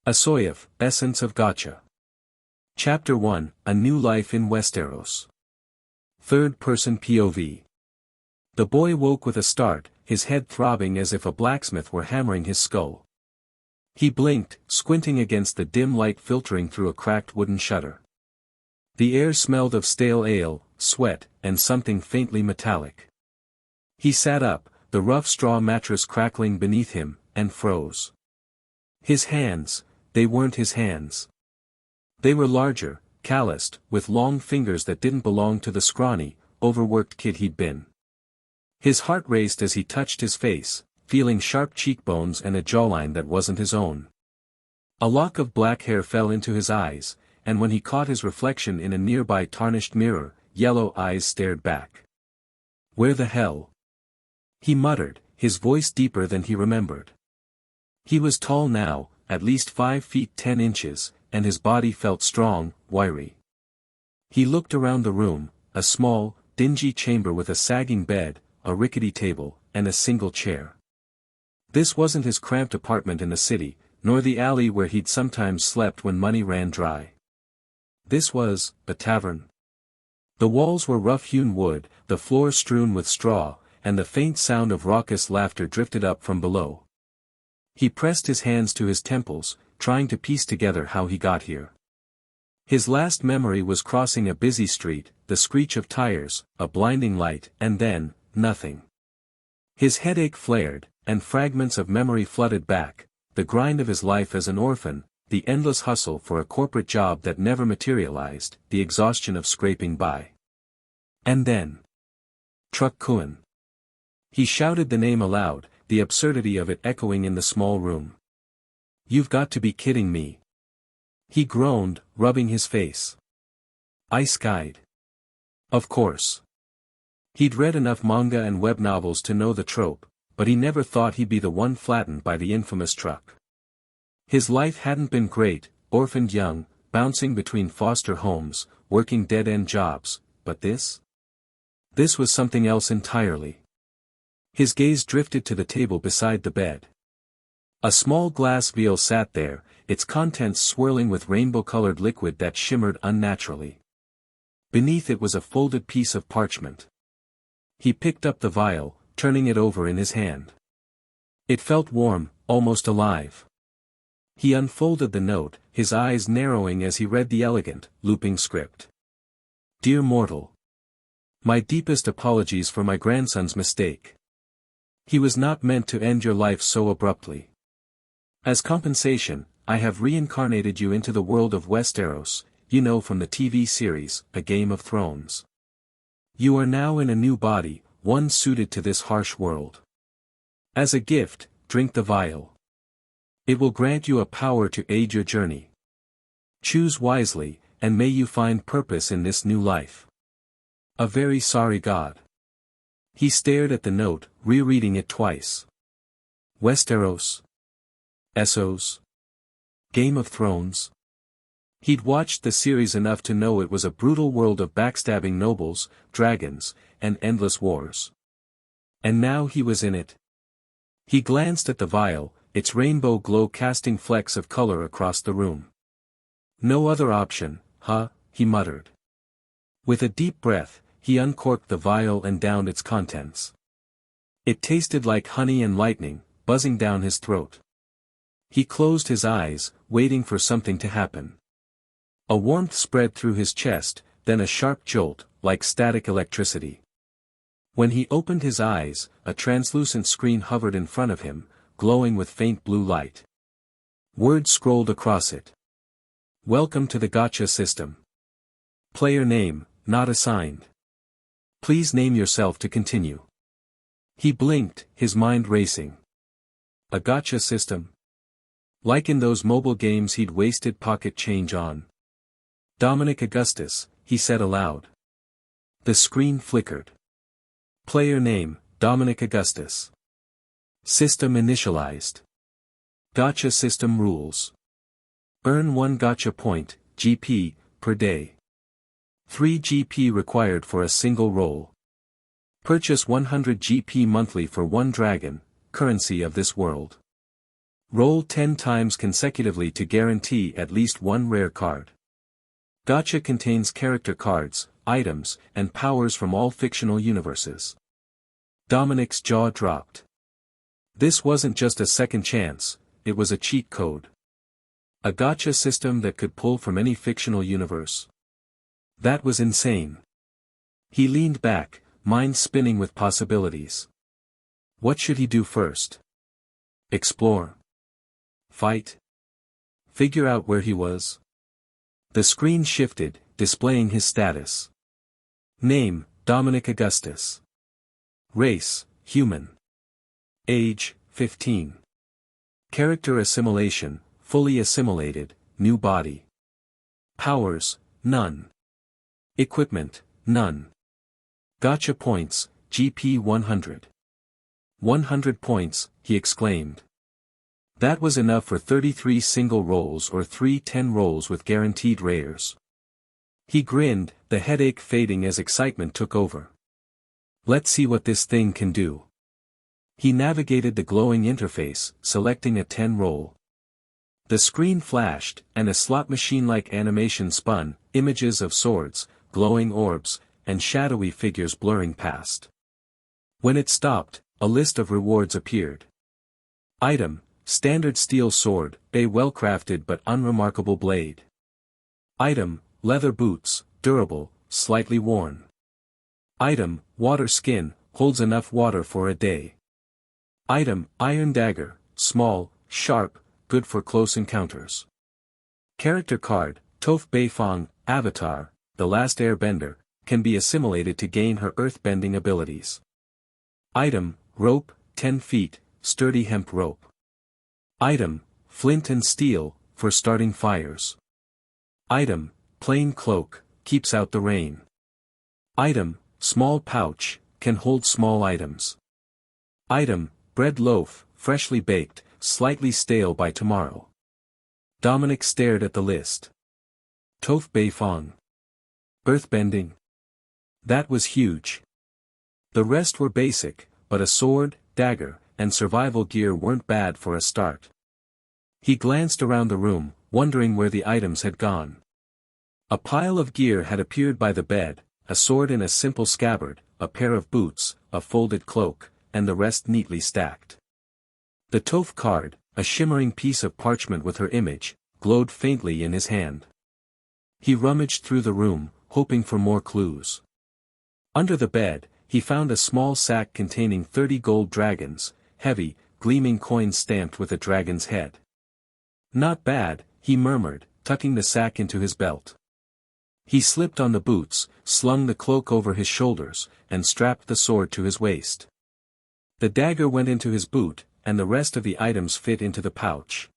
ASOIAF, Essence of Gacha. Chapter 1, A New Life in Westeros. Third-person POV. The boy woke with a start, his head throbbing as if a blacksmith were hammering his skull. He blinked, squinting against the dim light filtering through a cracked wooden shutter. The air smelled of stale ale, sweat, and something faintly metallic. He sat up, the rough straw mattress crackling beneath him, and froze. His hands, they weren't his hands. They were larger, calloused, with long fingers that didn't belong to the scrawny, overworked kid he'd been. His heart raced as he touched his face, feeling sharp cheekbones and a jawline that wasn't his own. A lock of black hair fell into his eyes, and when he caught his reflection in a nearby tarnished mirror, yellow eyes stared back. "Where the hell?" he muttered, his voice deeper than he remembered. He was tall now, at least 5 feet 10 inches, and his body felt strong, wiry. He looked around the room, a small, dingy chamber with a sagging bed, a rickety table, and a single chair. This wasn't his cramped apartment in the city, nor the alley where he'd sometimes slept when money ran dry. This was a tavern. The walls were rough-hewn wood, the floor strewn with straw, and the faint sound of raucous laughter drifted up from below. He pressed his hands to his temples, trying to piece together how he got here. His last memory was crossing a busy street, the screech of tires, a blinding light, and then, nothing. His headache flared, and fragments of memory flooded back, the grind of his life as an orphan, the endless hustle for a corporate job that never materialized, the exhaustion of scraping by. And then. Truck Kuan. He shouted the name aloud, the absurdity of it echoing in the small room. "You've got to be kidding me." He groaned, rubbing his face. "Ice Guide." Of course. He'd read enough manga and web novels to know the trope, but he never thought he'd be the one flattened by the infamous truck. His life hadn't been great, orphaned young, bouncing between foster homes, working dead-end jobs, but this? This was something else entirely. His gaze drifted to the table beside the bed. A small glass vial sat there, its contents swirling with rainbow-colored liquid that shimmered unnaturally. Beneath it was a folded piece of parchment. He picked up the vial, turning it over in his hand. It felt warm, almost alive. He unfolded the note, his eyes narrowing as he read the elegant, looping script. "Dear mortal. My deepest apologies for my grandson's mistake. He was not meant to end your life so abruptly. As compensation, I have reincarnated you into the world of Westeros, you know from the TV series, A Game of Thrones. You are now in a new body, one suited to this harsh world. As a gift, drink the vial. It will grant you a power to aid your journey. Choose wisely, and may you find purpose in this new life. A very sorry God." He stared at the note, rereading it twice. Westeros. Essos. Game of Thrones. He'd watched the series enough to know it was a brutal world of backstabbing nobles, dragons, and endless wars. And now he was in it. He glanced at the vial, its rainbow glow casting flecks of color across the room. "No other option, huh?" he muttered. With a deep breath, he uncorked the vial and downed its contents. It tasted like honey and lightning, buzzing down his throat. He closed his eyes, waiting for something to happen. A warmth spread through his chest, then a sharp jolt, like static electricity. When he opened his eyes, a translucent screen hovered in front of him, glowing with faint blue light. Words scrolled across it. "Welcome to the Gacha system. Player name, not assigned. Please name yourself to continue." He blinked, his mind racing. A Gacha system? Like in those mobile games he'd wasted pocket change on. "Dominic Augustus," he said aloud. The screen flickered. Player name, Dominic Augustus. System initialized. Gacha system rules. Earn 1 Gacha point, GP, per day. 3 GP required for a single roll. Purchase 100 GP monthly for 1 dragon, currency of this world. Roll 10 times consecutively to guarantee at least one rare card. Gacha contains character cards, items, and powers from all fictional universes. Dominic's jaw dropped. This wasn't just a second chance, it was a cheat code. A gacha system that could pull from any fictional universe. That was insane. He leaned back, mind spinning with possibilities. What should he do first? Explore? Fight? Figure out where he was? The screen shifted, displaying his status. Name, Dominic Augustus. Race, human. Age, 15. Character assimilation, fully assimilated, new body. Powers, none. Equipment, none. Gacha points, GP 100. 100 points, he exclaimed. That was enough for 33 single rolls or 3 10 rolls with guaranteed rares. He grinned, the headache fading as excitement took over. Let's see what this thing can do. He navigated the glowing interface, selecting a 10 roll. The screen flashed, and a slot machine-like animation spun, images of swords, glowing orbs, and shadowy figures blurring past. When it stopped, a list of rewards appeared. Item, standard steel sword, a well-crafted but unremarkable blade. Item, leather boots, durable, slightly worn. Item, water skin, holds enough water for a day. Item, iron dagger, small, sharp, good for close encounters. Character card, Toph Beifong, Avatar, the last airbender, can be assimilated to gain her earthbending abilities. Item, rope, 10 feet, sturdy hemp rope. Item, flint and steel, for starting fires. Item, plain cloak, keeps out the rain. Item, small pouch, can hold small items. Item, bread loaf, freshly baked, slightly stale by tomorrow. Dominic stared at the list. Toph Beifong. Earthbending. That was huge. The rest were basic, but a sword, dagger, and survival gear weren't bad for a start. He glanced around the room, wondering where the items had gone. A pile of gear had appeared by the bed, a sword in a simple scabbard, a pair of boots, a folded cloak, and the rest neatly stacked. The Toph card, a shimmering piece of parchment with her image, glowed faintly in his hand. He rummaged through the room, hoping for more clues. Under the bed, he found a small sack containing 30 gold dragons, heavy, gleaming coins stamped with a dragon's head. Not bad, he murmured, tucking the sack into his belt. He slipped on the boots, slung the cloak over his shoulders, and strapped the sword to his waist. The dagger went into his boot, and the rest of the items fit into the pouch.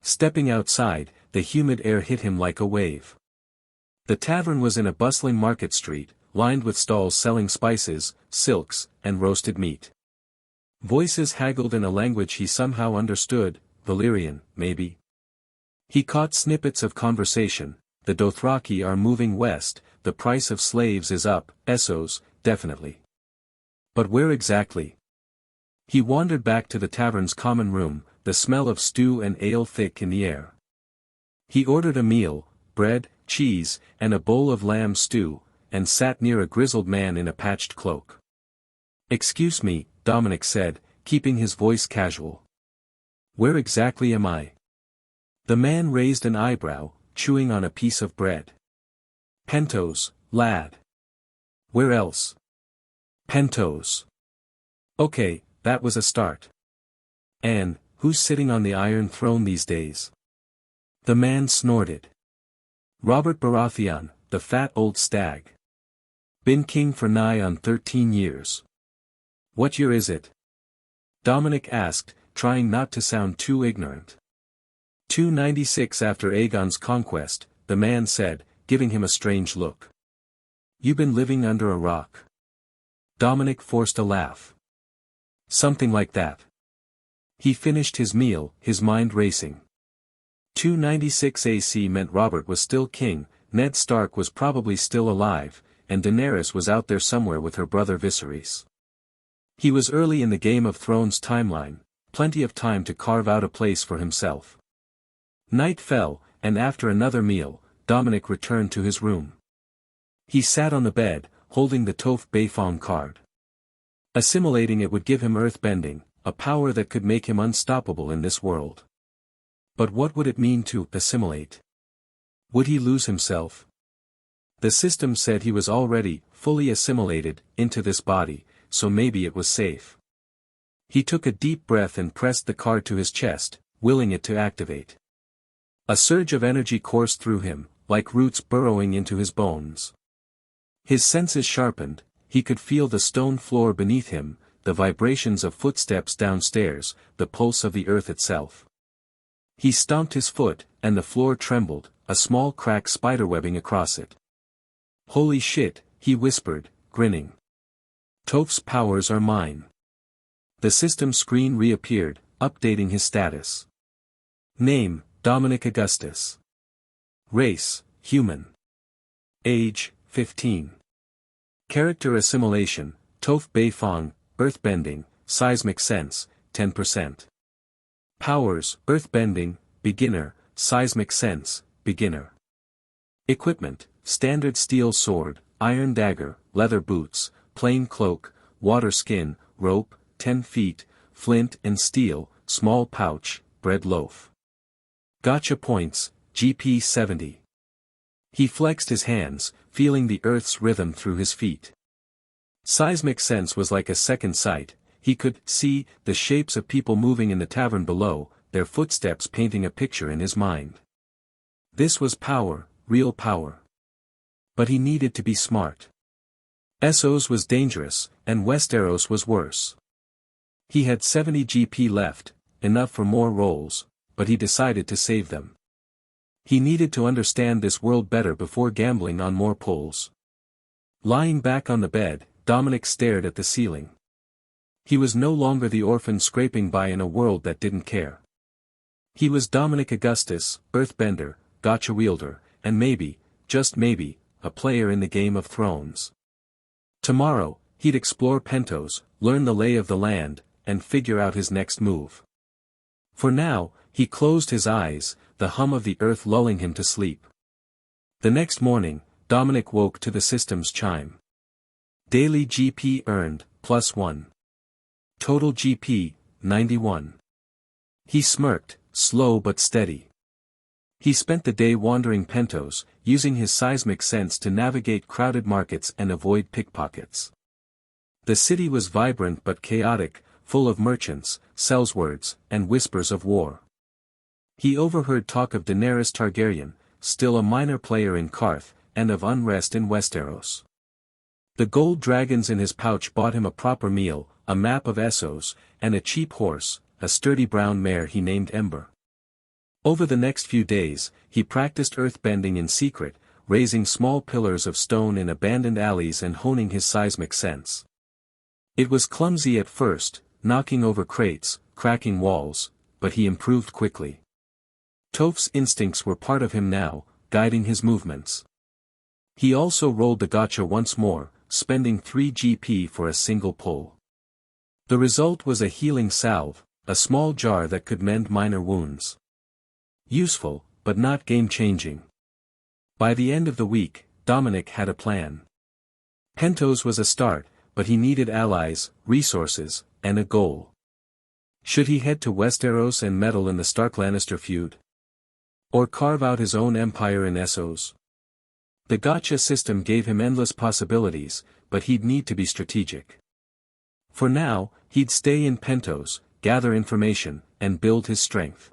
Stepping outside, the humid air hit him like a wave. The tavern was in a bustling market street, lined with stalls selling spices, silks, and roasted meat. Voices haggled in a language he somehow understood, Valyrian, maybe. He caught snippets of conversation. The Dothraki are moving west, the price of slaves is up, Essos, definitely. But where exactly? He wandered back to the tavern's common room, the smell of stew and ale thick in the air. He ordered a meal, bread, cheese, and a bowl of lamb stew, and sat near a grizzled man in a patched cloak. "Excuse me," Dominic said, keeping his voice casual. "Where exactly am I?" The man raised an eyebrow, chewing on a piece of bread. "Pentos, lad." "Where else?" "Pentos." "Okay, that was a start. And, who's sitting on the Iron Throne these days?" The man snorted. "Robert Baratheon, the fat old stag. Been king for nigh on 13 years. What year is it?" Dominic asked, trying not to sound too ignorant. 296 after Aegon's conquest, the man said, giving him a strange look. "You been living under a rock?" Dominic forced a laugh. "Something like that." He finished his meal, his mind racing. 296 AC meant Robert was still king, Ned Stark was probably still alive, and Daenerys was out there somewhere with her brother Viserys. He was early in the Game of Thrones timeline, plenty of time to carve out a place for himself. Night fell, and after another meal, Dominic returned to his room. He sat on the bed, holding the Toph Beifong card. Assimilating it would give him earthbending, a power that could make him unstoppable in this world. But what would it mean to assimilate? Would he lose himself? The system said he was already fully assimilated into this body, so maybe it was safe. He took a deep breath and pressed the card to his chest, willing it to activate. A surge of energy coursed through him, like roots burrowing into his bones. His senses sharpened, he could feel the stone floor beneath him, the vibrations of footsteps downstairs, the pulse of the earth itself. He stomped his foot, and the floor trembled, a small crack spiderwebbing across it. "Holy shit," he whispered, grinning. "Toph's powers are mine." The system screen reappeared, updating his status. Name, Dominic Augustus. Race, human. Age, 15. Character assimilation, Toph Beifong, earthbending, seismic sense, 10%. Powers, earthbending, beginner, seismic sense, beginner. Equipment, standard steel sword, iron dagger, leather boots, plain cloak, water skin, rope, 10 feet, flint and steel, small pouch, bread loaf. Gacha points, GP 70. He flexed his hands, feeling the earth's rhythm through his feet. Seismic sense was like a second sight, he could see the shapes of people moving in the tavern below, their footsteps painting a picture in his mind. This was power, real power. But he needed to be smart. Essos was dangerous, and Westeros was worse. He had 70 GP left, enough for more rolls, but he decided to save them. He needed to understand this world better before gambling on more pulls. Lying back on the bed, Dominic stared at the ceiling. He was no longer the orphan scraping by in a world that didn't care. He was Dominic Augustus, earthbender, gacha wielder, and maybe, just maybe, a player in the Game of Thrones. Tomorrow, he'd explore Pentos, learn the lay of the land, and figure out his next move. For now, he closed his eyes, the hum of the earth lulling him to sleep. The next morning, Dominic woke to the system's chime. Daily GP earned, +1. Total GP, 91. He smirked, slow but steady. He spent the day wandering Pentos, using his seismic sense to navigate crowded markets and avoid pickpockets. The city was vibrant but chaotic, full of merchants, sellswords, and whispers of war. He overheard talk of Daenerys Targaryen, still a minor player in Karth, and of unrest in Westeros. The gold dragons in his pouch bought him a proper meal, a map of Essos, and a cheap horse, a sturdy brown mare he named Ember. Over the next few days, he practiced earthbending in secret, raising small pillars of stone in abandoned alleys and honing his seismic sense. It was clumsy at first, knocking over crates, cracking walls, but he improved quickly. Toph's instincts were part of him now, guiding his movements. He also rolled the gacha once more, spending 3 GP for a single pull. The result was a healing salve, a small jar that could mend minor wounds. Useful, but not game-changing. By the end of the week, Dominic had a plan. Pentos was a start, but he needed allies, resources, and a goal. Should he head to Westeros and meddle in the Stark-Lannister feud? Or carve out his own empire in Essos? The gacha system gave him endless possibilities, but he'd need to be strategic. For now, he'd stay in Pentos, gather information, and build his strength.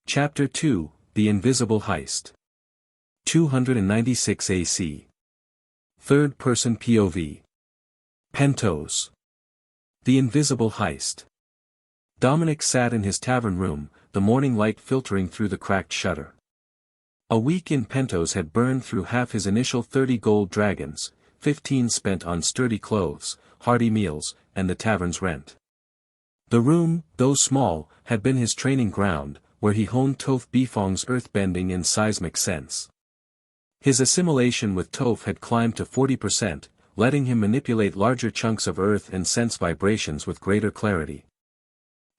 Chapter 2, The Invisible Heist. 296 AC. Third-person POV. Pentos. The Invisible Heist. Dominic sat in his tavern room, the morning light filtering through the cracked shutter. A week in Pentos had burned through half his initial 30 gold dragons, 15 spent on sturdy clothes, hearty meals, and the tavern's rent. The room, though small, had been his training ground, where he honed Toph Beifong's earthbending and seismic sense. His assimilation with Toph had climbed to 40%, letting him manipulate larger chunks of earth and sense vibrations with greater clarity.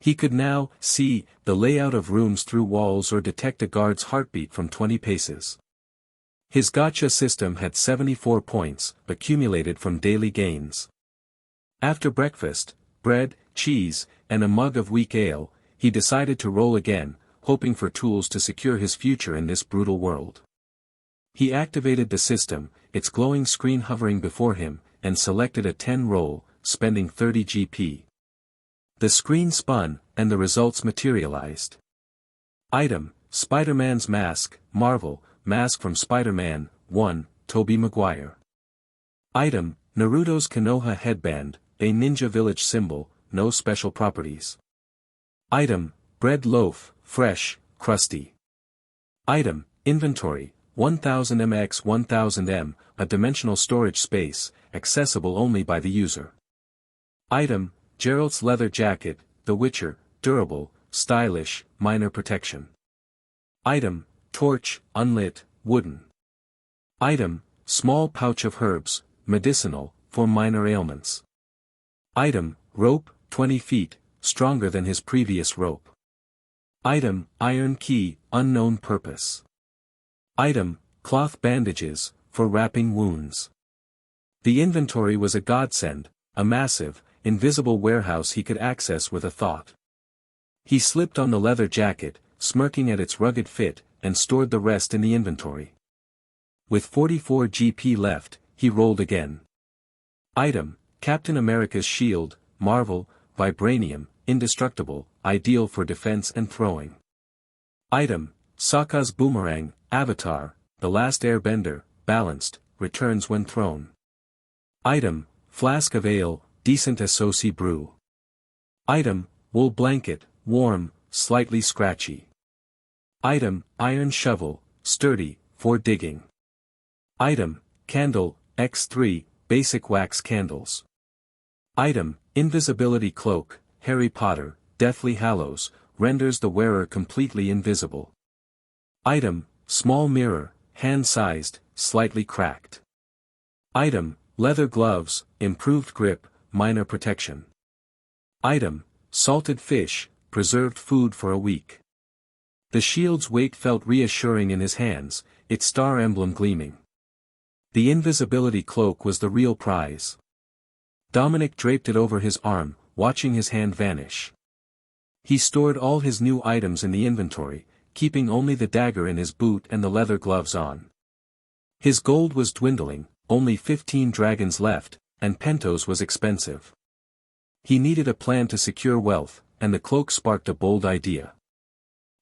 He could now see the layout of rooms through walls or detect a guard's heartbeat from 20 paces. His gacha system had 74 points, accumulated from daily gains. After breakfast, bread, cheese, and a mug of weak ale, he decided to roll again, hoping for tools to secure his future in this brutal world. He activated the system, its glowing screen hovering before him, and selected a 10 roll, spending 30 GP. The screen spun, and the results materialized. Item: Spider-Man's Mask, Marvel, Mask from Spider-Man, 1, Tobey Maguire. Item: Naruto's Konoha Headband, a ninja village symbol, no special properties. Item: Bread loaf, fresh, crusty. Item: Inventory, 1000 x 1000 m, a dimensional storage space, accessible only by the user. Item: Geralt's leather jacket, The Witcher, durable, stylish, minor protection. Item: Torch, unlit, wooden. Item: Small pouch of herbs, medicinal, for minor ailments. Item: Rope, 20 feet, stronger than his previous rope. Item: Iron key, unknown purpose. Item: Cloth bandages, for wrapping wounds. The inventory was a godsend, a massive, invisible warehouse he could access with a thought. He slipped on the leather jacket, smirking at its rugged fit, and stored the rest in the inventory. With 44 GP left, he rolled again. Item: Captain America's shield, Marvel, vibranium, indestructible, ideal for defense and throwing. Item: Sokka's boomerang, Avatar, The Last Airbender, balanced, returns when thrown. Item: Flask of ale, decent Essos brew. Item: Wool blanket, warm, slightly scratchy. Item: Iron shovel, sturdy, for digging. Item: Candle, X3, basic wax candles. Item: Invisibility cloak, Harry Potter, Deathly Hallows, renders the wearer completely invisible. Item: Small mirror, hand-sized, slightly cracked. Item: Leather gloves, improved grip, minor protection. Item: Salted fish, preserved food for a week. The shield's weight felt reassuring in his hands, its star emblem gleaming. The invisibility cloak was the real prize. Dominic draped it over his arm, watching his hand vanish. He stored all his new items in the inventory, keeping only the dagger in his boot and the leather gloves on. His gold was dwindling, only 15 dragons left, and Pentos was expensive. He needed a plan to secure wealth, and the cloak sparked a bold idea.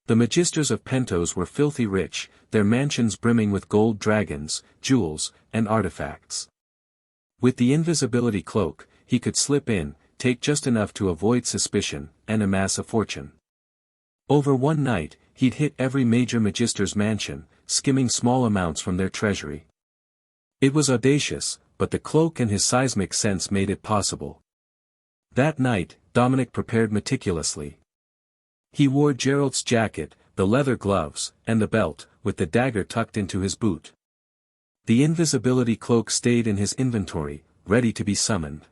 The magisters of Pentos were filthy rich, their mansions brimming with gold dragons, jewels, and artifacts. With the invisibility cloak, he could slip in, take just enough to avoid suspicion, and amass a fortune. Over one night, he'd hit every major magister's mansion, skimming small amounts from their treasury. It was audacious, but the cloak and his seismic sense made it possible. That night, Dominic prepared meticulously. He wore Geralt's jacket, the leather gloves, and the belt, with the dagger tucked into his boot. The invisibility cloak stayed in his inventory, ready to be summoned.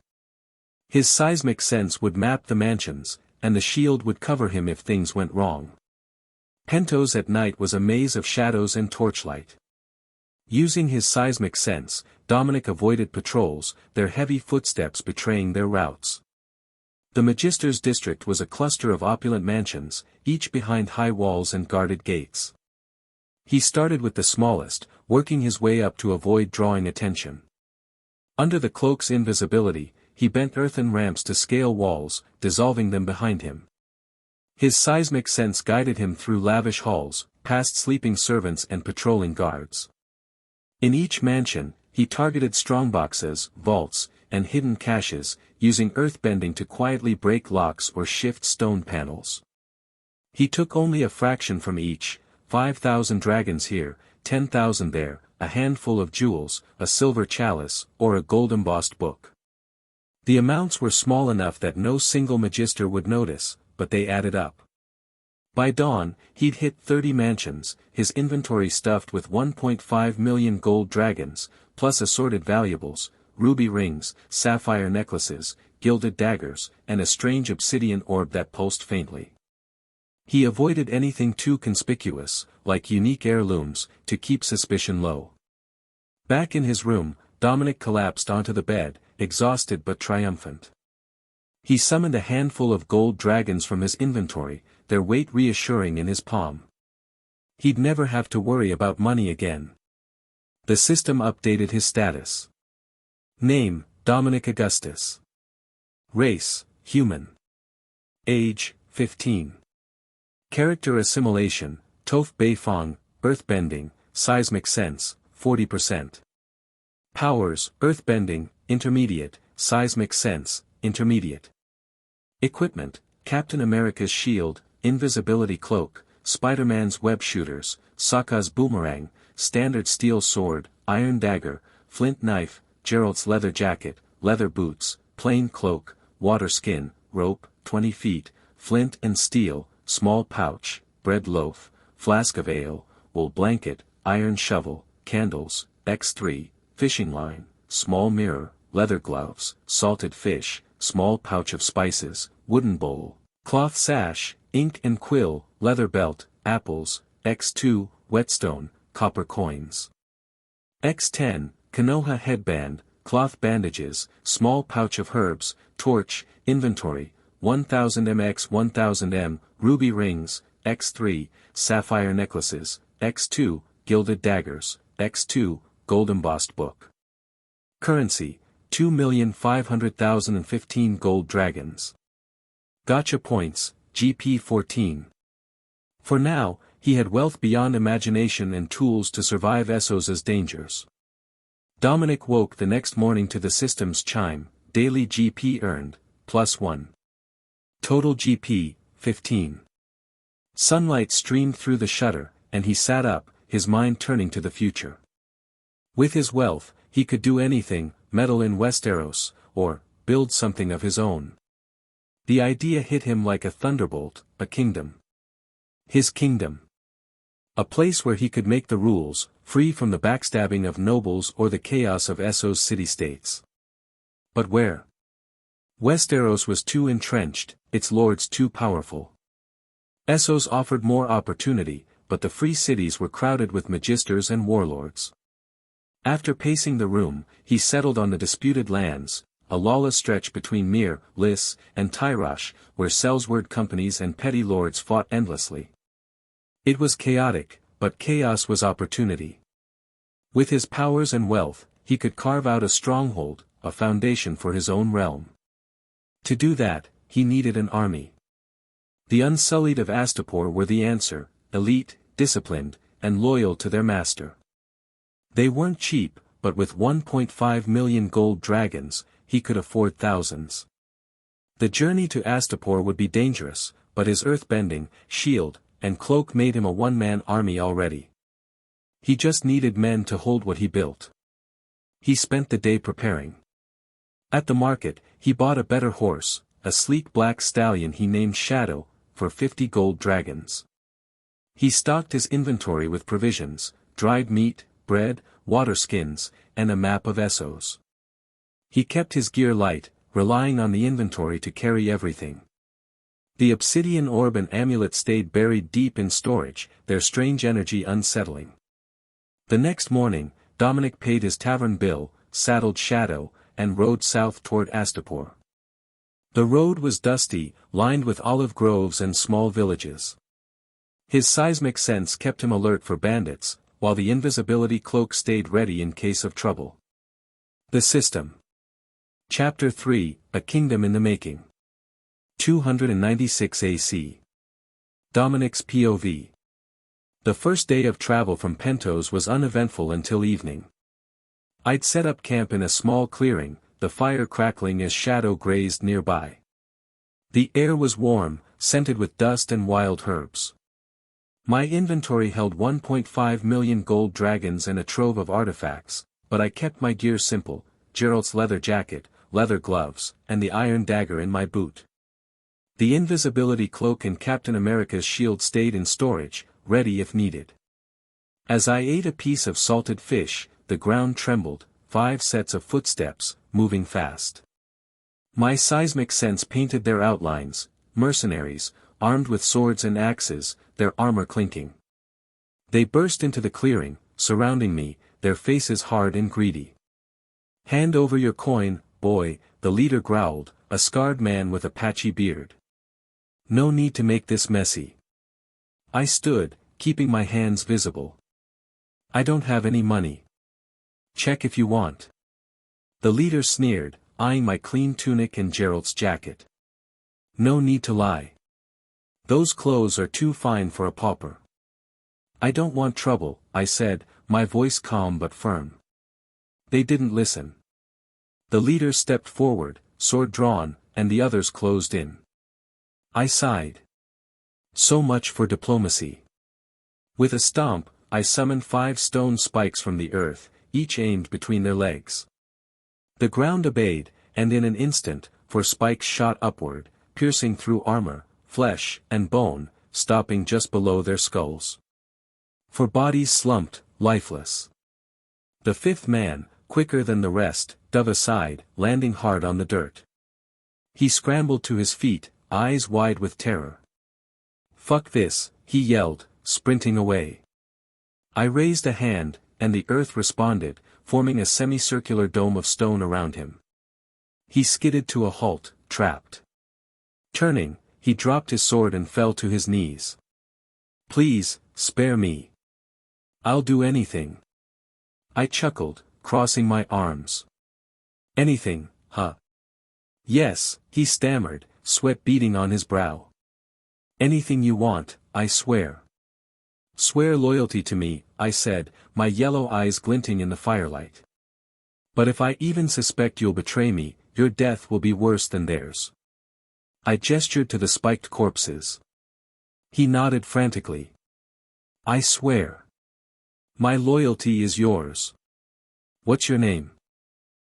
His seismic sense would map the mansions, and the shield would cover him if things went wrong. Pentos at night was a maze of shadows and torchlight. Using his seismic sense, Dominic avoided patrols, their heavy footsteps betraying their routes. The Magister's district was a cluster of opulent mansions, each behind high walls and guarded gates. He started with the smallest, working his way up to avoid drawing attention. Under the cloak's invisibility, he bent earthen ramps to scale walls, dissolving them behind him. His seismic sense guided him through lavish halls, past sleeping servants and patrolling guards. In each mansion, he targeted strongboxes, vaults, and hidden caches, using earthbending to quietly break locks or shift stone panels. He took only a fraction from each, 5,000 dragons here, 10,000 there, a handful of jewels, a silver chalice, or a gold-embossed book. The amounts were small enough that no single magister would notice, but they added up. By dawn, he'd hit 30 mansions, his inventory stuffed with 1.5 million gold dragons, plus assorted valuables, ruby rings, sapphire necklaces, gilded daggers, and a strange obsidian orb that pulsed faintly. He avoided anything too conspicuous, like unique heirlooms, to keep suspicion low. Back in his room, Dominic collapsed onto the bed, exhausted but triumphant. He summoned a handful of gold dragons from his inventory, their weight reassuring in his palm. He'd never have to worry about money again. The system updated his status. Name, Dominic Augustus. Race, human. Age, 15. Character assimilation, Toph Beifong, earthbending, seismic sense, 40%. Powers, earthbending, intermediate, seismic sense, intermediate. Equipment, Captain America's shield, invisibility cloak, Spider-Man's web shooters, Sokka's boomerang, standard steel sword, iron dagger, flint knife, Geralt's leather jacket, leather boots, plain cloak, water skin, rope, 20 feet, flint and steel, small pouch, bread loaf, flask of ale, wool blanket, iron shovel, candles, X3, fishing line, small mirror, leather gloves, salted fish, small pouch of spices, wooden bowl, cloth sash, ink and quill, leather belt, apples, X2, whetstone, copper coins. X10, Konoha headband, cloth bandages, small pouch of herbs, torch, inventory, 1000 x 1000 ruby rings, X3, sapphire necklaces, X2, gilded daggers, X2, gold embossed book. Currency, 2,500,015 gold dragons. Gacha points, GP 14. For now, he had wealth beyond imagination and tools to survive Essos' dangers. Dominic woke the next morning to the system's chime, daily GP earned, +1. Total GP, 15. Sunlight streamed through the shutter, and he sat up, his mind turning to the future. With his wealth, he could do anything, meddle in Westeros, or build something of his own. The idea hit him like a thunderbolt, a kingdom. His kingdom. A place where he could make the rules, free from the backstabbing of nobles or the chaos of Essos city-states. But where? Westeros was too entrenched, its lords too powerful. Essos offered more opportunity, but the free cities were crowded with magisters and warlords. After pacing the room, he settled on the disputed lands, a lawless stretch between Mir, Lys, and Tyrosh, where sellsword companies and petty lords fought endlessly. It was chaotic, but chaos was opportunity. With his powers and wealth, he could carve out a stronghold, a foundation for his own realm. To do that, he needed an army. The Unsullied of Astapor were the answer, elite, disciplined, and loyal to their master. They weren't cheap, but with 1.5 million gold dragons, he could afford thousands. The journey to Astapor would be dangerous, but his earthbending, shield, and cloak made him a one-man army already. He just needed men to hold what he built. He spent the day preparing. At the market, he bought a better horse, a sleek black stallion he named Shadow, for 50 gold dragons. He stocked his inventory with provisions, dried meat, bread, water skins, and a map of Essos. He kept his gear light, relying on the inventory to carry everything. The obsidian orb and amulet stayed buried deep in storage, their strange energy unsettling. The next morning, Dominic paid his tavern bill, saddled Shadow, and rode south toward Astapor. The road was dusty, lined with olive groves and small villages. His seismic sense kept him alert for bandits, while the invisibility cloak stayed ready in case of trouble. The System. Chapter 3, A Kingdom in the Making. 296 AC. Dominic's POV. The first day of travel from Pentos was uneventful until evening. I'd set up camp in a small clearing, the fire crackling as Shadow grazed nearby. The air was warm, scented with dust and wild herbs. My inventory held 1.5 million gold dragons and a trove of artifacts, but I kept my gear simple, Geralt's leather jacket, leather gloves, and the iron dagger in my boot. The invisibility cloak and Captain America's shield stayed in storage, ready if needed. As I ate a piece of salted fish, the ground trembled, 5 sets of footsteps, moving fast. My seismic sense painted their outlines, mercenaries, armed with swords and axes, their armor clinking. They burst into the clearing, surrounding me, their faces hard and greedy. "Hand over your coin, boy," the leader growled, a scarred man with a patchy beard. "No need to make this messy." I stood, keeping my hands visible. "I don't have any money." "Check if you want." The leader sneered, eyeing my clean tunic and Gerald's jacket. "No need to lie. Those clothes are too fine for a pauper." "I don't want trouble," I said, my voice calm but firm. They didn't listen. The leader stepped forward, sword drawn, and the others closed in. I sighed. So much for diplomacy. With a stomp, I summoned 5 stone spikes from the earth, each aimed between their legs. The ground obeyed, and in an instant, 4 spikes shot upward, piercing through armor, flesh, and bone, stopping just below their skulls. 4 bodies slumped, lifeless. The 5th man, quicker than the rest, dove aside, landing hard on the dirt. He scrambled to his feet, eyes wide with terror. "Fuck this," he yelled, sprinting away. I raised a hand, and the earth responded, forming a semicircular dome of stone around him. He skidded to a halt, trapped. Turning, he dropped his sword and fell to his knees. "Please, spare me. I'll do anything." I chuckled, crossing my arms. "Anything, huh?" "Yes," he stammered, sweat beading on his brow. "Anything you want, I swear." "Swear loyalty to me," I said, my yellow eyes glinting in the firelight. "But if I even suspect you'll betray me, your death will be worse than theirs." I gestured to the spiked corpses. He nodded frantically. "I swear. My loyalty is yours. What's your name?"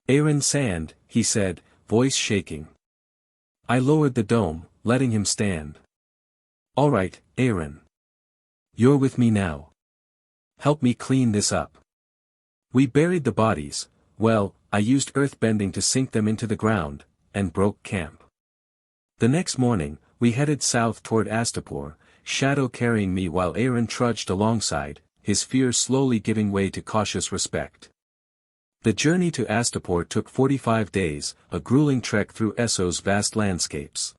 "Aaron Sand," he said, voice shaking. I lowered the dome, letting him stand. "All right, Aaron. You're with me now. Help me clean this up." We buried the bodies, well, I used earthbending to sink them into the ground, and broke camp. The next morning, we headed south toward Astapor, Shadow carrying me while Aaron trudged alongside, his fears slowly giving way to cautious respect. The journey to Astapor took 45 days, a grueling trek through Essos' vast landscapes.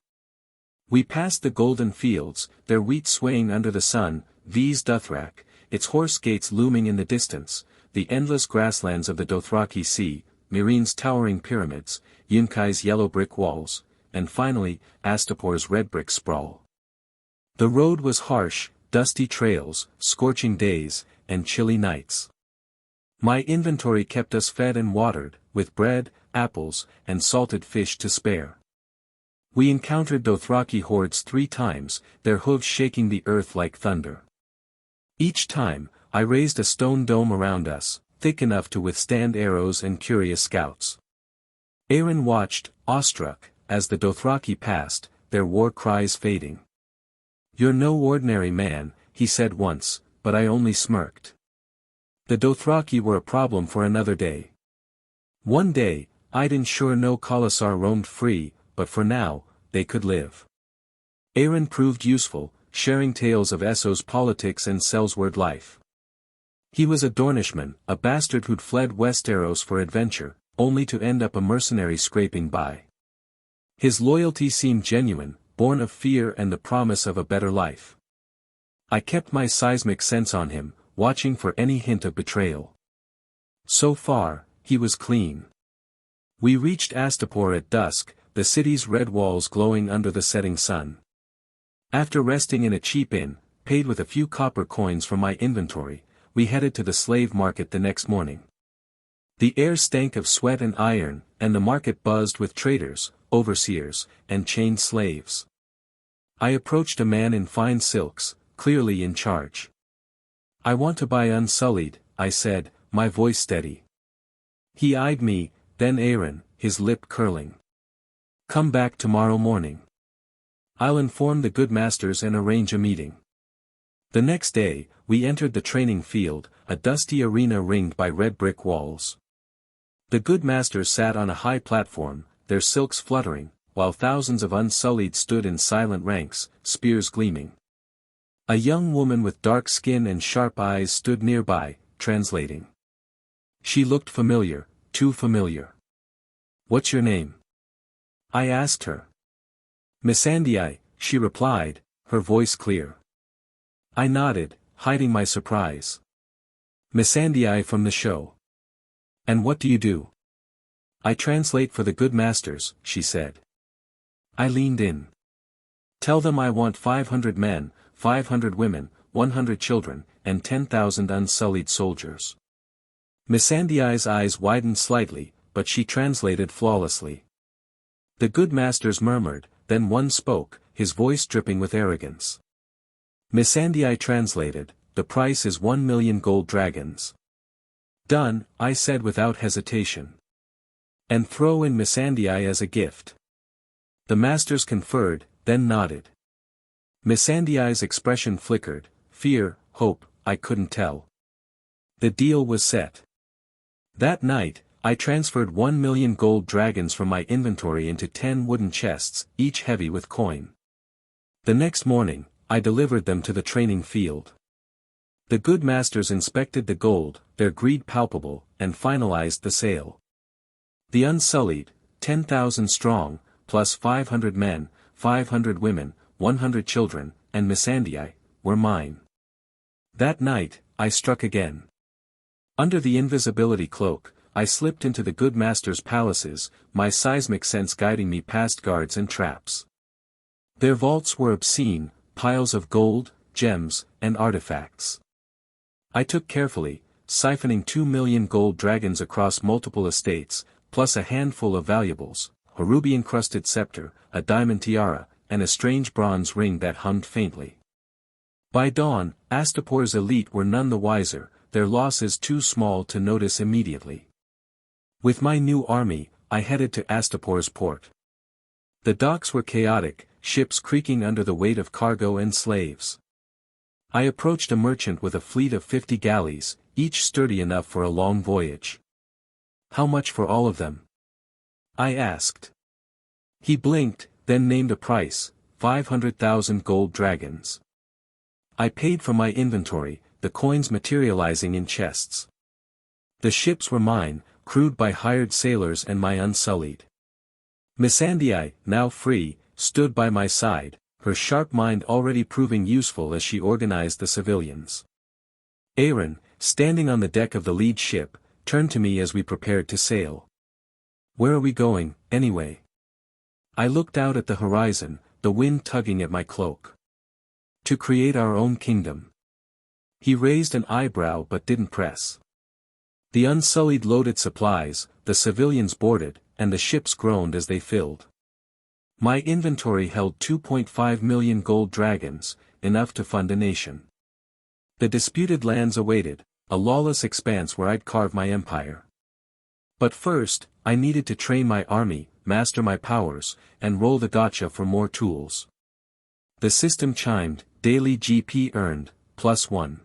We passed the golden fields, their wheat swaying under the sun, V's Duthrak, its horse gates looming in the distance, the endless grasslands of the Dothraki Sea, Mirine's towering pyramids, Yunkai's yellow brick walls, and finally, Astapor's red brick sprawl. The road was harsh, dusty trails, scorching days, and chilly nights. My inventory kept us fed and watered, with bread, apples, and salted fish to spare. We encountered Dothraki hordes 3 times, their hooves shaking the earth like thunder. Each time, I raised a stone dome around us, thick enough to withstand arrows and curious scouts. Aaron watched, awestruck, as the Dothraki passed, their war cries fading. "You're no ordinary man," he said once, but I only smirked. The Dothraki were a problem for another day. One day, I'd ensure no Khalasar roamed free, but for now, they could live. Aaron proved useful, sharing tales of Essos politics and Sellsword life. He was a Dornishman, a bastard who'd fled Westeros for adventure, only to end up a mercenary scraping by. His loyalty seemed genuine, born of fear and the promise of a better life. I kept my seismic sense on him, watching for any hint of betrayal. So far, he was clean. We reached Astapor at dusk, the city's red walls glowing under the setting sun. After resting in a cheap inn, paid with a few copper coins from my inventory, we headed to the slave market the next morning. The air stank of sweat and iron, and the market buzzed with traders, overseers, and chained slaves. I approached a man in fine silks, clearly in charge. "I want to buy Unsullied," I said, my voice steady. He eyed me, then Aaron, his lip curling. "Come back tomorrow morning. I'll inform the good masters and arrange a meeting." The next day, we entered the training field, a dusty arena ringed by red brick walls. The good masters sat on a high platform, their silks fluttering, while thousands of unsullied stood in silent ranks, spears gleaming. A young woman with dark skin and sharp eyes stood nearby, translating. She looked familiar, too familiar. "What's your name?" I asked her. "Missandei," she replied, her voice clear. I nodded, hiding my surprise. "Missandei from the show. And what do you do?" "I translate for the good masters," she said. I leaned in. "Tell them I want 500 men, 500 women, 100 children, and 10,000 unsullied soldiers." Missandei's eyes widened slightly, but she translated flawlessly. The good masters murmured, then one spoke, his voice dripping with arrogance. Missandei translated, "The price is 1,000,000 gold dragons." "Done," I said without hesitation. "And throw in Missandei as a gift." The masters conferred, then nodded. Missandei's expression flickered, fear, hope, I couldn't tell. The deal was set. That night, I transferred 1,000,000 gold dragons from my inventory into 10 wooden chests, each heavy with coin. The next morning, I delivered them to the training field. The good masters inspected the gold, their greed palpable, and finalized the sale. The unsullied, 10,000 strong, plus 500 men, 500 women, 100 children, and Missandei, were mine. That night, I struck again. Under the invisibility cloak, I slipped into the good master's palaces, my seismic sense guiding me past guards and traps. Their vaults were obscene, piles of gold, gems, and artifacts. I took carefully, siphoning 2,000,000 gold dragons across multiple estates, plus a handful of valuables, a ruby-encrusted scepter, a diamond tiara, and a strange bronze ring that hummed faintly. By dawn, Astapor's elite were none the wiser, their losses too small to notice immediately. With my new army, I headed to Astapor's port. The docks were chaotic, ships creaking under the weight of cargo and slaves. I approached a merchant with a fleet of 50 galleys, each sturdy enough for a long voyage. "How much for all of them?" I asked. He blinked, then named a price, 500,000 gold dragons. I paid for my inventory, the coins materializing in chests. The ships were mine, crewed by hired sailors and my unsullied. Missandei, now free, stood by my side, her sharp mind already proving useful as she organized the civilians. Aaron, standing on the deck of the lead ship, turned to me as we prepared to sail. "Where are we going, anyway?" I looked out at the horizon, the wind tugging at my cloak. "To create our own kingdom." He raised an eyebrow but didn't press. The unsullied loaded supplies, the civilians boarded, and the ships groaned as they filled. My inventory held 2.5 million gold dragons, enough to fund a nation. The disputed lands awaited, a lawless expanse where I'd carve my empire. But first, I needed to train my army, master my powers, and roll the gacha for more tools. The system chimed, daily GP earned, +1.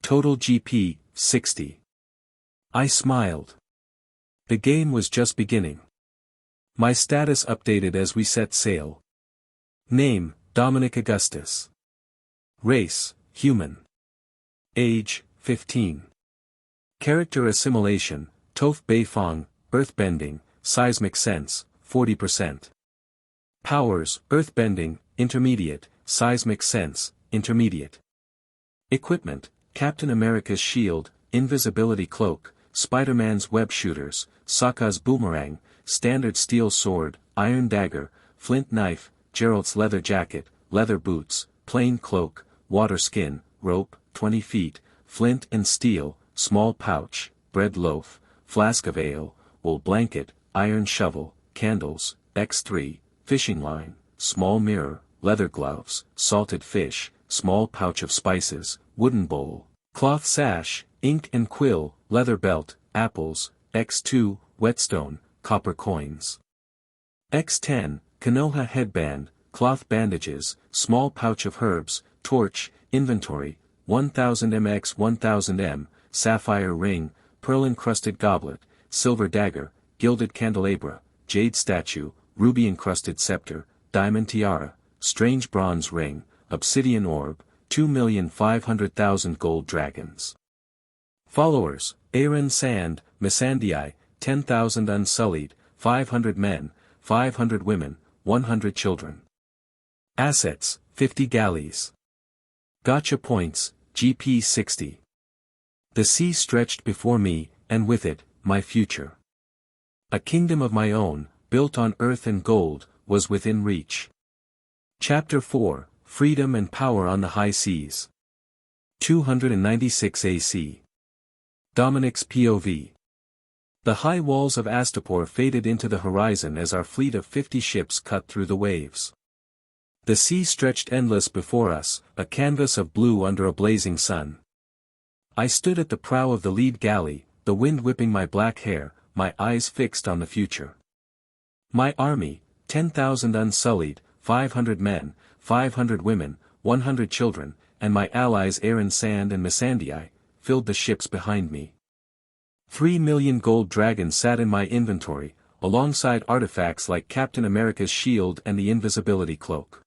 Total GP, 60. I smiled. The game was just beginning. My status updated as we set sail. Name, Dominic Augustus. Race, human. Age, 15. Character assimilation, Toph Beifong, earthbending, seismic sense, 40%. Powers, earthbending, intermediate, seismic sense, intermediate. Equipment, Captain America's shield, invisibility cloak, Spider-Man's web shooters, Sokka's boomerang, standard steel sword, iron dagger, flint knife, Geralt's leather jacket, leather boots, plain cloak, water skin, rope, 20 feet, flint and steel, small pouch, bread loaf, flask of ale, wool blanket, iron shovel, candles, X3, fishing line, small mirror, leather gloves, salted fish, small pouch of spices, wooden bowl, cloth sash, ink and quill, leather belt, apples, X2, whetstone, copper coins. X10, Konoha headband, cloth bandages, small pouch of herbs, torch, inventory, 1000 1000 sapphire ring, pearl-encrusted goblet, silver dagger, gilded candelabra, jade statue, ruby-encrusted scepter, diamond tiara, strange bronze ring, obsidian orb, 2,500,000 gold dragons. Followers, Aaron Sand, Missandei, 10,000 unsullied, 500 men, 500 women, 100 children. Assets, 50 galleys. Gacha points, GP 60. The sea stretched before me, and with it, my future. A kingdom of my own, built on earth and gold, was within reach. Chapter 4, Freedom and Power on the High Seas. 296 AC. Dominic's POV. The high walls of Astapor faded into the horizon as our fleet of 50 ships cut through the waves. The sea stretched endless before us, a canvas of blue under a blazing sun. I stood at the prow of the lead galley, the wind whipping my black hair, my eyes fixed on the future. My army, 10,000 unsullied, 500 men, 500 women, 100 children, and my allies Aaron Sand and Missandei, filled the ships behind me. 3 million gold dragons sat in my inventory, alongside artifacts like Captain America's shield and the invisibility cloak.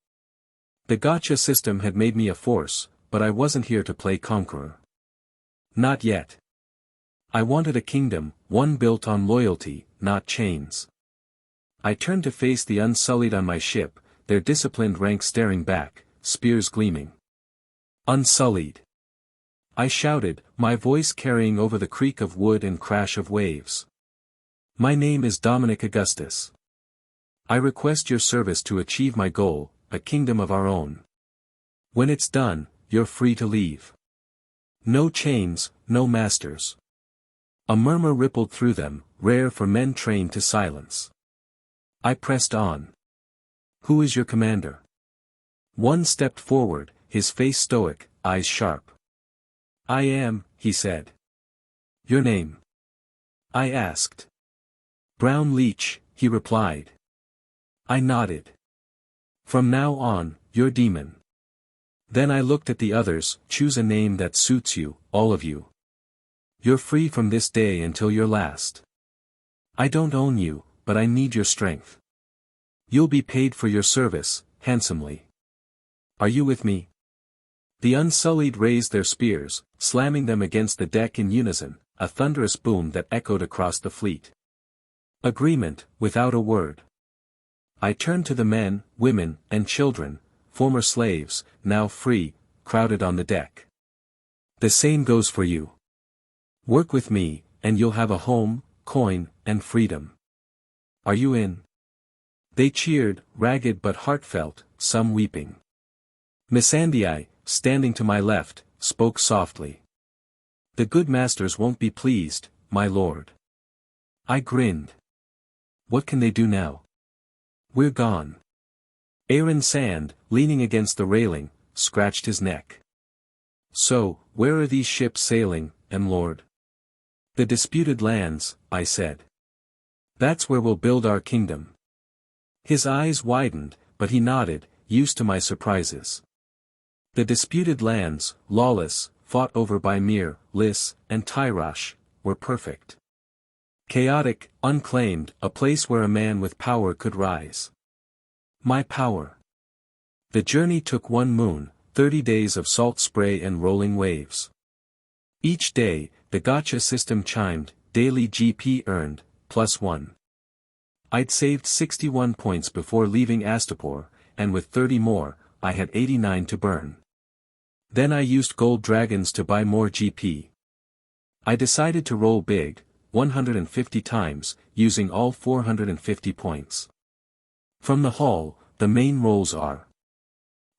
The Gacha system had made me a force, but I wasn't here to play conqueror. Not yet. I wanted a kingdom, one built on loyalty, not chains. I turned to face the unsullied on my ship, their disciplined ranks staring back, spears gleaming. Unsullied. I shouted, my voice carrying over the creak of wood and crash of waves. My name is Dominic Augustus. I request your service to achieve my goal, a kingdom of our own. When it's done, you're free to leave. No chains, no masters. A murmur rippled through them, rare for men trained to silence. I pressed on. Who is your commander? One stepped forward, his face stoic, eyes sharp. I am, he said. Your name? I asked. Brown Leech, he replied. I nodded. From now on, you're Demon. Then I looked at the others, choose a name that suits you, all of you. You're free from this day until your last. I don't own you, but I need your strength. You'll be paid for your service, handsomely. Are you with me? The unsullied raised their spears, slamming them against the deck in unison, a thunderous boom that echoed across the fleet. Agreement, without a word. I turned to the men, women, and children, former slaves, now free, crowded on the deck. The same goes for you. Work with me, and you'll have a home, coin, and freedom. Are you in? They cheered, ragged but heartfelt, some weeping. Missandei, standing to my left, spoke softly. The good masters won't be pleased, my lord. I grinned. What can they do now? We're gone. Aaron Sand, leaning against the railing, scratched his neck. So, where are these ships sailing, lord? The disputed lands, I said. That's where we'll build our kingdom. His eyes widened, but he nodded, used to my surprises. The disputed lands, lawless, fought over by Mir, Lys, and Tyrosh, were perfect. Chaotic, unclaimed, a place where a man with power could rise. My power. The journey took 1 moon, 30 days of salt spray and rolling waves. Each day, the Gacha system chimed, daily GP earned, +1. I'd saved 61 points before leaving Astapor, and with 30 more, I had 89 to burn. Then I used gold dragons to buy more GP. I decided to roll big, 150 times, using all 450 points. From the hall, the main rolls are: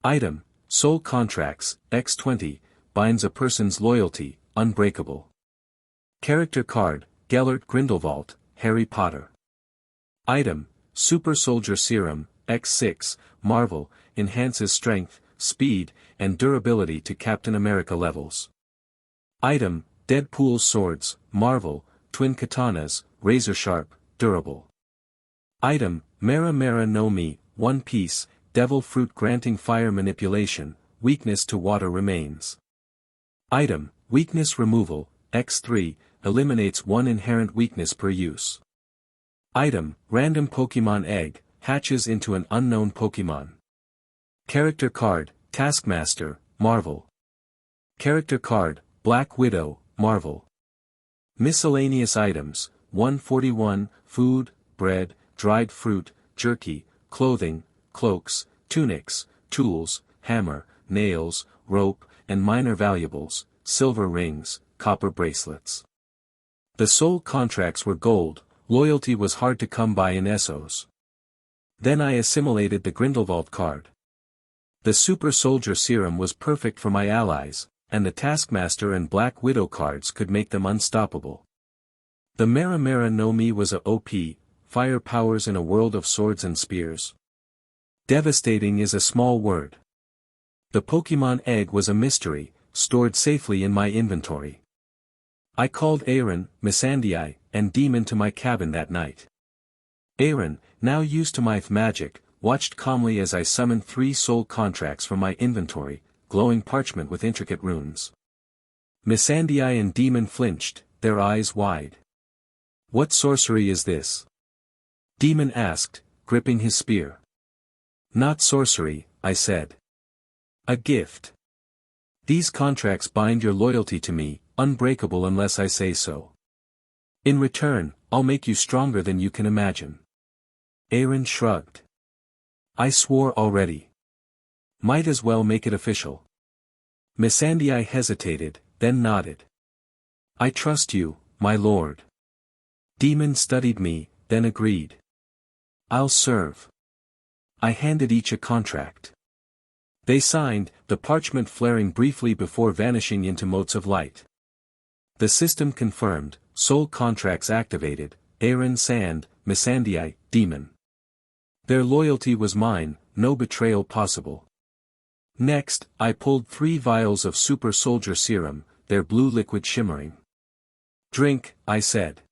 Item, Soul Contracts, X20, binds a person's loyalty, unbreakable. Character Card, Gellert Grindelwald, Harry Potter. Item, Super Soldier Serum, X6, Marvel, enhances strength, speed, and durability to Captain America levels. Item, Deadpool Swords, Marvel, Twin Katanas, razor sharp, durable. Item, Mera Mera no Mi, One Piece, Devil Fruit granting fire manipulation, weakness to water remains. Item, Weakness Removal, X3, eliminates 1 inherent weakness per use. Item, random Pokemon egg, hatches into an unknown Pokemon. Character card, Taskmaster, Marvel. Character card, Black Widow, Marvel. Miscellaneous items, 141, food, bread, dried fruit, jerky, clothing, cloaks, tunics, tools, hammer, nails, rope, and minor valuables, silver rings, copper bracelets. The soul contracts were gold, loyalty was hard to come by in Essos. Then I assimilated the Grindelwald card. The Super Soldier Serum was perfect for my allies, and the Taskmaster and Black Widow cards could make them unstoppable. The Mera Mera no Mi was a OP, fire powers in a world of swords and spears. Devastating is a small word. The Pokemon egg was a mystery, stored safely in my inventory. I called Aaron, Missandei, and Demon to my cabin that night. Aaron, now used to my magic, watched calmly as I summoned 3 soul contracts from my inventory, glowing parchment with intricate runes. Missandei and Demon flinched, their eyes wide. What sorcery is this? Demon asked, gripping his spear. Not sorcery, I said. A gift. These contracts bind your loyalty to me, unbreakable unless I say so. In return, I'll make you stronger than you can imagine. Aaron shrugged. I swore already. Might as well make it official. Missandei hesitated, then nodded. I trust you, my lord. Demon studied me, then agreed. I'll serve. I handed each a contract. They signed, the parchment flaring briefly before vanishing into motes of light. The system confirmed, soul contracts activated, Aaron Sand, Missandei, Demon. Their loyalty was mine, no betrayal possible. Next, I pulled 3 vials of Super Soldier Serum, their blue liquid shimmering. Drink, I said.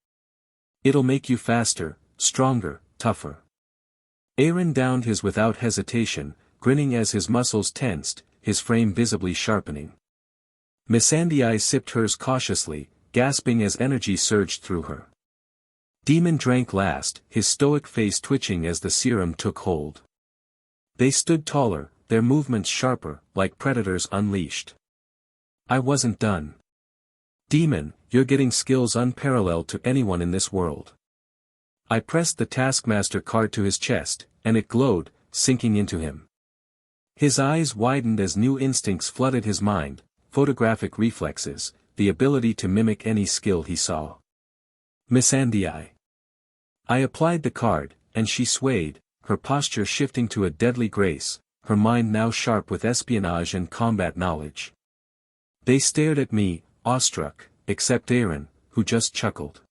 It'll make you faster, stronger, tougher. Aaron downed his without hesitation, grinning as his muscles tensed, his frame visibly sharpening. Missandei sipped hers cautiously, gasping as energy surged through her. Demon drank last, his stoic face twitching as the serum took hold. They stood taller, their movements sharper, like predators unleashed. I wasn't done. Demon, you're getting skills unparalleled to anyone in this world. I pressed the Taskmaster card to his chest, and it glowed, sinking into him. His eyes widened as new instincts flooded his mind, photographic reflexes, the ability to mimic any skill he saw. Missandei. I applied the card, and she swayed, her posture shifting to a deadly grace, her mind now sharp with espionage and combat knowledge. They stared at me, awestruck, except Aaron, who just chuckled.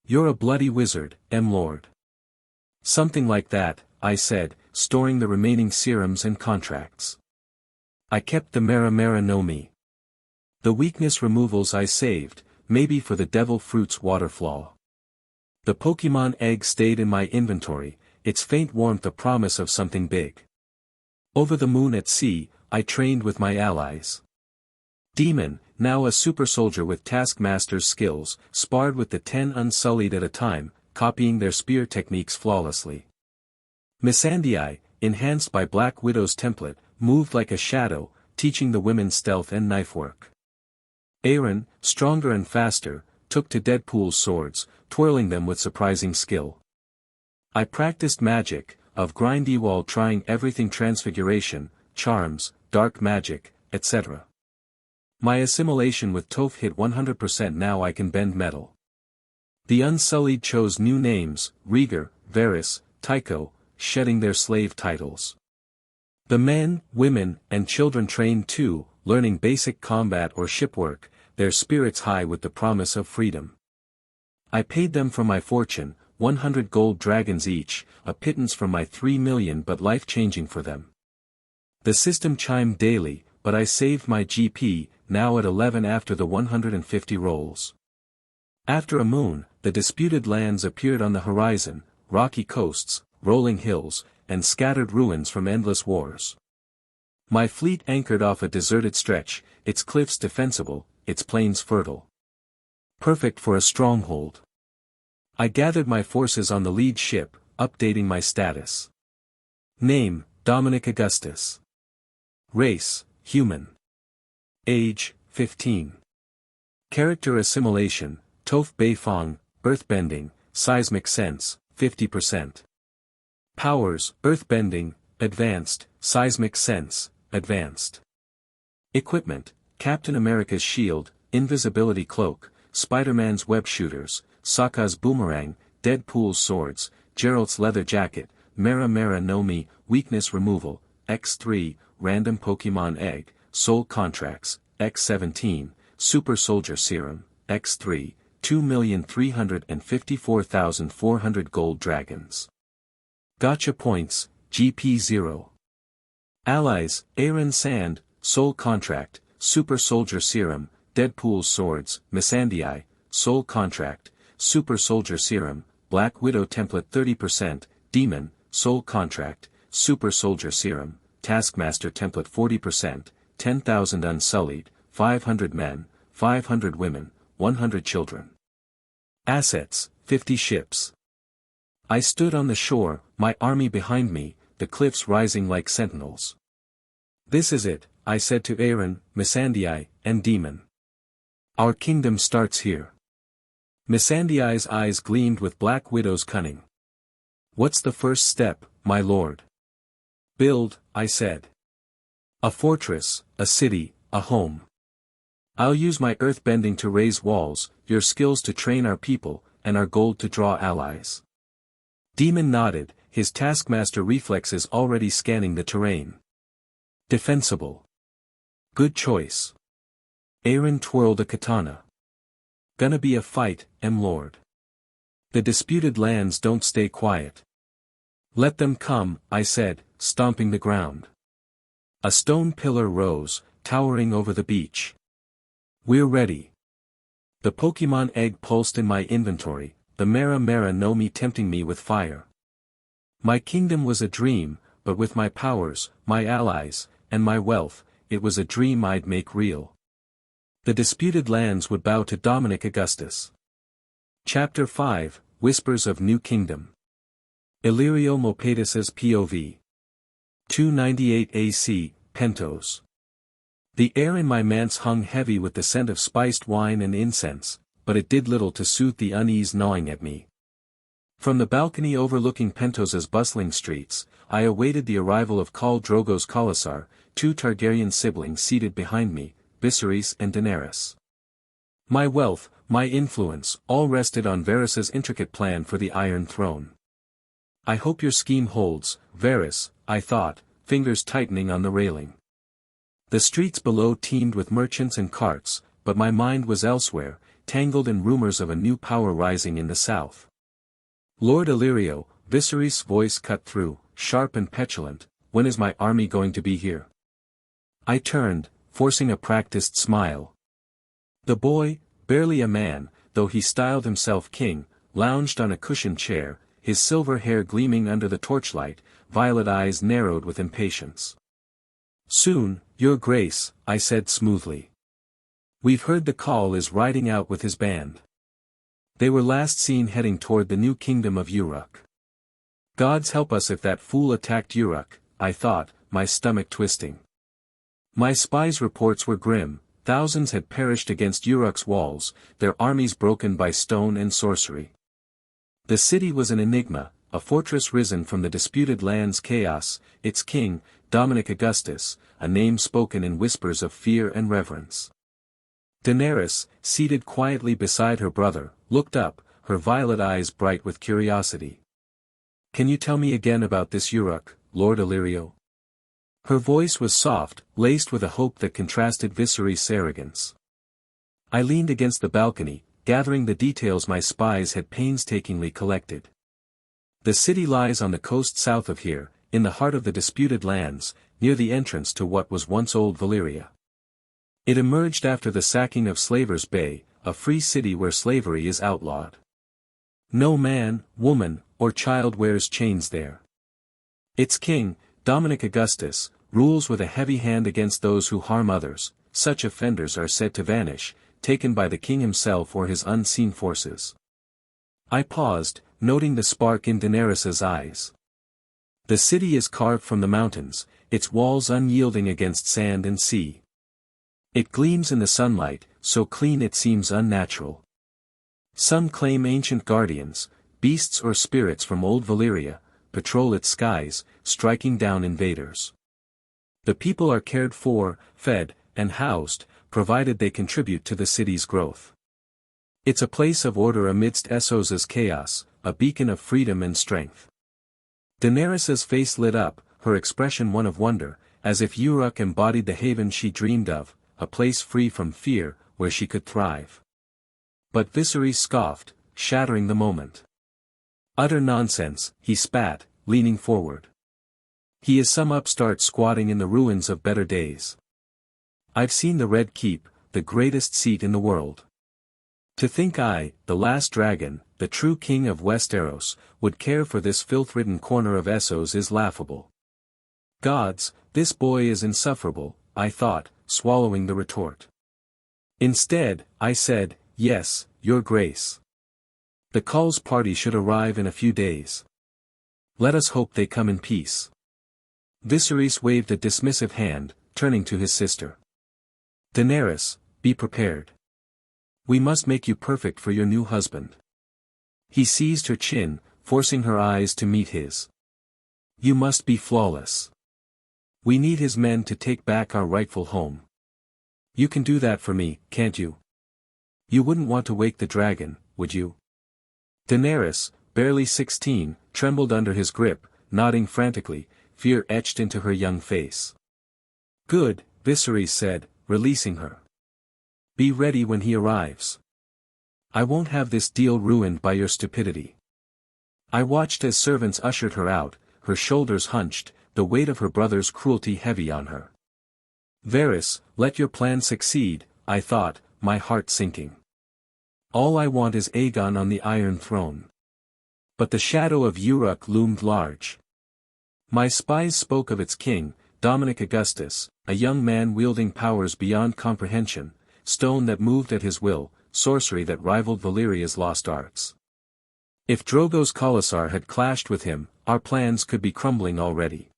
You're a bloody wizard, M-Lord. Something like that, I said, storing the remaining serums and contracts. I kept the Mera Mera no Mi. The weakness removals I saved, maybe for the devil fruit's waterflaw. The Pokemon egg stayed in my inventory, its faint warmth a promise of something big. Over the moon at sea, I trained with my allies. Demon, now a super soldier with Taskmaster's skills, sparred with the 10 Unsullied at a time, copying their spear techniques flawlessly. Missandei, enhanced by Black Widow's template, moved like a shadow, teaching the women stealth and knife work. Aaron, stronger and faster, took to Deadpool's swords, twirling them with surprising skill. I practiced magic, of grindy while trying everything transfiguration, charms, dark magic, etc. My assimilation with Toph hit 100% now I can bend metal. The Unsullied chose new names, Rieger, Varys, Tycho, shedding their slave titles. The men, women, and children trained too, learning basic combat or shipwork, their spirits high with the promise of freedom. I paid them for my fortune, 100 gold dragons each, a pittance from my 3 million but life-changing for them. The system chimed daily, but I saved my GP, now at 11 after the 150 rolls. After a moon, the disputed lands appeared on the horizon, rocky coasts, rolling hills, and scattered ruins from endless wars. My fleet anchored off a deserted stretch, its cliffs defensible, its plains fertile. Perfect for a stronghold. I gathered my forces on the lead ship, updating my status. Name, Dominic Augustus. Race, human. Age, 15. Character assimilation, Toph Beifong, earthbending, seismic sense, 50%. Powers, earthbending, advanced, seismic sense, advanced. Equipment, Captain America's shield, invisibility cloak, Spider-Man's web shooters, Sokka's boomerang, Deadpool's swords, Geralt's leather jacket, Mera Mera no Mi, weakness removal, X3, random Pokemon egg, soul contracts, X17, super soldier serum, X3, 2,354,400 gold dragons. Gacha points, GP0. Allies, Aaron Sand, soul contract, super soldier serum, Deadpool's swords, Missandei, soul contract, super soldier serum, Black Widow template 30%, demon, soul contract, super soldier serum, Taskmaster template 40%, 10,000 unsullied, 500 men, 500 women, 100 children. Assets, 50 ships. I stood on the shore, my army behind me, the cliffs rising like sentinels. This is it, I said to Aaron, Missandei, and Demon. Our kingdom starts here. Missandei's eyes gleamed with Black Widow's cunning. What's the first step, my lord? Build, I said. A fortress, a city, a home. I'll use my earthbending to raise walls, your skills to train our people, and our gold to draw allies. Demon nodded, his taskmaster reflexes already scanning the terrain. Defensible. Good choice. Aaron twirled a katana. Gonna be a fight, lord. The disputed lands don't stay quiet. Let them come, I said, stomping the ground. A stone pillar rose, towering over the beach. We're ready. The Pokemon egg pulsed in my inventory, the Mera Mera no Mi tempting me with fire. My kingdom was a dream, but with my powers, my allies, and my wealth, it was a dream I'd make real. The disputed lands would bow to Dominic Augustus. Chapter 5, Whispers of New Kingdom. Illyrio Mopatis's POV. 298 AC, Pentos. The air in my manse hung heavy with the scent of spiced wine and incense, but it did little to soothe the unease gnawing at me. From the balcony overlooking Pentos's bustling streets, I awaited the arrival of Khal Drogo's Khalasar, two Targaryen siblings seated behind me, Viserys and Daenerys. My wealth, my influence, all rested on Varys' intricate plan for the Iron Throne. I hope your scheme holds, Varys, I thought, fingers tightening on the railing. The streets below teemed with merchants and carts, but my mind was elsewhere, tangled in rumors of a new power rising in the south. Lord Illyrio, Viserys' voice cut through, sharp and petulant, when is my army going to be here? I turned, forcing a practiced smile. The boy, barely a man, though he styled himself king, lounged on a cushioned chair, his silver hair gleaming under the torchlight, violet eyes narrowed with impatience. Soon, your grace, I said smoothly. We've heard the Khal is riding out with his band. They were last seen heading toward the new kingdom of Urak. Gods help us if that fool attacked Urak, I thought, my stomach twisting. My spies' reports were grim, thousands had perished against Urak's walls, their armies broken by stone and sorcery. The city was an enigma, a fortress risen from the disputed land's chaos, its king, Dominic Augustus, a name spoken in whispers of fear and reverence. Daenerys, seated quietly beside her brother, looked up, her violet eyes bright with curiosity. Can you tell me again about this Urak, Lord Illyrio? Her voice was soft, laced with a hope that contrasted Viserys' arrogance. I leaned against the balcony, gathering the details my spies had painstakingly collected. The city lies on the coast south of here, in the heart of the disputed lands, near the entrance to what was once old Valyria. It emerged after the sacking of Slaver's Bay, a free city where slavery is outlawed. No man, woman, or child wears chains there. Its king, Dominic Augustus, rules with a heavy hand against those who harm others. Such offenders are said to vanish, taken by the king himself or his unseen forces. I paused, noting the spark in Daenerys's eyes. The city is carved from the mountains, its walls unyielding against sand and sea. It gleams in the sunlight, so clean it seems unnatural. Some claim ancient guardians, beasts or spirits from old Valyria, patrol its skies, striking down invaders. The people are cared for, fed, and housed, provided they contribute to the city's growth. It's a place of order amidst Essos' chaos, a beacon of freedom and strength. Daenerys's face lit up, her expression one of wonder, as if Urak embodied the haven she dreamed of, a place free from fear, where she could thrive. But Viserys scoffed, shattering the moment. Utter nonsense, he spat, leaning forward. He is some upstart squatting in the ruins of better days. I've seen the Red Keep, the greatest seat in the world. To think I, the last dragon, the true king of Westeros, would care for this filth-ridden corner of Essos is laughable. Gods, this boy is insufferable, I thought, swallowing the retort. Instead, I said, yes, your grace. The Cull's party should arrive in a few days. Let us hope they come in peace. Viserys waved a dismissive hand, turning to his sister. Daenerys, be prepared. We must make you perfect for your new husband. He seized her chin, forcing her eyes to meet his. You must be flawless. We need his men to take back our rightful home. You can do that for me, can't you? You wouldn't want to wake the dragon, would you? Daenerys, barely 16, trembled under his grip, nodding frantically, fear etched into her young face. Good, Viserys said, releasing her. Be ready when he arrives. I won't have this deal ruined by your stupidity. I watched as servants ushered her out, her shoulders hunched, the weight of her brother's cruelty heavy on her. Varys, let your plan succeed, I thought, my heart sinking. All I want is Aegon on the Iron Throne. But the shadow of Urak loomed large. My spies spoke of its king, Dominic Augustus, a young man wielding powers beyond comprehension, stone that moved at his will, sorcery that rivaled Valyria's lost arts. If Drogo's Khalasar had clashed with him, our plans could be crumbling already.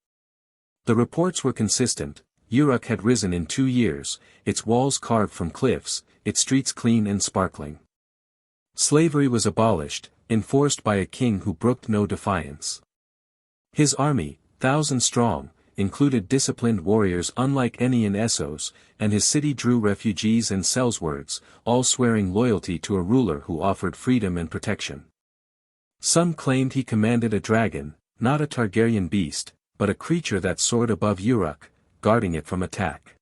The reports were consistent. Urak had risen in 2 years, its walls carved from cliffs, its streets clean and sparkling. Slavery was abolished, enforced by a king who brooked no defiance. His army, 1,000 strong, included disciplined warriors unlike any in Essos, and his city drew refugees and sellswords, all swearing loyalty to a ruler who offered freedom and protection. Some claimed he commanded a dragon, not a Targaryen beast, but a creature that soared above Urak, guarding it from attack.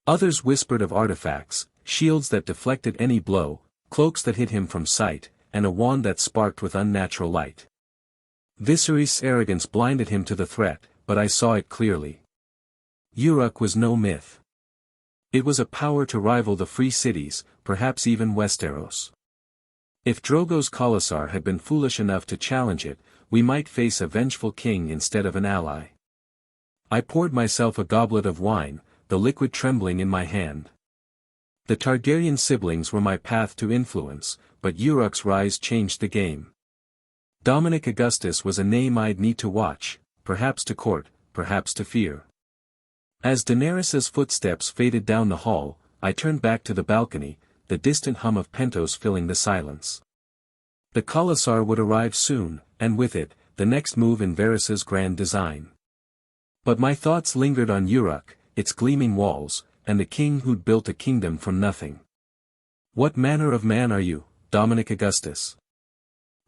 Others whispered of artifacts, shields that deflected any blow, cloaks that hid him from sight, and a wand that sparked with unnatural light. Viserys' arrogance blinded him to the threat, but I saw it clearly. Urak was no myth. It was a power to rival the free cities, perhaps even Westeros. If Drogo's Khalasar had been foolish enough to challenge it, we might face a vengeful king instead of an ally. I poured myself a goblet of wine, the liquid trembling in my hand. The Targaryen siblings were my path to influence, but Urak's rise changed the game. Dominic Augustus was a name I'd need to watch, perhaps to court, perhaps to fear. As Daenerys's footsteps faded down the hall, I turned back to the balcony, the distant hum of Pentos filling the silence. The Khalasar would arrive soon, and with it, the next move in Varys's grand design. But my thoughts lingered on Urak, its gleaming walls, and the king who'd built a kingdom from nothing. What manner of man are you, Dominic Augustus?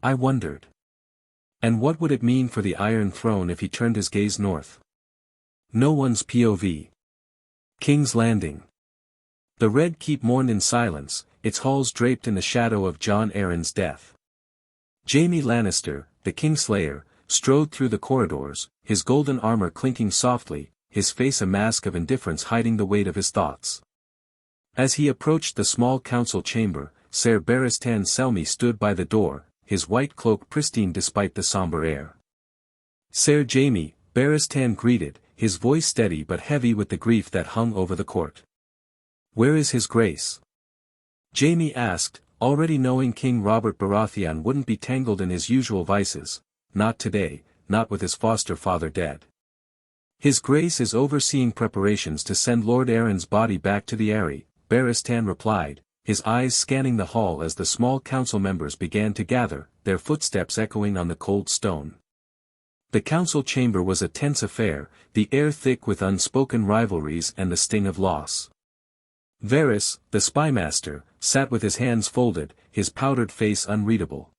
I wondered. And what would it mean for the Iron Throne if he turned his gaze north? No one's POV. King's Landing. The Red Keep mourned in silence, its halls draped in the shadow of Jon Arryn's death. Jaime Lannister, the Kingslayer, strode through the corridors, his golden armor clinking softly, his face a mask of indifference hiding the weight of his thoughts. As he approached the small council chamber, Ser Barristan Selmy stood by the door, his white cloak pristine despite the somber air. Ser Jaime, Barristan greeted, his voice steady but heavy with the grief that hung over the court. Where is his grace? Jaime asked, already knowing King Robert Baratheon wouldn't be tangled in his usual vices, not today, not with his foster father dead. His Grace is overseeing preparations to send Lord Aaron's body back to the Eyrie, Barristan replied, his eyes scanning the hall as the small council members began to gather, their footsteps echoing on the cold stone. The council chamber was a tense affair, the air thick with unspoken rivalries and the sting of loss. Varys, the spymaster, sat with his hands folded, his powdered face unreadable.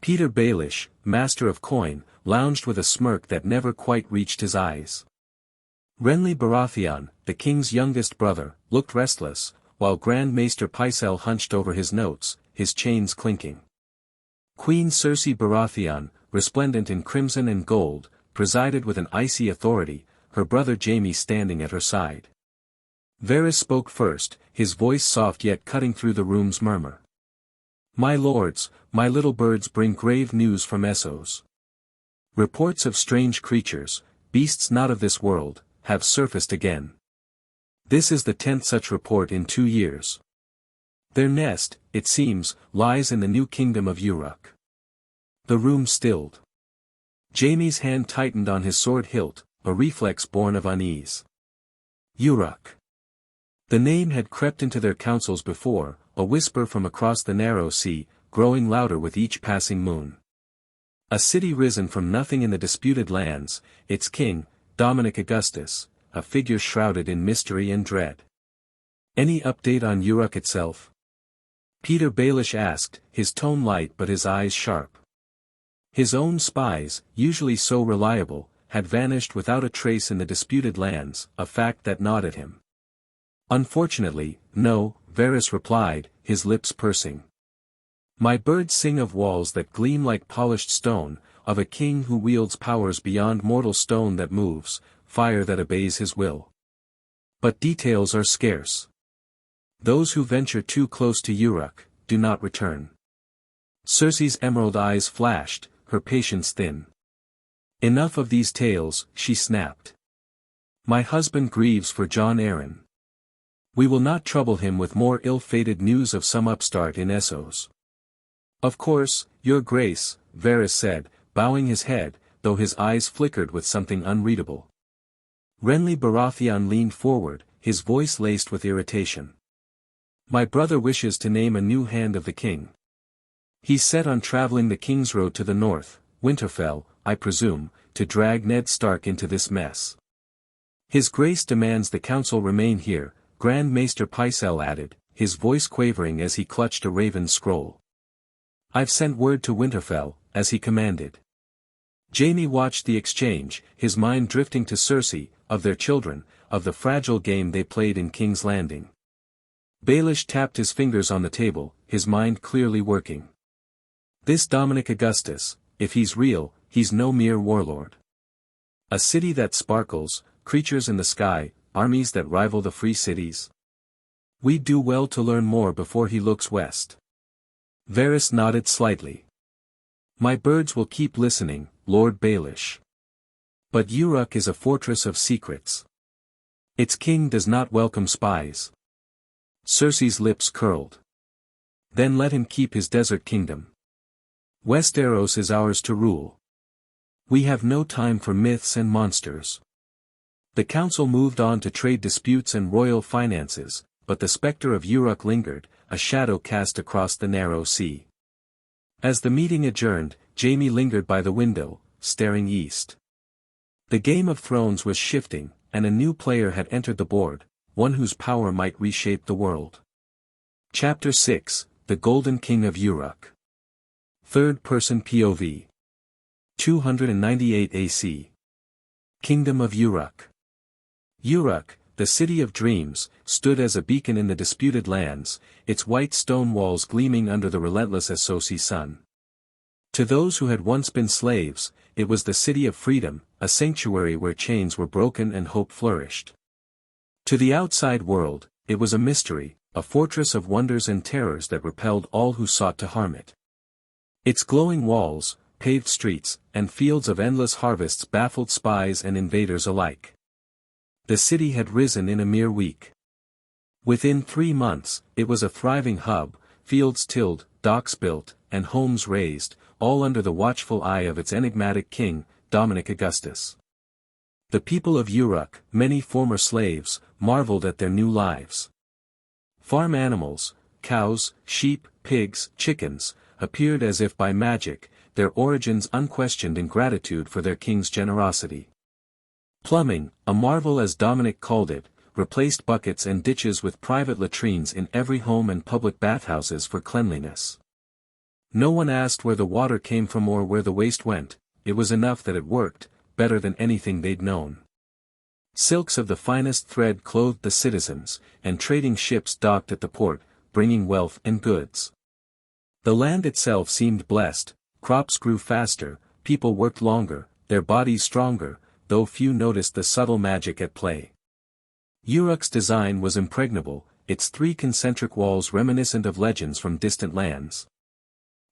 Peter Baelish, master of coin, lounged with a smirk that never quite reached his eyes. Renly Baratheon, the king's youngest brother, looked restless, while Grand Maester Pycelle hunched over his notes, his chains clinking. Queen Cersei Baratheon, resplendent in crimson and gold, presided with an icy authority, her brother Jaime standing at her side. Varys spoke first, his voice soft yet cutting through the room's murmur. My lords, my little birds bring grave news from Essos. Reports of strange creatures, beasts not of this world, have surfaced again. This is the 10th such report in 2 years. Their nest, it seems, lies in the new kingdom of Urak. The room stilled. Jaime's hand tightened on his sword hilt, a reflex born of unease. Urak. The name had crept into their councils before, a whisper from across the narrow sea, growing louder with each passing moon. A city risen from nothing in the disputed lands, its king, Dominic Augustus, a figure shrouded in mystery and dread. Any update on Urak itself? Peter Baelish asked, his tone light but his eyes sharp. His own spies, usually so reliable, had vanished without a trace in the disputed lands, a fact that gnawed at him. Unfortunately, no, Varys replied, his lips pursing. My birds sing of walls that gleam like polished stone, of a king who wields powers beyond mortal stone that moves, fire that obeys his will. But details are scarce. Those who venture too close to Urak, do not return. Cersei's emerald eyes flashed, her patience thin. Enough of these tales, she snapped. My husband grieves for Jon Arryn. We will not trouble him with more ill-fated news of some upstart in Essos. Of course, your grace, Varys said, bowing his head, though his eyes flickered with something unreadable. Renly Baratheon leaned forward, his voice laced with irritation. My brother wishes to name a new hand of the king. He's set on traveling the king's road to the north, Winterfell, I presume, to drag Ned Stark into this mess. His grace demands the council remain here, Grand Maester Pycelle added, his voice quavering as he clutched a raven scroll. I've sent word to Winterfell, as he commanded. Jaime watched the exchange, his mind drifting to Cersei, of their children, of the fragile game they played in King's Landing. Baelish tapped his fingers on the table, his mind clearly working. This Dominic Augustus, if he's real, he's no mere warlord. A city that sparkles, creatures in the sky, armies that rival the free cities. We'd do well to learn more before he looks west. Varys nodded slightly. My birds will keep listening, Lord Baelish. But Urak is a fortress of secrets. Its king does not welcome spies. Cersei's lips curled. Then let him keep his desert kingdom. Westeros is ours to rule. We have no time for myths and monsters. The council moved on to trade disputes and royal finances, but the specter of Urak lingered, a shadow cast across the narrow sea. As the meeting adjourned, Jaime lingered by the window, staring east. The Game of Thrones was shifting, and a new player had entered the board, one whose power might reshape the world. Chapter 6, The Golden King of Urak. Third-person POV. 298 AC. Kingdom of Urak. Urak, the city of dreams, stood as a beacon in the disputed lands, its white stone walls gleaming under the relentless Essosi sun. To those who had once been slaves, it was the city of freedom, a sanctuary where chains were broken and hope flourished. To the outside world, it was a mystery, a fortress of wonders and terrors that repelled all who sought to harm it. Its glowing walls, paved streets, and fields of endless harvests baffled spies and invaders alike. The city had risen in a mere week. Within 3 months, it was a thriving hub, fields tilled, docks built, and homes raised, all under the watchful eye of its enigmatic king, Dominic Augustus. The people of Urak, many former slaves, marveled at their new lives. Farm animals, cows, sheep, pigs, chickens, appeared as if by magic, their origins unquestioned in gratitude for their king's generosity. Plumbing, a marvel as Dominic called it, replaced buckets and ditches with private latrines in every home and public bathhouses for cleanliness. No one asked where the water came from or where the waste went, it was enough that it worked, better than anything they'd known. Silks of the finest thread clothed the citizens, and trading ships docked at the port, bringing wealth and goods. The land itself seemed blessed, crops grew faster, people worked longer, their bodies stronger, though few noticed the subtle magic at play. Urak's design was impregnable, its 3 concentric walls reminiscent of legends from distant lands.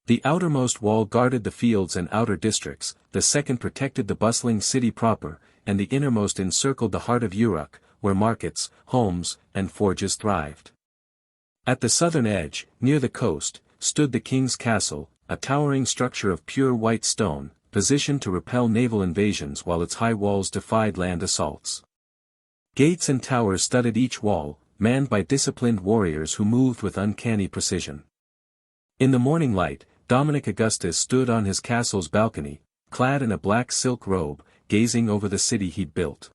The outermost wall guarded the fields and outer districts, the second protected the bustling city proper, and the innermost encircled the heart of Urak, where markets, homes, and forges thrived. At the southern edge, near the coast, stood the king's castle, a towering structure of pure white stone, positioned to repel naval invasions while its high walls defied land assaults. Gates and towers studded each wall, manned by disciplined warriors who moved with uncanny precision. In the morning light, Dominic Augustus stood on his castle's balcony, clad in a black silk robe, gazing over the city he'd built.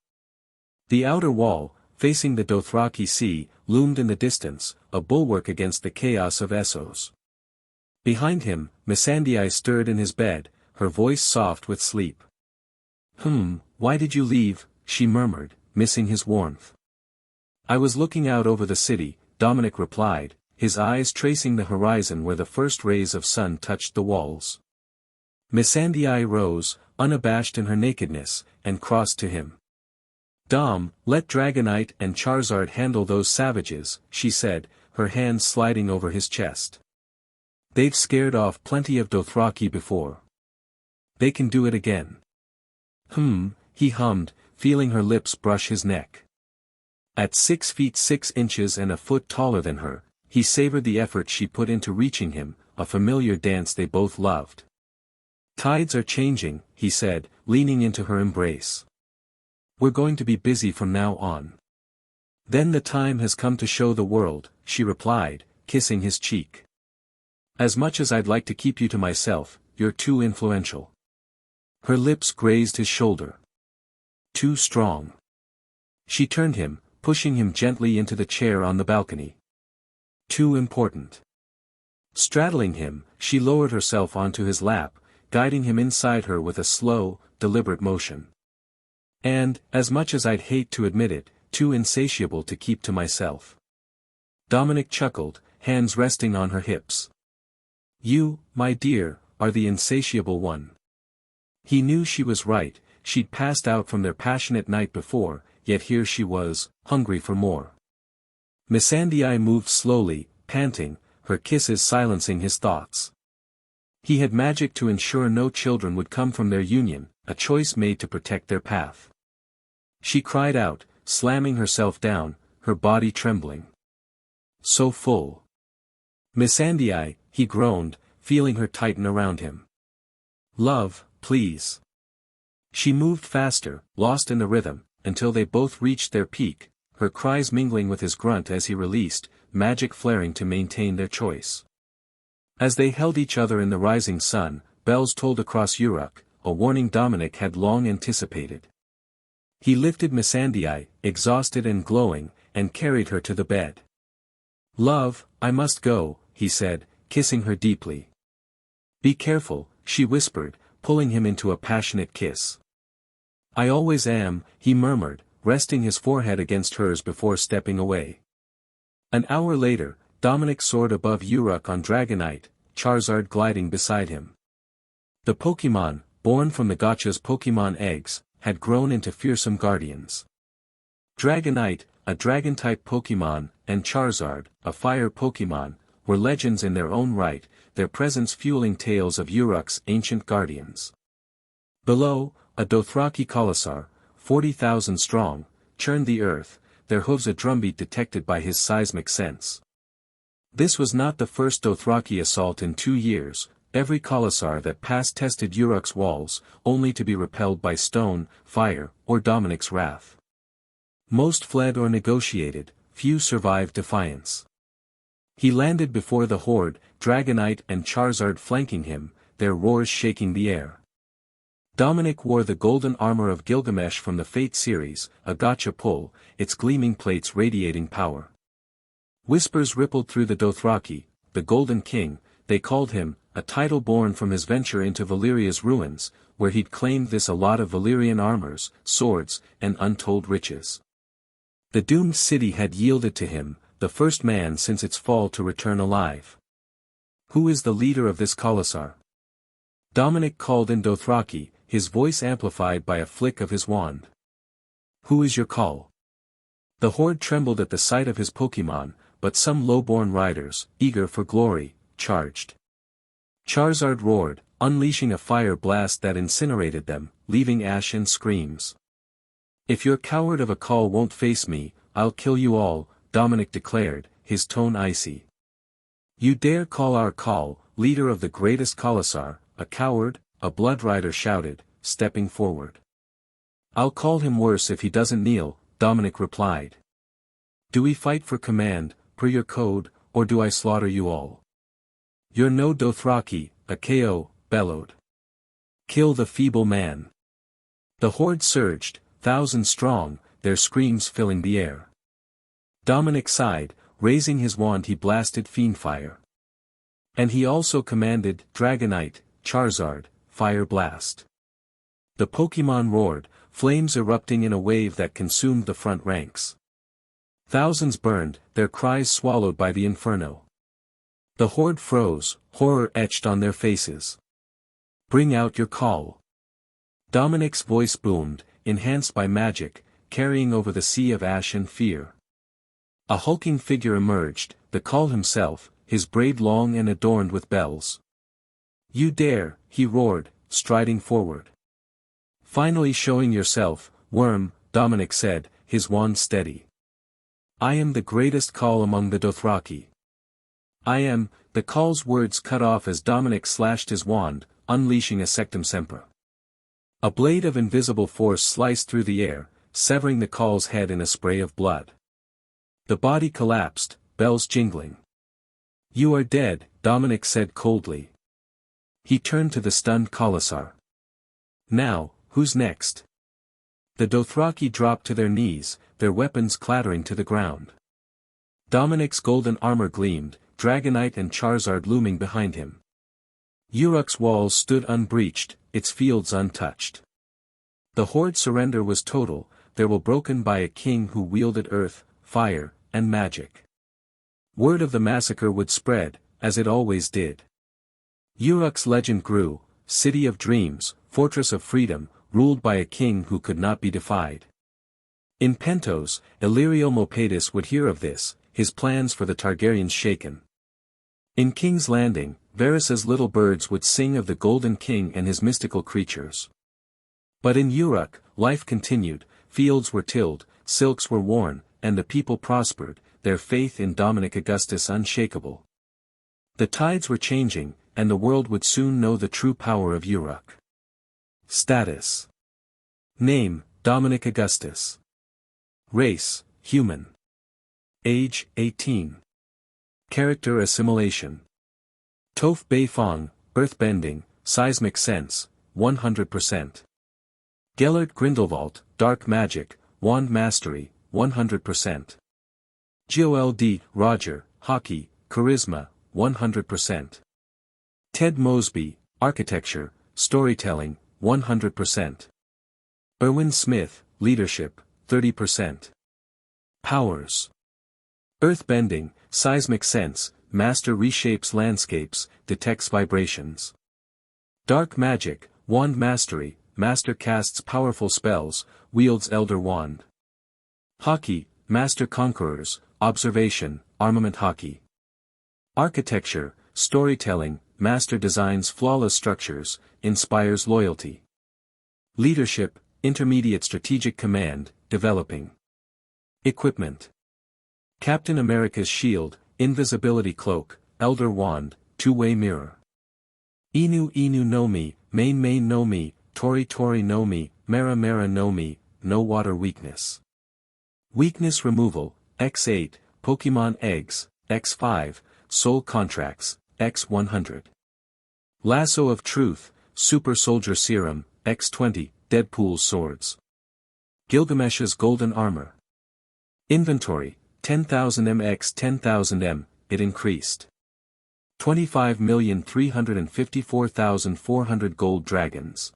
The outer wall, facing the Dothraki Sea, loomed in the distance, a bulwark against the chaos of Essos. Behind him, Missandei stirred in his bed, her voice soft with sleep. Why did you leave?" she murmured, missing his warmth. "I was looking out over the city," Dominic replied, his eyes tracing the horizon where the first rays of sun touched the walls. Missandei rose, unabashed in her nakedness, and crossed to him. "Dom, let Dragonite and Charizard handle those savages," she said, her hands sliding over his chest. "They've scared off plenty of Dothraki before. They can do it again." He hummed, feeling her lips brush his neck. At 6 feet 6 inches and a foot taller than her, he savored the effort she put into reaching him, a familiar dance they both loved. "Tides are changing," he said, leaning into her embrace. "We're going to be busy from now on." "Then the time has come to show the world," she replied, kissing his cheek. "As much as I'd like to keep you to myself, you're too influential." Her lips grazed his shoulder. "Too strong." She turned him, pushing him gently into the chair on the balcony. "Too important." Straddling him, she lowered herself onto his lap, guiding him inside her with a slow, deliberate motion. "And, as much as I'd hate to admit it, too insatiable to keep to myself." Dominic chuckled, hands resting on her hips. "You, my dear, are the insatiable one." He knew she was right, she'd passed out from their passionate night before, yet here she was, hungry for more. Missandei moved slowly, panting, her kisses silencing his thoughts. He had magic to ensure no children would come from their union, a choice made to protect their path. She cried out, slamming herself down, her body trembling. "So full." "Missandei," he groaned, feeling her tighten around him. "Love, please." She moved faster, lost in the rhythm, until they both reached their peak, her cries mingling with his grunt as he released, magic flaring to maintain their choice. As they held each other in the rising sun, bells tolled across Urak, a warning Dominic had long anticipated. He lifted Missandei, exhausted and glowing, and carried her to the bed. "Love, I must go," he said, kissing her deeply. "Be careful," she whispered, pulling him into a passionate kiss. "I always am," he murmured, resting his forehead against hers before stepping away. An hour later, Dominic soared above Urak on Dragonite, Charizard gliding beside him. The Pokémon, born from the Gacha's Pokémon eggs, had grown into fearsome guardians. Dragonite, a dragon-type Pokémon, and Charizard, a fire Pokémon, were legends in their own right, their presence fueling tales of Urak's ancient guardians. Below, a Dothraki Khalasar, 40,000 strong, churned the earth, their hooves a drumbeat detected by his seismic sense. This was not the first Dothraki assault in 2 years. Every Khalasar that passed tested Urak's walls, only to be repelled by stone, fire, or Dominic's wrath. Most fled or negotiated, few survived defiance. He landed before the horde, Dragonite and Charizard flanking him, their roars shaking the air. Dominic wore the golden armor of Gilgamesh from the Fate series, a Gacha pull, its gleaming plates radiating power. Whispers rippled through the Dothraki, the Golden King, they called him, a title born from his venture into Valyria's ruins, where he'd claimed this a lot of Valyrian armors, swords, and untold riches. The doomed city had yielded to him, the first man since its fall to return alive. Who is the leader of this Khalasar? Dominic called in Dothraki, his voice amplified by a flick of his wand. Who is your call? The horde trembled at the sight of his Pokémon, but some low-born riders, eager for glory, charged. Charizard roared, unleashing a fire blast that incinerated them, leaving ash and screams. If your coward of a call won't face me, I'll kill you all, Dominic declared, his tone icy. You dare call our call, leader of the greatest Khalasar, a coward? A blood rider shouted, stepping forward. I'll call him worse if he doesn't kneel, Dominic replied. Do we fight for command, per your code, or do I slaughter you all? You're no Dothraki, a KO, bellowed. Kill the feeble man. The horde surged, thousands strong, their screams filling the air. Dominic sighed, raising his wand he blasted fiendfire. And he also commanded, Dragonite, Charizard, fire blast. The Pokémon roared, flames erupting in a wave that consumed the front ranks. Thousands burned, their cries swallowed by the inferno. The horde froze, horror etched on their faces. Bring out your call. Dominic's voice boomed, enhanced by magic, carrying over the sea of ash and fear. A hulking figure emerged, the call himself, his braid long and adorned with bells. You dare, he roared, striding forward. Finally showing yourself, worm, Dominic said, his wand steady. I am the greatest call among the Dothraki. I am, the call's words cut off as Dominic slashed his wand, unleashing a sectum semper. A blade of invisible force sliced through the air, severing the call's head in a spray of blood. The body collapsed, bells jingling. You are dead, Dominic said coldly. He turned to the stunned Khalasar. Now, who's next? The Dothraki dropped to their knees, their weapons clattering to the ground. Dominic's golden armor gleamed, Dragonite and Charizard looming behind him. Urak's walls stood unbreached, its fields untouched. The horde's surrender was total, they were broken by a king who wielded earth, fire, and magic. Word of the massacre would spread, as it always did. Urak's legend grew, city of dreams, fortress of freedom, ruled by a king who could not be defied. In Pentos, Illyrio Mopatis would hear of this, his plans for the Targaryens shaken. In King's Landing, Varys's little birds would sing of the Golden King and his mystical creatures. But in Urak, life continued, fields were tilled, silks were worn, and the people prospered, their faith in Dominic Augustus unshakable. The tides were changing, and the world would soon know the true power of Urak. Status. Name, Dominic Augustus. Race, human. Age, 18. Character assimilation. Toph Bei Fong, earthbending, seismic sense, 100%. Gellert Grindelwald, dark magic, wand mastery, 100%. Gold Roger, hockey, charisma, 100%. Ted Mosby, architecture, storytelling, 100%. Erwin Smith, leadership, 30%. Powers. Earthbending, seismic sense, master reshapes landscapes, detects vibrations. Dark magic, wand mastery, master casts powerful spells, wields elder wand. Hockey, master conquerors, observation, armament hockey. Architecture, storytelling, master designs flawless structures, inspires loyalty. Leadership, intermediate strategic command, developing. Equipment. Captain America's shield, invisibility cloak, elder wand, two-way mirror. Inu Inu no mi, main main no mi, tori tori no mi, mera mera no mi, no water weakness. Weakness removal, X8, Pokemon eggs, X5, soul contracts, X100. Lasso of truth, super soldier serum, X20, Deadpool's swords. Gilgamesh's golden armor. Inventory, 10,000 M x 10,000 M, it increased. 25,354,400 gold dragons.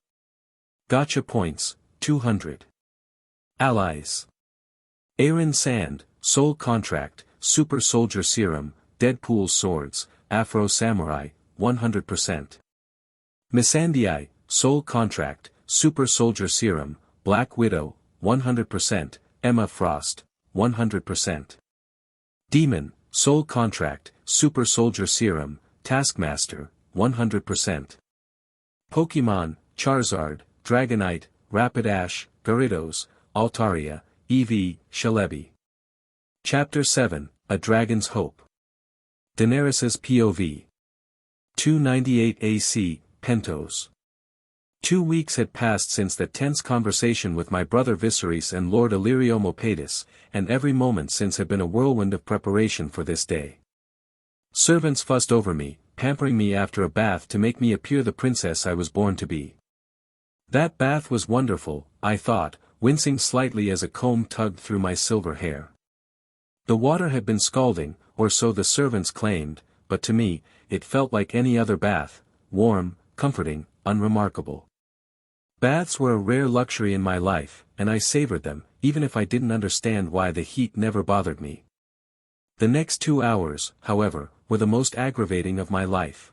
Gacha points, 200. Allies. Aaron Sand, soul contract, super soldier serum, Deadpool's swords, Afro samurai, 100%. Missandei, soul contract, super soldier serum, Black Widow, 100%, Emma Frost, 100%. Demon, soul contract, super soldier serum, Taskmaster, 100%. Pokemon, Charizard, Dragonite, Rapidash, Gyarados, Altaria, Eevee, Celebi. Chapter 7, A Dragon's Hope. Daenerys's POV. 298 AC, Pentos. 2 weeks had passed since that tense conversation with my brother Viserys and Lord Illyrio Mopatis, and every moment since had been a whirlwind of preparation for this day. Servants fussed over me, pampering me after a bath to make me appear the princess I was born to be. That bath was wonderful, I thought, wincing slightly as a comb tugged through my silver hair. The water had been scalding, or so the servants claimed, but to me, it felt like any other bath, warm, comforting, unremarkable. Baths were a rare luxury in my life, and I savored them, even if I didn't understand why the heat never bothered me. The next 2 hours, however, were the most aggravating of my life.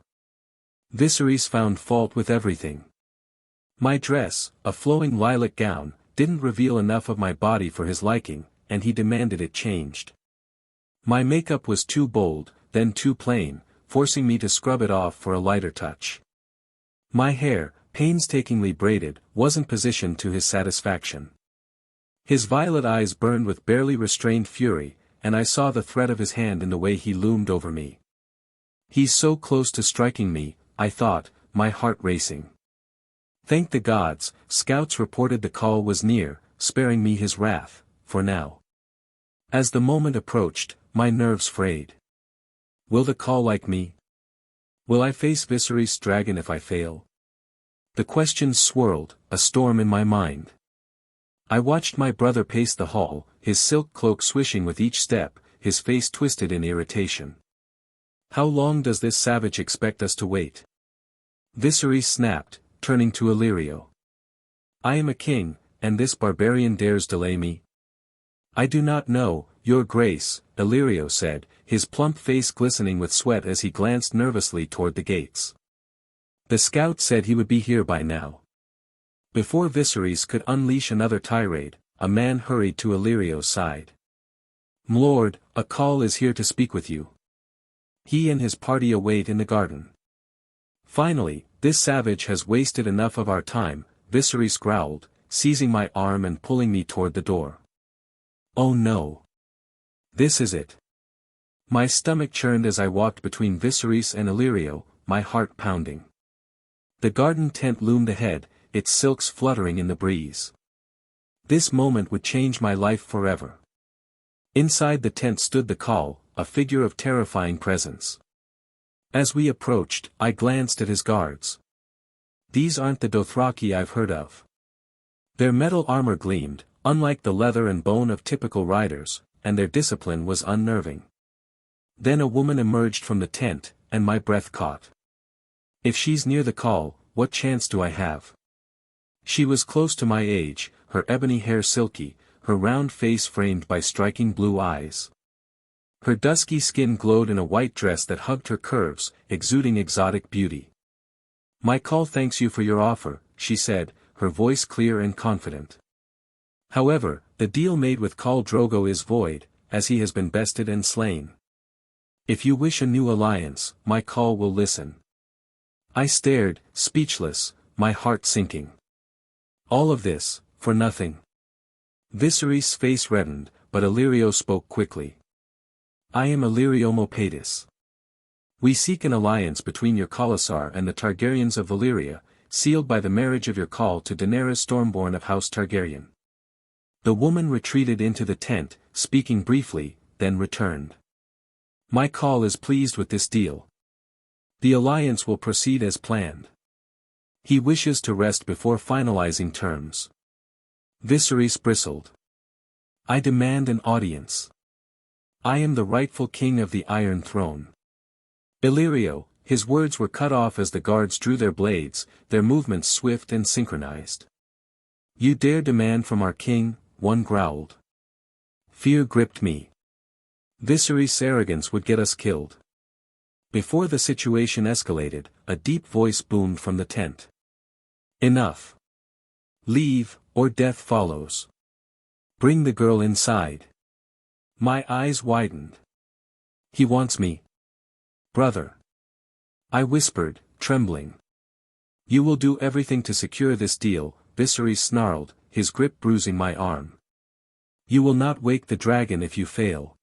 Viserys found fault with everything. My dress, a flowing lilac gown, didn't reveal enough of my body for his liking, and he demanded it changed. My makeup was too bold, then too plain, forcing me to scrub it off for a lighter touch. My hair, painstakingly braided, wasn't positioned to his satisfaction. His violet eyes burned with barely restrained fury, and I saw the threat of his hand in the way he loomed over me. He's so close to striking me, I thought, my heart racing. Thank the gods, scouts reported the call was near, sparing me his wrath, for now. As the moment approached, my nerves frayed. Will the call like me? Will I face Viserys' dragon if I fail? The questions swirled, a storm in my mind. I watched my brother pace the hall, his silk cloak swishing with each step, his face twisted in irritation. How long does this savage expect us to wait? Viserys snapped, turning to Illyrio. I am a king, and this barbarian dares delay me? I do not know, your grace, Illyrio said, his plump face glistening with sweat as he glanced nervously toward the gates. The scout said he would be here by now. Before Viserys could unleash another tirade, a man hurried to Illyrio's side. M'lord, a call is here to speak with you. He and his party await in the garden. Finally, this savage has wasted enough of our time, Viserys growled, seizing my arm and pulling me toward the door. Oh no. This is it. My stomach churned as I walked between Viserys and Illyrio, my heart pounding. The garden tent loomed ahead, its silks fluttering in the breeze. This moment would change my life forever. Inside the tent stood the Khal, a figure of terrifying presence. As we approached, I glanced at his guards. These aren't the Dothraki I've heard of. Their metal armor gleamed, unlike the leather and bone of typical riders, and their discipline was unnerving. Then a woman emerged from the tent, and my breath caught. If she's near the Khal, what chance do I have? She was close to my age, her ebony hair silky, her round face framed by striking blue eyes. Her dusky skin glowed in a white dress that hugged her curves, exuding exotic beauty. My Khal thanks you for your offer, she said, her voice clear and confident. However, the deal made with Khal Drogo is void, as he has been bested and slain. If you wish a new alliance, my Khal will listen. I stared, speechless, my heart sinking. All of this, for nothing. Viserys' face reddened, but Illyrio spoke quickly. I am Illyrio Mopatis. We seek an alliance between your Khalasar and the Targaryens of Valyria, sealed by the marriage of your Khal to Daenerys Stormborn of House Targaryen. The woman retreated into the tent, speaking briefly, then returned. My Khal is pleased with this deal. The alliance will proceed as planned. He wishes to rest before finalizing terms. Viserys bristled. I demand an audience. I am the rightful king of the Iron Throne. Illyrio, his words were cut off as the guards drew their blades, their movements swift and synchronized. You dare demand from our king, one growled. Fear gripped me. Viserys' arrogance would get us killed. Before the situation escalated, a deep voice boomed from the tent. Enough. Leave, or death follows. Bring the girl inside. My eyes widened. He wants me. Brother. I whispered, trembling. You will do everything to secure this deal, Viserys snarled, his grip bruising my arm. You will not wake the dragon if you fail.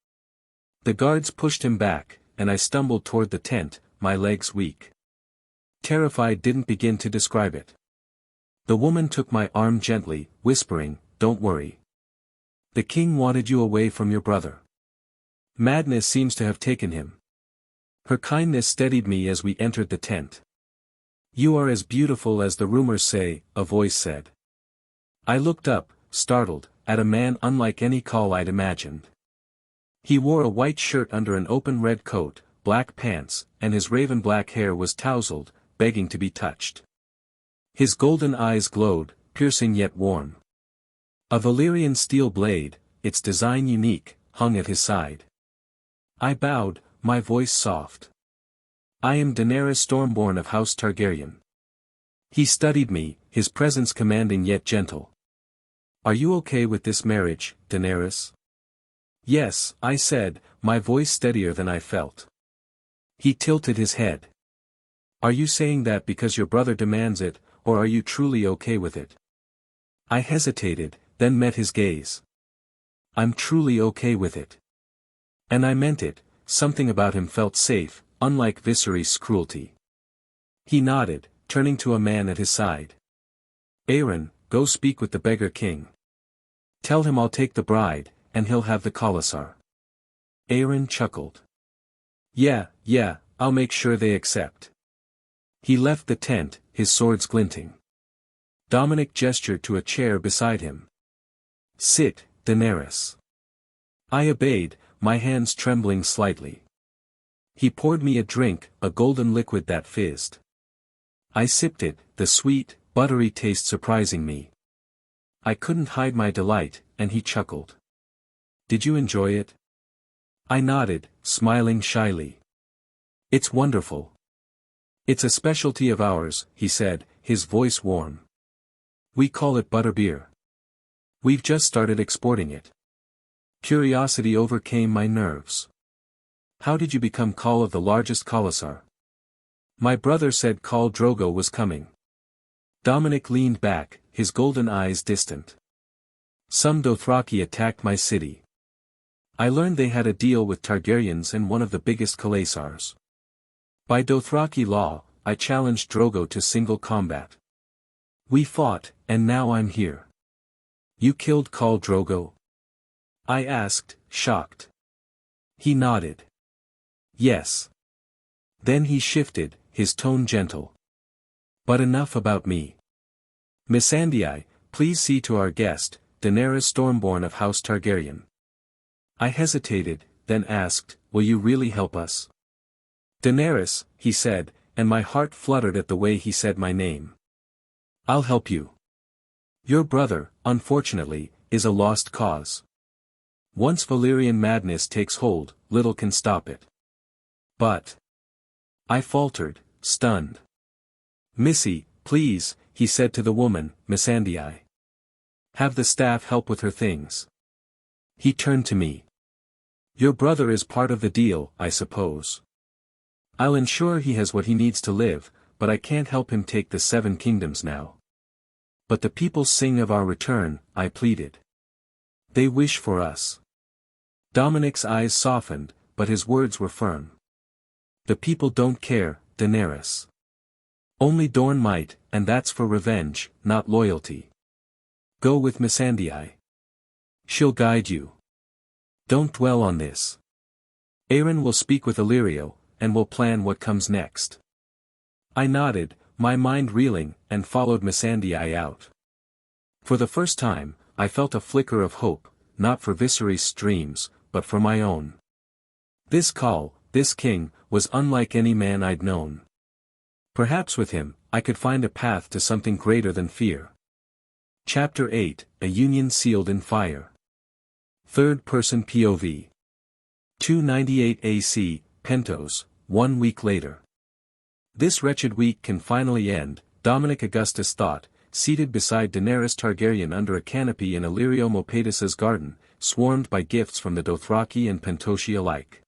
The guards pushed him back, and I stumbled toward the tent, my legs weak. Terrified didn't begin to describe it. The woman took my arm gently, whispering, Don't worry. The king wanted you away from your brother. Madness seems to have taken him. Her kindness steadied me as we entered the tent. You are as beautiful as the rumors say, a voice said. I looked up, startled, at a man unlike any Khal I'd imagined. He wore a white shirt under an open red coat, black pants, and his raven black hair was tousled, begging to be touched. His golden eyes glowed, piercing yet warm. A Valyrian steel blade, its design unique, hung at his side. I bowed, my voice soft. I am Daenerys Stormborn of House Targaryen. He studied me, his presence commanding yet gentle. Are you okay with this marriage, Daenerys? Yes, I said, my voice steadier than I felt. He tilted his head. Are you saying that because your brother demands it, or are you truly okay with it? I hesitated, then met his gaze. I'm truly okay with it. And I meant it, something about him felt safe, unlike Viserys' cruelty. He nodded, turning to a man at his side. Aaron, go speak with the beggar king. Tell him I'll take the bride, and he'll have the Khalasar. Aaron chuckled. Yeah, I'll make sure they accept. He left the tent, his swords glinting. Dominic gestured to a chair beside him. Sit, Daenerys. I obeyed, my hands trembling slightly. He poured me a drink, a golden liquid that fizzed. I sipped it, the sweet, buttery taste surprising me. I couldn't hide my delight, and he chuckled. Did you enjoy it? I nodded, smiling shyly. It's wonderful. It's a specialty of ours, he said, his voice warm. We call it butterbeer. We've just started exporting it. Curiosity overcame my nerves. How did you become Khal of the largest Khalasar? My brother said Khal Drogo was coming. Dominic leaned back, his golden eyes distant. Some Dothraki attacked my city. I learned they had a deal with Targaryens and one of the biggest Khalasars. By Dothraki law, I challenged Drogo to single combat. We fought, and now I'm here. You killed Khal Drogo? I asked, shocked. He nodded. Yes. Then he shifted, his tone gentle. But enough about me. Missandei, please see to our guest, Daenerys Stormborn of House Targaryen. I hesitated, then asked, will you really help us? Daenerys, he said, and my heart fluttered at the way he said my name. I'll help you. Your brother, unfortunately, is a lost cause. Once Valyrian madness takes hold, little can stop it. But. I faltered, stunned. Missy, please, he said to the woman, Missandei. Have the staff help with her things. He turned to me. Your brother is part of the deal, I suppose. I'll ensure he has what he needs to live, but I can't help him take the 7 kingdoms now. But the people sing of our return, I pleaded. They wish for us. Dominic's eyes softened, but his words were firm. The people don't care, Daenerys. Only Dorne might, and that's for revenge, not loyalty. Go with Missandei. She'll guide you. Don't dwell on this. Aeron will speak with Illyrio, and will plan what comes next. I nodded, my mind reeling, and followed Missandei out. For the first time, I felt a flicker of hope, not for Viserys' dreams, but for my own. This Khal, this king, was unlike any man I'd known. Perhaps with him, I could find a path to something greater than fear. Chapter 8, A Union Sealed in Fire. Third-person POV. 298 AC, Pentos, 1 week later. This wretched week can finally end, Dominic Augustus thought, seated beside Daenerys Targaryen under a canopy in Illyrio Mopatis's garden, swarmed by gifts from the Dothraki and Pentoshi alike.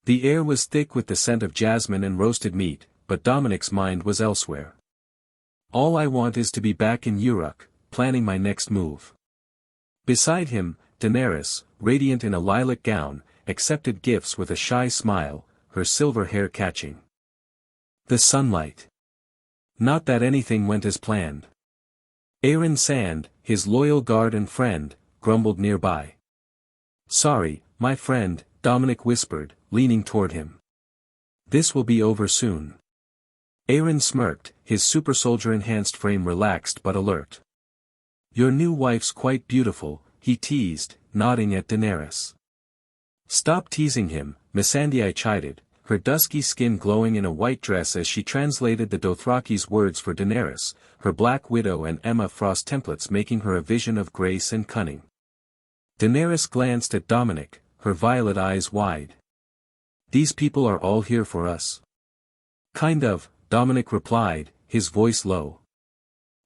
The air was thick with the scent of jasmine and roasted meat, but Dominic's mind was elsewhere. All I want is to be back in Urak, planning my next move. Beside him, Daenerys, radiant in a lilac gown, accepted gifts with a shy smile, her silver hair catching the sunlight. Not that anything went as planned. Aeron Sand, his loyal guard and friend, grumbled nearby. Sorry, my friend, Dominic whispered, leaning toward him. This will be over soon. Aeron smirked, his super-soldier-enhanced frame relaxed but alert. Your new wife's quite beautiful, he teased, nodding at Daenerys. Stop teasing him, Missandei chided, her dusky skin glowing in a white dress as she translated the Dothraki's words for Daenerys, her Black Widow and Emma Frost templates making her a vision of grace and cunning. Daenerys glanced at Dominic, her violet eyes wide. These people are all here for us. Kind of, Dominic replied, his voice low.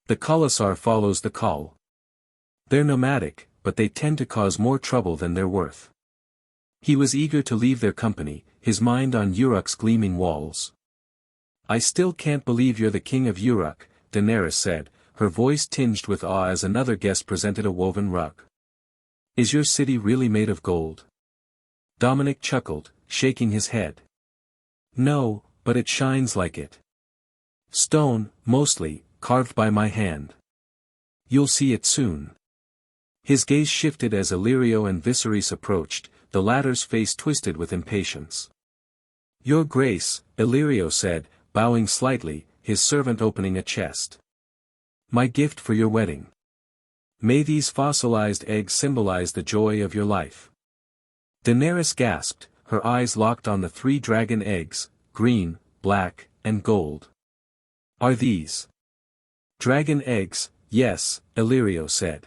The Khalasar follows the Khal. They're nomadic, but they tend to cause more trouble than they're worth. He was eager to leave their company, his mind on Urak's gleaming walls. I still can't believe you're the king of Urak, Daenerys said, her voice tinged with awe as another guest presented a woven rug. Is your city really made of gold? Dominic chuckled, shaking his head. No, but it shines like it. Stone, mostly, carved by my hand. You'll see it soon. His gaze shifted as Illyrio and Viserys approached, the latter's face twisted with impatience. Your Grace, Illyrio said, bowing slightly, his servant opening a chest. My gift for your wedding. May these fossilized eggs symbolize the joy of your life. Daenerys gasped, her eyes locked on the 3 dragon eggs, green, black, and gold. Are these dragon eggs? Yes, Illyrio said.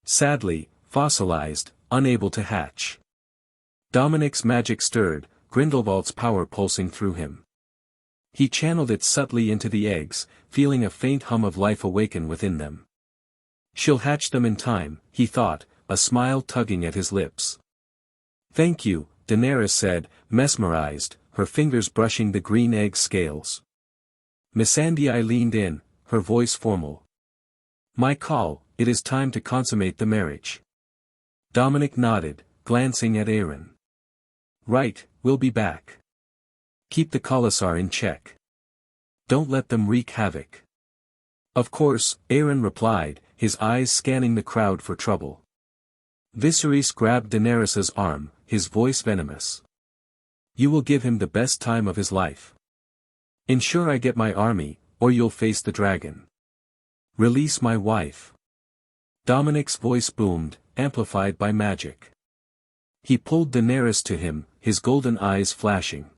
Sadly, fossilized, unable to hatch. Dominic's magic stirred, Grindelwald's power pulsing through him. He channeled it subtly into the eggs, feeling a faint hum of life awaken within them. She'll hatch them in time, he thought, a smile tugging at his lips. Thank you, Daenerys said, mesmerized, her fingers brushing the green egg scales. Missandei leaned in, her voice formal. My call, it is time to consummate the marriage. Dominic nodded, glancing at Aeron. Right, we'll be back. Keep the Khalasar in check. Don't let them wreak havoc. Of course, Aeron replied, his eyes scanning the crowd for trouble. Viserys grabbed Daenerys' arm, his voice venomous. You will give him the best time of his life. Ensure I get my army, or you'll face the dragon. Release my wife. Dominic's voice boomed, amplified by magic. He pulled Daenerys to him, his golden eyes flashing.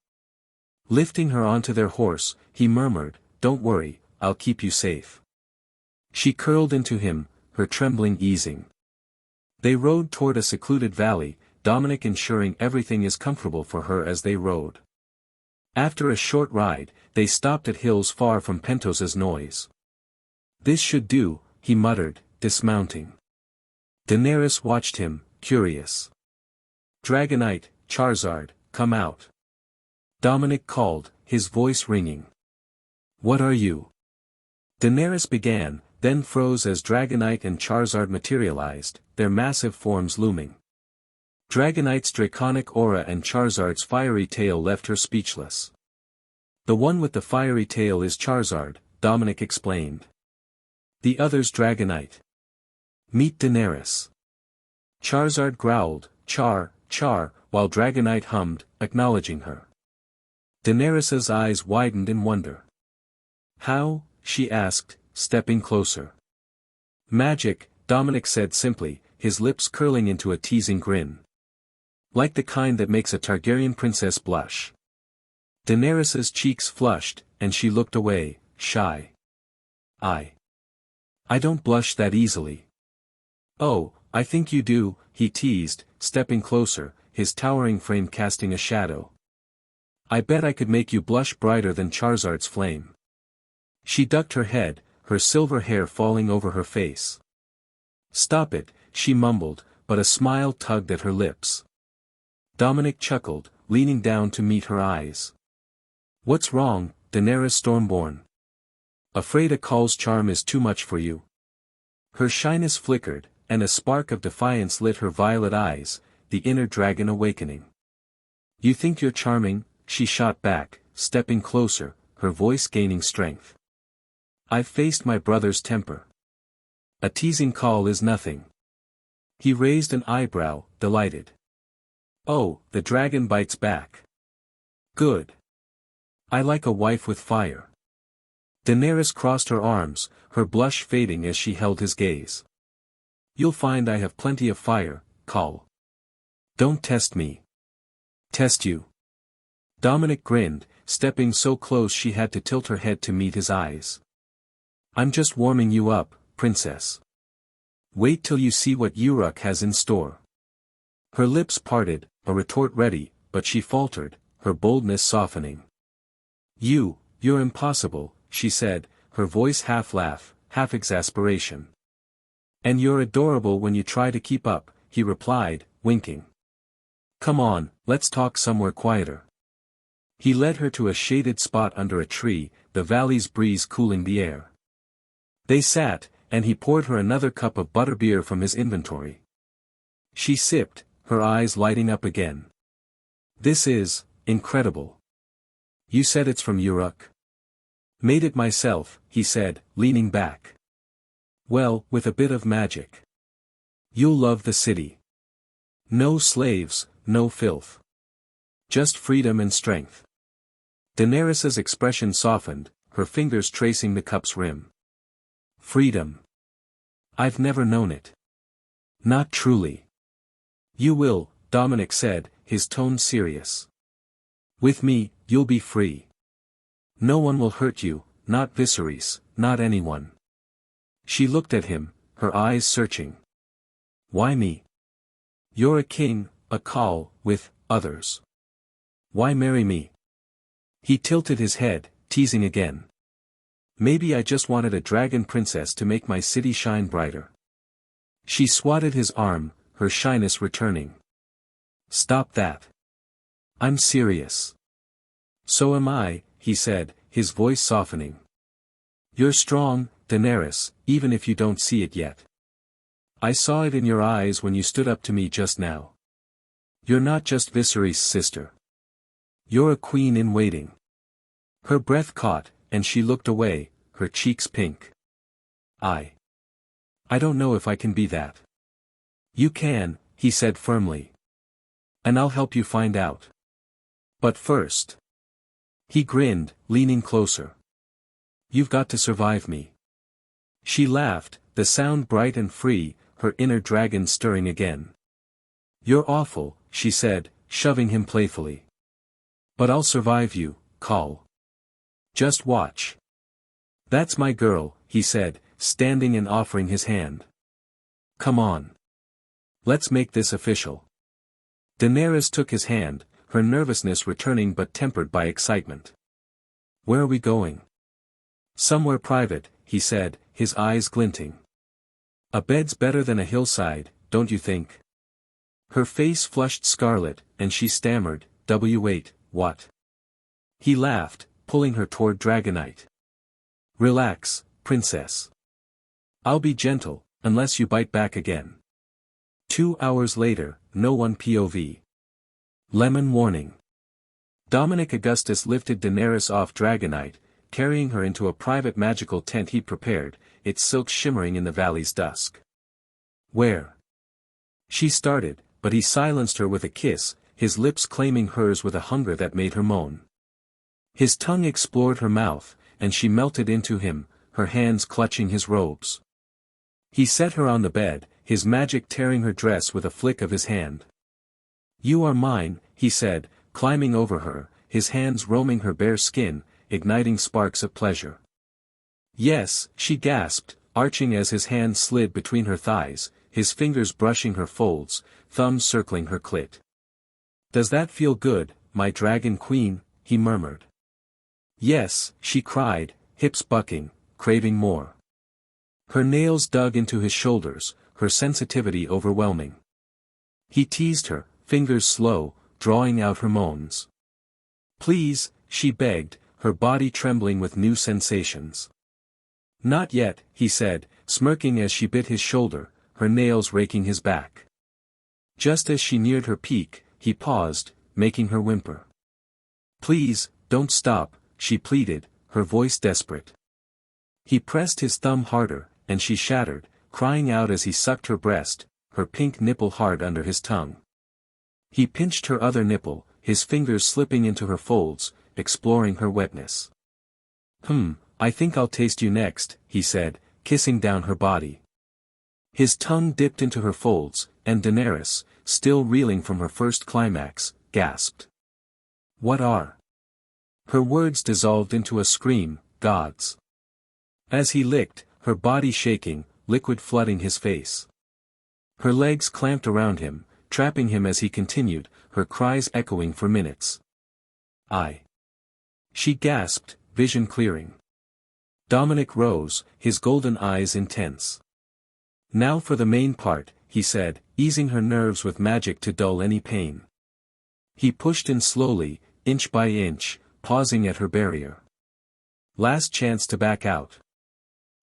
Lifting her onto their horse, he murmured, Don't worry, I'll keep you safe. She curled into him, her trembling easing. They rode toward a secluded valley, Dominic ensuring everything is comfortable for her as they rode. After a short ride, they stopped at hills far from Pentos' noise. This should do, he muttered, dismounting. Daenerys watched him, curious. Dragonite, Charizard, come out. Dominic called, his voice ringing. What are you? Daenerys began, then froze as Dragonite and Charizard materialized, their massive forms looming. Dragonite's draconic aura and Charizard's fiery tail left her speechless. The one with the fiery tail is Charizard, Dominic explained. The other's Dragonite. Meet Daenerys. Charizard growled, Char, Char, while Dragonite hummed, acknowledging her. Daenerys's eyes widened in wonder. How? She asked, stepping closer. Magic, Dominic said simply, his lips curling into a teasing grin. Like the kind that makes a Targaryen princess blush. Daenerys's cheeks flushed, and she looked away, shy. I don't blush that easily. Oh, I think you do, he teased, stepping closer, his towering frame casting a shadow. I bet I could make you blush brighter than Charizard's flame. She ducked her head, her silver hair falling over her face. Stop it, she mumbled, but a smile tugged at her lips. Dominic chuckled, leaning down to meet her eyes. What's wrong, Daenerys Stormborn? Afraid a Call's charm is too much for you? Her shyness flickered, and a spark of defiance lit her violet eyes, the inner dragon awakening. You think you're charming? She shot back, stepping closer, her voice gaining strength. I've faced my brother's temper. A teasing call is nothing. He raised an eyebrow, delighted. Oh, the dragon bites back. Good. I like a wife with fire. Daenerys crossed her arms, her blush fading as she held his gaze. You'll find I have plenty of fire, Call. Don't test me. Test you. Dominic grinned, stepping so close she had to tilt her head to meet his eyes. I'm just warming you up, princess. Wait till you see what Urak has in store. Her lips parted, a retort ready, but she faltered, her boldness softening. You're impossible, she said, her voice half laugh, half exasperation. And you're adorable when you try to keep up, he replied, winking. Come on, let's talk somewhere quieter. He led her to a shaded spot under a tree, the valley's breeze cooling the air. They sat, and he poured her another cup of butterbeer from his inventory. She sipped, her eyes lighting up again. This is incredible. You said it's from Urak? Made it myself, he said, leaning back. Well, with a bit of magic. You'll love the city. No slaves, no filth. Just freedom and strength. Daenerys's expression softened, her fingers tracing the cup's rim. Freedom. I've never known it. Not truly. You will, Dominic said, his tone serious. With me, you'll be free. No one will hurt you, not Viserys, not anyone. She looked at him, her eyes searching. Why me? You're a king, a Call, with others. Why marry me? He tilted his head, teasing again. Maybe I just wanted a dragon princess to make my city shine brighter. She swatted his arm, her shyness returning. Stop that. I'm serious. So am I, he said, his voice softening. You're strong, Daenerys, even if you don't see it yet. I saw it in your eyes when you stood up to me just now. You're not just Viserys' sister. You're a queen in waiting. Her breath caught, and she looked away, her cheeks pink. I don't know if I can be that. You can, he said firmly. And I'll help you find out. But first. He grinned, leaning closer. You've got to survive me. She laughed, the sound bright and free, her inner dragon stirring again. You're awful, she said, shoving him playfully. But I'll survive you, Call. Just watch. That's my girl, he said, standing and offering his hand. Come on. Let's make this official. Daenerys took his hand, her nervousness returning but tempered by excitement. Where are we going? Somewhere private, he said, his eyes glinting. A bed's better than a hillside, don't you think? Her face flushed scarlet, and she stammered, "Wait, what?" He laughed, pulling her toward Dragonite. Relax, princess. I'll be gentle, unless you bite back again. 2 hours later, no one POV. Lemon warning. Dominic Augustus lifted Daenerys off Dragonite, carrying her into a private magical tent he'd prepared, its silk shimmering in the valley's dusk. Where? She started, but he silenced her with a kiss, his lips claiming hers with a hunger that made her moan. His tongue explored her mouth, and she melted into him, her hands clutching his robes. He set her on the bed, his magic tearing her dress with a flick of his hand. "You are mine," he said, climbing over her, his hands roaming her bare skin, igniting sparks of pleasure. "Yes," she gasped, arching as his hand slid between her thighs, his fingers brushing her folds, thumbs circling her clit. "Does that feel good, my dragon queen?" he murmured. "Yes," she cried, hips bucking, craving more. Her nails dug into his shoulders, her sensitivity overwhelming. He teased her, fingers slow, drawing out her moans. "Please," she begged, her body trembling with new sensations. "Not yet," he said, smirking as she bit his shoulder, her nails raking his back. Just as she neared her peak, he paused, making her whimper. "Please, don't stop," she pleaded, her voice desperate. He pressed his thumb harder, and she shattered, crying out as he sucked her breast, her pink nipple hard under his tongue. He pinched her other nipple, his fingers slipping into her folds, exploring her wetness. I think I'll taste you next," he said, kissing down her body. His tongue dipped into her folds, and Daenerys, still reeling from her first climax, gasped. "What are?" Her words dissolved into a scream, "Gods." As he licked, her body shaking, liquid flooding his face. Her legs clamped around him, trapping him as he continued, her cries echoing for minutes. "I." She gasped, vision clearing. Dominic rose, his golden eyes intense. "Now for the main part," he said, easing her nerves with magic to dull any pain. He pushed in slowly, inch by inch, pausing at her barrier. Last chance to back out.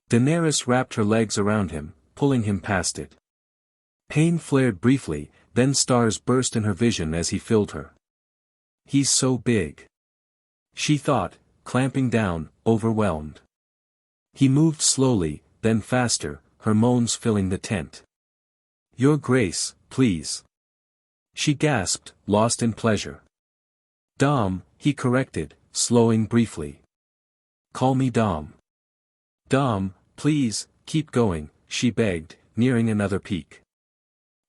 Daenerys wrapped her legs around him, pulling him past it. Pain flared briefly, then stars burst in her vision as he filled her. "He's so big," she thought, clamping down, overwhelmed. He moved slowly, then faster, her moans filling the tent. "Your Grace, please." She gasped, lost in pleasure. "Dom," he corrected, slowing briefly. "Call me Dom." "Dom, please, keep going," she begged, nearing another peak.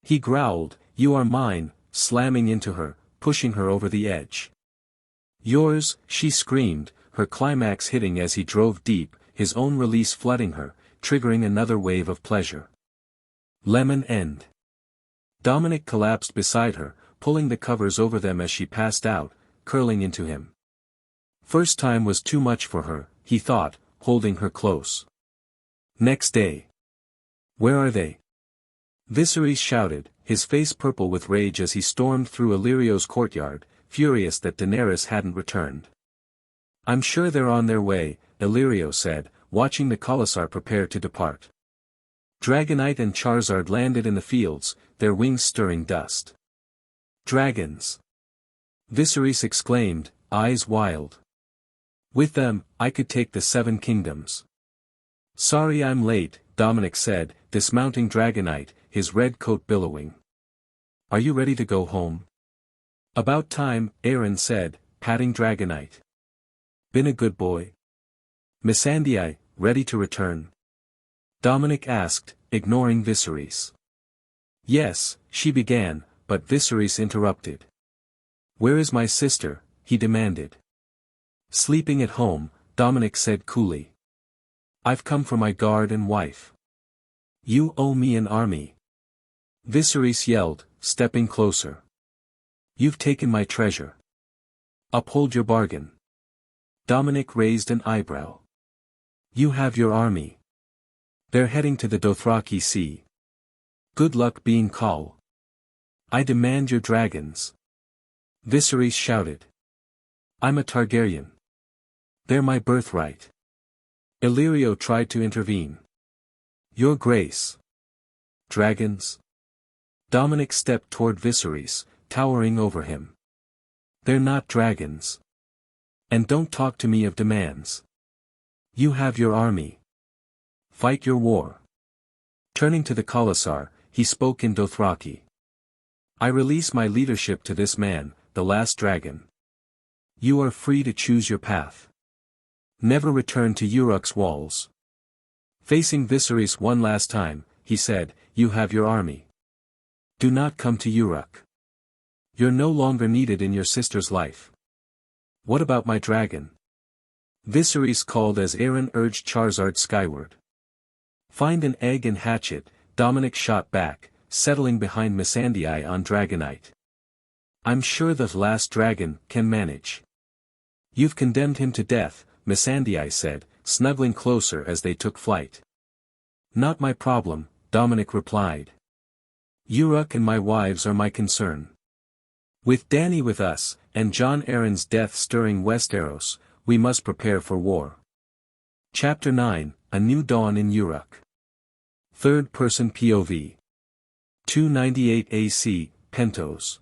He growled, "You are mine," slamming into her, pushing her over the edge. "Yours," she screamed, her climax hitting as he drove deep, his own release flooding her, triggering another wave of pleasure. Lemon end. Dominic collapsed beside her, pulling the covers over them as she passed out, curling into him. First time was too much for her, he thought, holding her close. Next day. "Where are they?" Viserys shouted, his face purple with rage as he stormed through Illyrio's courtyard, furious that Daenerys hadn't returned. "I'm sure they're on their way," Illyrio said, watching the Khalasar prepare to depart. Dragonite and Charizard landed in the fields, their wings stirring dust. "Dragons!" Viserys exclaimed, eyes wild. "With them, I could take the 7 kingdoms." "Sorry I'm late," Dominic said, dismounting Dragonite, his red coat billowing. "Are you ready to go home?" "About time," Aeron said, patting Dragonite. "Been a good boy?" "Missandei, ready to return?" Dominic asked, ignoring Viserys. "Yes," she began, but Viserys interrupted. "Where is my sister?" he demanded. "Sleeping at home," Dominic said coolly. "I've come for my guard and wife." "You owe me an army." Viserys yelled, stepping closer. "You've taken my treasure. Uphold your bargain." Dominic raised an eyebrow. "You have your army. They're heading to the Dothraki Sea. Good luck being Khal." "I demand your dragons." Viserys shouted. "I'm a Targaryen. They're my birthright." Illyrio tried to intervene. "Your Grace. Dragons?" Dominic stepped toward Viserys, towering over him. They're not dragons. And don't talk to me of demands. You have your army. Fight your war. Turning to the Khalasar, he spoke in Dothraki. I release my leadership to this man, the last dragon. You are free to choose your path. Never return to Urak's walls. Facing Viserys one last time, he said, you have your army. Do not come to Urak. You're no longer needed in your sister's life. What about my dragon? Viserys called as Aeron urged Charizard skyward. Find an egg and hatch it, Dominic shot back, settling behind Missandei on Dragonite. I'm sure the last dragon can manage. You've condemned him to death, Missandei said, snuggling closer as they took flight. Not my problem, Dominic replied. Urak and my wives are my concern. With Dany with us, and Jon Arryn's death stirring Westeros, we must prepare for war. Chapter 9, A New Dawn in Urak. Third-person POV. 298 AC, Pentos.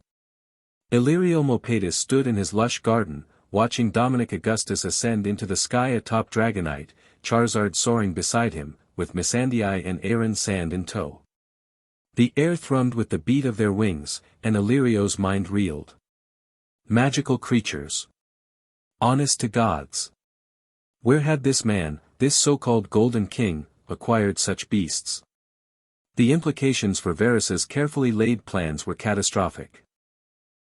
Illyrio Mopatis stood in his lush garden, watching Dominic Augustus ascend into the sky atop Dragonite, Charizard soaring beside him, with Missandei and Aeron Sand in tow. The air thrummed with the beat of their wings, and Illyrio's mind reeled. Magical creatures. Honest to gods. Where had this man, this so-called Golden King, acquired such beasts? The implications for Varys's carefully laid plans were catastrophic.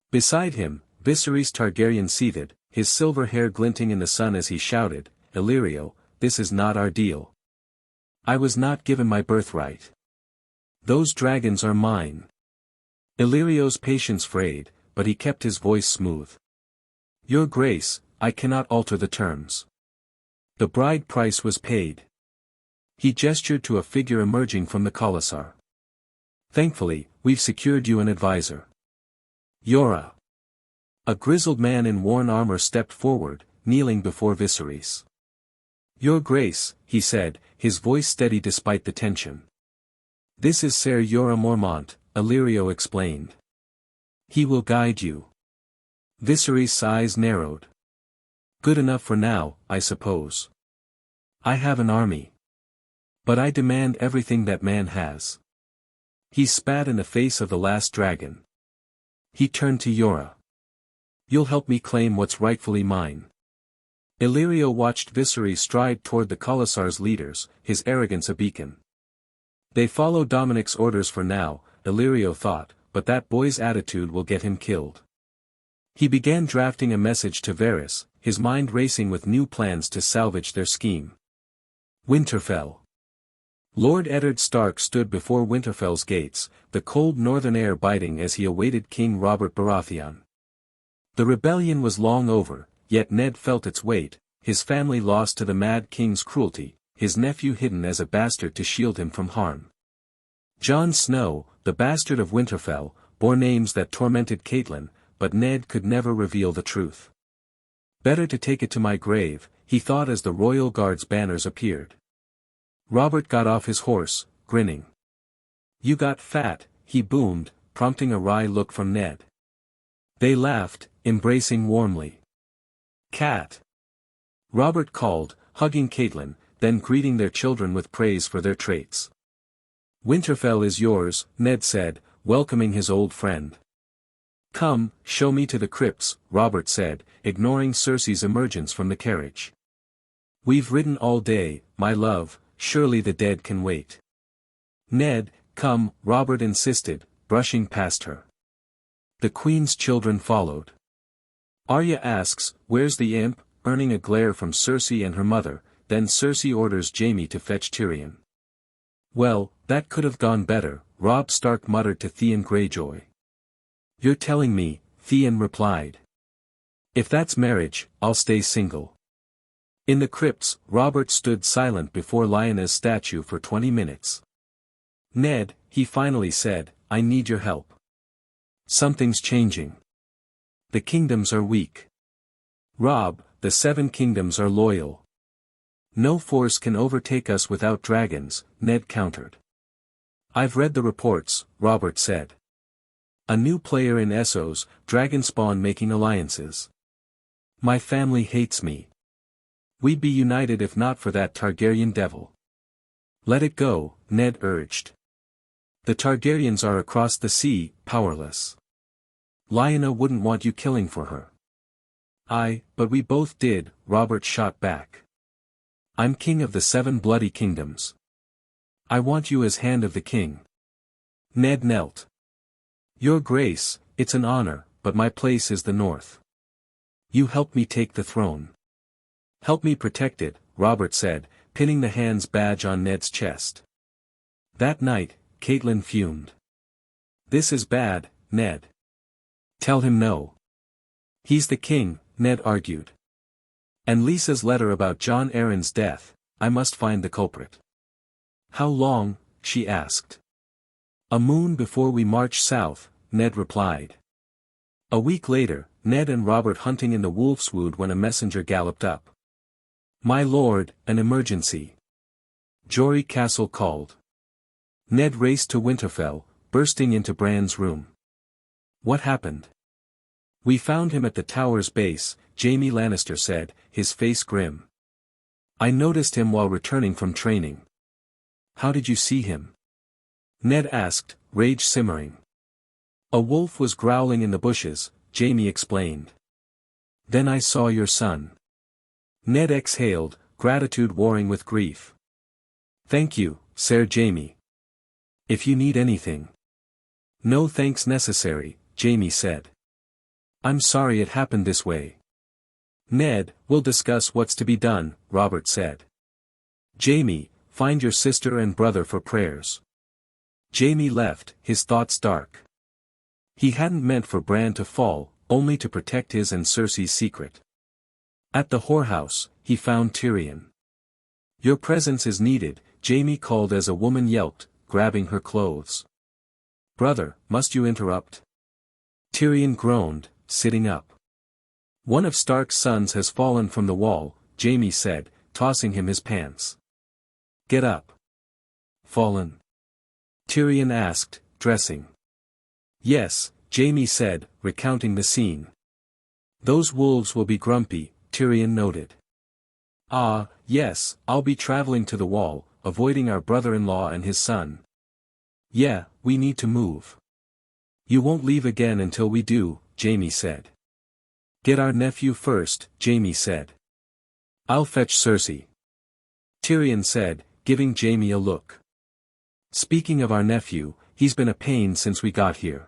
Beside him, Viserys Targaryen seated, his silver hair glinting in the sun as he shouted, Illyrio, this is not our deal. I was not given my birthright. Those dragons are mine. Illyrio's patience frayed, but he kept his voice smooth. Your Grace, I cannot alter the terms. The bride price was paid. He gestured to a figure emerging from the Khalasar. Thankfully, we've secured you an advisor. Yora. A grizzled man in worn armor stepped forward, kneeling before Viserys. Your Grace, he said, his voice steady despite the tension. This is Ser Yora Mormont, Illyrio explained. He will guide you. Viserys' eyes narrowed. Good enough for now, I suppose. I have an army. But I demand everything that man has. He spat in the face of the last dragon. He turned to Yora. You'll help me claim what's rightfully mine. Illyrio watched Viserys stride toward the Khalasar's leaders, his arrogance a beacon. They follow Dominic's orders for now, Illyrio thought, but that boy's attitude will get him killed. He began drafting a message to Varys, his mind racing with new plans to salvage their scheme. Winterfell. Lord Eddard Stark stood before Winterfell's gates, the cold northern air biting as he awaited King Robert Baratheon. The rebellion was long over, yet Ned felt its weight, his family lost to the Mad King's cruelty, his nephew hidden as a bastard to shield him from harm. Jon Snow, the bastard of Winterfell, bore names that tormented Catelyn, but Ned could never reveal the truth. Better to take it to my grave, he thought as the royal guard's banners appeared. Robert got off his horse, grinning. You got fat, he boomed, prompting a wry look from Ned. They laughed, embracing warmly. Cat. Robert called, hugging Catelyn, then greeting their children with praise for their traits. Winterfell is yours, Ned said, welcoming his old friend. Come, show me to the crypts, Robert said, ignoring Cersei's emergence from the carriage. We've ridden all day, my love, surely the dead can wait. Ned, come, Robert insisted, brushing past her. The Queen's children followed. Arya asks, where's the imp, earning a glare from Cersei and her mother, then Cersei orders Jaime to fetch Tyrion. Well, that could have gone better, Robb Stark muttered to Theon Greyjoy. You're telling me, Theon replied. If that's marriage, I'll stay single. In the crypts, Robert stood silent before Lyanna's statue for 20 minutes. Ned, he finally said, I need your help. Something's changing. The kingdoms are weak. Robb, the 7 kingdoms are loyal. No force can overtake us without dragons, Ned countered. I've read the reports, Robert said. A new player in Essos, Dragonspawn making alliances. My family hates me. We'd be united if not for that Targaryen devil. Let it go, Ned urged. The Targaryens are across the sea, powerless. Lyanna wouldn't want you killing for her. But we both did, Robert shot back. I'm king of the 7 bloody kingdoms. I want you as hand of the king. Ned knelt. Your grace, it's an honor, but my place is the north. You help me take the throne. Help me protect it, Robert said, pinning the hand's badge on Ned's chest. That night, Catelyn fumed. This is bad, Ned. Tell him no. He's the king, Ned argued. And Lisa's letter about Jon Arryn's death, I must find the culprit. How long? She asked. A moon before we march south, Ned replied. A week later, Ned and Robert hunting in the Wolfswood when a messenger galloped up. My lord, an emergency. Jory Castle called. Ned raced to Winterfell, bursting into Bran's room. What happened? We found him at the tower's base, Jaime Lannister said, his face grim. I noticed him while returning from training. How did you see him? Ned asked, rage simmering. A wolf was growling in the bushes, Jaime explained. Then I saw your son. Ned exhaled, gratitude warring with grief. Thank you, Sir Jaime. If you need anything. No thanks necessary, Jaime said. I'm sorry it happened this way. Ned, we'll discuss what's to be done, Robert said. Jaime, find your sister and brother for prayers. Jaime left, his thoughts dark. He hadn't meant for Bran to fall, only to protect his and Cersei's secret. At the whorehouse, he found Tyrion. Your presence is needed, Jaime called as a woman yelped, grabbing her clothes. Brother, must you interrupt? Tyrion groaned, sitting up. One of Stark's sons has fallen from the wall, Jaime said, tossing him his pants. Get up. Fallen? Tyrion asked, dressing. Yes, Jaime said, recounting the scene. Those wolves will be grumpy, Tyrion noted. Yes, I'll be traveling to the wall, avoiding our brother-in-law and his son. Yeah, we need to move. You won't leave again until we do, Jaime said. Get our nephew first, Jaime said. I'll fetch Cersei. Tyrion said, giving Jaime a look. Speaking of our nephew, he's been a pain since we got here.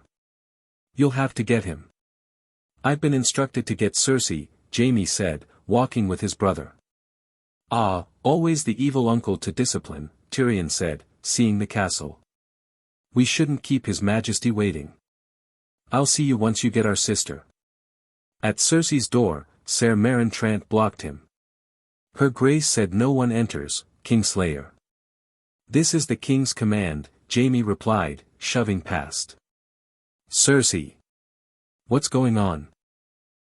You'll have to get him. I've been instructed to get Cersei, Jaime said, walking with his brother. Always the evil uncle to discipline, Tyrion said, seeing the castle. We shouldn't keep his majesty waiting. I'll see you once you get our sister. At Cersei's door, Ser Meryn Trant blocked him. Her Grace said no one enters, Kingslayer. This is the king's command, Jaime replied, shoving past. Cersei. What's going on?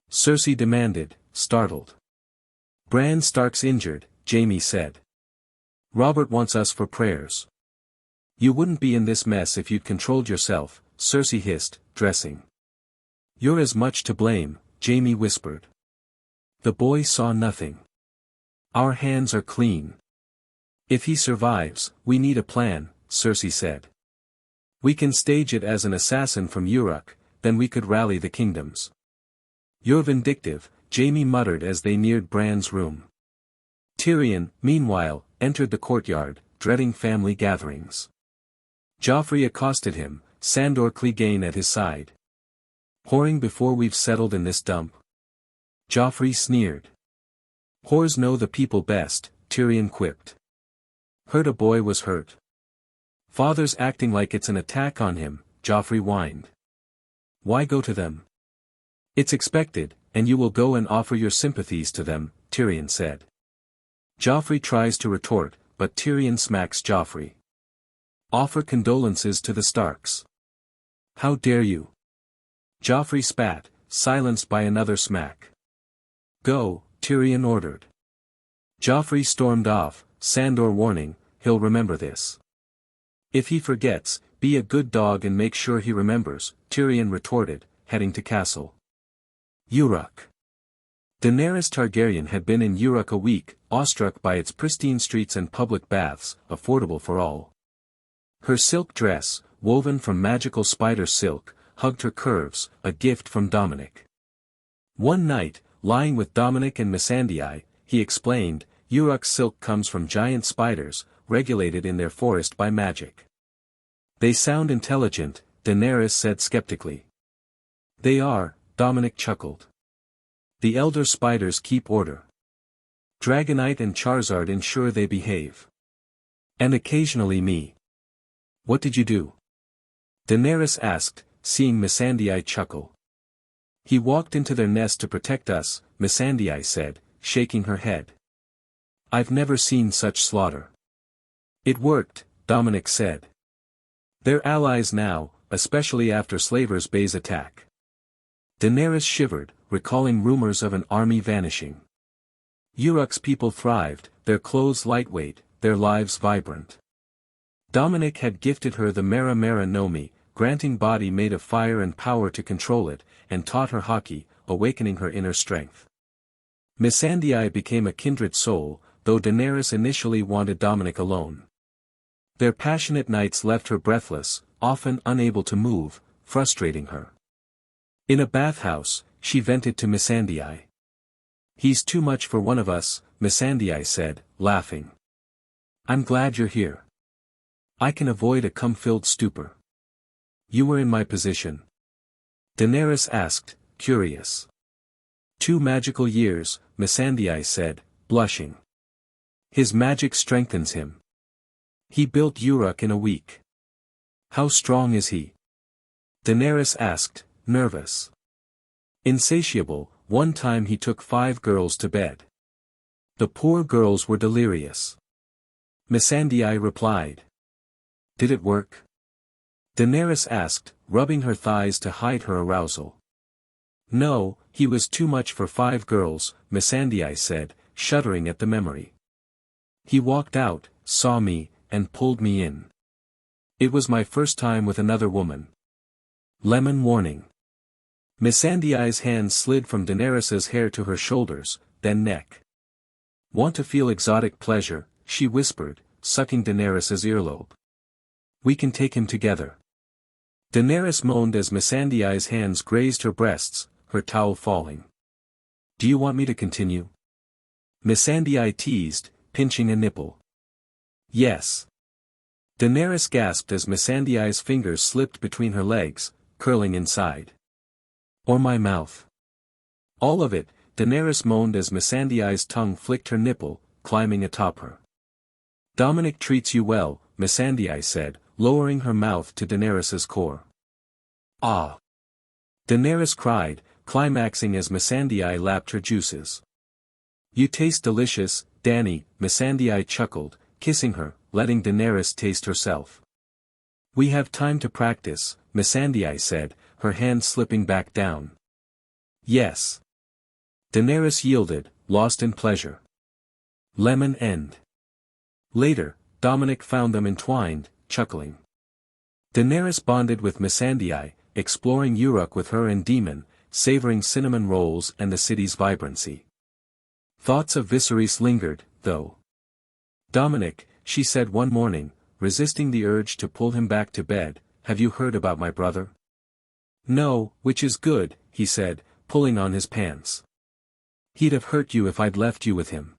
Cersei demanded, startled. Bran Stark's injured, Jaime said. Robert wants us for prayers. You wouldn't be in this mess if you'd controlled yourself, Cersei hissed, dressing. You're as much to blame, Jaime whispered. The boy saw nothing. Our hands are clean. If he survives, we need a plan, Cersei said. We can stage it as an assassin from Urak, then we could rally the kingdoms. You're vindictive, Jaime muttered as they neared Bran's room. Tyrion, meanwhile, entered the courtyard, dreading family gatherings. Joffrey accosted him, Sandor Clegane at his side. Whoring before we've settled in this dump? Joffrey sneered. Whores know the people best, Tyrion quipped. Heard a boy was hurt. Father's acting like it's an attack on him, Joffrey whined. Why go to them? It's expected, and you will go and offer your sympathies to them, Tyrion said. Joffrey tries to retort, but Tyrion smacks Joffrey. Offer condolences to the Starks. How dare you? Joffrey spat, silenced by another smack. Go, Tyrion ordered. Joffrey stormed off, Sandor warning, he'll remember this. If he forgets, Be a good dog and make sure he remembers, Tyrion retorted, heading to castle. Urak. Daenerys Targaryen had been in Urak a week, awestruck by its pristine streets and public baths, affordable for all. Her silk dress, woven from magical spider silk, hugged her curves, a gift from Dominic. One night, lying with Dominic and Missandei, he explained, Urak's silk comes from giant spiders, regulated in their forest by magic. They sound intelligent, Daenerys said skeptically. They are, Dominic chuckled. The elder spiders keep order. Dragonite and Charizard ensure they behave. And occasionally me. What did you do? Daenerys asked, seeing Missandei chuckle. He walked into their nest to protect us, Missandei said, shaking her head. I've never seen such slaughter. It worked, Dominic said. They're allies now, especially after Slavers Bay's attack. Daenerys shivered, recalling rumors of an army vanishing. Urak's people thrived, their clothes lightweight, their lives vibrant. Dominic had gifted her the Mera Mera no Mi, granting body made of fire and power to control it, and taught her hockey, awakening her inner strength. Missandei became a kindred soul, though Daenerys initially wanted Dominic alone. Their passionate nights left her breathless, often unable to move, frustrating her. In a bathhouse, she vented to Missandei. He's too much for one of us, Missandei said, laughing. I'm glad you're here. I can avoid a cum-filled stupor. You were in my position. Daenerys asked, curious. 2 magical years, Missandei said, blushing. His magic strengthens him. He built Urak in a week. How strong is he? Daenerys asked, nervous. Insatiable, one time he took 5 girls to bed. The poor girls were delirious. Missandei replied. Did it work? Daenerys asked, rubbing her thighs to hide her arousal. No, he was too much for 5 girls, Missandei said, shuddering at the memory. He walked out, saw me, and pulled me in. It was my first time with another woman. Lemon warning. Missandei's hands slid from Daenerys's hair to her shoulders, then neck. Want to feel exotic pleasure, she whispered, sucking Daenerys's earlobe. We can take him together. Daenerys moaned as Missandei's hands grazed her breasts, her towel falling. Do you want me to continue? Missandei teased, pinching a nipple. Yes. Daenerys gasped as Missandei's fingers slipped between her legs, curling inside. Or my mouth. All of it, Daenerys moaned as Missandei's tongue flicked her nipple, climbing atop her. Dominic treats you well, Missandei said, lowering her mouth to Daenerys's core. Ah! Daenerys cried, climaxing as Missandei lapped her juices. You taste delicious, Dany, Missandei chuckled, kissing her, letting Daenerys taste herself. We have time to practice, Missandei said, her hand slipping back down. Yes. Daenerys yielded, lost in pleasure. Lemon end. Later, Dominic found them entwined, chuckling. Daenerys bonded with Missandei, exploring Urak with her and Daemon, savoring cinnamon rolls and the city's vibrancy. Thoughts of Viserys lingered, though. Dominic, she said one morning, resisting the urge to pull him back to bed, have you heard about my brother? No, which is good, he said, pulling on his pants. He'd have hurt you if I'd left you with him.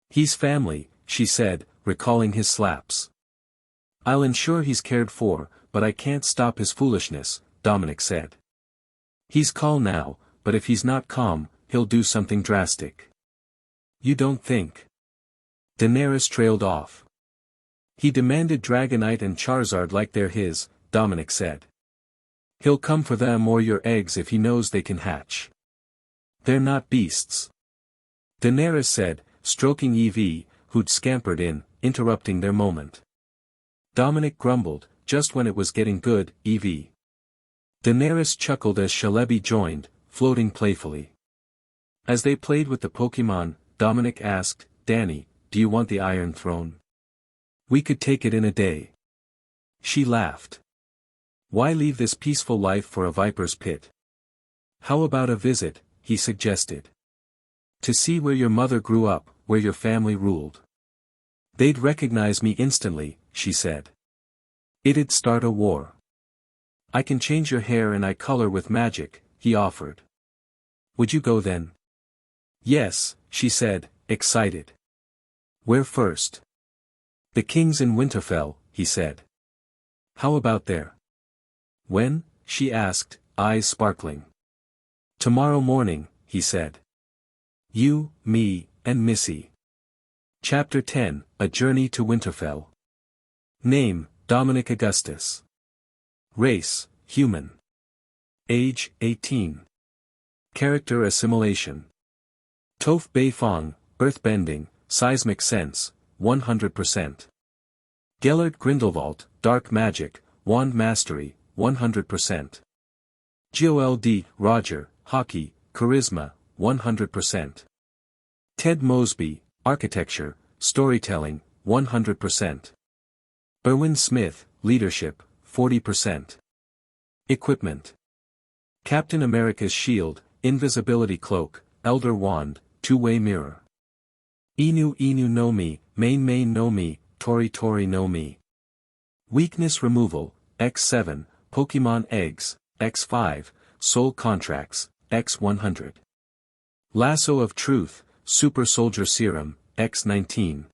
He's family, she said, recalling his slaps. I'll ensure he's cared for, but I can't stop his foolishness, Dominic said. He's calm now, but if he's not calm, he'll do something drastic. You don't think? Daenerys trailed off. He demanded Dragonite and Charizard like they're his, Dominic said. He'll come for them or your eggs if he knows they can hatch. They're not beasts. Daenerys said, stroking Evie, who'd scampered in, interrupting their moment. Dominic grumbled, just when it was getting good, Evie. Daenerys chuckled as Shalebi joined, floating playfully. As they played with the Pokémon, Dominic asked, Dany, do you want the Iron Throne? We could take it in a day. She laughed. Why leave this peaceful life for a viper's pit? How about a visit, he suggested. To see where your mother grew up, where your family ruled. They'd recognize me instantly, she said. It'd start a war. I can change your hair and eye color with magic, he offered. Would you go then? Yes, she said, excited. Where first? The king's in Winterfell, he said. How about there? When? She asked, eyes sparkling. Tomorrow morning, he said. You, me, and Missy. Chapter 10, A Journey to Winterfell. Name, Dominic Augustus. Race, human. Age, 18. Character assimilation. Toph Bei Fong, earthbending, seismic sense, 100%. Gellert Grindelwald, dark magic, wand mastery, 100%. Gold Roger, hockey, charisma, 100%. Ted Mosby, architecture, storytelling, 100%. Erwin Smith, leadership, 40%. Equipment. Captain America's shield, invisibility cloak, elder wand, two-way mirror. Inu Inu no Mi, Main no Mi, Tori Tori no Mi. Weakness removal, X7, Pokemon eggs, X5, soul contracts, X100. Lasso of truth, super soldier serum, X19.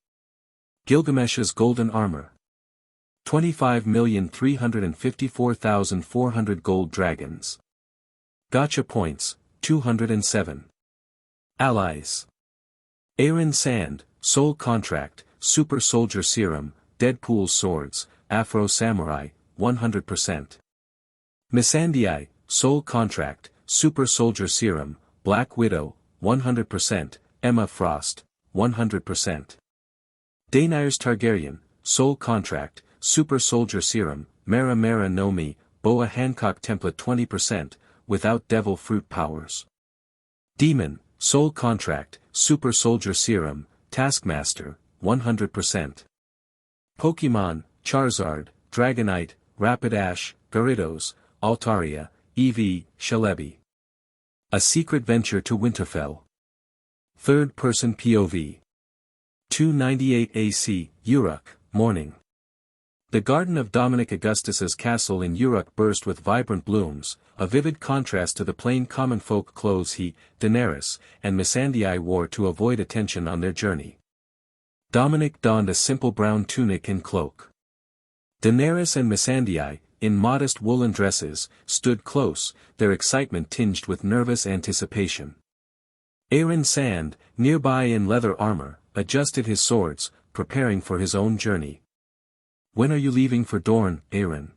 Gilgamesh's golden armor. 25,354,400 gold dragons. Gacha points, 207. Allies. Aaron Sand, soul contract, super soldier serum, Deadpool swords, Afro samurai, 100%. Missandei, soul contract, super soldier serum, Black Widow, 100%, Emma Frost, 100%. Daenerys Targaryen, soul contract, super soldier serum, Mera Mera no Mi, Boa Hancock template 20%, without devil fruit powers. Demon, soul contract, super soldier serum, Taskmaster, 100%. Pokemon, Charizard, Dragonite, Rapidash, Gyarados, Altaria, Eevee, Celebi. A Secret Venture to Winterfell. Third-person POV. 298 AC, Urak, morning. The garden of Dominic Augustus's castle in Urak burst with vibrant blooms, a vivid contrast to the plain common folk clothes he, Daenerys, and Missandei wore to avoid attention on their journey. Dominic donned a simple brown tunic and cloak. Daenerys and Missandei, in modest woolen dresses, stood close, their excitement tinged with nervous anticipation. Aaron Sand, nearby in leather armor, adjusted his swords, preparing for his own journey. When are you leaving for Dorne, Aaron?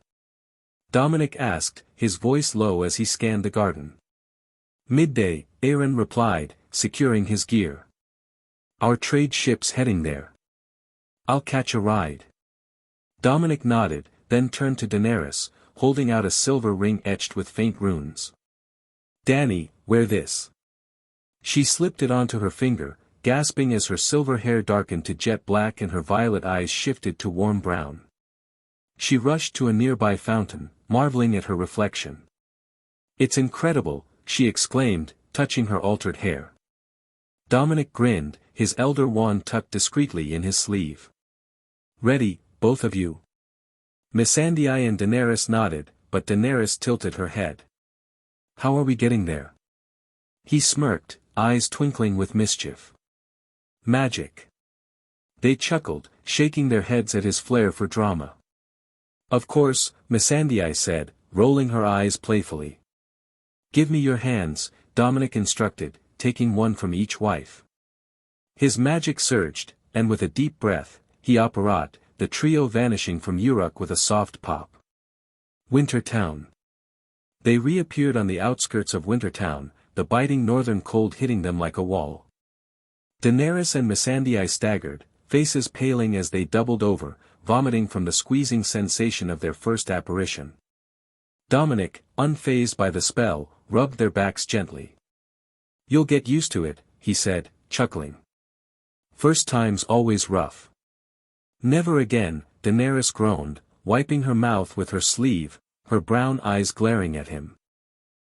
Dominic asked, his voice low as he scanned the garden. Midday, Aaron replied, securing his gear. Our trade ship's heading there. I'll catch a ride. Dominic nodded, then turned to Daenerys, holding out a silver ring etched with faint runes. Dany, wear this. She slipped it onto her finger, gasping as her silver hair darkened to jet black and her violet eyes shifted to warm brown. She rushed to a nearby fountain, marveling at her reflection. It's incredible, she exclaimed, touching her altered hair. Dominic grinned, his elder wand tucked discreetly in his sleeve. Ready, both of you? Missandei and Daenerys nodded, but Daenerys tilted her head. How are we getting there? He smirked, eyes twinkling with mischief. Magic. They chuckled, shaking their heads at his flair for drama. Of course, Missandei said, rolling her eyes playfully. Give me your hands, Dominic instructed, taking one from each wife. His magic surged, and with a deep breath, he apparat, the trio vanishing from Urak with a soft pop. Wintertown. They reappeared on the outskirts of Wintertown, the biting northern cold hitting them like a wall. Daenerys and Missandei staggered, faces paling as they doubled over, vomiting from the squeezing sensation of their first apparition. Dominic, unfazed by the spell, rubbed their backs gently. You'll get used to it, he said, chuckling. First time's always rough. Never again, Daenerys groaned, wiping her mouth with her sleeve, her brown eyes glaring at him.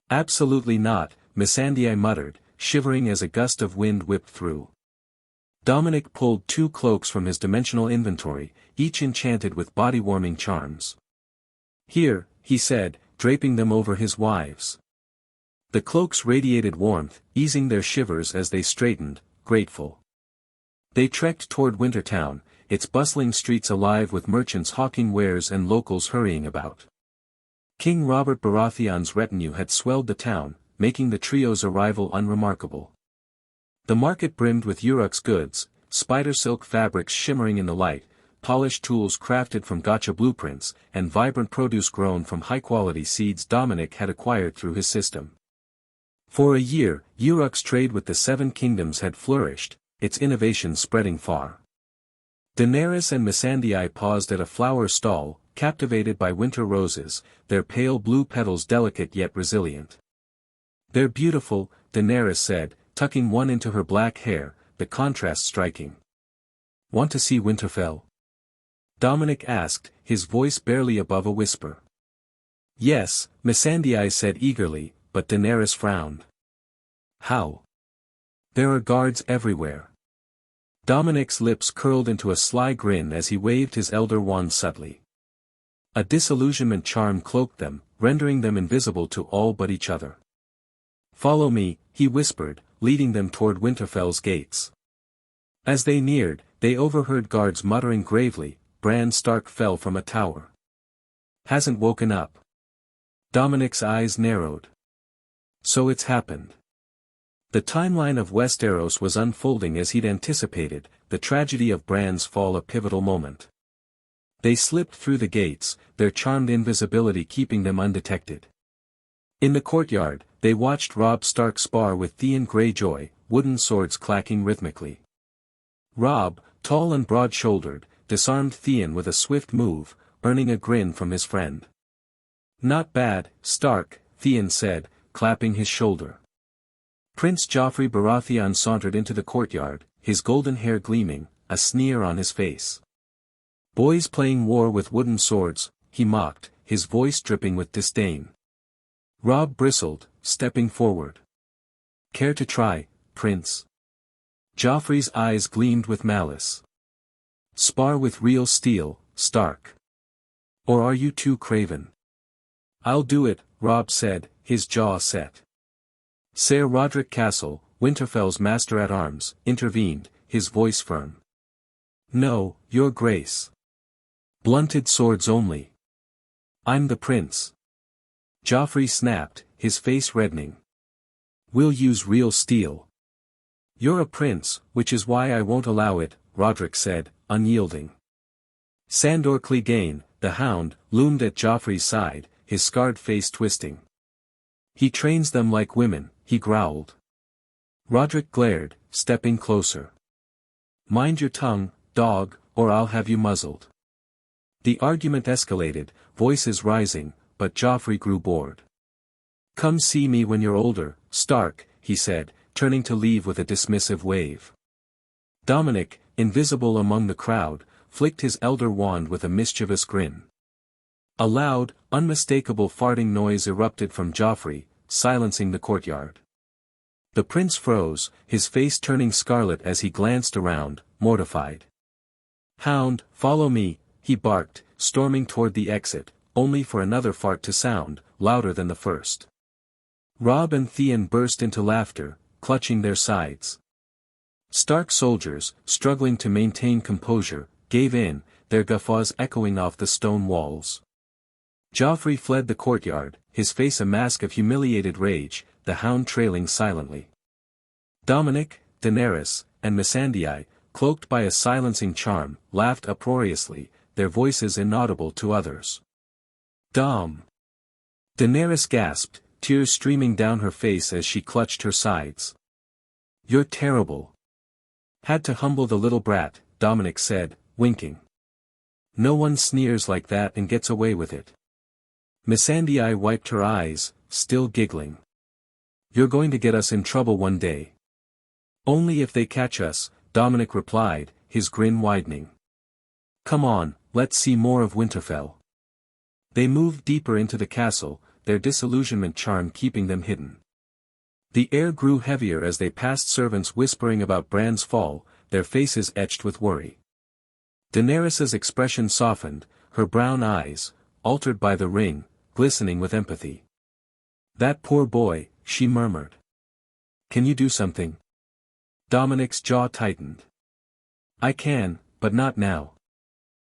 Absolutely not, Missandei muttered, shivering as a gust of wind whipped through. Dominic pulled 2 cloaks from his dimensional inventory, each enchanted with body-warming charms. Here, he said, draping them over his wives. The cloaks radiated warmth, easing their shivers as they straightened, grateful. They trekked toward Wintertown, its bustling streets alive with merchants hawking wares and locals hurrying about. King Robert Baratheon's retinue had swelled the town, making the trio's arrival unremarkable. The market brimmed with Urak's goods, spider silk fabrics shimmering in the light, polished tools crafted from Gacha blueprints, and vibrant produce grown from high-quality seeds Dominic had acquired through his system. For a year, Urak's trade with the 7 kingdoms had flourished, its innovations spreading far. Daenerys and Missandei paused at a flower stall, captivated by winter roses, their pale blue petals delicate yet resilient. "They're beautiful," Daenerys said, tucking one into her black hair, the contrast striking. "Want to see Winterfell?" Dominic asked, his voice barely above a whisper. "Yes," Missandei said eagerly, but Daenerys frowned. "How?" "There are guards everywhere." Dominic's lips curled into a sly grin as he waved his elder wand subtly. A disillusionment charm cloaked them, rendering them invisible to all but each other. "Follow me," he whispered, leading them toward Winterfell's gates. As they neared, they overheard guards muttering gravely, "Bran Stark fell from a tower. Hasn't woken up." Dominic's eyes narrowed. So it's happened. The timeline of Westeros was unfolding as he'd anticipated, the tragedy of Bran's fall a pivotal moment. They slipped through the gates, their charmed invisibility keeping them undetected. In the courtyard, they watched Robb Stark spar with Theon Greyjoy, wooden swords clacking rhythmically. Robb, tall and broad-shouldered, disarmed Theon with a swift move, earning a grin from his friend. "Not bad, Stark," Theon said, clapping his shoulder. Prince Joffrey Baratheon sauntered into the courtyard, his golden hair gleaming, a sneer on his face. "Boys playing war with wooden swords," he mocked, his voice dripping with disdain. Robb bristled, stepping forward. "Care to try, Prince?" Joffrey's eyes gleamed with malice. "Spar with real steel, Stark. Or are you too craven?" "I'll do it," Robb said, his jaw set. Ser Roderick Castle, Winterfell's master-at-arms, intervened, his voice firm. "No, your grace. Blunted swords only. I'm the prince." Joffrey snapped, his face reddening. "We'll use real steel." "You're a prince, which is why I won't allow it," Roderick said, unyielding. Sandor Clegane, the hound, loomed at Joffrey's side, his scarred face twisting. "He trains them like women," he growled. Roderick glared, stepping closer. "Mind your tongue, dog, or I'll have you muzzled." The argument escalated, voices rising, but Joffrey grew bored. "Come see me when you're older, Stark," he said, turning to leave with a dismissive wave. Dominic, invisible among the crowd, flicked his elder wand with a mischievous grin. A loud, unmistakable farting noise erupted from Joffrey, silencing the courtyard. The prince froze, his face turning scarlet as he glanced around, mortified. "Hound, follow me," he barked, storming toward the exit, only for another fart to sound, louder than the first. Robb and Theon burst into laughter, clutching their sides. Stark soldiers, struggling to maintain composure, gave in, their guffaws echoing off the stone walls. Joffrey fled the courtyard, his face a mask of humiliated rage, the hound trailing silently. Dominic, Daenerys, and Missandei, cloaked by a silencing charm, laughed uproariously, their voices inaudible to others. "Dom!" Daenerys gasped, tears streaming down her face as she clutched her sides. "You're terrible." "Had to humble the little brat," Dominic said, winking. "No one sneers like that and gets away with it." Missandei wiped her eyes, still giggling. "You're going to get us in trouble one day." "Only if they catch us," Dominic replied, his grin widening. "Come on, let's see more of Winterfell." They moved deeper into the castle, their disillusionment charm keeping them hidden. The air grew heavier as they passed servants whispering about Bran's fall, their faces etched with worry. Daenerys's expression softened, her brown eyes, altered by the ring, glistening with empathy. "That poor boy," she murmured. "Can you do something?" Dominic's jaw tightened. "I can, but not now."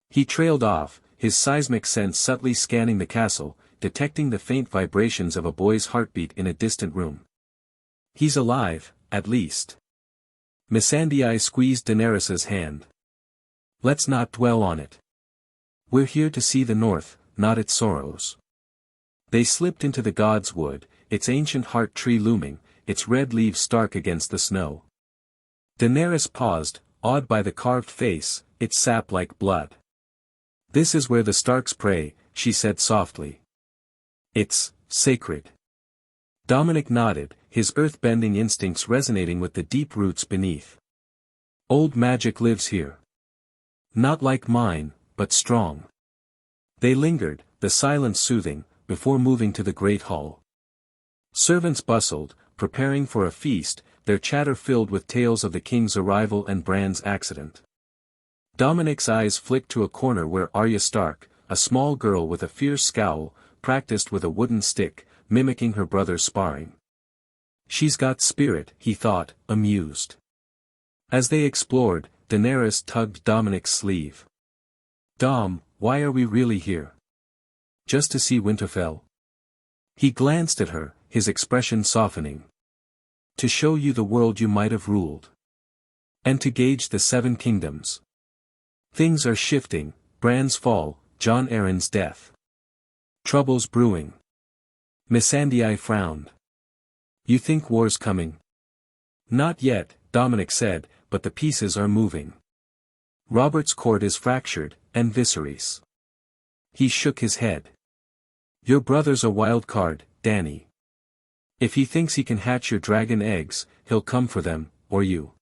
He trailed off, his seismic sense subtly scanning the castle, detecting the faint vibrations of a boy's heartbeat in a distant room. "He's alive, at least." Missandei squeezed Daenerys's hand. "Let's not dwell on it. We're here to see the North, not its sorrows." They slipped into the God's Wood, its ancient heart tree looming, its red leaves stark against the snow. Daenerys paused, awed by the carved face, its sap like blood. "This is where the Starks pray," she said softly. "It's sacred." Dominic nodded, his earth-bending instincts resonating with the deep roots beneath. "Old magic lives here. Not like mine, but strong." They lingered, the silence soothing, before moving to the great hall. Servants bustled, preparing for a feast, their chatter filled with tales of the king's arrival and Bran's accident. Dominic's eyes flicked to a corner where Arya Stark, a small girl with a fierce scowl, practiced with a wooden stick, mimicking her brother's sparring. "She's got spirit," he thought, amused. As they explored, Daenerys tugged Dominic's sleeve. "Dom, why are we really here? Just to see Winterfell?" He glanced at her, his expression softening. "To show you the world you might have ruled. And to gauge the Seven Kingdoms. Things are shifting, Bran's fall, Jon Arryn's death. Trouble's brewing." Missandei frowned. "You think war's coming?" "Not yet," Dominic said, "but the pieces are moving. Robert's court is fractured, and Viserys." He shook his head. "Your brother's a wild card, Dany. If he thinks he can hatch your dragon eggs, he'll come for them, or you."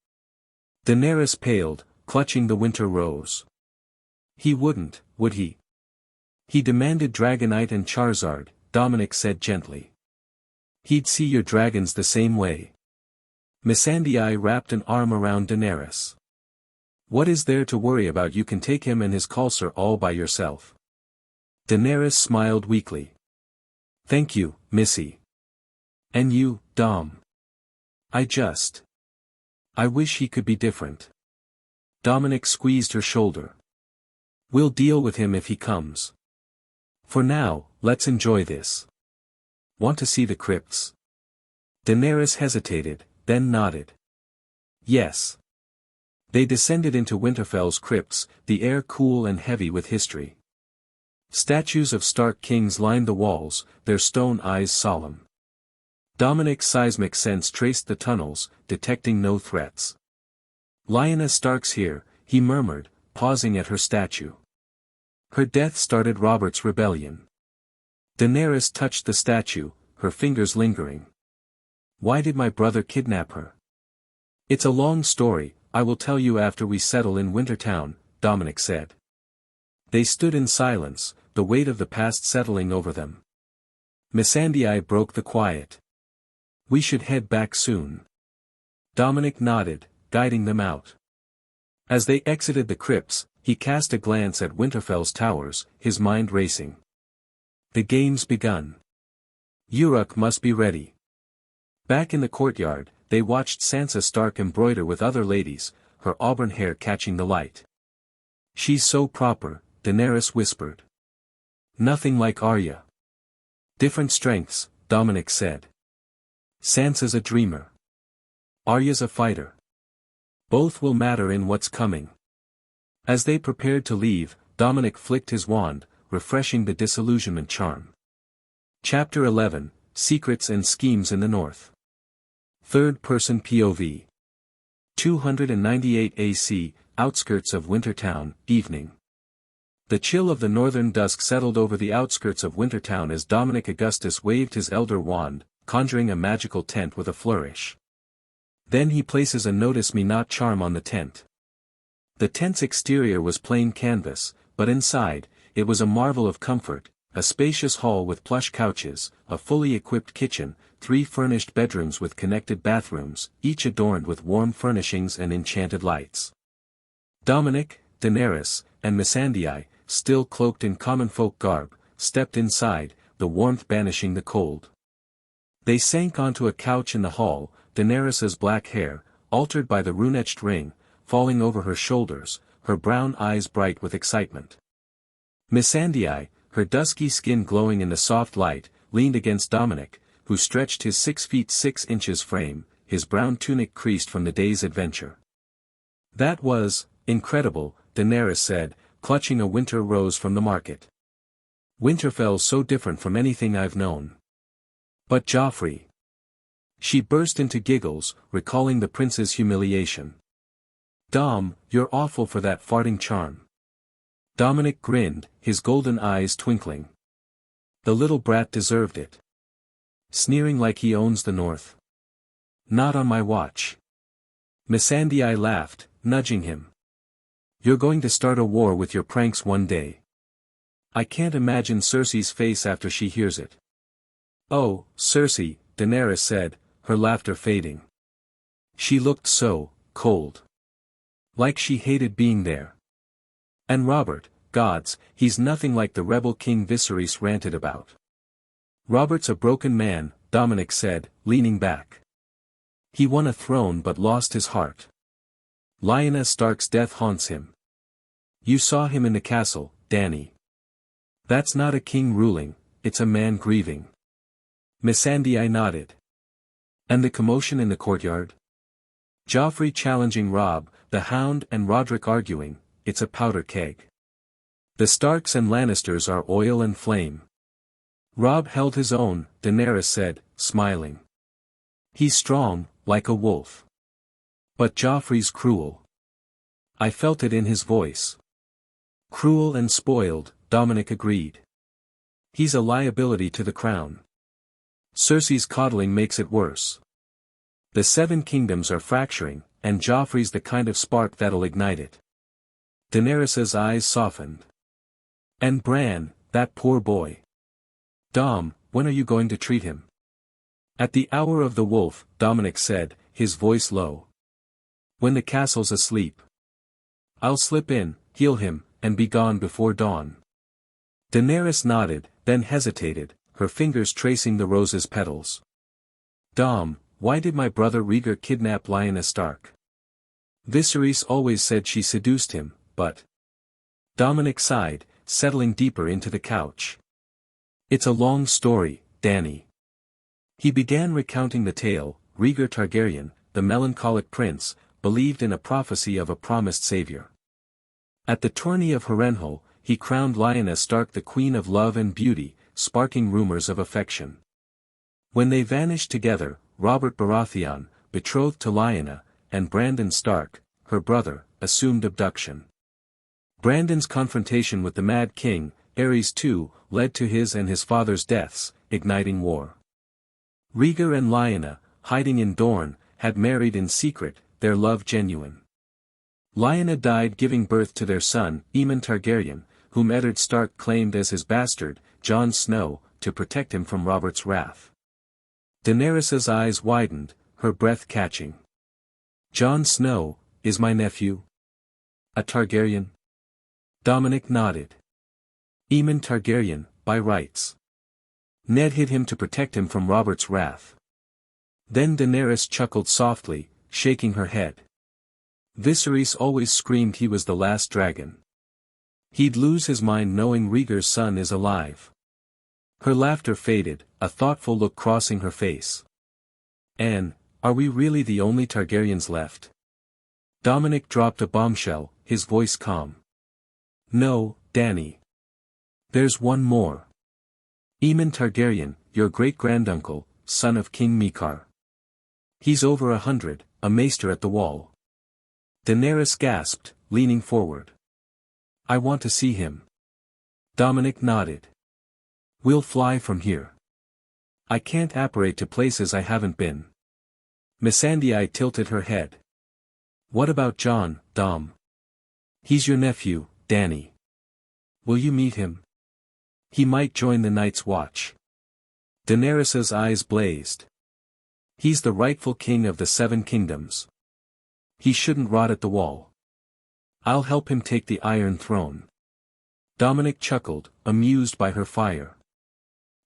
Daenerys paled, clutching the winter rose. "He wouldn't, would he? He demanded Dragonite and Charizard," Dominic said gently. "He'd see your dragons the same way." Missandei wrapped an arm around Daenerys. "What is there to worry about? You can take him and his courser all by yourself." Daenerys smiled weakly. "Thank you, Missy. And you, Dom. I wish he could be different." Dominic squeezed her shoulder. "We'll deal with him if he comes. For now, let's enjoy this. Want to see the crypts?" Daenerys hesitated, then nodded. "Yes." They descended into Winterfell's crypts, the air cool and heavy with history. Statues of Stark kings lined the walls, their stone eyes solemn. Dominic's seismic sense traced the tunnels, detecting no threats. "Lyanna Stark's here," he murmured, pausing at her statue. "Her death started Robert's rebellion." Daenerys touched the statue, her fingers lingering. "Why did my brother kidnap her?" "It's a long story, I will tell you after we settle in Wintertown," Dominic said. They stood in silence, the weight of the past settling over them. Missandei broke the quiet. "We should head back soon." Dominic nodded, guiding them out. As they exited the crypts, he cast a glance at Winterfell's towers, his mind racing. The game's begun. Urak must be ready. Back in the courtyard, they watched Sansa Stark embroider with other ladies, her auburn hair catching the light. "She's so proper," Daenerys whispered. "Nothing like Arya." "Different strengths," Dominic said. "Sansa's a dreamer. Arya's a fighter. Both will matter in what's coming." As they prepared to leave, Dominic flicked his wand, refreshing the disillusionment charm. Chapter 11, Secrets and Schemes in the North. Third-person POV. 298 AC, outskirts of Wintertown, evening. The chill of the northern dusk settled over the outskirts of Wintertown as Dominic Augustus waved his elder wand, conjuring a magical tent with a flourish. Then he places a "Notice Me Not" charm on the tent. The tent's exterior was plain canvas, but inside, it was a marvel of comfort, a spacious hall with plush couches, a fully equipped kitchen, 3 furnished bedrooms with connected bathrooms, each adorned with warm furnishings and enchanted lights. Dominic, Daenerys, and Missandei, still cloaked in common folk garb, stepped inside, the warmth banishing the cold. They sank onto a couch in the hall, Daenerys's black hair, altered by the rune-etched ring, falling over her shoulders, her brown eyes bright with excitement. Missandei, her dusky skin glowing in the soft light, leaned against Dominic, who stretched his 6 feet 6 inches frame, his brown tunic creased from the day's adventure. "That was incredible," Daenerys said, clutching a winter rose from the market. "Winterfell so different from anything I've known. But Joffrey." She burst into giggles, recalling the prince's humiliation. "Dom, you're awful for that farting charm." Dominic grinned, his golden eyes twinkling. "The little brat deserved it. Sneering like he owns the north. Not on my watch." Missandei laughed, nudging him. "You're going to start a war with your pranks one day. I can't imagine Cersei's face after she hears it." "Oh, Cersei," Daenerys said, her laughter fading. She looked so cold. Like she hated being there. "And Robert, gods, he's nothing like the rebel King Viserys ranted about." "Robert's a broken man," Dominic said, leaning back. "He won a throne but lost his heart. Lyanna Stark's death haunts him. You saw him in the castle, Dany. That's not a king ruling, it's a man grieving." Missandei nodded. "And the commotion in the courtyard? Joffrey challenging Robb, the Hound and Roderick arguing, it's a powder keg. The Starks and Lannisters are oil and flame." "Robb held his own," Daenerys said, smiling. "He's strong, like a wolf. But Joffrey's cruel. I felt it in his voice." "Cruel and spoiled," Dominic agreed. "He's a liability to the crown. Cersei's coddling makes it worse. The 7 kingdoms are fracturing, and Joffrey's the kind of spark that'll ignite it." Daenerys's eyes softened. "And Bran, that poor boy. Dom, when are you going to treat him?" "At the hour of the wolf," Dominic said, his voice low. "When the castle's asleep. I'll slip in, heal him, and be gone before dawn." Daenerys nodded, then hesitated, her fingers tracing the rose's petals. "Dom, why did my brother Rhaegar kidnap Lyanna Stark? Viserys always said she seduced him, but—" Dominic sighed, settling deeper into the couch. "It's a long story, Dany." He began recounting the tale. Rhaegar Targaryen, the melancholic prince, believed in a prophecy of a promised savior. At the tourney of Harrenhal, he crowned Lyanna Stark the Queen of Love and Beauty, sparking rumors of affection. When they vanished together, Robert Baratheon, betrothed to Lyanna, and Brandon Stark, her brother, assumed abduction. Brandon's confrontation with the Mad King, Aerys II, led to his and his father's deaths, igniting war. Rhaegar and Lyanna, hiding in Dorne, had married in secret, their love genuine. Lyanna died giving birth to their son, Aemon Targaryen, whom Eddard Stark claimed as his bastard, Jon Snow, to protect him from Robert's wrath. Daenerys's eyes widened, her breath catching. "Jon Snow, is my nephew a Targaryen?" Dominic nodded. "Aemon Targaryen, by rights. Ned hid him to protect him from Robert's wrath." Then Daenerys chuckled softly, shaking her head. "Viserys always screamed he was the last dragon. He'd lose his mind knowing Rhaegar's son is alive." Her laughter faded, a thoughtful look crossing her face. "Anne, are we really the only Targaryens left?" Dominic dropped a bombshell, his voice calm. "No, Dany. There's one more. Aemon Targaryen, your great-granduncle, son of King Mikar. He's over 100, a maester at the wall." Daenerys gasped, leaning forward. "I want to see him." Dominic nodded. "We'll fly from here. I can't apparate to places I haven't been." Missandei tilted her head. "What about Jon, Dom? He's your nephew, Dany. Will you meet him? He might join the Night's Watch. Daenerys's eyes blazed. He's the rightful king of the Seven Kingdoms. He shouldn't rot at the wall. I'll help him take the Iron Throne. Dominic chuckled, amused by her fire.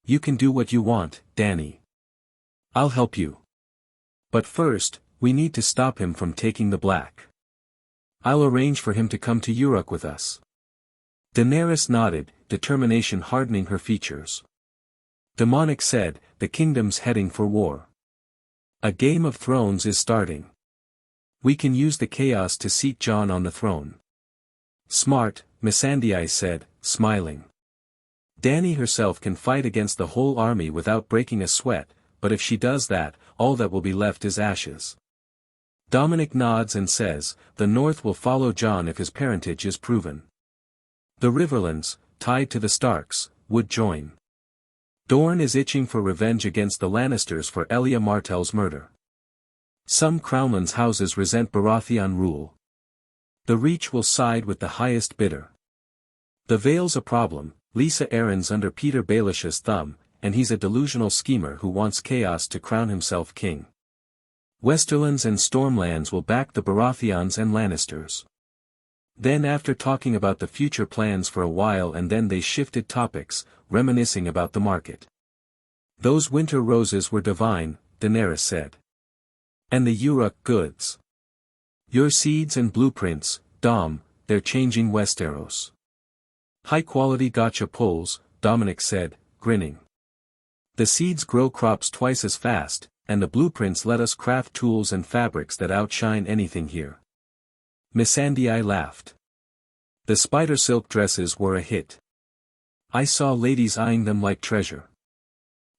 You can do what you want, Dany. I'll help you. But first, we need to stop him from taking the Black. I'll arrange for him to come to Urak with us. Daenerys nodded, determination hardening her features. Dominic said, the kingdom's heading for war. A Game of Thrones is starting. We can use the chaos to seat Jon on the throne. Smart, Missandei said, smiling. Dany herself can fight against the whole army without breaking a sweat, but if she does that, all that will be left is ashes. Dominic nods and says, the North will follow Jon if his parentage is proven. The Riverlands, tied to the Starks, would join. Dorne is itching for revenge against the Lannisters for Elia Martell's murder. Some Crownlands houses resent Baratheon rule. The Reach will side with the highest bidder. The Vale's a problem, Lisa Arryn's under Peter Baelish's thumb, and he's a delusional schemer who wants chaos to crown himself king. Westerlands and Stormlands will back the Baratheons and Lannisters. Then after talking about the future plans for a while and then they shifted topics, reminiscing about the market. Those winter roses were divine, Daenerys said. And the Urak goods. Your seeds and blueprints, Dom, they're changing Westeros. High-quality Gacha pulls, Dominic said, grinning. The seeds grow crops twice as fast, and the blueprints let us craft tools and fabrics that outshine anything here. Missandei laughed. The spider silk dresses were a hit. I saw ladies eyeing them like treasure.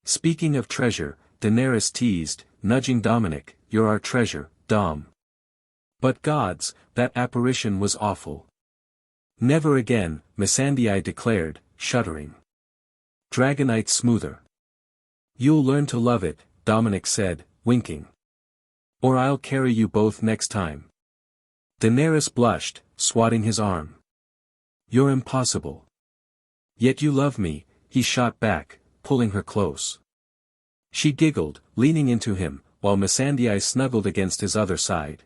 Speaking of treasure, Daenerys teased, nudging Dominic, you're our treasure, Dom. But gods, that apparition was awful. Never again, Missandei declared, shuddering. Dragonite smoother. You'll learn to love it, Dominic said, winking. Or I'll carry you both next time. Daenerys blushed, swatting his arm. You're impossible. Yet you love me, he shot back, pulling her close. She giggled, leaning into him, while Missandei snuggled against his other side.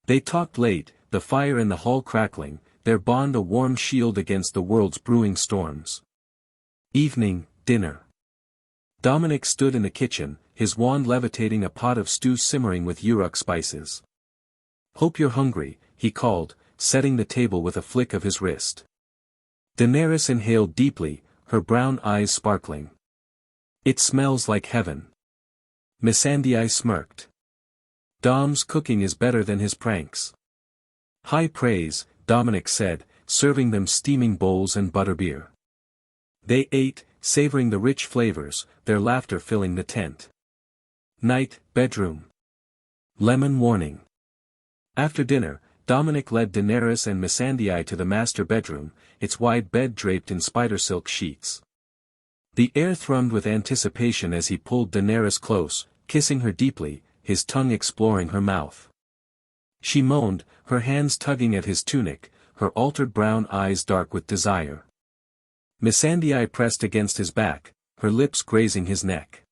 They talked late, the fire in the hall crackling, their bond a warm shield against the world's brewing storms. Evening, dinner. Dominic stood in the kitchen, his wand levitating a pot of stew simmering with Urak spices. Hope you're hungry, he called, setting the table with a flick of his wrist. Daenerys inhaled deeply, her brown eyes sparkling. It smells like heaven. Missandei smirked. Dom's cooking is better than his pranks. High praise, Dominic said, serving them steaming bowls and butterbeer. They ate, savoring the rich flavors, their laughter filling the tent. Night, bedroom. Lemon warning. After dinner, Dominic led Daenerys and Missandei to the master bedroom, its wide bed draped in spider silk sheets. The air thrummed with anticipation as he pulled Daenerys close, kissing her deeply, his tongue exploring her mouth. She moaned, her hands tugging at his tunic, her altered brown eyes dark with desire. Missandei pressed against his back, her lips grazing his neck.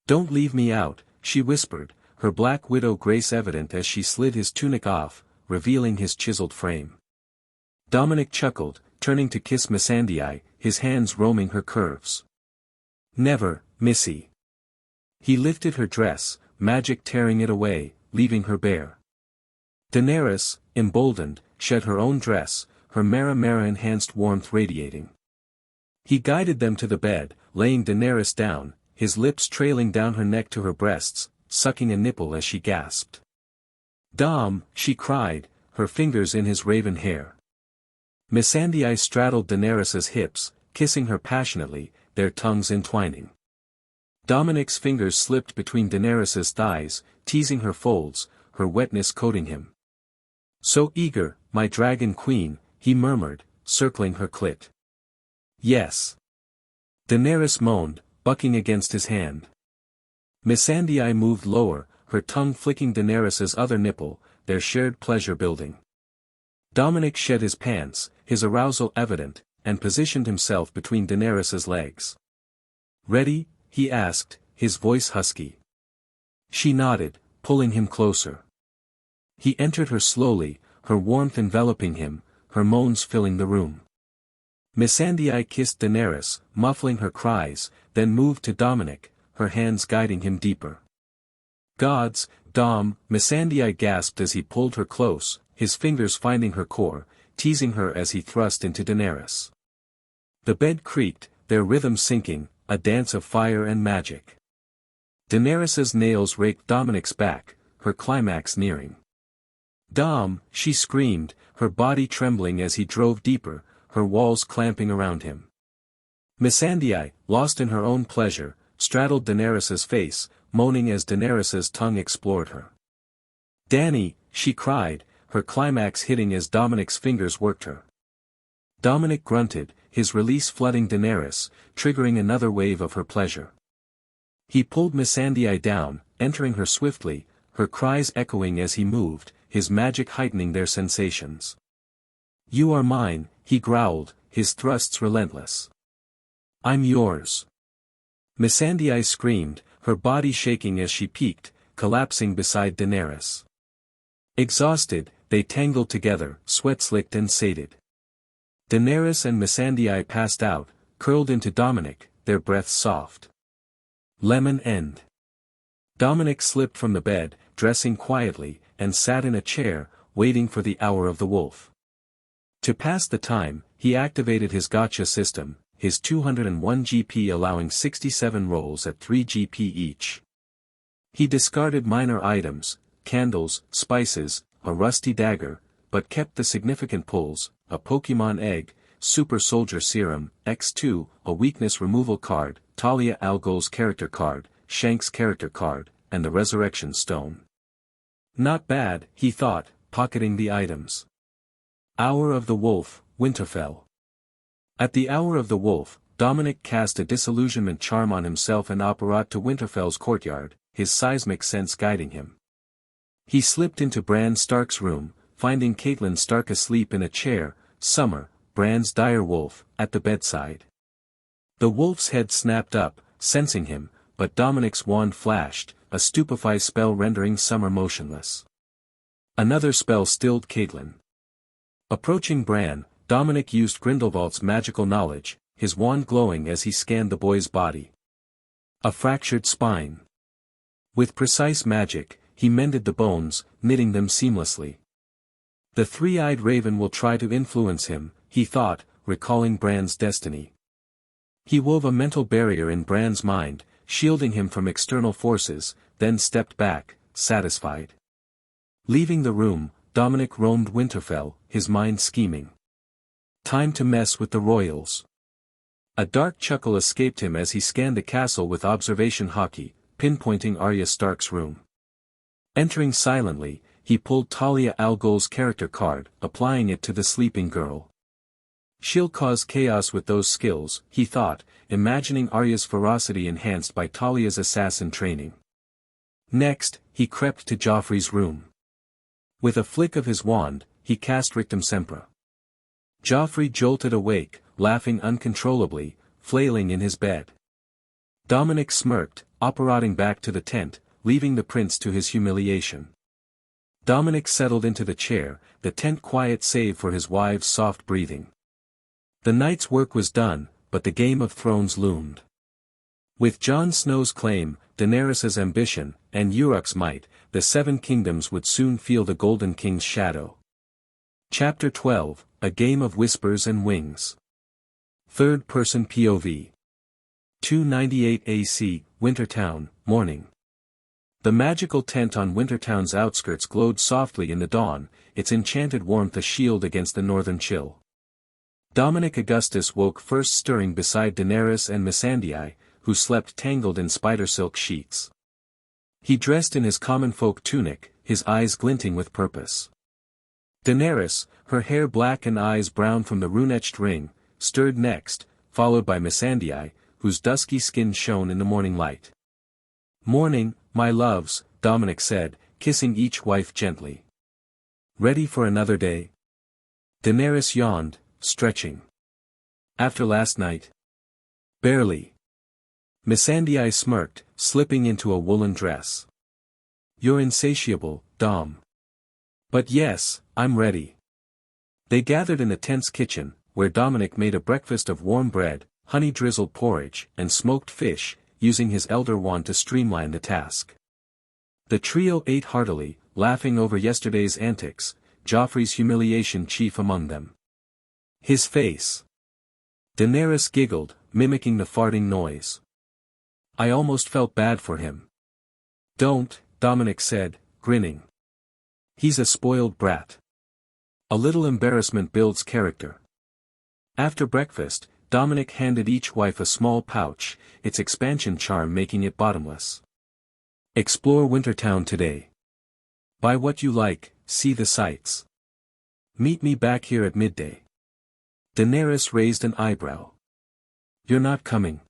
Don't leave me out, she whispered, her black widow grace evident as she slid his tunic off, revealing his chiseled frame. Dominic chuckled, turning to kiss Missandei, his hands roaming her curves. Never, Missy. He lifted her dress, magic tearing it away, leaving her bare. Daenerys, emboldened, shed her own dress, her Mara enhanced warmth radiating. He guided them to the bed, laying Daenerys down, his lips trailing down her neck to her breasts, sucking a nipple as she gasped. Dom, she cried, her fingers in his raven hair. Missandei straddled Daenerys's hips, kissing her passionately, their tongues entwining. Dominic's fingers slipped between Daenerys's thighs, teasing her folds, her wetness coating him. So eager, my dragon queen, he murmured, circling her clit. Yes. Daenerys moaned, bucking against his hand. Missandei moved lower, her tongue flicking Daenerys's other nipple, their shared pleasure building. Dominic shed his pants, his arousal evident, and positioned himself between Daenerys's legs. "Ready?" he asked, his voice husky. She nodded, pulling him closer. He entered her slowly, her warmth enveloping him, her moans filling the room. Missandei kissed Daenerys, muffling her cries, then moved to Dominic, her hands guiding him deeper. "Gods, Dom," Missandei gasped as he pulled her close, his fingers finding her core, teasing her as he thrust into Daenerys. The bed creaked, their rhythm syncing, a dance of fire and magic. Daenerys's nails raked Dominic's back, her climax nearing. "Dom," she screamed, her body trembling as he drove deeper, her walls clamping around him. Missandei, lost in her own pleasure, straddled Daenerys's face, moaning as Daenerys's tongue explored her. "Dany," she cried, her climax hitting as Dominic's fingers worked her. Dominic grunted, his release flooding Daenerys, triggering another wave of her pleasure. He pulled Missandei down, entering her swiftly, her cries echoing as he moved, his magic heightening their sensations. "You are mine," he growled, his thrusts relentless. "I'm yours." Missandei screamed, her body shaking as she peaked, collapsing beside Daenerys. Exhausted, they tangled together, sweat-slicked and sated. Daenerys and Missandei passed out, curled into Dominic, their breaths soft. Lemon end. Dominic slipped from the bed, dressing quietly, and sat in a chair, waiting for the hour of the wolf. To pass the time, he activated his Gacha system, his 201 GP allowing 67 rolls at 3 GP each. He discarded minor items, candles, spices, a rusty dagger, but kept the significant pulls, a Pokemon egg, Super Soldier Serum, X2, a weakness removal card, Talia al Ghul's character card, Shank's character card, and the Resurrection Stone. Not bad, he thought, pocketing the items. Hour of the Wolf, Winterfell. At the Hour of the Wolf, Dominic cast a disillusionment charm on himself and apparat to Winterfell's courtyard, his seismic sense guiding him. He slipped into Bran Stark's room, finding Catelyn Stark asleep in a chair, Summer, Bran's dire wolf, at the bedside. The wolf's head snapped up, sensing him, but Dominic's wand flashed, a stupefy spell rendering Summer motionless. Another spell stilled Catelyn. Approaching Bran, Dominic used Grindelwald's magical knowledge, his wand glowing as he scanned the boy's body. A fractured spine. With precise magic, he mended the bones, knitting them seamlessly. The three-eyed raven will try to influence him, he thought, recalling Bran's destiny. He wove a mental barrier in Bran's mind, shielding him from external forces, then stepped back, satisfied. Leaving the room, Dominic roamed Winterfell, his mind scheming. Time to mess with the royals. A dark chuckle escaped him as he scanned the castle with observation hockey, pinpointing Arya Stark's room. Entering silently, he pulled Talia al Ghul's character card, applying it to the sleeping girl. She'll cause chaos with those skills, he thought, imagining Arya's ferocity enhanced by Talia's assassin training. Next, he crept to Joffrey's room. With a flick of his wand, he cast Rictum Sempra. Joffrey jolted awake, laughing uncontrollably, flailing in his bed. Dominic smirked, apparating back to the tent, leaving the prince to his humiliation. Dominic settled into the chair, the tent quiet save for his wife's soft breathing. The night's work was done, but the Game of Thrones loomed. With Jon Snow's claim, Daenerys's ambition, and Urak's might, the Seven Kingdoms would soon feel the Golden King's shadow. Chapter 12, A Game of Whispers and Wings. Third-person POV. 298 AC, Wintertown, morning. The magical tent on Wintertown's outskirts glowed softly in the dawn, its enchanted warmth a shield against the northern chill. Dominic Augustus woke first stirring beside Daenerys and Missandei, who slept tangled in spider silk sheets. He dressed in his common folk tunic, his eyes glinting with purpose. Daenerys, her hair black and eyes brown from the rune-etched ring, stirred next, followed by Missandei, whose dusky skin shone in the morning light. "Morning, my loves," Dominic said, kissing each wife gently. "Ready for another day?" Daenerys yawned, stretching. After last night? Barely. Missandei smirked, slipping into a woolen dress. You're insatiable, Dom. But yes, I'm ready. They gathered in the tent's kitchen, where Dominic made a breakfast of warm bread, honey-drizzled porridge, and smoked fish, using his elder wand to streamline the task. The trio ate heartily, laughing over yesterday's antics, Joffrey's humiliation chief among them. His face. Daenerys giggled, mimicking the farting noise. I almost felt bad for him. Don't, Dominic said, grinning. He's a spoiled brat. A little embarrassment builds character. After breakfast, Dominic handed each wife a small pouch, its expansion charm making it bottomless. Explore Wintertown today. Buy what you like, see the sights. Meet me back here at midday. Daenerys raised an eyebrow. You're not coming.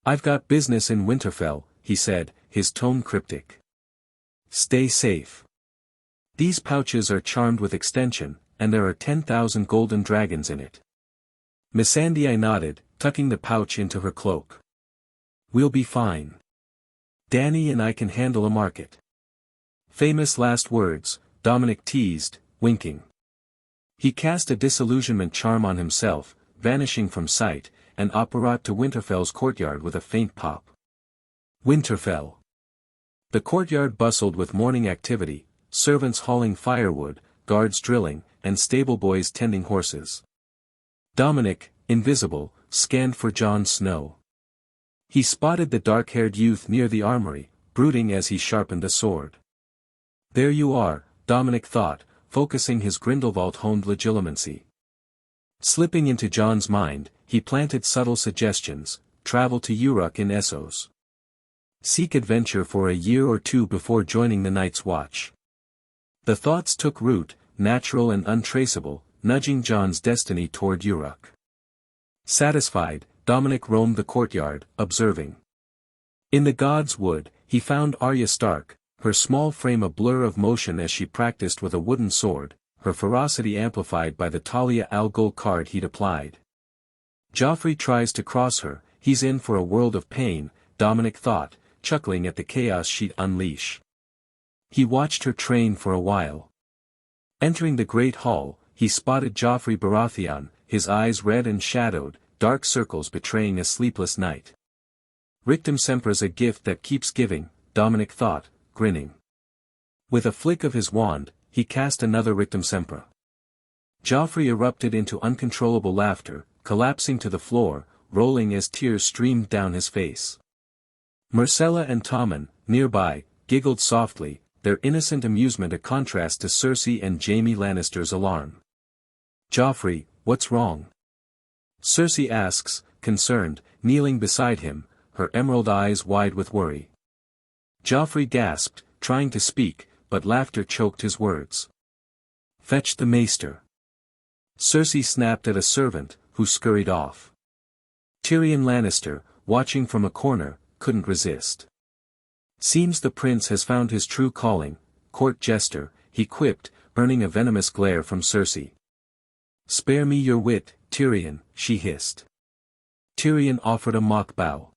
I've got business in Winterfell, he said, his tone cryptic. Stay safe. These pouches are charmed with extension, and there are 10,000 golden dragons in it. Missandei nodded, tucking the pouch into her cloak. We'll be fine. Dany and I can handle a market. Famous last words, Dominic teased, winking. He cast a disillusionment charm on himself, vanishing from sight, and apparat to Winterfell's courtyard with a faint pop. Winterfell. The courtyard bustled with morning activity, servants hauling firewood, guards drilling, and stable boys tending horses. Dominic, invisible, scanned for Jon Snow. He spotted the dark-haired youth near the armory, brooding as he sharpened a sword. There you are, Dominic thought, focusing his Grindelwald-honed legitimacy. Slipping into Jon's mind, he planted subtle suggestions: travel to Urak in Essos. Seek adventure for a year or two before joining the Night's Watch. The thoughts took root, natural and untraceable, nudging Jon's destiny toward Urak. Satisfied, Dominic roamed the courtyard, observing. In the God's Wood, he found Arya Stark, her small frame a blur of motion as she practiced with a wooden sword, her ferocity amplified by the Talia al Ghul card he'd applied. Joffrey tries to cross her, he's in for a world of pain, Dominic thought, chuckling at the chaos she'd unleash. He watched her train for a while. Entering the great hall, he spotted Joffrey Baratheon, his eyes red and shadowed, dark circles betraying a sleepless night. Rictum Semper's a gift that keeps giving, Dominic thought, grinning. With a flick of his wand, he cast another Rictum Semper. Joffrey erupted into uncontrollable laughter, collapsing to the floor, rolling as tears streamed down his face. Myrcella and Tommen, nearby, giggled softly, their innocent amusement a contrast to Cersei and Jaime Lannister's alarm. Joffrey, what's wrong? Cersei asks, concerned, kneeling beside him, her emerald eyes wide with worry. Joffrey gasped, trying to speak, but laughter choked his words. Fetch the maester. Cersei snapped at a servant, who scurried off. Tyrion Lannister, watching from a corner, couldn't resist. Seems the prince has found his true calling, court jester, he quipped, earning a venomous glare from Cersei. Spare me your wit, Tyrion, she hissed. Tyrion offered a mock bow.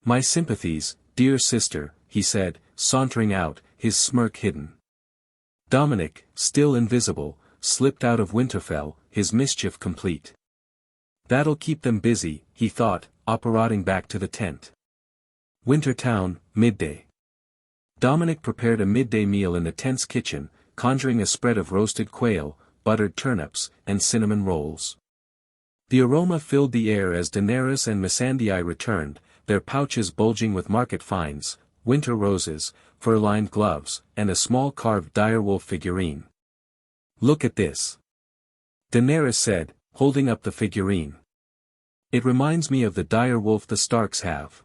My sympathies, dear sister, he said, sauntering out, his smirk hidden. Dominic, still invisible, slipped out of Winterfell, his mischief complete. That'll keep them busy, he thought, apparating back to the tent. Wintertown, midday. Dominic prepared a midday meal in the tent's kitchen, conjuring a spread of roasted quail, buttered turnips, and cinnamon rolls. The aroma filled the air as Daenerys and Missandei returned, their pouches bulging with market finds, winter roses, fur-lined gloves, and a small carved direwolf figurine. Look at this. Daenerys said, holding up the figurine. It reminds me of the direwolf the Starks have.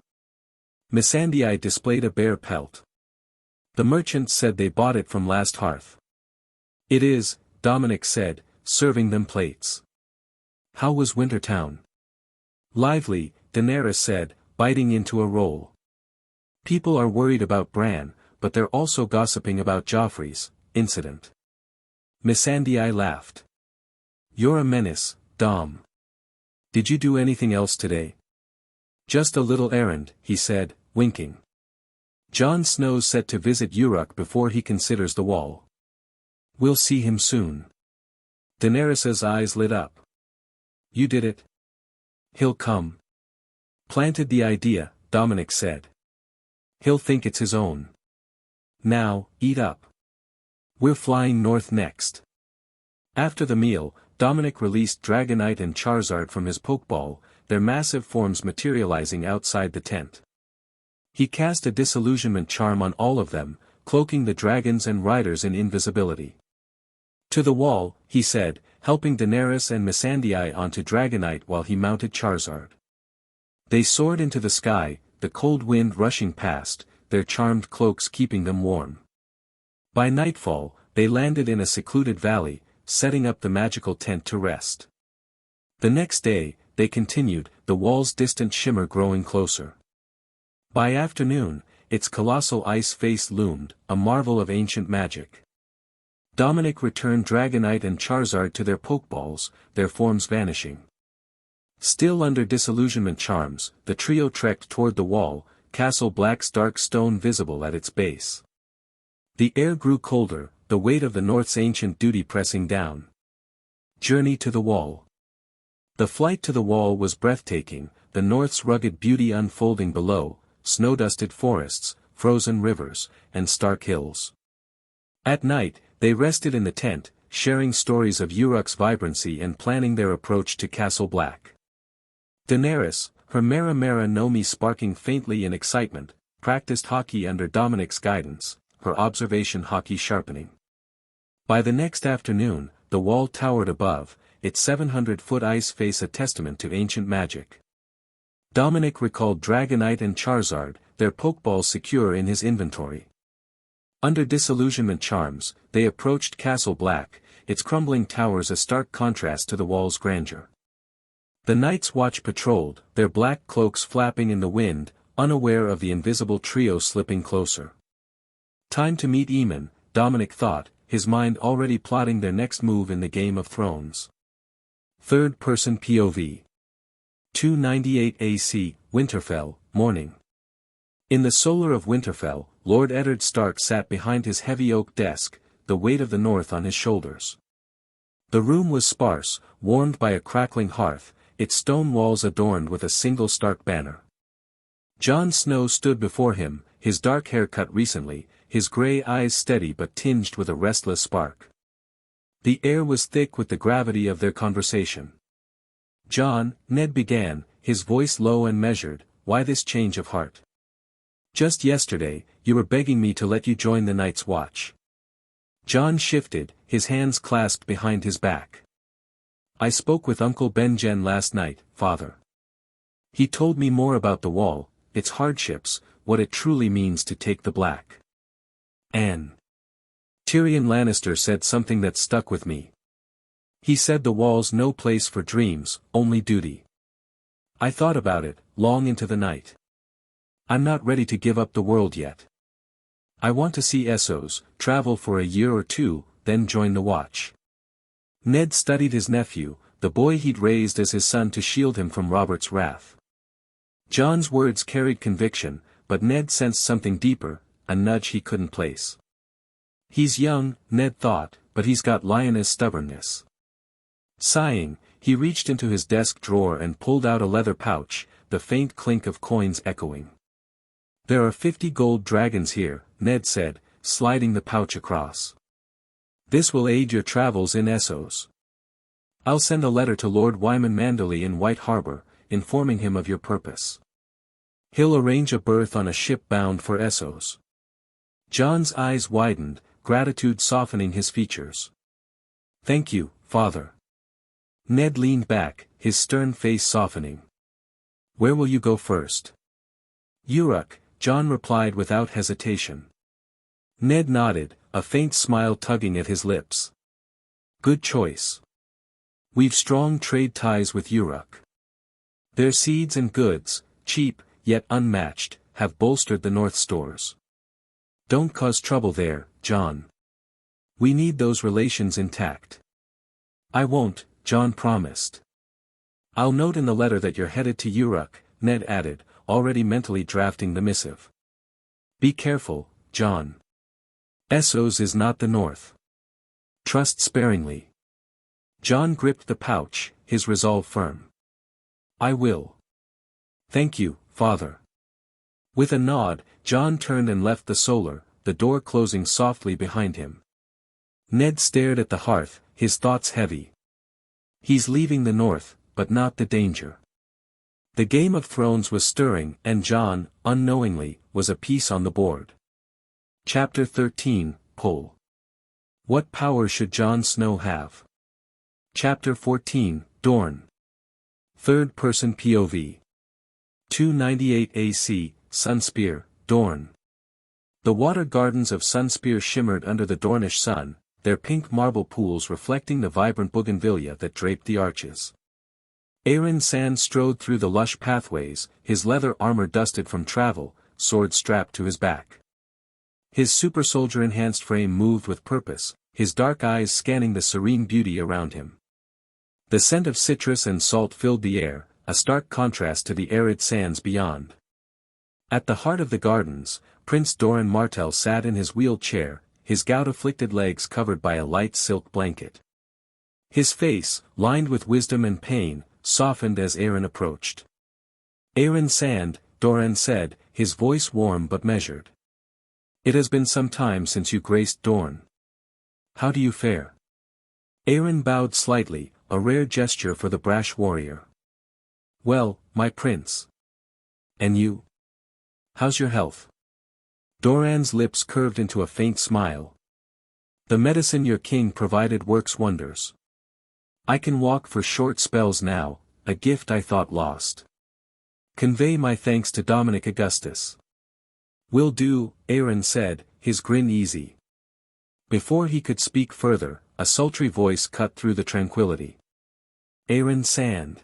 Missandei displayed a bear pelt. The merchant said they bought it from last hearth. It is, Dominic said, serving them plates. How was Wintertown? Lively, Daenerys said, biting into a roll. People are worried about Bran, but they're also gossiping about Joffrey's incident. Missandei laughed. You're a menace, Dom. Did you do anything else today? Just a little errand, he said, winking. Jon Snow's set to visit Urak before he considers the wall. We'll see him soon. Daenerys's eyes lit up. You did it? He'll come. Planted the idea, Dominic said. He'll think it's his own. Now, eat up. We're flying north next. After the meal, Dominic released Dragonite and Charizard from his pokeball, their massive forms materializing outside the tent. He cast a disillusionment charm on all of them, cloaking the dragons and riders in invisibility. To the wall, he said, helping Daenerys and Missandei onto Dragonite while he mounted Charizard. They soared into the sky, the cold wind rushing past, their charmed cloaks keeping them warm. By nightfall, they landed in a secluded valley, setting up the magical tent to rest. The next day, they continued, the wall's distant shimmer growing closer. By afternoon, its colossal ice face loomed, a marvel of ancient magic. Dominic returned Dragonite and Charizard to their pokeballs, their forms vanishing. Still under disillusionment charms, the trio trekked toward the wall, Castle Black's dark stone visible at its base. The air grew colder, the weight of the North's ancient duty pressing down. Journey to the wall. The flight to the wall was breathtaking, the North's rugged beauty unfolding below, snow-dusted forests, frozen rivers, and stark hills. At night, they rested in the tent, sharing stories of Urak's vibrancy and planning their approach to Castle Black. Daenerys, her Mera no Mi sparking faintly in excitement, practiced hockey under Dominic's guidance, her observation hockey sharpening. By the next afternoon, the wall towered above, its 700-foot ice face a testament to ancient magic. Dominic recalled Dragonite and Charizard, their pokeballs secure in his inventory. Under disillusionment charms, they approached Castle Black, its crumbling towers a stark contrast to the wall's grandeur. The Night's Watch patrolled, their black cloaks flapping in the wind, unaware of the invisible trio slipping closer. Time to meet Aemon, Dominic thought, his mind already plotting their next move in the Game of Thrones. Third-person POV. 298 AC, Winterfell, morning. In the solar of Winterfell, Lord Eddard Stark sat behind his heavy oak desk, the weight of the North on his shoulders. The room was sparse, warmed by a crackling hearth, its stone walls adorned with a single stark banner. Jon Snow stood before him, his dark hair cut recently, his grey eyes steady but tinged with a restless spark. The air was thick with the gravity of their conversation. Jon, Ned began, his voice low and measured, why this change of heart? Just yesterday, you were begging me to let you join the Night's Watch. Jon shifted, his hands clasped behind his back. I spoke with Uncle Benjen last night, Father. He told me more about the wall, its hardships, what it truly means to take the Black. Tyrion Lannister said something that stuck with me. He said the wall's no place for dreams, only duty. I thought about it, long into the night. I'm not ready to give up the world yet. I want to see Essos, travel for a year or two, then join the Watch. Ned studied his nephew, the boy he'd raised as his son to shield him from Robert's wrath. Jon's words carried conviction, but Ned sensed something deeper, a nudge he couldn't place. He's young, Ned thought, but he's got lioness stubbornness. Sighing, he reached into his desk drawer and pulled out a leather pouch, the faint clink of coins echoing. There are 50 gold dragons here, Ned said, sliding the pouch across. This will aid your travels in Essos. I'll send a letter to Lord Wyman Manderley in White Harbor, informing him of your purpose. He'll arrange a berth on a ship bound for Essos. Jon's eyes widened, gratitude softening his features. Thank you, Father. Ned leaned back, his stern face softening. Where will you go first? Urak, Jon replied without hesitation. Ned nodded, a faint smile tugging at his lips. Good choice. We've strong trade ties with Urak. Their seeds and goods, cheap, yet unmatched, have bolstered the North stores. Don't cause trouble there, Jon. We need those relations intact. I won't, Jon promised. I'll note in the letter that you're headed to Urak, Ned added, already mentally drafting the missive. Be careful, John. Essos is not the north. Trust sparingly. John gripped the pouch, his resolve firm. I will. Thank you, father. With a nod, John turned and left the solar, the door closing softly behind him. Ned stared at the hearth, his thoughts heavy. He's leaving the north, but not the danger. The Game of Thrones was stirring, and John, unknowingly, was a piece on the board. Chapter 13, Pull. What power should Jon Snow have? Chapter 14, Dorne. Third-person POV. 298 AC, Sunspear, Dorne. The water gardens of Sunspear shimmered under the Dornish sun, their pink marble pools reflecting the vibrant bougainvillea that draped the arches. Aron Sand strode through the lush pathways, his leather armor dusted from travel, sword strapped to his back. His super-soldier-enhanced frame moved with purpose, his dark eyes scanning the serene beauty around him. The scent of citrus and salt filled the air, a stark contrast to the arid sands beyond. At the heart of the gardens, Prince Doran Martell sat in his wheeled chair, his gout-afflicted legs covered by a light silk blanket. His face, lined with wisdom and pain, softened as Aron approached. Aron Sand, Doran said, his voice warm but measured. It has been some time since you graced Dorne. How do you fare? Aron bowed slightly, a rare gesture for the brash warrior. Well, my prince. And you? How's your health? Doran's lips curved into a faint smile. The medicine your king provided works wonders. I can walk for short spells now, a gift I thought lost. Convey my thanks to Dominic Augustus. Will do, Aron said, his grin easy. Before he could speak further, a sultry voice cut through the tranquility. Aron Sand.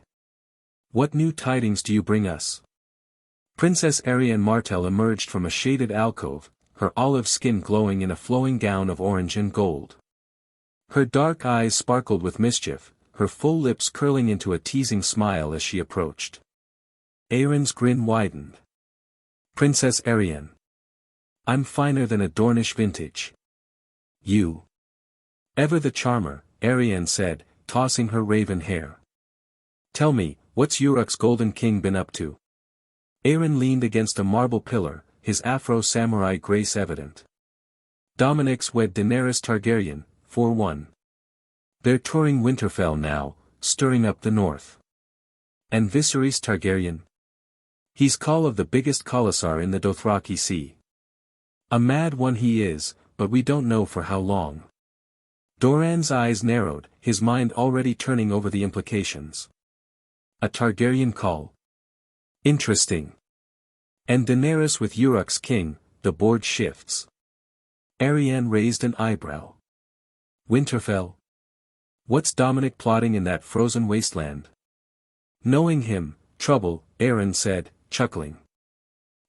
What new tidings do you bring us? Princess Arianne Martell emerged from a shaded alcove, her olive skin glowing in a flowing gown of orange and gold. Her dark eyes sparkled with mischief, her full lips curling into a teasing smile as she approached. Aron's grin widened. Princess Arianne. I'm finer than a Dornish vintage. You. Ever the charmer, Arianne said, tossing her raven hair. Tell me, what's Urak's golden king been up to? Aron leaned against a marble pillar, his Afro-samurai grace evident. Dominic's wed Daenerys Targaryen, 4-1. They're touring Winterfell now, stirring up the north. And Viserys Targaryen? He's call of the biggest Khalasar in the Dothraki Sea. A mad one he is, but we don't know for how long. Doran's eyes narrowed, his mind already turning over the implications. A Targaryen call. Interesting. And Daenerys with Urak's king, the board shifts. Arianne raised an eyebrow. Winterfell? What's Dominic plotting in that frozen wasteland? Knowing him, trouble, Aron said, chuckling.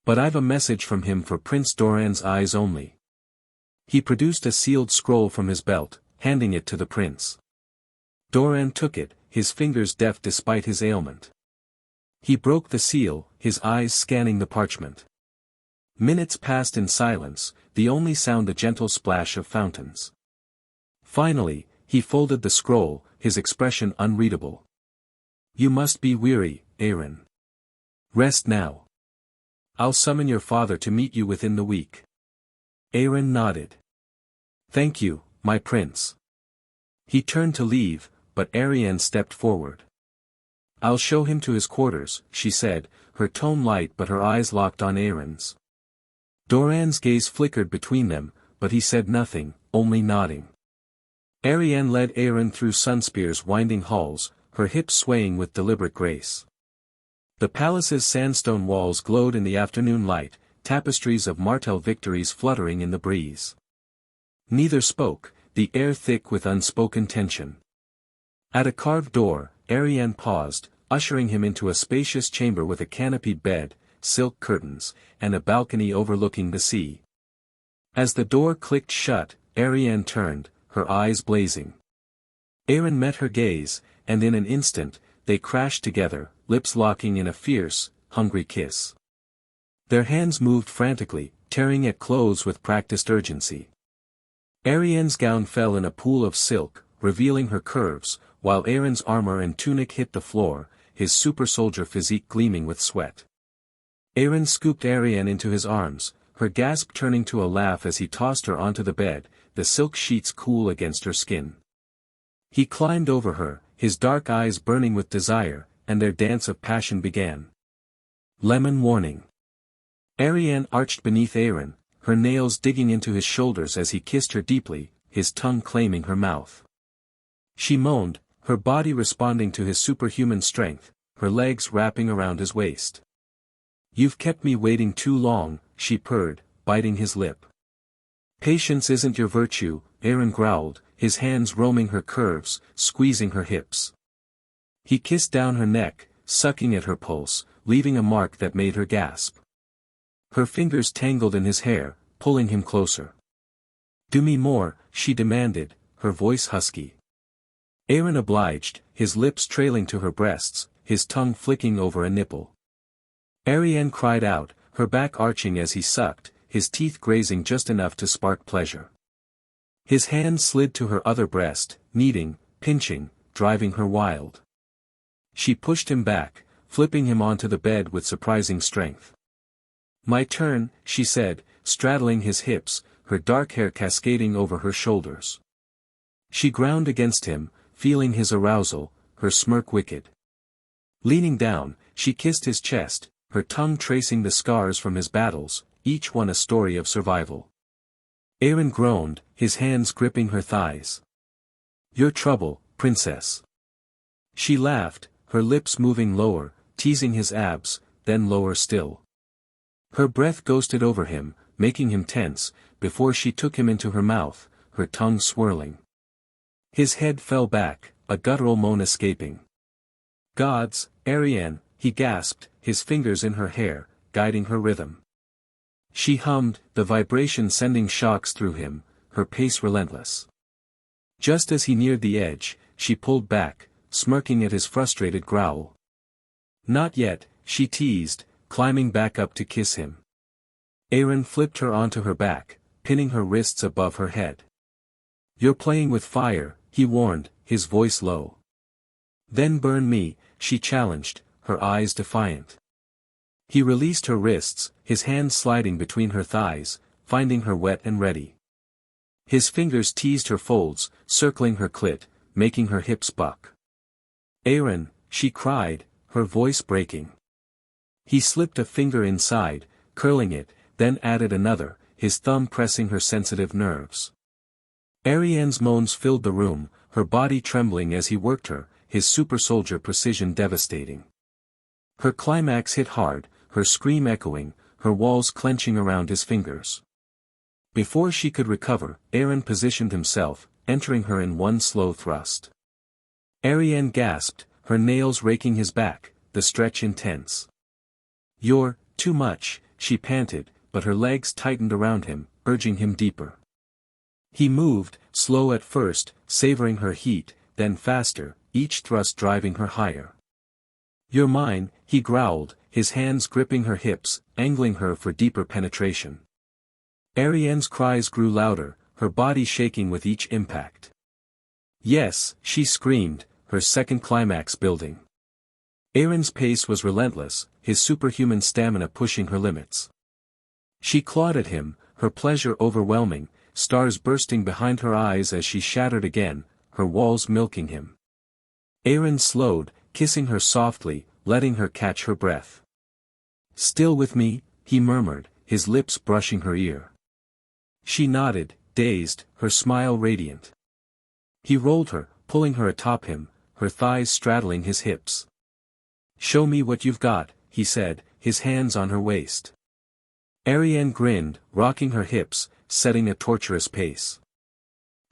But I've a message from him for Prince Doran's eyes only. He produced a sealed scroll from his belt, handing it to the prince. Doran took it, his fingers deft despite his ailment. He broke the seal, his eyes scanning the parchment. Minutes passed in silence, the only sound the gentle splash of fountains. Finally, he folded the scroll, his expression unreadable. You must be weary, Aron. Rest now. I'll summon your father to meet you within the week. Aron nodded. Thank you, my prince. He turned to leave, but Arianne stepped forward. I'll show him to his quarters, she said, her tone light but her eyes locked on Aron's. Doran's gaze flickered between them, but he said nothing, only nodding. Arianne led Aron through Sunspear's winding halls, her hips swaying with deliberate grace. The palace's sandstone walls glowed in the afternoon light, tapestries of Martell victories fluttering in the breeze. Neither spoke, the air thick with unspoken tension. At a carved door, Arianne paused, ushering him into a spacious chamber with a canopied bed, silk curtains, and a balcony overlooking the sea. As the door clicked shut, Arianne turned, her eyes blazing. Aron met her gaze, and in an instant, they crashed together, lips locking in a fierce, hungry kiss. Their hands moved frantically, tearing at clothes with practiced urgency. Ariane's gown fell in a pool of silk, revealing her curves, while Aaron's armor and tunic hit the floor, his super-soldier physique gleaming with sweat. Aaron scooped Ariane into his arms, her gasp turning to a laugh as he tossed her onto the bed, the silk sheets cool against her skin. He climbed over her, his dark eyes burning with desire, and their dance of passion began. Lemon warning. Ariane arched beneath Aaron, her nails digging into his shoulders as he kissed her deeply, his tongue claiming her mouth. She moaned, her body responding to his superhuman strength, her legs wrapping around his waist. "You've kept me waiting too long," she purred, biting his lip. "Patience isn't your virtue," Aaron growled, his hands roaming her curves, squeezing her hips. He kissed down her neck, sucking at her pulse, leaving a mark that made her gasp. Her fingers tangled in his hair, pulling him closer. "Do me more," she demanded, her voice husky. Aaron obliged, his lips trailing to her breasts, his tongue flicking over a nipple. Ariane cried out, her back arching as he sucked, his teeth grazing just enough to spark pleasure. His hand slid to her other breast, kneading, pinching, driving her wild. She pushed him back, flipping him onto the bed with surprising strength. "My turn," she said, straddling his hips, her dark hair cascading over her shoulders. She ground against him, feeling his arousal, her smirk wicked. Leaning down, she kissed his chest, her tongue tracing the scars from his battles, each one a story of survival. Aaron groaned, his hands gripping her thighs. "Your trouble, princess." She laughed, her lips moving lower, teasing his abs, then lower still. Her breath ghosted over him, making him tense, before she took him into her mouth, her tongue swirling. His head fell back, a guttural moan escaping. "Gods, Ariane," he gasped, his fingers in her hair, guiding her rhythm. She hummed, the vibration sending shocks through him, her pace relentless. Just as he neared the edge, she pulled back, smirking at his frustrated growl. "Not yet," she teased, climbing back up to kiss him. Aaron flipped her onto her back, pinning her wrists above her head. "You're playing with fire," he warned, his voice low. "Then burn me," she challenged, her eyes defiant. He released her wrists, his hands sliding between her thighs, finding her wet and ready. His fingers teased her folds, circling her clit, making her hips buck. "Aaron," she cried, her voice breaking. He slipped a finger inside, curling it, then added another, his thumb pressing her sensitive nerves. Ariane's moans filled the room, her body trembling as he worked her, his super-soldier precision devastating. Her climax hit hard, her scream echoing, her walls clenching around his fingers. Before she could recover, Aaron positioned himself, entering her in one slow thrust. Ariane gasped, her nails raking his back, the stretch intense. "You're too much," she panted, but her legs tightened around him, urging him deeper. He moved, slow at first, savoring her heat, then faster, each thrust driving her higher. "You're mine," he growled, his hands gripping her hips, angling her for deeper penetration. Ariane's cries grew louder, her body shaking with each impact. "Yes," she screamed, her second climax building. Aaron's pace was relentless, his superhuman stamina pushing her limits. She clawed at him, her pleasure overwhelming, stars bursting behind her eyes as she shattered again, her walls milking him. Aaron slowed, kissing her softly, letting her catch her breath. "Still with me?" he murmured, his lips brushing her ear. She nodded, dazed, her smile radiant. He rolled her, pulling her atop him, her thighs straddling his hips. "Show me what you've got," he said, his hands on her waist. Ariane grinned, rocking her hips, setting a torturous pace.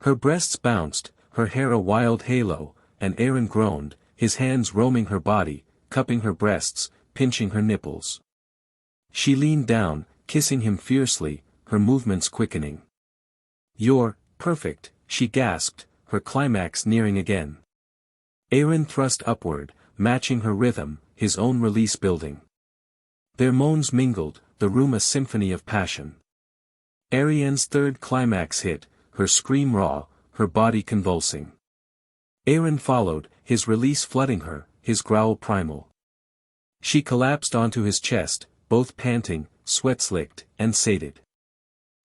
Her breasts bounced, her hair a wild halo, and Aaron groaned, his hands roaming her body, cupping her breasts, pinching her nipples. She leaned down, kissing him fiercely, her movements quickening. "You're perfect," she gasped, her climax nearing again. Aaron thrust upward, matching her rhythm, his own release building. Their moans mingled, the room a symphony of passion. Ariane's third climax hit, her scream raw, her body convulsing. Aaron followed, his release flooding her, his growl primal. She collapsed onto his chest, both panting, sweat-slicked, and sated.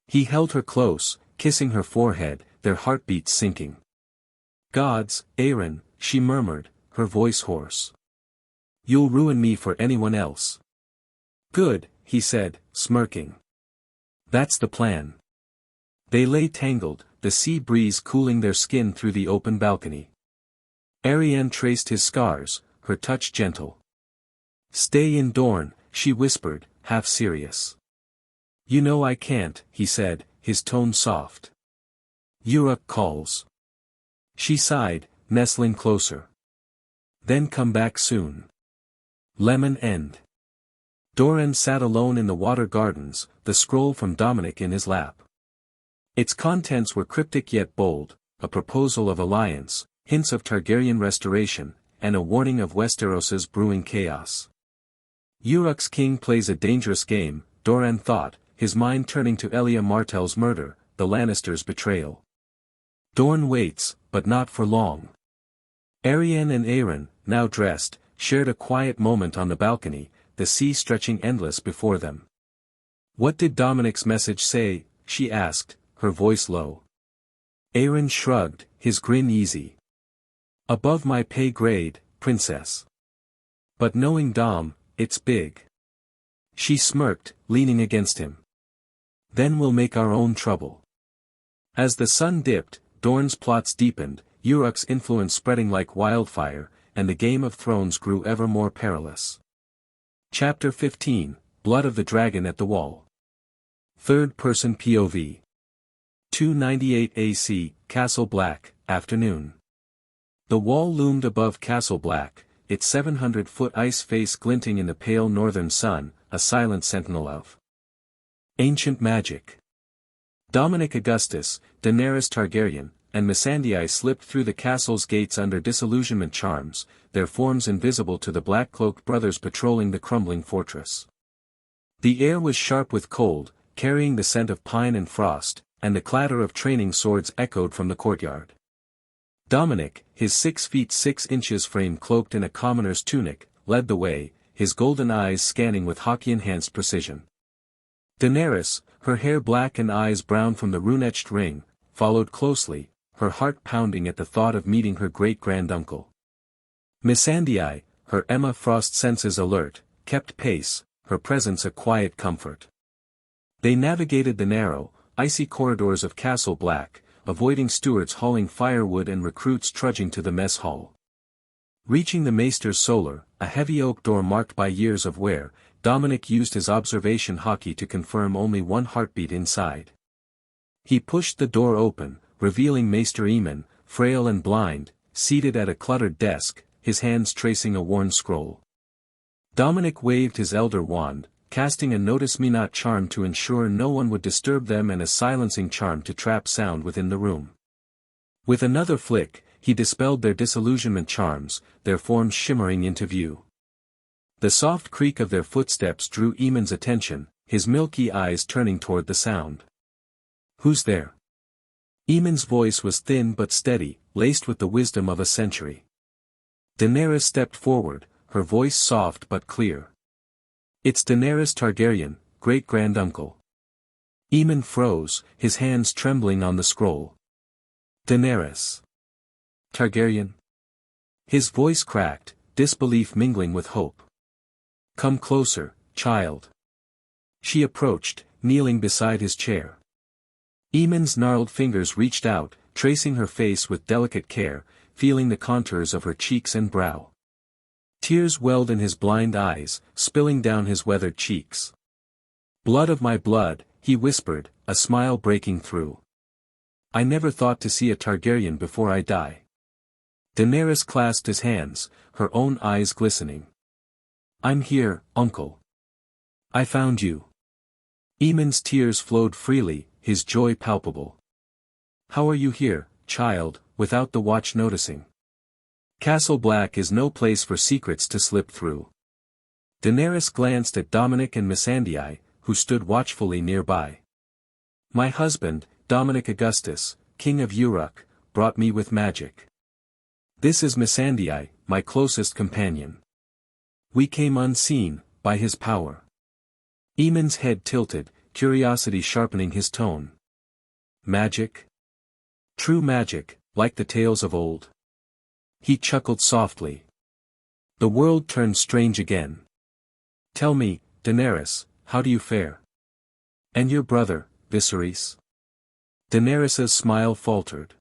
He held her close, kissing her forehead, their heartbeats sinking. "Gods, Aaron," she murmured, her voice hoarse. "You'll ruin me for anyone else." "Good," he said, smirking. "That's the plan." They lay tangled, the sea breeze cooling their skin through the open balcony. Ariane traced his scars, her touch gentle. "Stay in Dorne," she whispered, half serious. "You know I can't," he said, his tone soft. "Urak calls." She sighed, nestling closer. "Then come back soon." Lemon End. Doran sat alone in the water gardens, the scroll from Dominic in his lap. Its contents were cryptic yet bold, a proposal of alliance, hints of Targaryen restoration, and a warning of Westeros's brewing chaos. Urak's king plays a dangerous game, Doran thought, his mind turning to Elia Martell's murder, the Lannisters' betrayal. Dorne waits, but not for long. Arianne and Aaron, now dressed, shared a quiet moment on the balcony, the sea stretching endless before them. "What did Dominic's message say?" she asked, her voice low. Aaron shrugged, his grin easy. "Above my pay grade, princess. But knowing Dom, it's big." She smirked, leaning against him. "Then we'll make our own trouble." As the sun dipped, Dorne's plots deepened, Urak's influence spreading like wildfire, and the Game of Thrones grew ever more perilous. Chapter 15, Blood of the Dragon at the Wall. Third-person POV. 298 AC, Castle Black, afternoon. The wall loomed above Castle Black, its 700-foot ice face glinting in the pale northern sun, a silent sentinel of ancient magic. Dominic Augustus, Daenerys Targaryen, and Missandei slipped through the castle's gates under disillusionment charms, their forms invisible to the black-cloaked brothers patrolling the crumbling fortress. The air was sharp with cold, carrying the scent of pine and frost, and the clatter of training swords echoed from the courtyard. Dominic, his 6 feet 6 inches frame cloaked in a commoner's tunic, led the way, his golden eyes scanning with hockey-enhanced precision. Daenerys, her hair black and eyes brown from the rune-etched ring, followed closely, her heart pounding at the thought of meeting her great-granduncle. Missandei, her Emma Frost senses alert, kept pace, her presence a quiet comfort. They navigated the narrow, icy corridors of Castle Black, avoiding stewards hauling firewood and recruits trudging to the mess hall. Reaching the Maester's Solar, a heavy oak door marked by years of wear, Dominic used his observation hockey to confirm only one heartbeat inside. He pushed the door open, revealing Maester Aemon, frail and blind, seated at a cluttered desk, his hands tracing a worn scroll. Dominic waved his elder wand, casting a Notice Me Not charm to ensure no one would disturb them and a silencing charm to trap sound within the room. With another flick, he dispelled their disillusionment charms, their forms shimmering into view. The soft creak of their footsteps drew Aemon's attention, his milky eyes turning toward the sound. "Who's there?" Aemon's voice was thin but steady, laced with the wisdom of a century. Daenerys stepped forward, her voice soft but clear. "It's Daenerys Targaryen, great-granduncle." Aemon froze, his hands trembling on the scroll. "Daenerys Targaryen?" His voice cracked, disbelief mingling with hope. "Come closer, child." She approached, kneeling beside his chair. Aemon's gnarled fingers reached out, tracing her face with delicate care, feeling the contours of her cheeks and brow. Tears welled in his blind eyes, spilling down his weathered cheeks. "Blood of my blood," he whispered, a smile breaking through. "I never thought to see a Targaryen before I die." Daenerys clasped his hands, her own eyes glistening. "I'm here, uncle. I found you." Aemon's tears flowed freely, his joy palpable. "How are you here, child, without the watch noticing?" Castle Black is no place for secrets to slip through. Daenerys glanced at Dominic and Missandei, who stood watchfully nearby. My husband, Dominic Augustus, King of Urak, brought me with magic. This is Missandei, my closest companion. We came unseen, by his power. Aemon's head tilted, curiosity sharpening his tone. Magic? True magic, like the tales of old. He chuckled softly. The world turned strange again. Tell me, Daenerys, how do you fare? And your brother, Viserys? Daenerys's smile faltered.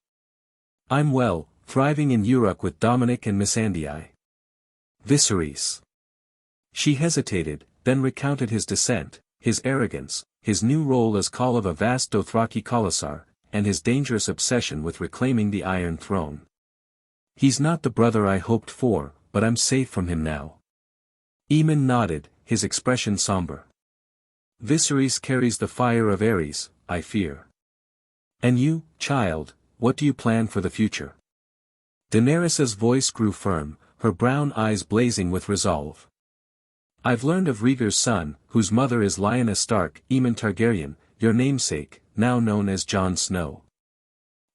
I'm well, thriving in Urak with Dominic and Missandei. Viserys. She hesitated, then recounted his descent, his arrogance, his new role as Khal of a vast Dothraki Khalasar, and his dangerous obsession with reclaiming the Iron Throne. He's not the brother I hoped for, but I'm safe from him now. Aemon nodded, his expression somber. Viserys carries the fire of Ares, I fear. And you, child, what do you plan for the future? Daenerys's voice grew firm, her brown eyes blazing with resolve. I've learned of Rhaegar's son, whose mother is Lyanna Stark, Aemon Targaryen, your namesake, now known as Jon Snow.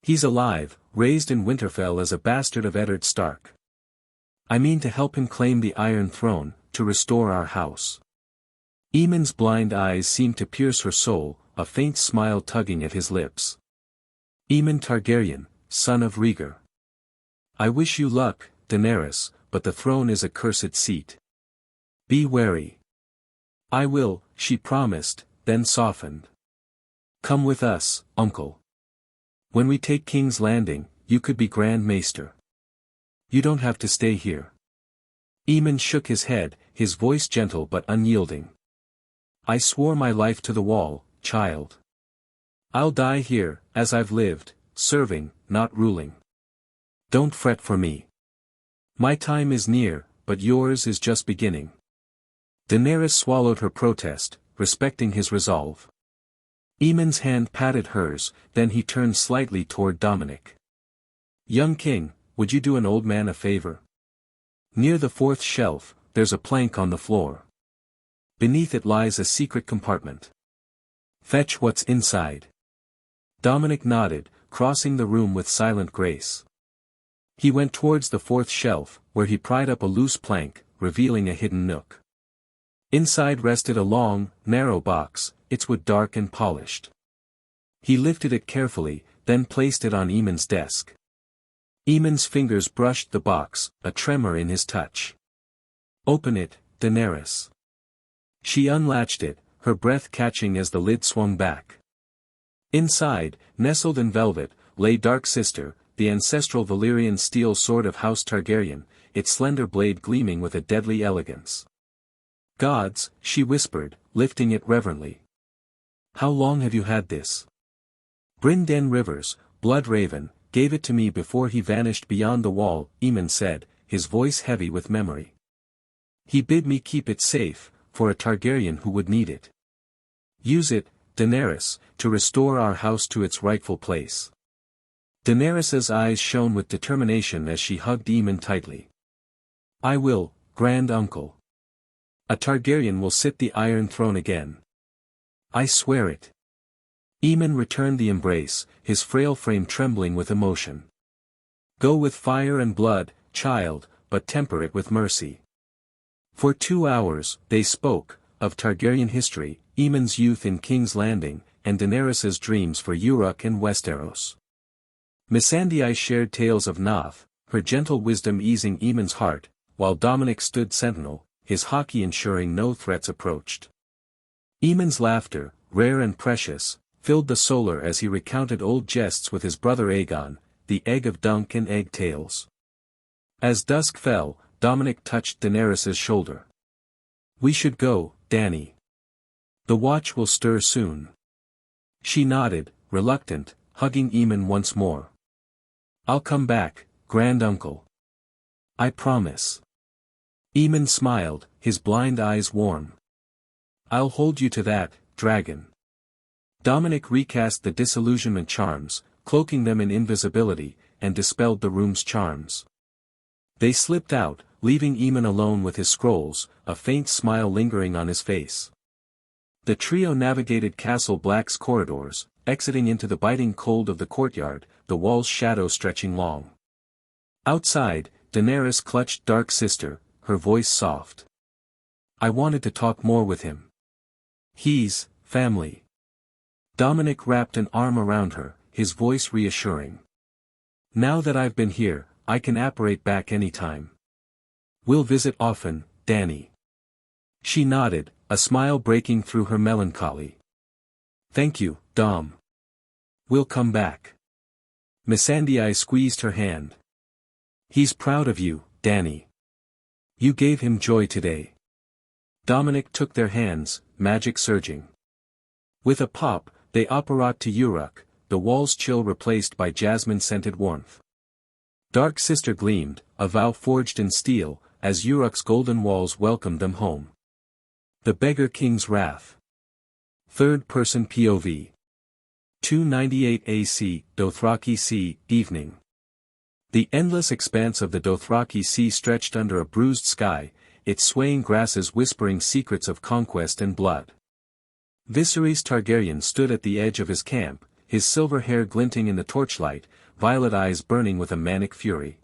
He's alive, raised in Winterfell as a bastard of Eddard Stark. I mean to help him claim the Iron Throne, to restore our house. Aemon's blind eyes seemed to pierce her soul, a faint smile tugging at his lips. Aemon Targaryen, son of Rhaegar. I wish you luck, Daenerys, but the throne is a cursed seat. Be wary. I will, she promised, then softened. Come with us, uncle. When we take King's Landing, you could be Grand Maester. You don't have to stay here. Aemon shook his head, his voice gentle but unyielding. I swore my life to the wall, child. I'll die here, as I've lived, serving, not ruling. Don't fret for me. My time is near, but yours is just beginning. Daenerys swallowed her protest, respecting his resolve. Aemon's hand patted hers, then he turned slightly toward Dominic. Young king, would you do an old man a favor? Near the fourth shelf, there's a plank on the floor. Beneath it lies a secret compartment. Fetch what's inside. Dominic nodded, crossing the room with silent grace. He went towards the fourth shelf, where he pried up a loose plank, revealing a hidden nook. Inside rested a long, narrow box, its wood dark and polished. He lifted it carefully, then placed it on Aemon's desk. Aemon's fingers brushed the box, a tremor in his touch. Open it, Daenerys. She unlatched it, her breath catching as the lid swung back. Inside, nestled in velvet, lay Dark Sister, the ancestral Valyrian steel sword of House Targaryen, its slender blade gleaming with a deadly elegance. Gods, she whispered, lifting it reverently. How long have you had this? Bryn Den Rivers, Blood Raven, gave it to me before he vanished beyond the wall, Aemon said, his voice heavy with memory. He bid me keep it safe, for a Targaryen who would need it. Use it, Daenerys, to restore our house to its rightful place. Daenerys's eyes shone with determination as she hugged Aemon tightly. I will, Grand Uncle. A Targaryen will sit the Iron Throne again. I swear it. Aemon returned the embrace, his frail frame trembling with emotion. Go with fire and blood, child, but temper it with mercy. For 2 hours, they spoke, of Targaryen history, Aemon's youth in King's Landing, and Daenerys's dreams for Urak and Westeros. Missandei shared tales of Noth, her gentle wisdom easing Aemon's heart, while Dominic stood sentinel, his haki ensuring no threats approached. Aemon's laughter, rare and precious, filled the solar as he recounted old jests with his brother Aegon, the egg of Dunk and egg tales. As dusk fell, Dominic touched Daenerys's shoulder. We should go, Dany. The watch will stir soon. She nodded, reluctant, hugging Aemon once more. I'll come back, Grand Uncle. I promise. Aemon smiled, his blind eyes warm. I'll hold you to that, dragon. Dominic recast the disillusionment charms, cloaking them in invisibility, and dispelled the room's charms. They slipped out, leaving Eamon alone with his scrolls, a faint smile lingering on his face. The trio navigated Castle Black's corridors, exiting into the biting cold of the courtyard, the wall's shadow stretching long. Outside, Daenerys clutched Dark Sister, her voice soft. I wanted to talk more with him. He's family. Dominic wrapped an arm around her, his voice reassuring. Now that I've been here, I can apparate back anytime. We'll visit often, Dany. She nodded, a smile breaking through her melancholy. Thank you, Dom. We'll come back. Missandei squeezed her hand. He's proud of you, Dany. You gave him joy today. Dominic took their hands, magic surging. With a pop, they apparat to Urak, the wall's chill replaced by jasmine-scented warmth. Dark Sister gleamed, a vow forged in steel, as Urak's golden walls welcomed them home. The Beggar King's Wrath. Third-person POV. 298 AC, Dothraki Sea, evening. The endless expanse of the Dothraki Sea stretched under a bruised sky, its swaying grasses whispering secrets of conquest and blood. Viserys Targaryen stood at the edge of his camp, his silver hair glinting in the torchlight, violet eyes burning with a manic fury.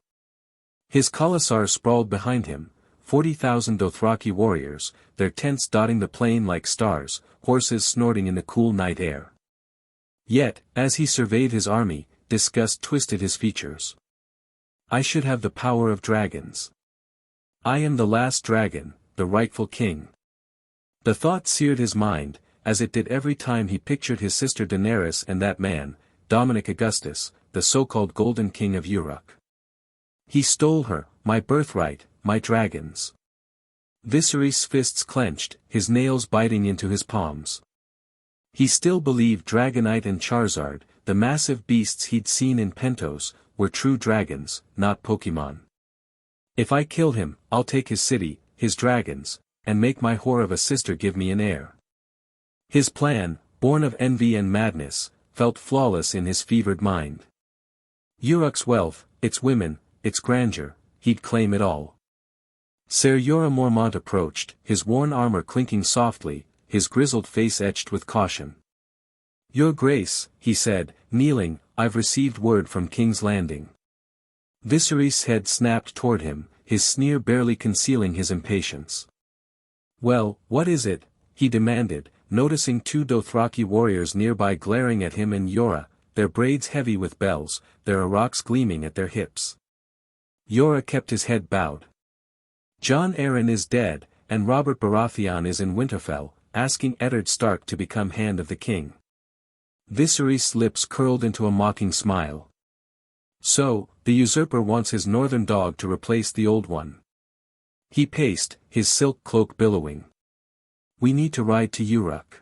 His Khalasar sprawled behind him, 40,000 Dothraki warriors, their tents dotting the plain like stars, horses snorting in the cool night air. Yet, as he surveyed his army, disgust twisted his features. I should have the power of dragons. I am the last dragon, the rightful king. The thought seared his mind, as it did every time he pictured his sister Daenerys and that man, Dominic Augustus, the so-called Golden King of Urak. He stole her, my birthright, my dragons. Viserys' fists clenched, his nails biting into his palms. He still believed Dragonite and Charizard, the massive beasts he'd seen in Pentos, were true dragons, not Pokemon. If I kill him, I'll take his city, his dragons, and make my whore of a sister give me an heir. His plan, born of envy and madness, felt flawless in his fevered mind. Urak's wealth, its women, its grandeur, he'd claim it all. Ser Jorah Mormont approached, his worn armor clinking softly, his grizzled face etched with caution. Your Grace, he said, kneeling, I've received word from King's Landing. Viserys' head snapped toward him, his sneer barely concealing his impatience. Well, what is it? He demanded, noticing two Dothraki warriors nearby glaring at him and Jorah, their braids heavy with bells, their araks gleaming at their hips. Jorah kept his head bowed. Jon Arryn is dead, and Robert Baratheon is in Winterfell, asking Eddard Stark to become Hand of the King. Viserys' lips curled into a mocking smile. So, the usurper wants his northern dog to replace the old one. He paced, his silk cloak billowing. We need to ride to Urak.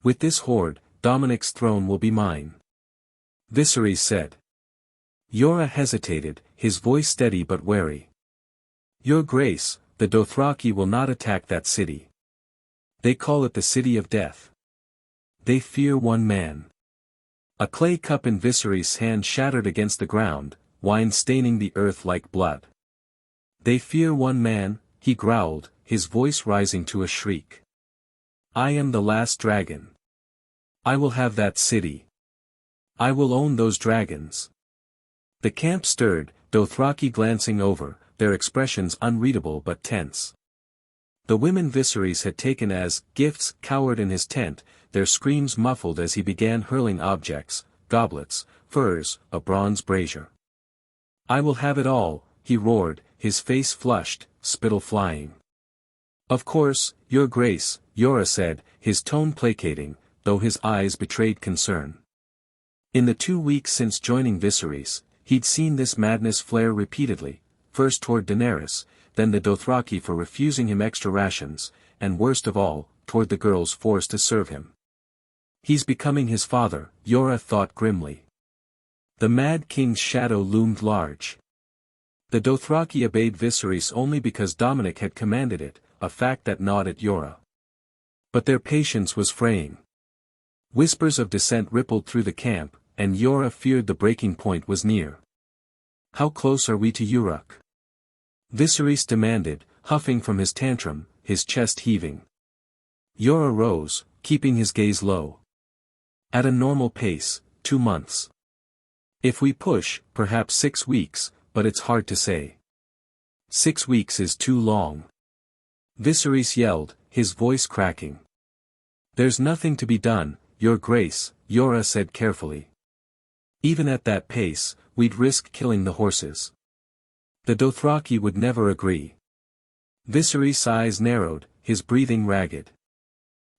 With this horde, Dominic's throne will be mine. Viserys said. Jorah hesitated, his voice steady but wary. Your Grace, the Dothraki will not attack that city. They call it the City of Death. They fear one man. A clay cup in Viserys' hand shattered against the ground, wine staining the earth like blood. They fear one man, he growled, his voice rising to a shriek. I am the last dragon. I will have that city. I will own those dragons. The camp stirred, Dothraki glancing over, their expressions unreadable but tense. The women Viserys had taken as gifts cowered in his tent, their screams muffled as he began hurling objects, goblets, furs, a bronze brazier. I will have it all, he roared, his face flushed, spittle flying. Of course, Your Grace, Jorah said, his tone placating, though his eyes betrayed concern. In the 2 weeks since joining Viserys, he'd seen this madness flare repeatedly, first toward Daenerys, then the Dothraki for refusing him extra rations, and worst of all, toward the girls forced to serve him. He's becoming his father, Jorah thought grimly. The Mad King's shadow loomed large. The Dothraki obeyed Viserys only because Dominic had commanded it, a fact that gnawed at Jorah. But their patience was fraying. Whispers of dissent rippled through the camp, and Jorah feared the breaking point was near. How close are we to Urak? Viserys demanded, huffing from his tantrum, his chest heaving. Yora rose, keeping his gaze low. At a normal pace, 2 months. If we push, perhaps 6 weeks, but it's hard to say. 6 weeks is too long. Viserys yelled, his voice cracking. There's nothing to be done, Your Grace, Yora said carefully. Even at that pace, we'd risk killing the horses. The Dothraki would never agree. Viserys' eyes narrowed, his breathing ragged.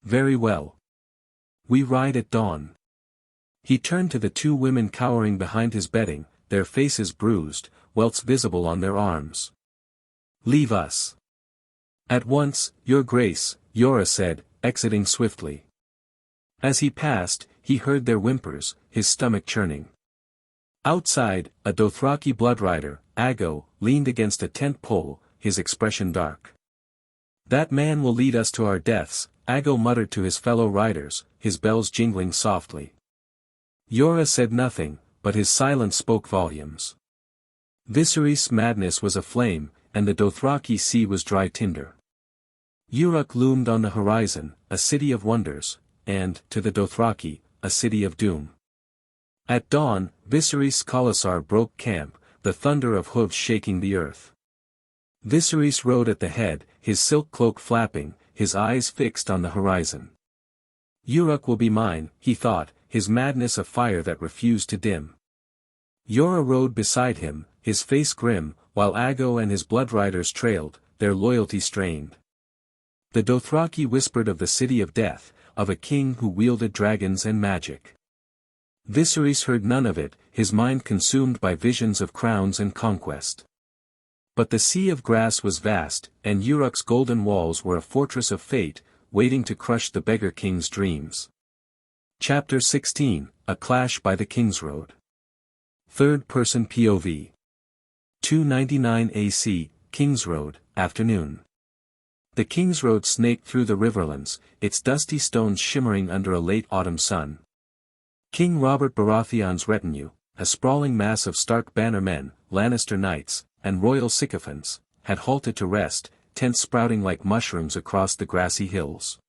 Very well. We ride at dawn. He turned to the 2 women cowering behind his bedding, their faces bruised, welts visible on their arms. Leave us. At once, Your Grace, Yora said, exiting swiftly. As he passed, he heard their whimpers, his stomach churning. Outside, a Dothraki bloodrider, Aggo, leaned against a tent pole, his expression dark. That man will lead us to our deaths, Aggo muttered to his fellow riders, his bells jingling softly. Yora said nothing, but his silence spoke volumes. Viserys' madness was aflame, and the Dothraki sea was dry tinder. Urak loomed on the horizon, a city of wonders, and, to the Dothraki, a city of doom. At dawn, Viserys' Khalasar broke camp, the thunder of hooves shaking the earth. Viserys rode at the head, his silk cloak flapping, his eyes fixed on the horizon. Urak will be mine, he thought, his madness a fire that refused to dim. Yora rode beside him, his face grim, while Aggo and his bloodriders trailed, their loyalty strained. The Dothraki whispered of the city of death, of a king who wielded dragons and magic. Viserys heard none of it, his mind consumed by visions of crowns and conquest. But the sea of grass was vast, and Urak's golden walls were a fortress of fate, waiting to crush the beggar king's dreams. Chapter 16, A Clash by the Kingsroad. Third-person POV. 299 AC, Kingsroad, afternoon. The Kingsroad snaked through the riverlands, its dusty stones shimmering under a late autumn sun. King Robert Baratheon's retinue, a sprawling mass of Stark bannermen, Lannister knights, and royal sycophants, had halted to rest, tents sprouting like mushrooms across the grassy hills.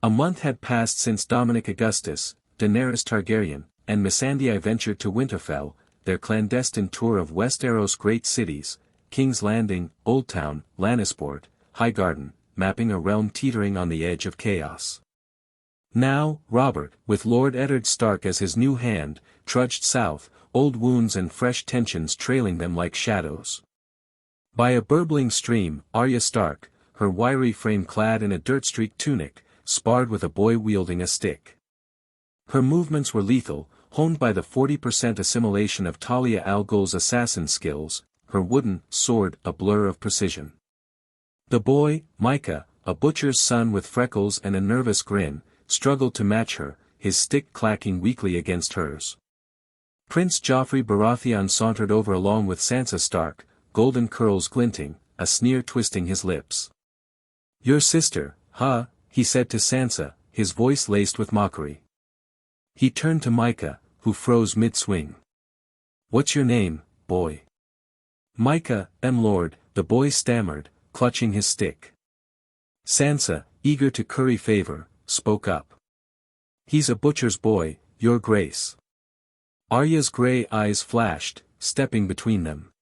A month had passed since Dominic Augustus, Daenerys Targaryen, and Missandei ventured to Winterfell, their clandestine tour of Westeros' great cities, King's Landing, Oldtown, Lannisport, Highgarden, mapping a realm teetering on the edge of chaos. Now, Robert, with Lord Eddard Stark as his new hand, trudged south, old wounds and fresh tensions trailing them like shadows. By a burbling stream, Arya Stark, her wiry frame clad in a dirt-streaked tunic, sparred with a boy wielding a stick. Her movements were lethal, honed by the 40% assimilation of Talia al Ghul's assassin skills, her wooden sword a blur of precision. The boy, Micah, a butcher's son with freckles and a nervous grin, struggled to match her, his stick clacking weakly against hers. Prince Joffrey Baratheon sauntered over along with Sansa Stark, golden curls glinting, a sneer twisting his lips. "Your sister, huh?" he said to Sansa, his voice laced with mockery. He turned to Micah, who froze mid-swing. "What's your name, boy?" "Micah, Lord," the boy stammered, clutching his stick. Sansa, eager to curry favor, spoke up. "He's a butcher's boy, Your Grace." Arya's gray eyes flashed, stepping between them.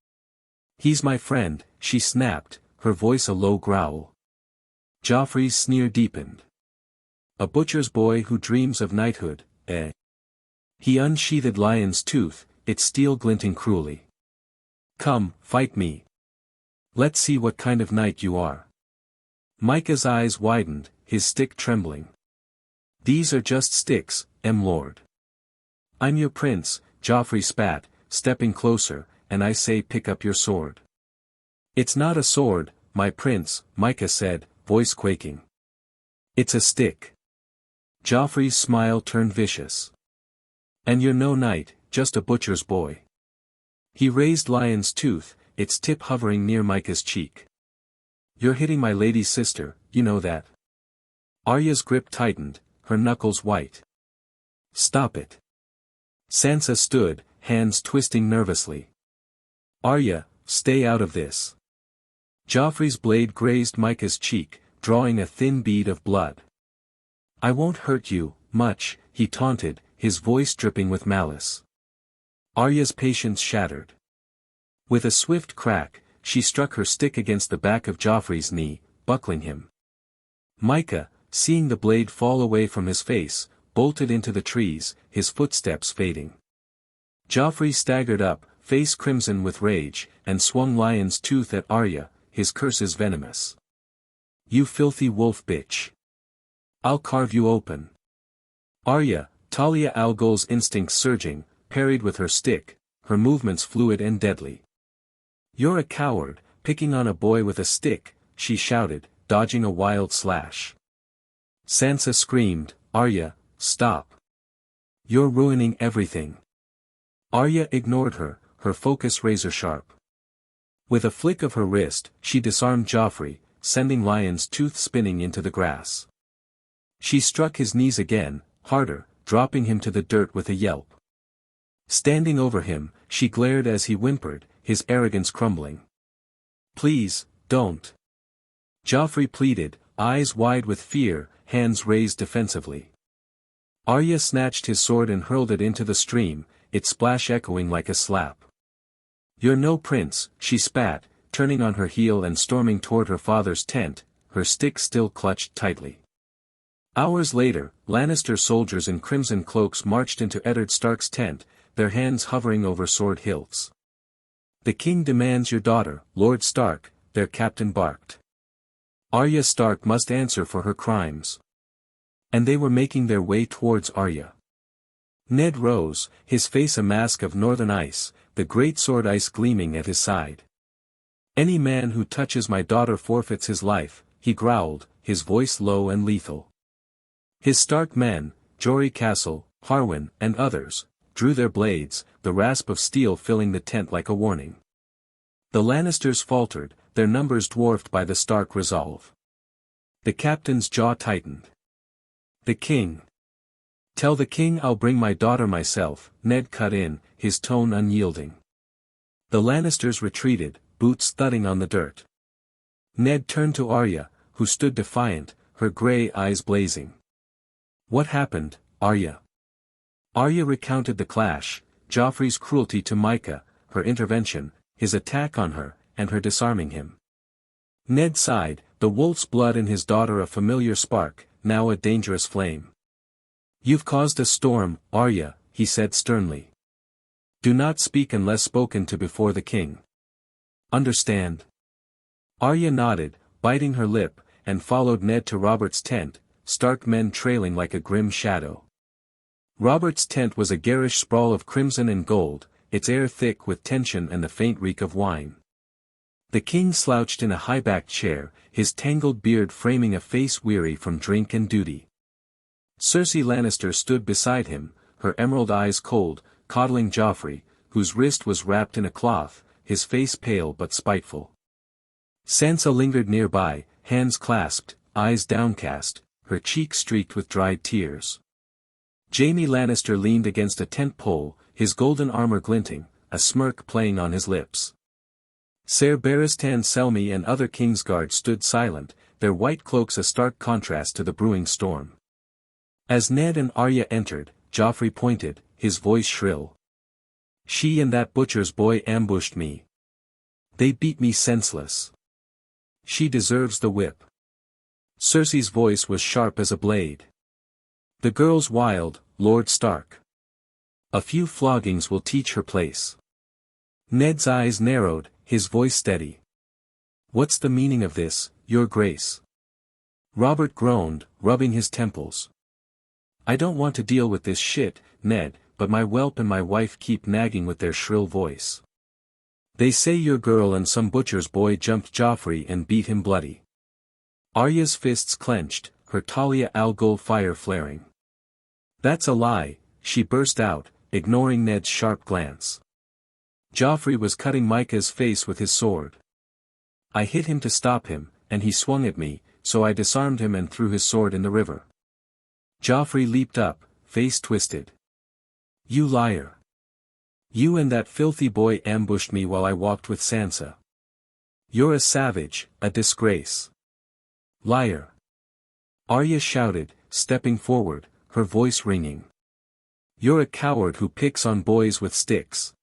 "He's my friend," she snapped, her voice a low growl. Joffrey's sneer deepened. "A butcher's boy who dreams of knighthood, eh?" He unsheathed Lion's tooth, its steel glinting cruelly. "Come, fight me. Let's see what kind of knight you are." Micah's eyes widened, his stick trembling. "These are just sticks, Lord. I'm your prince," Joffrey spat, stepping closer, "and I say pick up your sword." "It's not a sword, my prince," Micah said, voice quaking. "It's a stick." Joffrey's smile turned vicious. "And you're no knight, just a butcher's boy." He raised Lion's tooth, its tip hovering near Micah's cheek. "You're hitting my lady's sister, you know that." Arya's grip tightened, her knuckles white. "Stop it." Sansa stood, hands twisting nervously. "Arya, stay out of this. Joffrey's blade grazed Micah's cheek, drawing a thin bead of blood. "I won't hurt you, much," he taunted, his voice dripping with malice. Arya's patience shattered. With a swift crack, she struck her stick against the back of Joffrey's knee, buckling him. Micah, seeing the blade fall away from his face, bolted into the trees, his footsteps fading. Joffrey staggered up, face crimson with rage, and swung Lion's tooth at Arya, his curses venomous. "You filthy wolf bitch! I'll carve you open." Arya, Talia al Ghul's instincts surging, parried with her stick, her movements fluid and deadly. "You're a coward, picking on a boy with a stick," she shouted, dodging a wild slash. Sansa screamed, "Arya, stop. You're ruining everything." Arya ignored her, her focus razor-sharp. With a flick of her wrist, she disarmed Joffrey, sending Lion's tooth spinning into the grass. She struck his knees again, harder, dropping him to the dirt with a yelp. Standing over him, she glared as he whimpered, his arrogance crumbling. "Please, don't." Joffrey pleaded, eyes wide with fear, hands raised defensively. Arya snatched his sword and hurled it into the stream, its splash echoing like a slap. "You're no prince," she spat, turning on her heel and storming toward her father's tent, her stick still clutched tightly. Hours later, Lannister soldiers in crimson cloaks marched into Eddard Stark's tent, their hands hovering over sword hilts. "The king demands your daughter, Lord Stark," their captain barked. Arya Stark must answer for her crimes. And they were making their way towards Arya. Ned rose, his face a mask of northern ice, the great sword ice gleaming at his side. "Any man who touches my daughter forfeits his life," he growled, his voice low and lethal. His Stark men, Jory Castle, Harwin, and others, drew their blades, the rasp of steel filling the tent like a warning. The Lannisters faltered, their numbers dwarfed by the Stark resolve. The captain's jaw tightened. "The king. Tell the king I'll bring my daughter myself," Ned cut in, his tone unyielding. The Lannisters retreated, boots thudding on the dirt. Ned turned to Arya, who stood defiant, her grey eyes blazing. "What happened, Arya?" Arya recounted the clash, Joffrey's cruelty to Micah, her intervention, his attack on her, and her disarming him. Ned sighed, the wolf's blood in his daughter a familiar spark, now a dangerous flame. "You've caused a storm, Arya," he said sternly. "Do not speak unless spoken to before the king. Understand?" Arya nodded, biting her lip, and followed Ned to Robert's tent, Stark men trailing like a grim shadow. Robert's tent was a garish sprawl of crimson and gold, its air thick with tension and the faint reek of wine. The king slouched in a high-backed chair, his tangled beard framing a face weary from drink and duty. Cersei Lannister stood beside him, her emerald eyes cold, coddling Joffrey, whose wrist was wrapped in a cloth, his face pale but spiteful. Sansa lingered nearby, hands clasped, eyes downcast, her cheeks streaked with dried tears. Jaime Lannister leaned against a tent pole, his golden armor glinting, a smirk playing on his lips. Ser Barristan Selmy and other Kingsguard stood silent, their white cloaks a stark contrast to the brewing storm. As Ned and Arya entered, Joffrey pointed, his voice shrill. "She and that butcher's boy ambushed me. They beat me senseless. She deserves the whip." Cersei's voice was sharp as a blade. "The girl's wild, Lord Stark. A few floggings will teach her place." Ned's eyes narrowed, his voice steady. "What's the meaning of this, your grace?" Robert groaned, rubbing his temples. "I don't want to deal with this shit, Ned, but my whelp and my wife keep nagging with their shrill voice. They say your girl and some butcher's boy jumped Joffrey and beat him bloody." Arya's fists clenched, her Talia al Ghul fire flaring. "That's a lie," she burst out, ignoring Ned's sharp glance. "Joffrey was cutting Micah's face with his sword. I hit him to stop him, and he swung at me, so I disarmed him and threw his sword in the river." Joffrey leaped up, face twisted. "You liar. You and that filthy boy ambushed me while I walked with Sansa. You're a savage, a disgrace. Liar. Arya shouted, stepping forward, her voice ringing. You're a coward who picks on boys with sticks.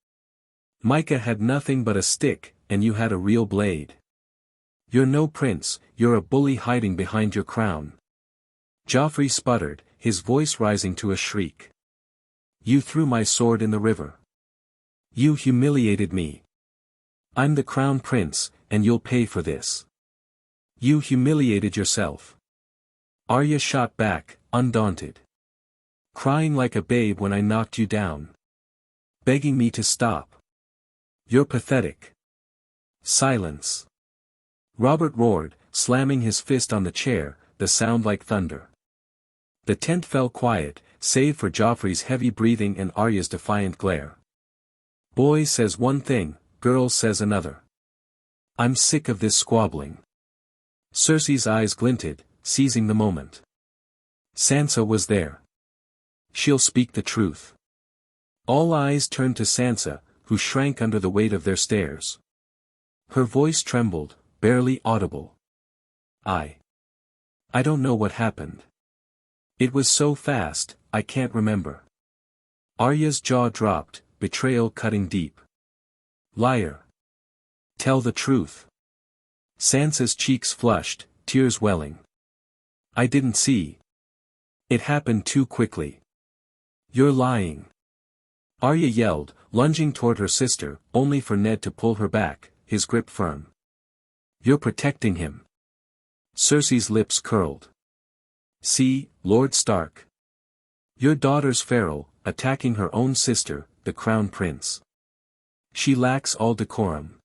Micah had nothing but a stick, and you had a real blade. You're no prince, you're a bully hiding behind your crown. Joffrey sputtered, his voice rising to a shriek. You threw my sword in the river. You humiliated me. I'm the crown prince, and you'll pay for this. You humiliated yourself. Arya shot back, undaunted. Crying like a babe when I knocked you down. Begging me to stop. You're pathetic. Silence. Robert roared, slamming his fist on the chair, the sound like thunder. The tent fell quiet, save for Joffrey's heavy breathing and Arya's defiant glare. Boy says one thing, girl says another. I'm sick of this squabbling. Cersei's eyes glinted, seizing the moment. Sansa was there. She'll speak the truth. All eyes turned to Sansa, who shrank under the weight of their stares. Her voice trembled, barely audible. I don't know what happened. It was so fast, I can't remember. Arya's jaw dropped, betrayal cutting deep. Liar. Tell the truth. Sansa's cheeks flushed, tears welling. I didn't see. It happened too quickly. You're lying. Arya yelled, lunging toward her sister, only for Ned to pull her back, his grip firm. You're protecting him. Cersei's lips curled. See, Lord Stark. Your daughter's feral, attacking her own sister, the crown prince. She lacks all decorum.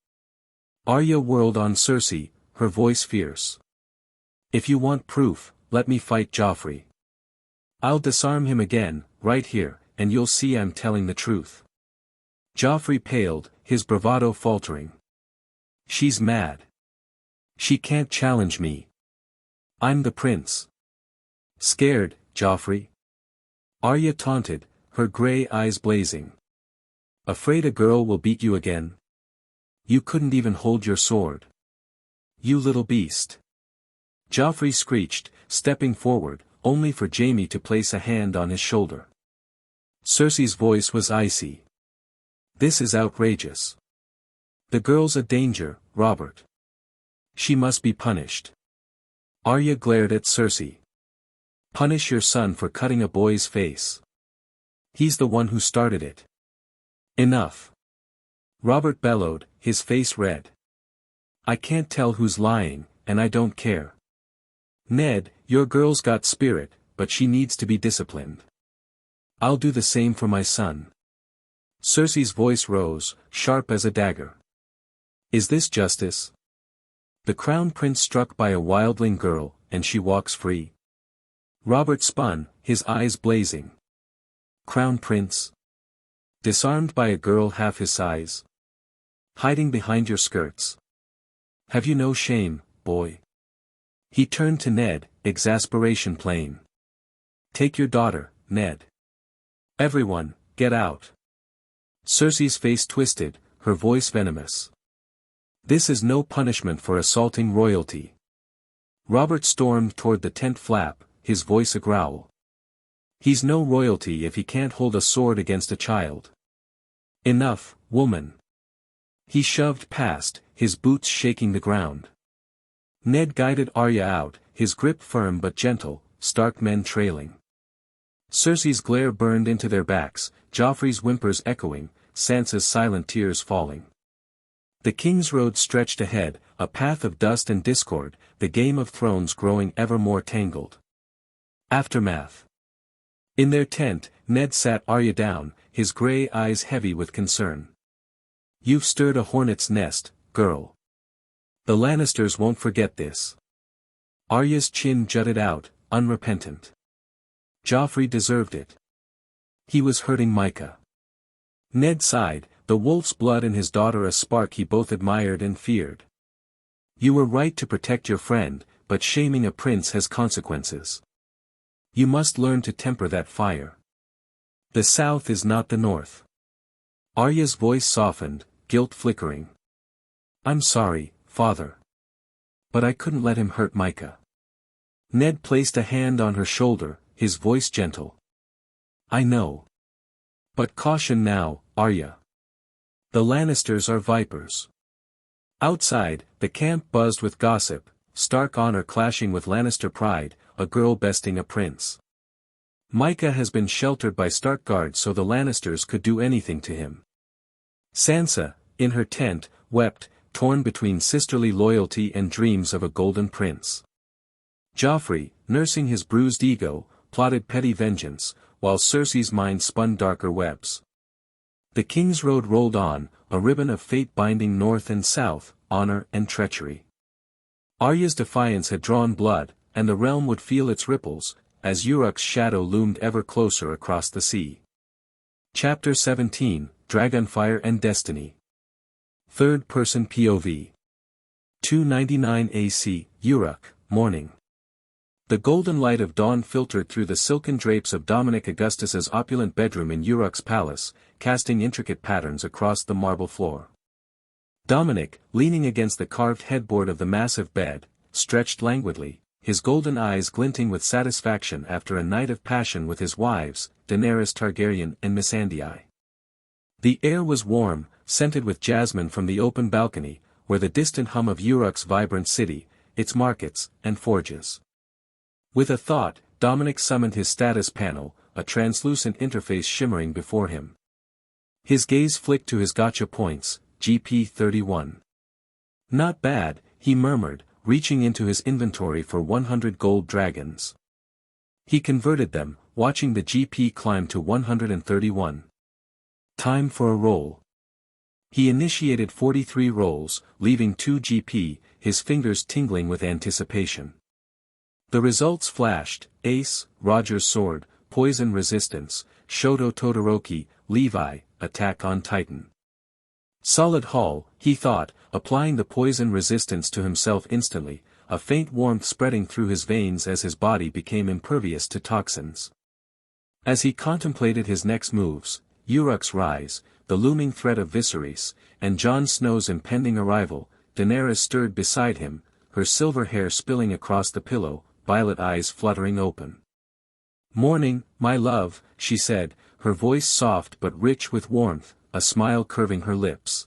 Arya whirled on Cersei, her voice fierce. If you want proof, let me fight Joffrey. I'll disarm him again, right here, and you'll see I'm telling the truth. Joffrey paled, his bravado faltering. She's mad. She can't challenge me. I'm the prince. Scared, Joffrey? Arya taunted, her grey eyes blazing. Afraid a girl will beat you again? You couldn't even hold your sword. You little beast. Joffrey screeched, stepping forward, only for Jaime to place a hand on his shoulder. Cersei's voice was icy. This is outrageous. The girl's a danger, Robert. She must be punished. Arya glared at Cersei. Punish your son for cutting a boy's face. He's the one who started it. Enough. Robert bellowed, his face red. I can't tell who's lying, and I don't care. Ned, your girl's got spirit, but she needs to be disciplined. I'll do the same for my son. Cersei's voice rose, sharp as a dagger. Is this justice? The crown prince struck by a wildling girl, and she walks free. Robert spun, his eyes blazing. Crown prince? Disarmed by a girl half his size? Hiding behind your skirts? Have you no shame, boy? He turned to Ned, exasperation plain. Take your daughter, Ned. Everyone, get out. Cersei's face twisted, her voice venomous. This is no punishment for assaulting royalty. Robert stormed toward the tent flap, his voice a growl. He's no royalty if he can't hold a sword against a child. Enough, woman. He shoved past, his boots shaking the ground. Ned guided Arya out, his grip firm but gentle, Stark men trailing. Cersei's glare burned into their backs, Joffrey's whimpers echoing, Sansa's silent tears falling. The King's Road stretched ahead, a path of dust and discord, the Game of Thrones growing ever more tangled. Aftermath. In their tent, Ned sat Arya down, his grey eyes heavy with concern. You've stirred a hornet's nest, girl. The Lannisters won't forget this. Arya's chin jutted out, unrepentant. Joffrey deserved it. He was hurting Micah. Ned sighed, the wolf's blood in his daughter a spark he both admired and feared. You were right to protect your friend, but shaming a prince has consequences. You must learn to temper that fire. The South is not the North. Arya's voice softened, guilt flickering. I'm sorry, father. But I couldn't let him hurt Micah. Ned placed a hand on her shoulder, his voice gentle. I know. But caution now, Arya. The Lannisters are vipers. Outside, the camp buzzed with gossip, Stark honor clashing with Lannister pride, a girl besting a prince. Micah has been sheltered by Stark guards so the Lannisters could do anything to him. Sansa, in her tent, wept, torn between sisterly loyalty and dreams of a golden prince. Joffrey, nursing his bruised ego, plotted petty vengeance, while Cersei's mind spun darker webs. The King's Road rolled on, a ribbon of fate binding north and south, honor and treachery. Arya's defiance had drawn blood, and the realm would feel its ripples, as Urak's shadow loomed ever closer across the sea. Chapter 17, Dragonfire and Destiny. Third-person POV. 299 AC, Urak, morning. The golden light of dawn filtered through the silken drapes of Dominic Augustus's opulent bedroom in Urak's palace, casting intricate patterns across the marble floor. Dominic, leaning against the carved headboard of the massive bed, stretched languidly, his golden eyes glinting with satisfaction after a night of passion with his wives, Daenerys Targaryen and Missandei. The air was warm, scented with jasmine from the open balcony, where the distant hum of Urak's vibrant city, its markets, and forges. With a thought, Dominic summoned his status panel, a translucent interface shimmering before him. His gaze flicked to his Gacha points, GP 31. Not bad, he murmured, reaching into his inventory for 100 gold dragons. He converted them, watching the GP climb to 131. Time for a roll. He initiated 43 rolls, leaving 2 GP, his fingers tingling with anticipation. The results flashed: Ace, Roger's sword, poison resistance, Shoto Todoroki, Levi, attack on Titan. Solid hull, he thought, applying the poison resistance to himself instantly, a faint warmth spreading through his veins as his body became impervious to toxins. As he contemplated his next moves, Urak's rise, the looming threat of Viserys, and Jon Snow's impending arrival, Daenerys stirred beside him, her silver hair spilling across the pillow, violet eyes fluttering open. "Morning, my love," she said, her voice soft but rich with warmth, a smile curving her lips.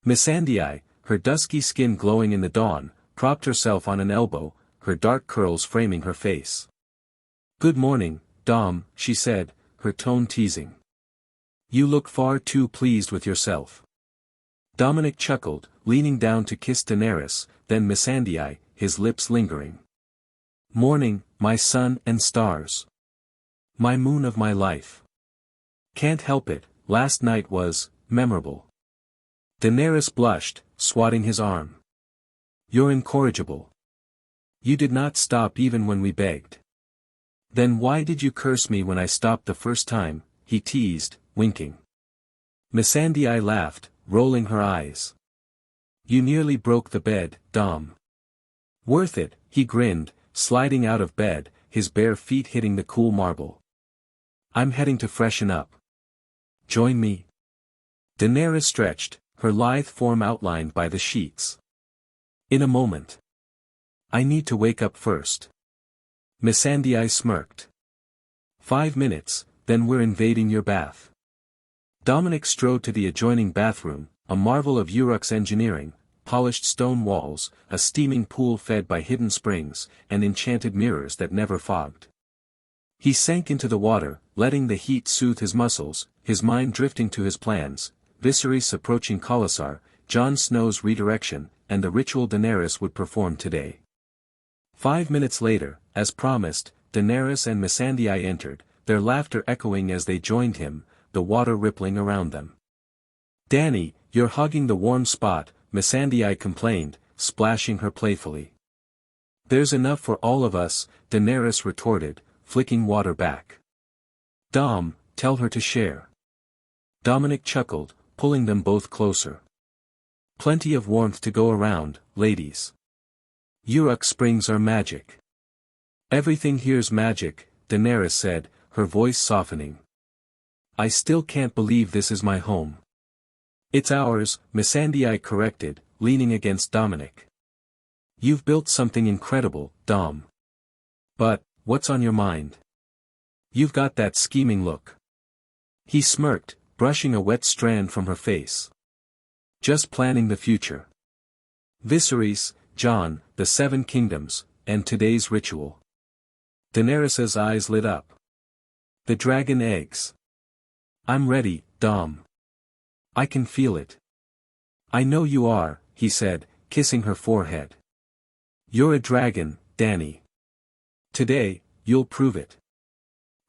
Missandei, her dusky skin glowing in the dawn, propped herself on an elbow, her dark curls framing her face. "Good morning, Dom," she said, her tone teasing. "You look far too pleased with yourself." Dominic chuckled, leaning down to kiss Daenerys, then Missandei, his lips lingering. "Morning, my sun and stars. My moon of my life. Can't help it, last night was memorable." Daenerys blushed, swatting his arm. "You're incorrigible. You did not stop even when we begged." "Then why did you curse me when I stopped the first time?" he teased, winking. Missandei laughed, rolling her eyes. "You nearly broke the bed, Dom." "Worth it," he grinned, sliding out of bed, his bare feet hitting the cool marble. "I'm heading to freshen up. Join me." Daenerys stretched, her lithe form outlined by the sheets. "In a moment. I need to wake up first." Missandei smirked. 5 minutes, then we're invading your bath." Dominic strode to the adjoining bathroom, a marvel of Urak's engineering, polished stone walls, a steaming pool fed by hidden springs, and enchanted mirrors that never fogged. He sank into the water, letting the heat soothe his muscles, his mind drifting to his plans, Viserys approaching Khalasar, Jon Snow's redirection, and the ritual Daenerys would perform today. 5 minutes later, as promised, Daenerys and Missandei entered, their laughter echoing as they joined him, the water rippling around them. "Dany, you're hogging the warm spot," Missandei complained, splashing her playfully. "There's enough for all of us," Daenerys retorted, flicking water back. "Dom, tell her to share." Dominic chuckled, pulling them both closer. "Plenty of warmth to go around, ladies. Urak springs are magic." "Everything here's magic," Daenerys said, her voice softening. "I still can't believe this is my home." "It's ours," Missandei corrected, leaning against Dominic. "You've built something incredible, Dom. But, what's on your mind? You've got that scheming look." He smirked, brushing a wet strand from her face. "Just planning the future. Viserys, Jon, the 7 kingdoms, and today's ritual." Daenerys's eyes lit up. "The dragon eggs. I'm ready, Dom. I can feel it." "I know you are," he said, kissing her forehead. "You're a dragon, Dany. Today, you'll prove it."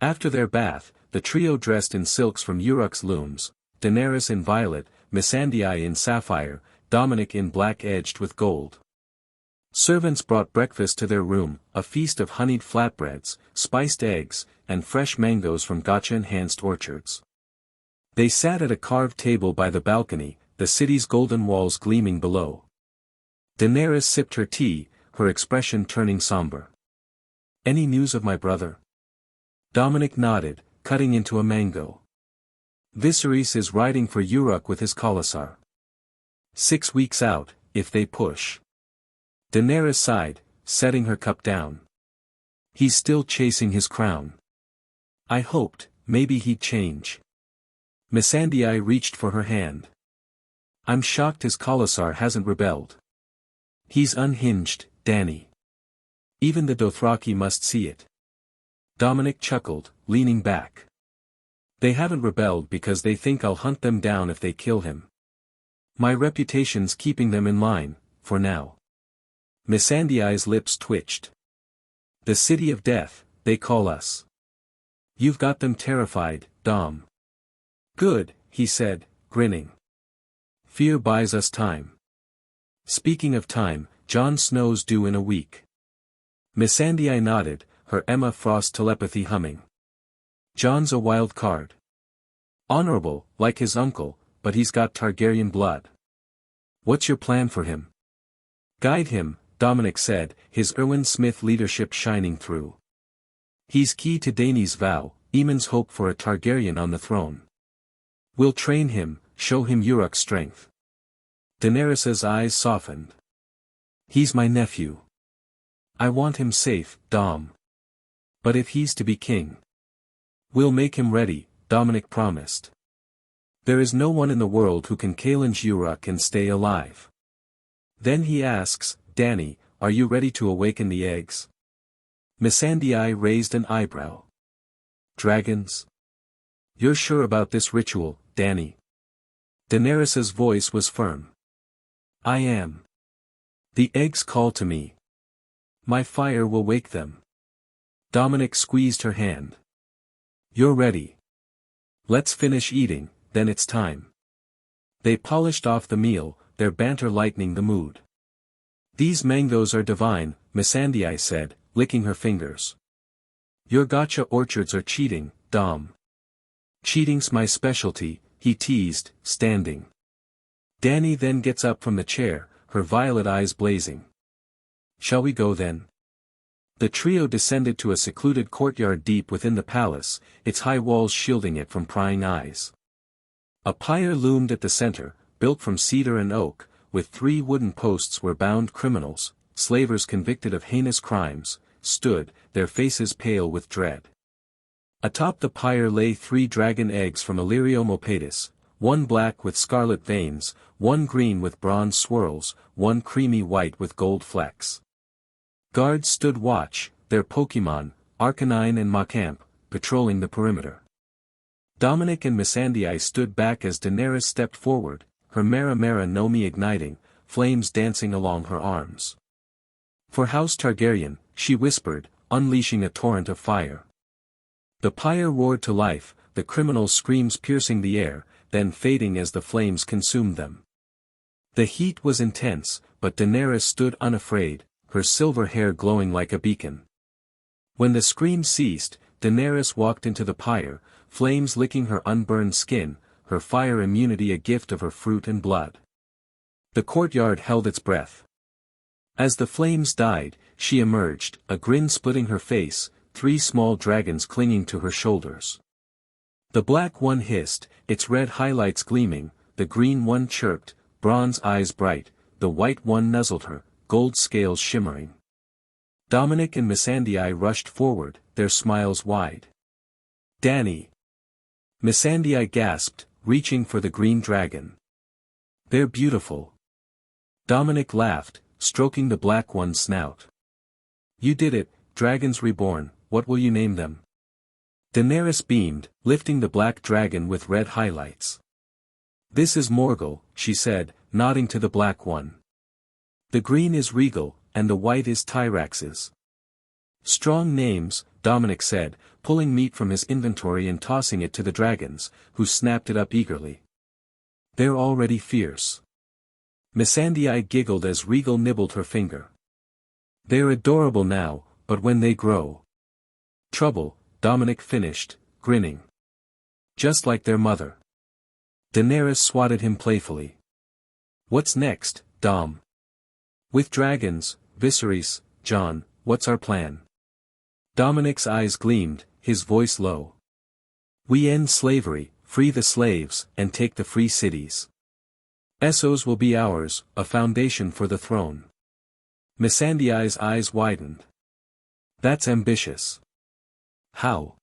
After their bath, the trio dressed in silks from Urak's looms, Daenerys in violet, Missandei in sapphire, Dominic in black edged with gold. Servants brought breakfast to their room, a feast of honeyed flatbreads, spiced eggs, and fresh mangoes from Gacha-enhanced orchards. They sat at a carved table by the balcony, the city's golden walls gleaming below. Daenerys sipped her tea, her expression turning somber. "Any news of my brother?" Dominic nodded, cutting into a mango. "Viserys is riding for Urak with his Khalasar. 6 weeks out, if they push." Daenerys sighed, setting her cup down. "He's still chasing his crown. I hoped, maybe he'd change." Missandei reached for her hand. "I'm shocked his Khalasar hasn't rebelled. He's unhinged, Dany. Even the Dothraki must see it." Dominic chuckled, leaning back. "They haven't rebelled because they think I'll hunt them down if they kill him. My reputation's keeping them in line, for now." Missandei's lips twitched. "The City of Death, they call us. You've got them terrified, Dom." "Good," he said, grinning. "Fear buys us time. Speaking of time, Jon Snow's due in a week." Missandei nodded, her Emma Frost telepathy humming. "Jon's a wild card. Honorable, like his uncle, but he's got Targaryen blood. What's your plan for him?" "Guide him," Dominic said, his Erwin Smith leadership shining through. "He's key to Dany's vow, Aemon's hope for a Targaryen on the throne. We'll train him, show him Urak's strength." Daenerys's eyes softened. "He's my nephew. I want him safe, Dom. But if he's to be king, we'll make him ready," Dominic promised. "There is no one in the world who can challenge Urak and stay alive." Then he asks, "Dany, are you ready to awaken the eggs?" Missandei raised an eyebrow. "Dragons? You're sure about this ritual, Dany?" Daenerys's voice was firm. "I am. The eggs call to me. My fire will wake them." Dominic squeezed her hand. "You're ready. Let's finish eating, then it's time." They polished off the meal, their banter lightening the mood. "These mangoes are divine," Missandei said, licking her fingers. "Your Gacha orchards are cheating, Dom." "Cheating's my specialty," he teased, standing. Dany then gets up from the chair, her violet eyes blazing. "Shall we go then?" The trio descended to a secluded courtyard deep within the palace, its high walls shielding it from prying eyes. A pyre loomed at the center, built from cedar and oak, with 3 wooden posts where bound criminals, slavers convicted of heinous crimes, stood, their faces pale with dread. Atop the pyre lay 3 dragon eggs from Illyrio Mopatis, one black with scarlet veins, one green with bronze swirls, one creamy white with gold flecks. Guards stood watch, their Pokémon, Arcanine and Macamp, patrolling the perimeter. Dominic and Missandei stood back as Daenerys stepped forward, her Mera Mera no Mi igniting, flames dancing along her arms. "For House Targaryen," she whispered, unleashing a torrent of fire. The pyre roared to life, the criminals' screams piercing the air, then fading as the flames consumed them. The heat was intense, but Daenerys stood unafraid, her silver hair glowing like a beacon. When the screams ceased, Daenerys walked into the pyre, flames licking her unburned skin, her fire immunity a gift of her fruit and blood. The courtyard held its breath. As the flames died, she emerged, a grin splitting her face, 3 small dragons clinging to her shoulders. The black one hissed, its red highlights gleaming, the green one chirped, bronze eyes bright, the white one nuzzled her, gold scales shimmering. Dominic and Missandei rushed forward, their smiles wide. "Danny!" Missandei gasped, reaching for the green dragon. "They're beautiful." Dominic laughed, stroking the black one's snout. "You did it, dragons reborn, what will you name them?" Daenerys beamed, lifting the black dragon with red highlights. "This is Morgul," she said, nodding to the black one. "The green is Regal, and the white is Tyrax's." "Strong names," Dominic said, pulling meat from his inventory and tossing it to the dragons, who snapped it up eagerly. "They're already fierce." Missandei giggled as Regal nibbled her finger. "They're adorable now, but when they grow." "Trouble," Dominic finished, grinning. "Just like their mother." Daenerys swatted him playfully. "What's next, Dom?" "With dragons, Viserys, Jon, what's our plan?" Dominic's eyes gleamed, his voice low. "We end slavery, free the slaves, and take the free cities. Essos will be ours, a foundation for the throne." Missandei's eyes widened. "That's ambitious." "How?"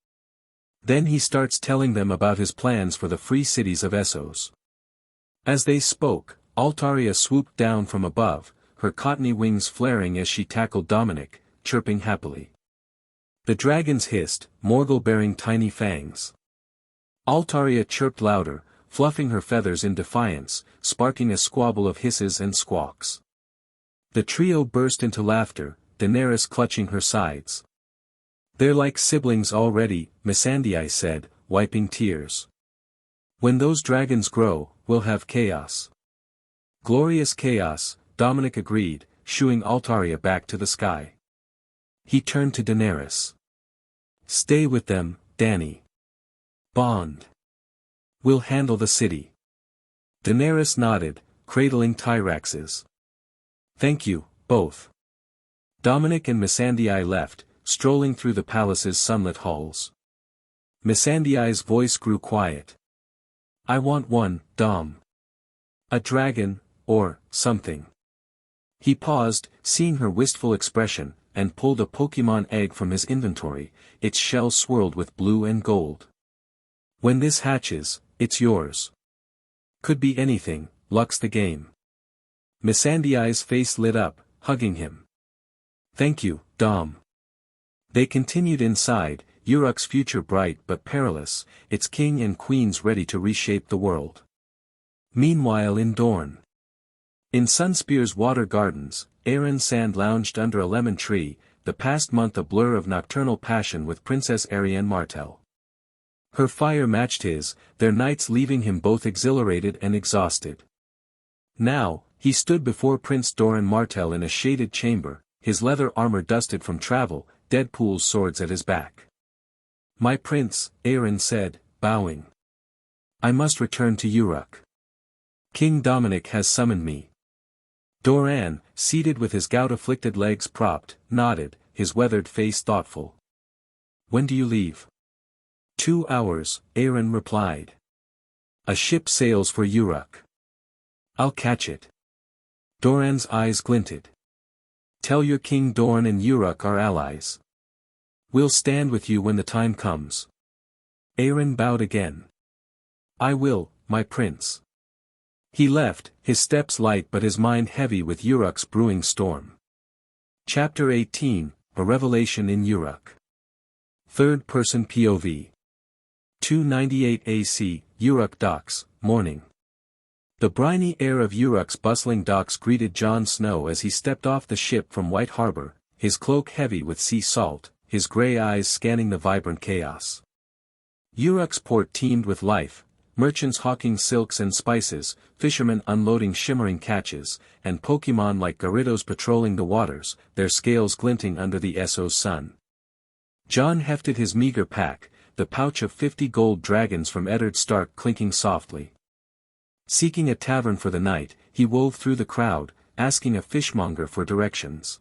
Then he starts telling them about his plans for the free cities of Essos. As they spoke, Altaria swooped down from above, her cottony wings flaring as she tackled Dominic, chirping happily. The dragons hissed, Morgul bearing tiny fangs. Altaria chirped louder, fluffing her feathers in defiance, sparking a squabble of hisses and squawks. The trio burst into laughter, Daenerys clutching her sides. "They're like siblings already," Missandei said, wiping tears. "When those dragons grow, we'll have chaos." "Glorious chaos," Dominic agreed, shooing Altaria back to the sky. He turned to Daenerys. "Stay with them, Dany. Bond. We'll handle the city." Daenerys nodded, cradling Tyrax's. "Thank you, both." Dominic and Missandei left, strolling through the palace's sunlit halls. Missandei's voice grew quiet. "I want one, Dom. A dragon, or something." He paused, seeing her wistful expression, and pulled a Pokemon egg from his inventory, its shell swirled with blue and gold. "When this hatches, it's yours. Could be anything, luck's the game." Missandei's face lit up, hugging him. "Thank you, Dom." They continued inside, Urak's future bright but perilous, its king and queens ready to reshape the world. Meanwhile in Dorne. In Sunspear's water gardens, Aeron Sand lounged under a lemon tree, the past month a blur of nocturnal passion with Princess Arianne Martell. Her fire matched his, their nights leaving him both exhilarated and exhausted. Now, he stood before Prince Doran Martell in a shaded chamber, his leather armor dusted from travel, Deadpool's swords at his back. "My prince," Aeron said, bowing. "I must return to Urak. King Dominic has summoned me." Doran, seated with his gout-afflicted legs propped, nodded, his weathered face thoughtful. "When do you leave?" 2 hours, Aeron replied. "A ship sails for Urak. I'll catch it." Doran's eyes glinted. "Tell your king Dorne and Urak are allies. We'll stand with you when the time comes." Aeron bowed again. "I will, my prince." He left, his steps light but his mind heavy with Urak's brewing storm. Chapter 18, A Revelation in Urak. Third-person POV. 298 AC, Urak docks, morning. The briny air of Urak's bustling docks greeted Jon Snow as he stepped off the ship from White Harbor, his cloak heavy with sea salt, his gray eyes scanning the vibrant chaos. Urak's port teemed with life, merchants hawking silks and spices, fishermen unloading shimmering catches, and Pokemon like Gyarados patrolling the waters, their scales glinting under the Essos sun. Jon hefted his meager pack, the pouch of 50 gold dragons from Eddard Stark clinking softly. Seeking a tavern for the night, he wove through the crowd, asking a fishmonger for directions.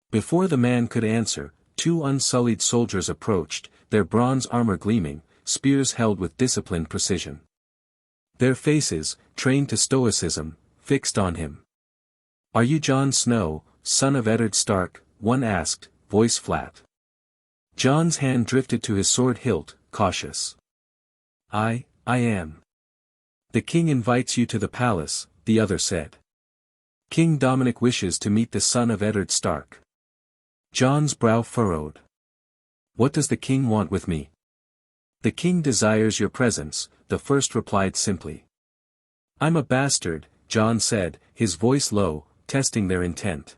Before the man could answer, 2 unsullied soldiers approached, their bronze armor gleaming, spears held with disciplined precision. Their faces, trained to stoicism, fixed on him. Are you Jon Snow, son of Eddard Stark? One asked, voice flat. Jon's hand drifted to his sword hilt, cautious. I am. The king invites you to the palace, the other said. King Dominic wishes to meet the son of Eddard Stark. Jon's brow furrowed. What does the king want with me? The king desires your presence, the first replied simply. I'm a bastard, Jon said, his voice low, testing their intent.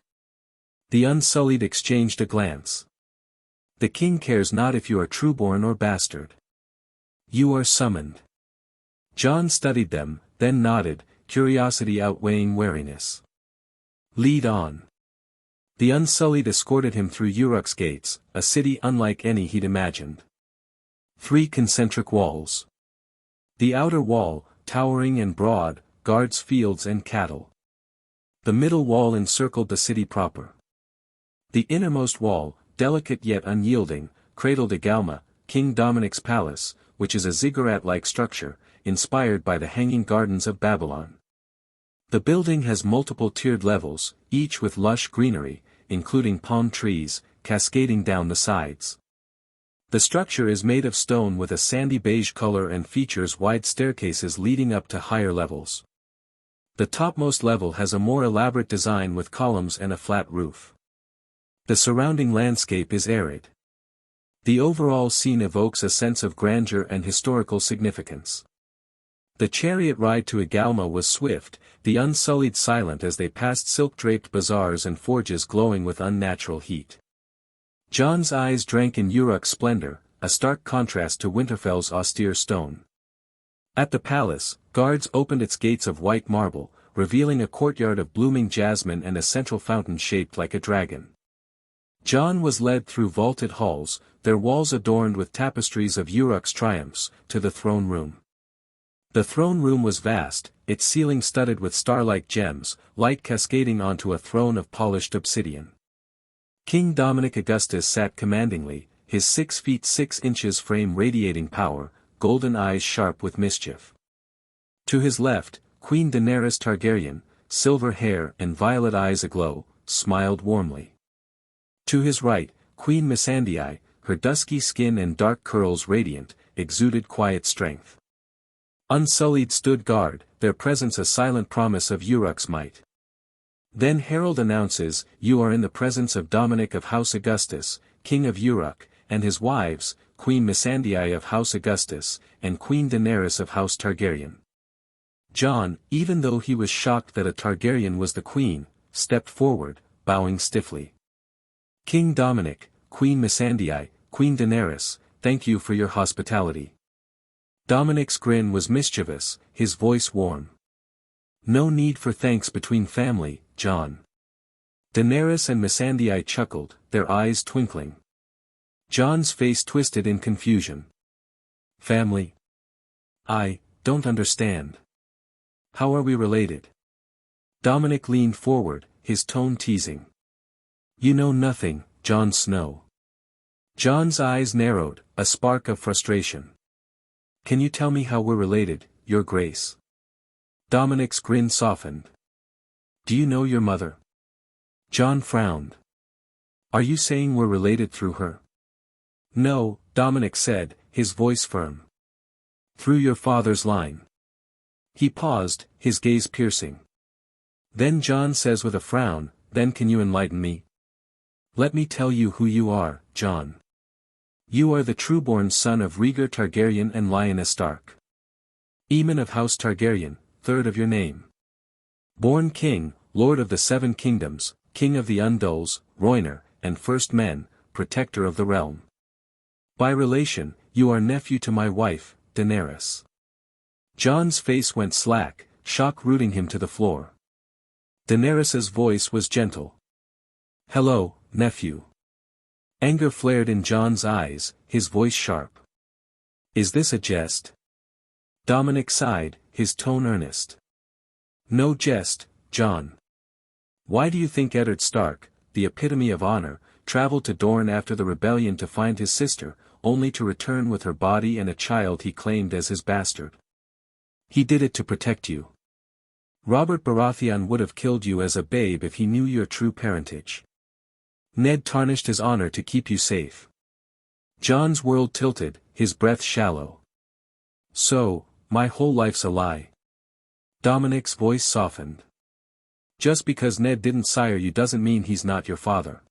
The Unsullied exchanged a glance. The king cares not if you are trueborn or bastard. You are summoned. Jon studied them, then nodded, curiosity outweighing wariness. Lead on. The Unsullied escorted him through Urak's gates, a city unlike any he'd imagined. 3 concentric walls. The outer wall, towering and broad, guards fields and cattle. The middle wall encircled the city proper. The innermost wall, delicate yet unyielding, cradled Agalma, King Dominic's palace, which is a ziggurat-like structure, inspired by the Hanging Gardens of Babylon. The building has multiple tiered levels, each with lush greenery, including palm trees, cascading down the sides. The structure is made of stone with a sandy beige color and features wide staircases leading up to higher levels. The topmost level has a more elaborate design with columns and a flat roof. The surrounding landscape is arid. The overall scene evokes a sense of grandeur and historical significance. The chariot ride to Agalma was swift, the Unsullied silent as they passed silk-draped bazaars and forges glowing with unnatural heat. Jon's eyes drank in Urak's splendor, a stark contrast to Winterfell's austere stone. At the palace, guards opened its gates of white marble, revealing a courtyard of blooming jasmine and a central fountain shaped like a dragon. Jon was led through vaulted halls, their walls adorned with tapestries of Urak's triumphs, to the throne room. The throne room was vast, its ceiling studded with star-like gems, light cascading onto a throne of polished obsidian. King Dominic Augustus sat commandingly, his 6 feet 6 inches frame radiating power, golden eyes sharp with mischief. To his left, Queen Daenerys Targaryen, silver hair and violet eyes aglow, smiled warmly. To his right, Queen Missandei, her dusky skin and dark curls radiant, exuded quiet strength. Unsullied stood guard, their presence a silent promise of Urak's might. Then herald announces, you are in the presence of Dominic of House Augustus, King of Urak, and his wives, Queen Missandei of House Augustus, and Queen Daenerys of House Targaryen. Jon, even though he was shocked that a Targaryen was the queen, stepped forward, bowing stiffly. King Dominic, Queen Missandei, Queen Daenerys, thank you for your hospitality. Dominic's grin was mischievous, his voice warm. No need for thanks between family, Jon. Daenerys and Missandei chuckled, their eyes twinkling. Jon's face twisted in confusion. Family? I don't understand. How are we related? Dominic leaned forward, his tone teasing. You know nothing, Jon Snow. Jon's eyes narrowed, a spark of frustration. Can you tell me how we're related, Your Grace? Dominic's grin softened. Do you know your mother? Jon frowned. Are you saying we're related through her? No, Dominic said, his voice firm. Through your father's line. He paused, his gaze piercing. Then Jon says with a frown, then can you enlighten me? Let me tell you who you are, Jon. You are the trueborn son of Rhaegar Targaryen and Lyanna Stark. Aemon of House Targaryen, third of your name. Born king, lord of the 7 kingdoms, king of the Undulls, Rhoynar, and First Men, protector of the realm. By relation, you are nephew to my wife, Daenerys. Jon's face went slack, shock rooting him to the floor. Daenerys's voice was gentle. Hello, nephew. Anger flared in Jon's eyes, his voice sharp. Is this a jest? Dominic sighed, his tone earnest. No jest, Jon. Why do you think Eddard Stark, the epitome of honor, traveled to Dorne after the rebellion to find his sister, only to return with her body and a child he claimed as his bastard? He did it to protect you. Robert Baratheon would have killed you as a babe if he knew your true parentage. Ned tarnished his honor to keep you safe. Jon's world tilted, his breath shallow. So, my whole life's a lie. Dominic's voice softened. Just because Ned didn't sire you doesn't mean he's not your father.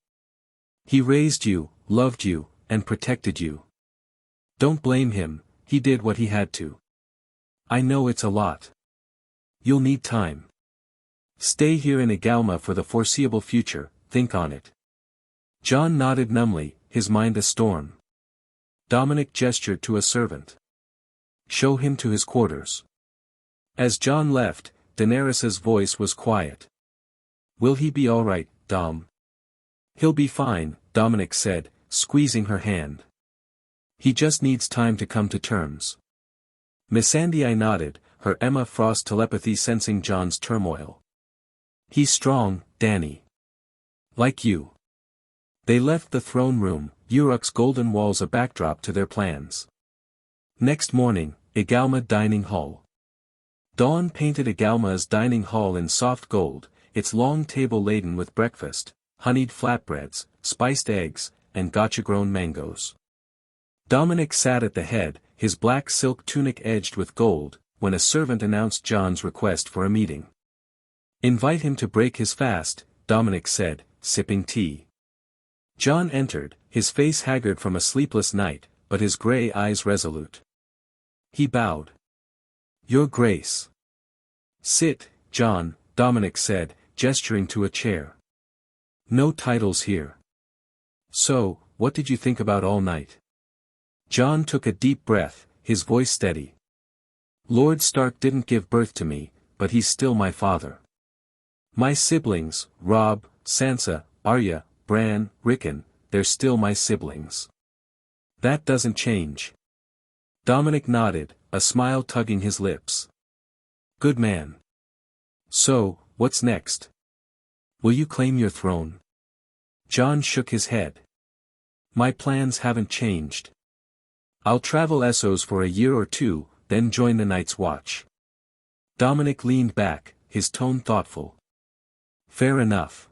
He raised you, loved you, and protected you. Don't blame him, he did what he had to. I know it's a lot. You'll need time. Stay here in Igalma for the foreseeable future, think on it. Jon nodded numbly, his mind a storm. Dominic gestured to a servant. Show him to his quarters. As Jon left, Daenerys's voice was quiet. Will he be all right, Dom? He'll be fine, Dominic said, squeezing her hand. He just needs time to come to terms. Missandei nodded, her Emma Frost telepathy sensing Jon's turmoil. He's strong, Dany. Like you. They left the throne room, Urak's golden walls a backdrop to their plans. Next morning, Igalma Dining Hall. Dawn painted Igalma's dining hall in soft gold, its long table laden with breakfast, honeyed flatbreads, spiced eggs, and Gacha-grown mangoes. Dominic sat at the head, his black silk tunic edged with gold, when a servant announced Jon's request for a meeting. Invite him to break his fast, Dominic said, sipping tea. Jon entered, his face haggard from a sleepless night, but his gray eyes resolute. He bowed. Your Grace. Sit, Jon, Dominic said, gesturing to a chair. No titles here. So, what did you think about all night? Jon took a deep breath, his voice steady. Lord Stark didn't give birth to me, but he's still my father. My siblings, Robb, Sansa, Arya, Bran, Rickon, they're still my siblings. That doesn't change. Dominic nodded, a smile tugging his lips. Good man. So, what's next? Will you claim your throne? Jon shook his head. My plans haven't changed. I'll travel Essos for a year or two, then join the Night's Watch. Dominic leaned back, his tone thoughtful. Fair enough.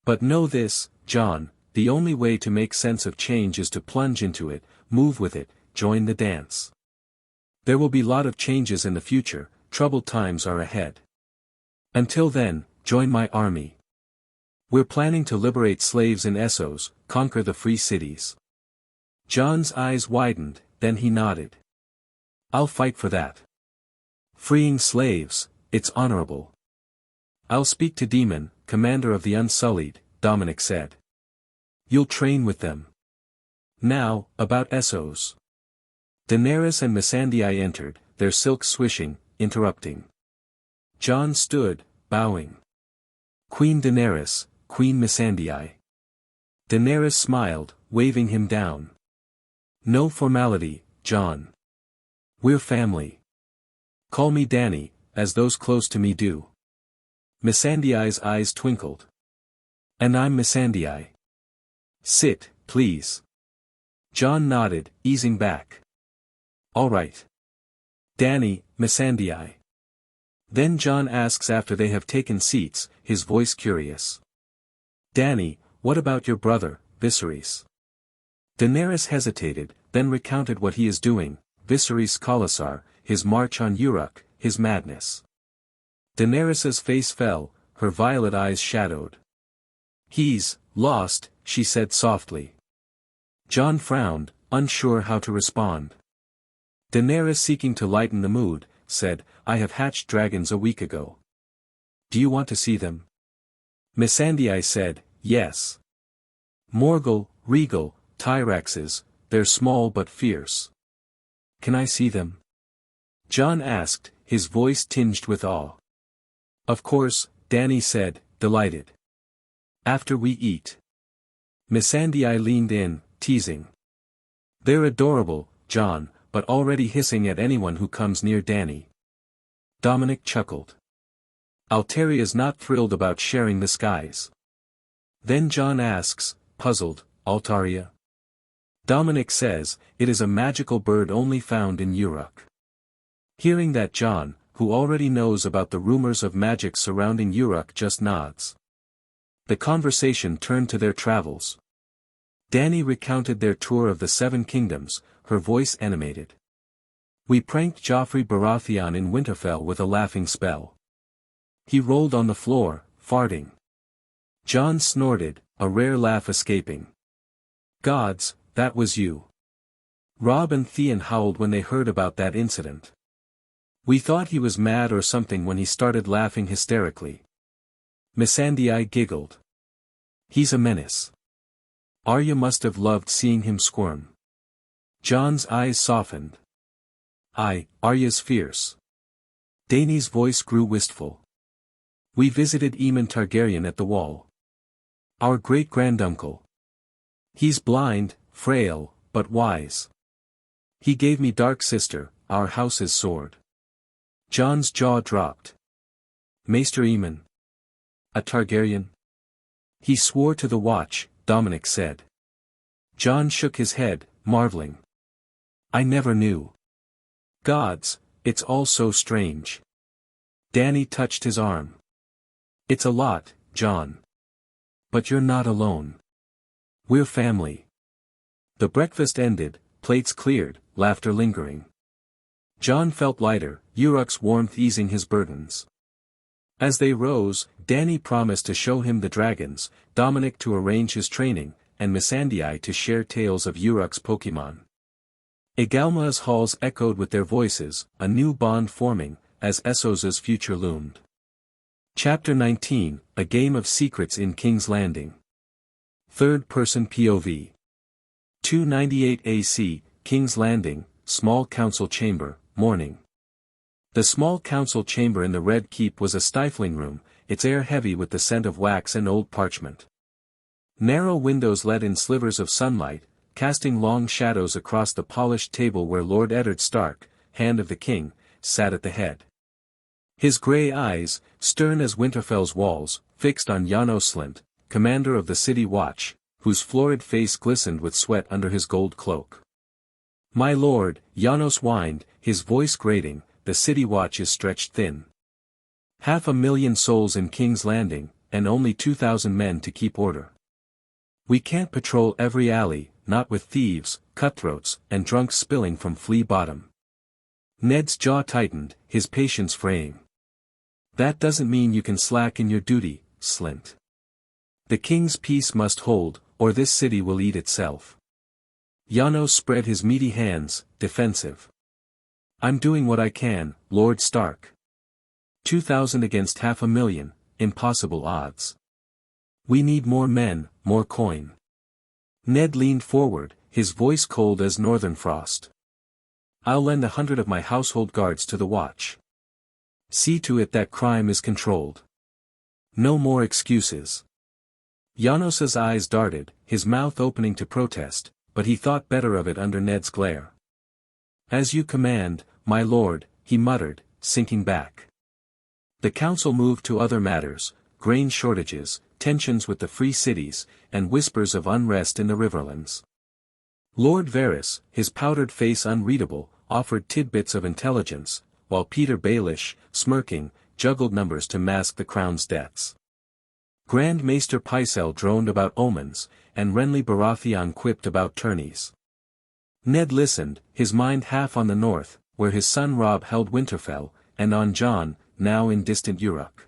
But know this, Jon, the only way to make sense of change is to plunge into it, move with it, join the dance. There will be lot of changes in the future, troubled times are ahead. Until then, join my army. We're planning to liberate slaves in Essos, conquer the free cities. Jon's eyes widened, then he nodded. I'll fight for that. Freeing slaves, it's honorable. I'll speak to Daemon, commander of the Unsullied, Dominic said. You'll train with them. Now, about Essos. Daenerys and Missandei entered, their silks swishing, interrupting. Jon stood, bowing. Queen Daenerys, Queen Missandei. Daenerys smiled, waving him down. No formality, Jon. We're family. Call me Dany, as those close to me do. Missandei's eyes twinkled. And I'm Missandei. Sit, please. Jon nodded, easing back. All right. Dany, Missandei. Then Jon asks after they have taken seats, his voice curious. Dany, what about your brother, Viserys? Daenerys hesitated, then recounted what he is doing, Viserys Khalasar, his march on Urak, his madness. Daenerys's face fell, her violet eyes shadowed. He's lost, she said softly. Jon frowned, unsure how to respond. Daenerys, seeking to lighten the mood, said, I have hatched dragons a week ago. Do you want to see them? Missandei said, yes. Morgul, Regal, Tyraxes, they're small but fierce. Can I see them? Jon asked, his voice tinged with awe. Of course, Dany said, delighted. After we eat. Missandei leaned in, teasing. They're adorable, Jon, but already hissing at anyone who comes near Dany. Dominic chuckled. Altaria's not thrilled about sharing the skies. Then Jon asks, puzzled, Altaria? Dominic says, it is a magical bird only found in Urak. Hearing that Jon, who already knows about the rumors of magic surrounding Urak, just nods. The conversation turned to their travels. Dany recounted their tour of the Seven Kingdoms, her voice animated. We pranked Joffrey Baratheon in Winterfell with a laughing spell. He rolled on the floor, farting. Jon snorted, a rare laugh escaping. Gods, that was you. Robb and Theon howled when they heard about that incident. We thought he was mad or something when he started laughing hysterically. Missandei giggled. He's a menace. Arya must have loved seeing him squirm. Jon's eyes softened. Arya's fierce. Dany's voice grew wistful. We visited Aemon Targaryen at the Wall. Our great-granduncle. He's blind, frail, but wise. He gave me Dark Sister, our house's sword. Jon's jaw dropped. Maester Aemon. A Targaryen? He swore to the Watch, Dominic said. Jon shook his head, marveling. I never knew. Gods, it's all so strange. Dany touched his arm. It's a lot, Jon. But you're not alone. We're family. The breakfast ended, plates cleared, laughter lingering. Jon felt lighter, Urak's warmth easing his burdens. As they rose, Dany promised to show him the dragons, Dominic to arrange his training, and Missandei to share tales of Urak's Pokémon. Egalma's halls echoed with their voices, a new bond forming, as Essos's future loomed. Chapter 19, A Game of Secrets in King's Landing. Third-person POV. 298 AC, King's Landing, Small Council Chamber, morning. The small council chamber in the Red Keep was a stifling room, its air heavy with the scent of wax and old parchment. Narrow windows let in slivers of sunlight, casting long shadows across the polished table where Lord Eddard Stark, Hand of the King, sat at the head. His grey eyes, stern as Winterfell's walls, fixed on Janos Slynt, commander of the City Watch, whose florid face glistened with sweat under his gold cloak. My lord, Janos whined, his voice grating, the City Watch is stretched thin. 500,000 souls in King's Landing, and only 2,000 men to keep order. We can't patrol every alley, not with thieves, cutthroats, and drunks spilling from Flea Bottom. Ned's jaw tightened, his patience fraying. That doesn't mean you can slack in your duty, Slynt. The king's peace must hold, or this city will eat itself. Janos spread his meaty hands, defensive. I'm doing what I can, Lord Stark. 2,000 against 500,000, impossible odds. We need more men, more coin. Ned leaned forward, his voice cold as northern frost. I'll lend 100 of my household guards to the Watch. See to it that crime is controlled. No more excuses. Janos's eyes darted, his mouth opening to protest, but he thought better of it under Ned's glare. As you command, my lord, he muttered, sinking back. The council moved to other matters, grain shortages, tensions with the free cities, and whispers of unrest in the Riverlands. Lord Varys, his powdered face unreadable, offered tidbits of intelligence, while Peter Baelish, smirking, juggled numbers to mask the crown's debts. Grand Maester Pycelle droned about omens, and Renly Baratheon quipped about tourneys. Ned listened, his mind half on the north, where his son Robb held Winterfell, and on Jon, now in distant Urak.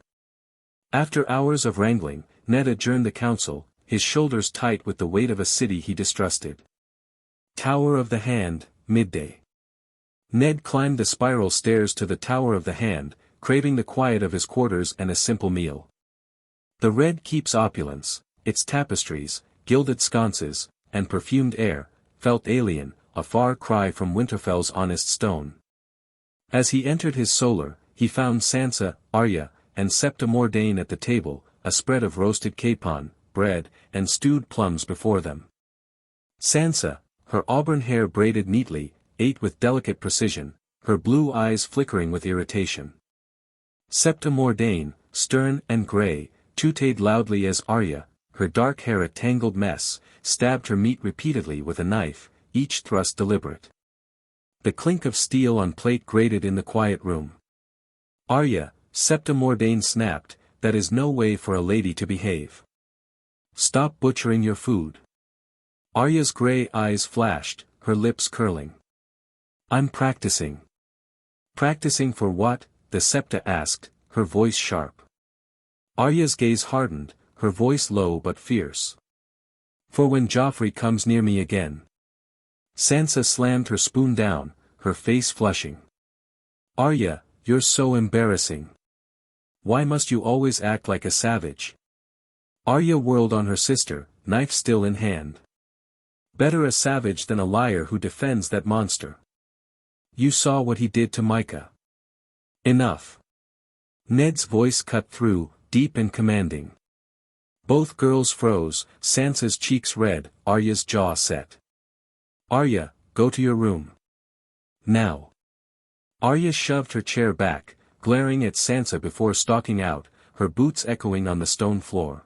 After hours of wrangling, Ned adjourned the council, his shoulders tight with the weight of a city he distrusted. Tower of the Hand, midday. Ned climbed the spiral stairs to the Tower of the Hand, craving the quiet of his quarters and a simple meal. The Red Keep's opulence, its tapestries, gilded sconces, and perfumed air, felt alien, a far cry from Winterfell's honest stone. As he entered his solar, he found Sansa, Arya, and Septa Mordane at the table, a spread of roasted capon, bread, and stewed plums before them. Sansa, her auburn hair braided neatly, ate with delicate precision, her blue eyes flickering with irritation. Septa Mordane, stern and grey, tooted loudly as Arya, her dark hair a tangled mess, stabbed her meat repeatedly with a knife, each thrust deliberate. The clink of steel on plate grated in the quiet room. Arya, Septa Mordain snapped, that is no way for a lady to behave. Stop butchering your food. Arya's grey eyes flashed, her lips curling. I'm practicing. Practicing for what? The Septa asked, her voice sharp. Arya's gaze hardened, her voice low but fierce. For when Joffrey comes near me again. Sansa slammed her spoon down, her face flushing. Arya, you're so embarrassing. Why must you always act like a savage? Arya whirled on her sister, knife still in hand. Better a savage than a liar who defends that monster. You saw what he did to Micah. Enough. Ned's voice cut through, deep and commanding. Both girls froze, Sansa's cheeks red, Arya's jaw set. Arya, go to your room. Now. Arya shoved her chair back, glaring at Sansa before stalking out, her boots echoing on the stone floor.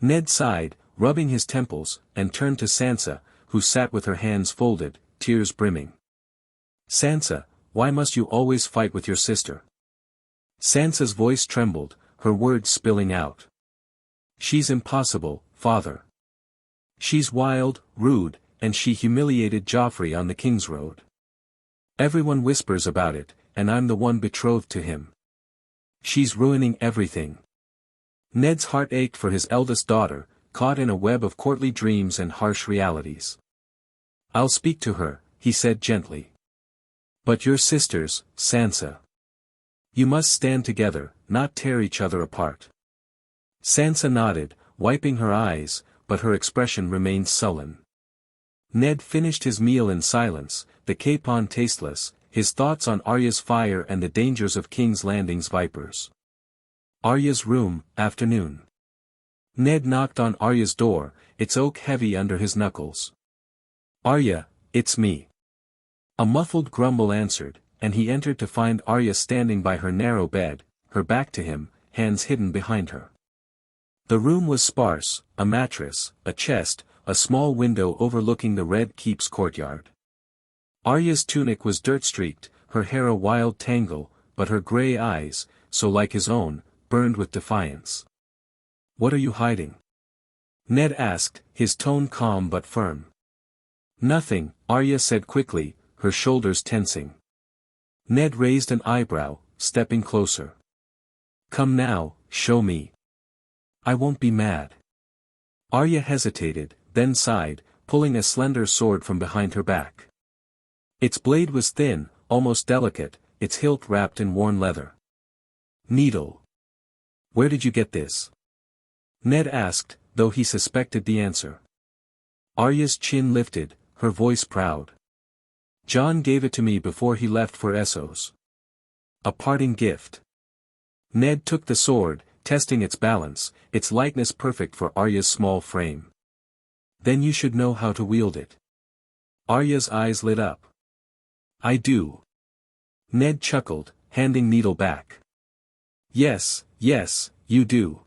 Ned sighed, rubbing his temples, and turned to Sansa, who sat with her hands folded, tears brimming. Sansa, why must you always fight with your sister? Sansa's voice trembled, her words spilling out. She's impossible, father. She's wild, rude, and she humiliated Joffrey on the King's Road. Everyone whispers about it, and I'm the one betrothed to him. She's ruining everything. Ned's heart ached for his eldest daughter, caught in a web of courtly dreams and harsh realities. I'll speak to her, he said gently. But your sisters, Sansa. You must stand together, not tear each other apart. Sansa nodded, wiping her eyes, but her expression remained sullen. Ned finished his meal in silence, the capon tasteless, his thoughts on Arya's fire and the dangers of King's Landing's vipers. Arya's room, afternoon. Ned knocked on Arya's door, its oak heavy under his knuckles. Arya, it's me. A muffled grumble answered, and he entered to find Arya standing by her narrow bed, her back to him, hands hidden behind her. The room was sparse, a mattress, a chest, a small window overlooking the Red Keep's courtyard. Arya's tunic was dirt-streaked, her hair a wild tangle, but her grey eyes, so like his own, burned with defiance. What are you hiding? Ned asked, his tone calm but firm. Nothing, Arya said quickly, her shoulders tensing. Ned raised an eyebrow, stepping closer. Come now, show me. I won't be mad. Arya hesitated, then sighed, pulling a slender sword from behind her back. Its blade was thin, almost delicate, its hilt wrapped in worn leather. Needle. Where did you get this? Ned asked, though he suspected the answer. Arya's chin lifted, her voice proud. Jon gave it to me before he left for Essos. A parting gift. Ned took the sword, testing its balance, its lightness perfect for Arya's small frame. Then you should know how to wield it. Arya's eyes lit up. I do. Ned chuckled, handing Needle back. Yes, yes, you do.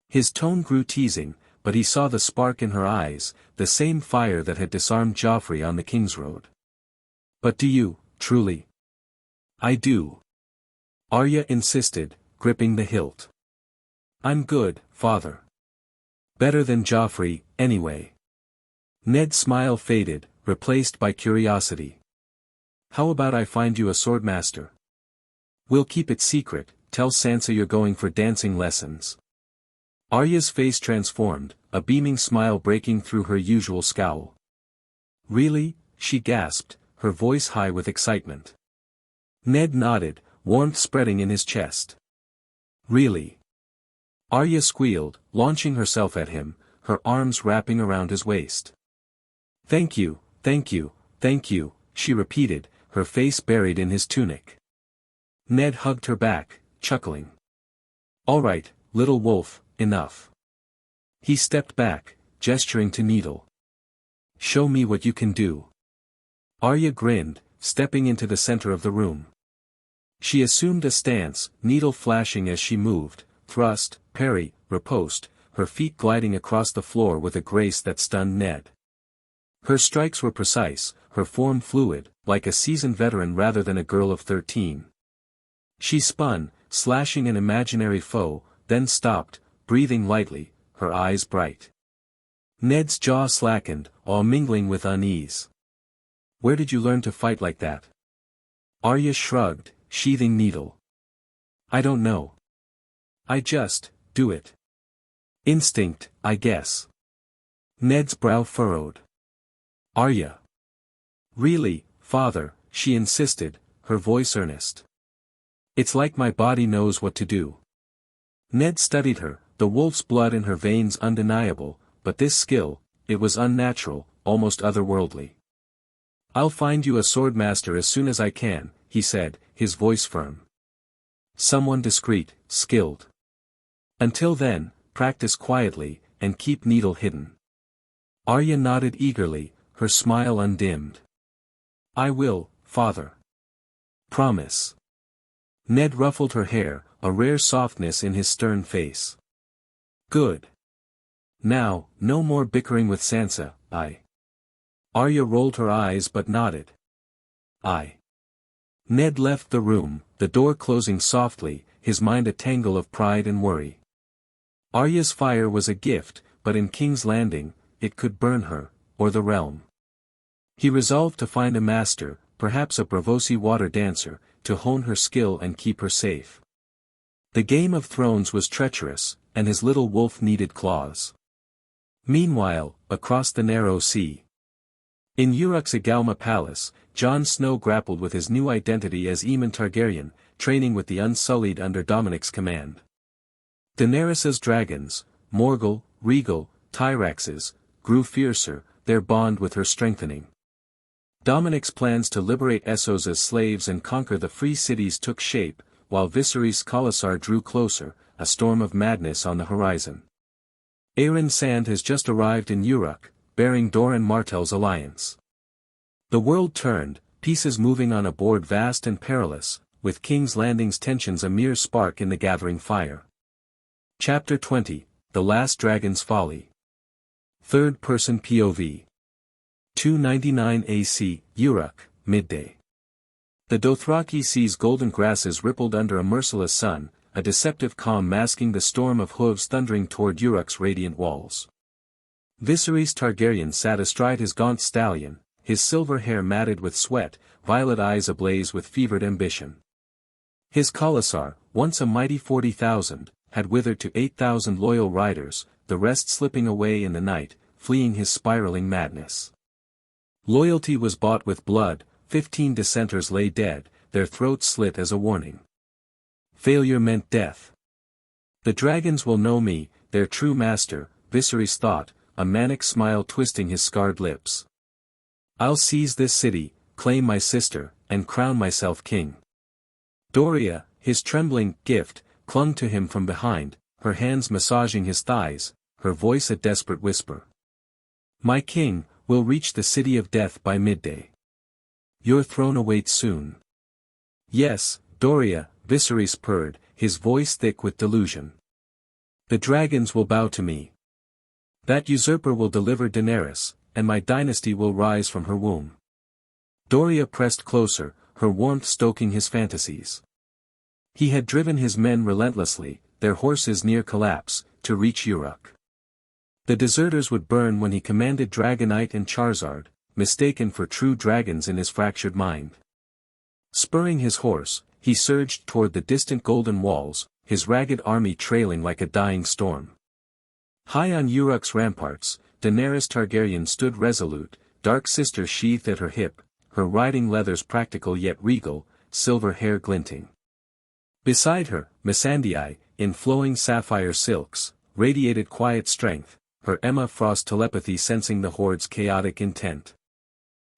His tone grew teasing, but he saw the spark in her eyes, the same fire that had disarmed Joffrey on the King's Road. But do you, truly? I do. Arya insisted, gripping the hilt. I'm good, father. Better than Joffrey, anyway. Ned's smile faded, replaced by curiosity. How about I find you a swordmaster? We'll keep it secret, tell Sansa you're going for dancing lessons. Arya's face transformed, a beaming smile breaking through her usual scowl. Really? She gasped, her voice high with excitement. Ned nodded, warmth spreading in his chest. Really? Arya squealed, launching herself at him, her arms wrapping around his waist. Thank you, thank you, thank you, she repeated, her face buried in his tunic. Ned hugged her back, chuckling. All right, little wolf, enough. He stepped back, gesturing to Needle. Show me what you can do. Arya grinned, stepping into the center of the room. She assumed a stance, needle flashing as she moved, thrust, parry, riposte, her feet gliding across the floor with a grace that stunned Ned. Her strikes were precise, her form fluid, like a seasoned veteran rather than a girl of 13. She spun, slashing an imaginary foe, then stopped, breathing lightly, her eyes bright. Ned's jaw slackened, awe mingling with unease. Where did you learn to fight like that? Arya shrugged, sheathing needle. I don't know. I just do it. Instinct, I guess. Ned's brow furrowed. Arya. Really, father, she insisted, her voice earnest. It's like my body knows what to do. Ned studied her, the wolf's blood in her veins undeniable, but this skill, it was unnatural, almost otherworldly. I'll find you a swordmaster as soon as I can, he said, his voice firm. Someone discreet, skilled. Until then, practice quietly, and keep needle hidden. Arya nodded eagerly, her smile undimmed. I will, father. Promise. Ned ruffled her hair, a rare softness in his stern face. Good. Now, no more bickering with Sansa, Arya rolled her eyes but nodded. Ned left the room, the door closing softly, his mind a tangle of pride and worry. Arya's fire was a gift, but in King's Landing, it could burn her, or the realm. He resolved to find a master, perhaps a Braavosi water dancer, to hone her skill and keep her safe. The Game of Thrones was treacherous, and his little wolf needed claws. Meanwhile, across the narrow sea. In Urak's Agalma palace, Jon Snow grappled with his new identity as Aemon Targaryen, training with the Unsullied under Dominic's command. Daenerys's dragons, Morgul, Rhaegal, Tyrax's, grew fiercer, their bond with her strengthening. Dominic's plans to liberate Essos as slaves and conquer the free cities took shape, while Viserys Khalasar drew closer, a storm of madness on the horizon. Aeron Sand has just arrived in Urak, bearing Doran Martell's alliance. The world turned, pieces moving on a board vast and perilous, with King's Landing's tensions a mere spark in the gathering fire. Chapter 20, The Last Dragon's Folly. Third-person POV. 299 AC, Urak, midday. The Dothraki Sea's golden grasses rippled under a merciless sun, a deceptive calm masking the storm of hooves thundering toward Urak's radiant walls. Viserys Targaryen sat astride his gaunt stallion, his silver hair matted with sweat, violet eyes ablaze with fevered ambition. His Khalasar, once a mighty 40,000, had withered to 8,000 loyal riders, the rest slipping away in the night, fleeing his spiraling madness. Loyalty was bought with blood, 15 dissenters lay dead, their throats slit as a warning. Failure meant death. The dragons will know me, their true master, Viserys thought, a manic smile twisting his scarred lips. I'll seize this city, claim my sister, and crown myself king. Doria, his trembling gift, clung to him from behind, her hands massaging his thighs, her voice a desperate whisper. My king, will reach the city of death by midday. Your throne awaits soon. Yes, Doria, Viserys purred, his voice thick with delusion. The dragons will bow to me. That usurper will deliver Daenerys, and my dynasty will rise from her womb. Doria pressed closer, her warmth stoking his fantasies. He had driven his men relentlessly, their horses near collapse, to reach Urak. The deserters would burn when he commanded Dragonite and Charizard, mistaken for true dragons in his fractured mind. Spurring his horse, he surged toward the distant golden walls, his ragged army trailing like a dying storm. High on Urak's ramparts, Daenerys Targaryen stood resolute, dark sister sheathed at her hip, her riding leathers practical yet regal, silver hair glinting. Beside her, Missandei, in flowing sapphire silks, radiated quiet strength, her Emma Frost telepathy sensing the horde's chaotic intent.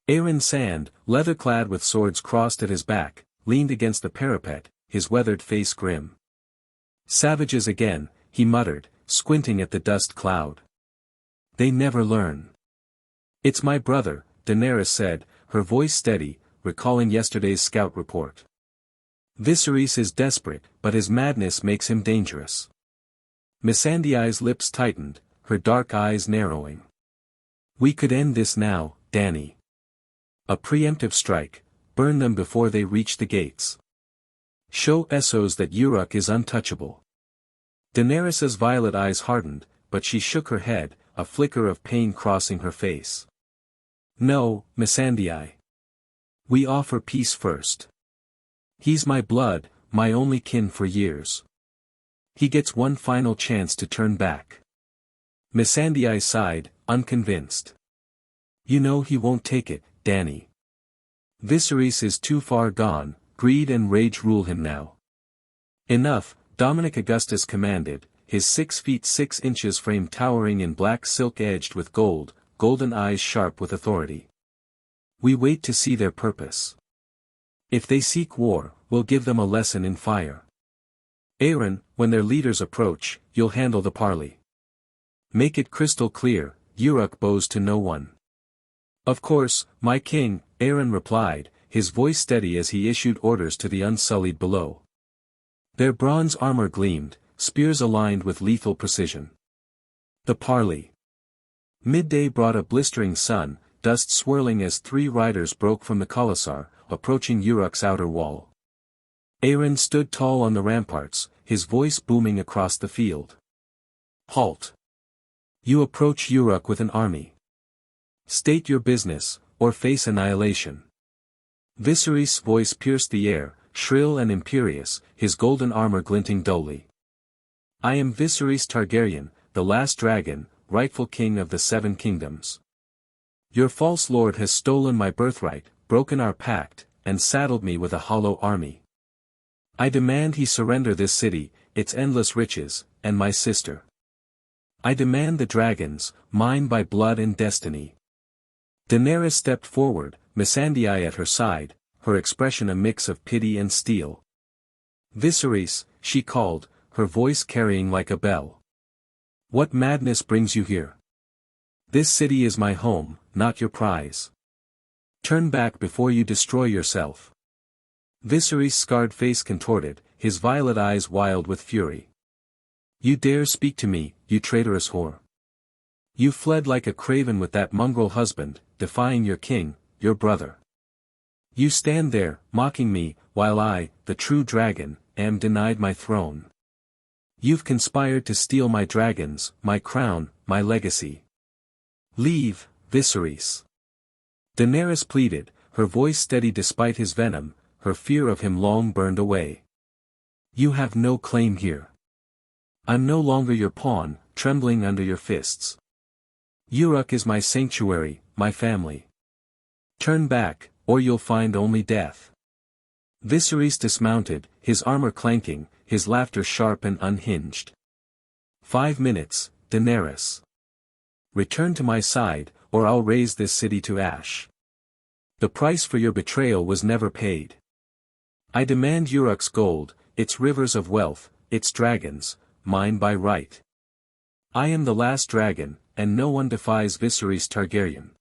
Aeron Sand, leather-clad with swords crossed at his back, leaned against the parapet, his weathered face grim. Savages again, he muttered, squinting at the dust cloud. They never learn. It's my brother, Daenerys said, her voice steady, recalling yesterday's scout report. Viserys is desperate, but his madness makes him dangerous. Missandei's lips tightened, her dark eyes narrowing. We could end this now, Dany. A preemptive strike, burn them before they reach the gates. Show Essos that Urak is untouchable. Daenerys's violet eyes hardened, but she shook her head, a flicker of pain crossing her face. No, Missandei. We offer peace first. He's my blood, my only kin for years. He gets one final chance to turn back. Missandei sighed, unconvinced. You know he won't take it, Dany. Viserys is too far gone, greed and rage rule him now. Enough, Dominic Augustus commanded, his 6 feet 6 inches frame towering in black silk edged with gold, golden eyes sharp with authority. We wait to see their purpose. If they seek war, we'll give them a lesson in fire. Aeron, when their leaders approach, you'll handle the parley. Make it crystal clear, Urak bows to no one. Of course, my king, Aeron replied, his voice steady as he issued orders to the unsullied below. Their bronze armor gleamed, spears aligned with lethal precision. The parley. Midday brought a blistering sun, dust swirling as 3 riders broke from the Khalasar, approaching Urak's outer wall. Aeron stood tall on the ramparts, his voice booming across the field. Halt! You approach Urak with an army. State your business, or face annihilation. Viserys' voice pierced the air, shrill and imperious, his golden armor glinting dully. I am Viserys Targaryen, the last dragon, rightful king of the 7 kingdoms. Your false lord has stolen my birthright, broken our pact, and saddled me with a hollow army. I demand he surrender this city, its endless riches, and my sister. I demand the dragons, mine by blood and destiny. Daenerys stepped forward, Missandei at her side, her expression a mix of pity and steel. Viserys, she called, her voice carrying like a bell. What madness brings you here? This city is my home, not your prize. Turn back before you destroy yourself. Viserys' scarred face contorted, his violet eyes wild with fury. You dare speak to me, you traitorous whore. You fled like a craven with that mongrel husband, defying your king, your brother. You stand there, mocking me, while I, the true dragon, am denied my throne. You've conspired to steal my dragons, my crown, my legacy. Leave, Viserys. Daenerys pleaded, her voice steady despite his venom, her fear of him long burned away. You have no claim here. I'm no longer your pawn, trembling under your fists. Urak is my sanctuary, my family. Turn back, or you'll find only death. Viserys dismounted, his armor clanking, his laughter sharp and unhinged. 5 minutes, Daenerys. Return to my side, or I'll raise this city to ash. The price for your betrayal was never paid. I demand Urak's gold, its rivers of wealth, its dragons, mine by right. I am the last dragon, and no one defies Viserys Targaryen.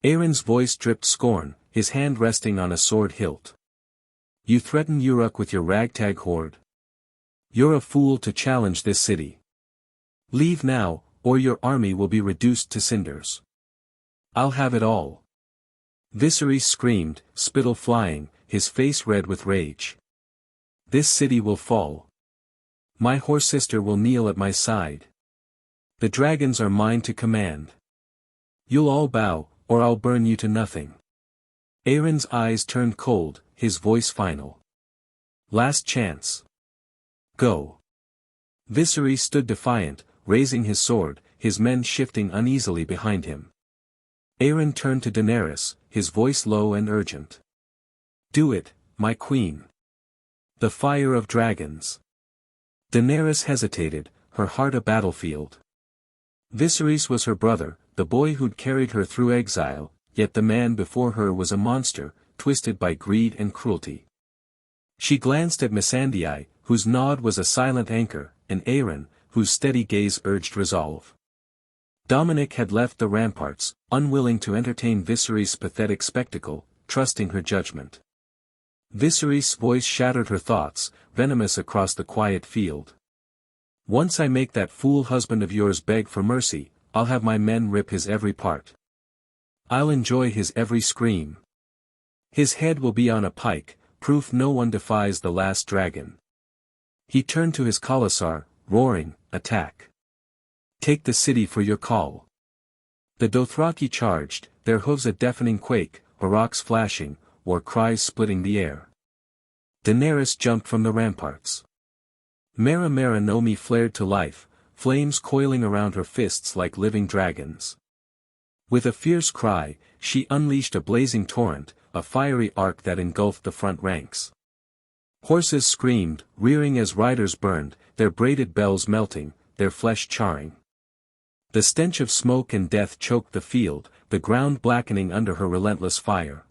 Aeron's voice dripped scorn, his hand resting on a sword hilt. You threaten Urak with your ragtag horde? You're a fool to challenge this city. Leave now, or your army will be reduced to cinders. I'll have it all. Viserys screamed, spittle flying, his face red with rage. This city will fall. My whore sister will kneel at my side. The dragons are mine to command. You'll all bow, or I'll burn you to nothing. Aeron's eyes turned cold, his voice final. Last chance. Go. Viserys stood defiant, raising his sword, his men shifting uneasily behind him. Aeron turned to Daenerys, his voice low and urgent. Do it, my queen. The fire of dragons. Daenerys hesitated, her heart a battlefield. Viserys was her brother, the boy who'd carried her through exile, yet the man before her was a monster, twisted by greed and cruelty. She glanced at Missandei, whose nod was a silent anchor, and Aeron, whose steady gaze urged resolve. Dominic had left the ramparts, unwilling to entertain Viserys' pathetic spectacle, trusting her judgment. Viserys' voice shattered her thoughts, venomous across the quiet field. Once I make that fool husband of yours beg for mercy, I'll have my men rip his every part. I'll enjoy his every scream. His head will be on a pike, proof no one defies the last dragon. He turned to his Khalasar, roaring, "Attack! Take the city for your call." The Dothraki charged, their hooves a deafening quake, Uraks flashing, war cries splitting the air. Daenerys jumped from the ramparts. Mera Mera Nomi flared to life, flames coiling around her fists like living dragons. With a fierce cry, she unleashed a blazing torrent, a fiery arc that engulfed the front ranks. Horses screamed, rearing as riders burned, their braided bells melting, their flesh charring. The stench of smoke and death choked the field, the ground blackening under her relentless fire.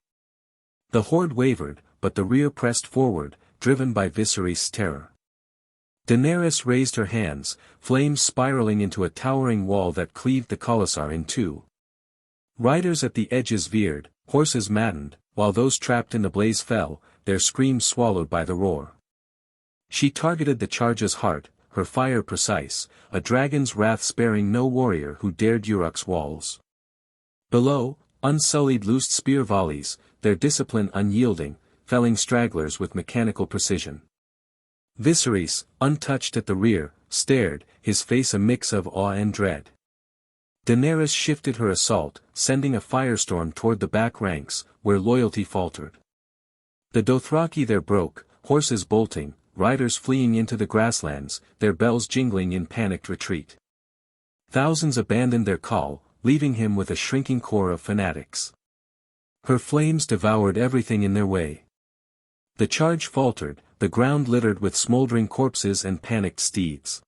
The horde wavered, but the rear pressed forward, driven by Viserys' terror. Daenerys raised her hands, flames spiraling into a towering wall that cleaved the Khalasar in two. Riders at the edges veered, horses maddened, while those trapped in the blaze fell, their screams swallowed by the roar. She targeted the charge's heart, her fire precise, a dragon's wrath sparing no warrior who dared Urak's walls. Below, Unsullied loosed spear volleys, their discipline unyielding, felling stragglers with mechanical precision. Viserys, untouched at the rear, stared, his face a mix of awe and dread. Daenerys shifted her assault, sending a firestorm toward the back ranks, where loyalty faltered. The Dothraki there broke, horses bolting, riders fleeing into the grasslands, their bells jingling in panicked retreat. Thousands abandoned their call, leaving him with a shrinking core of fanatics. Her flames devoured everything in their way. The charge faltered, the ground littered with smoldering corpses and panicked steeds.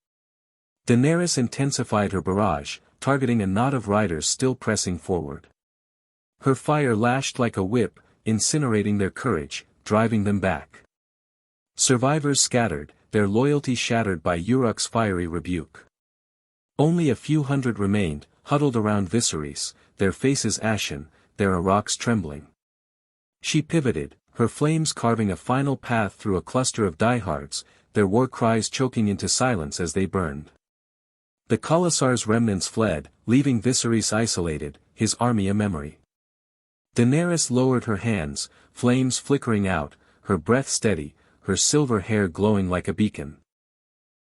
Daenerys intensified her barrage, targeting a knot of riders still pressing forward. Her fire lashed like a whip, incinerating their courage, driving them back. Survivors scattered, their loyalty shattered by Urak's fiery rebuke. Only a few hundred remained, huddled around Viserys, their faces ashen, their Uraks trembling. She pivoted, her flames carving a final path through a cluster of diehards, their war cries choking into silence as they burned. The Khalasar's remnants fled, leaving Viserys isolated, his army a memory. Daenerys lowered her hands, flames flickering out, her breath steady, her silver hair glowing like a beacon.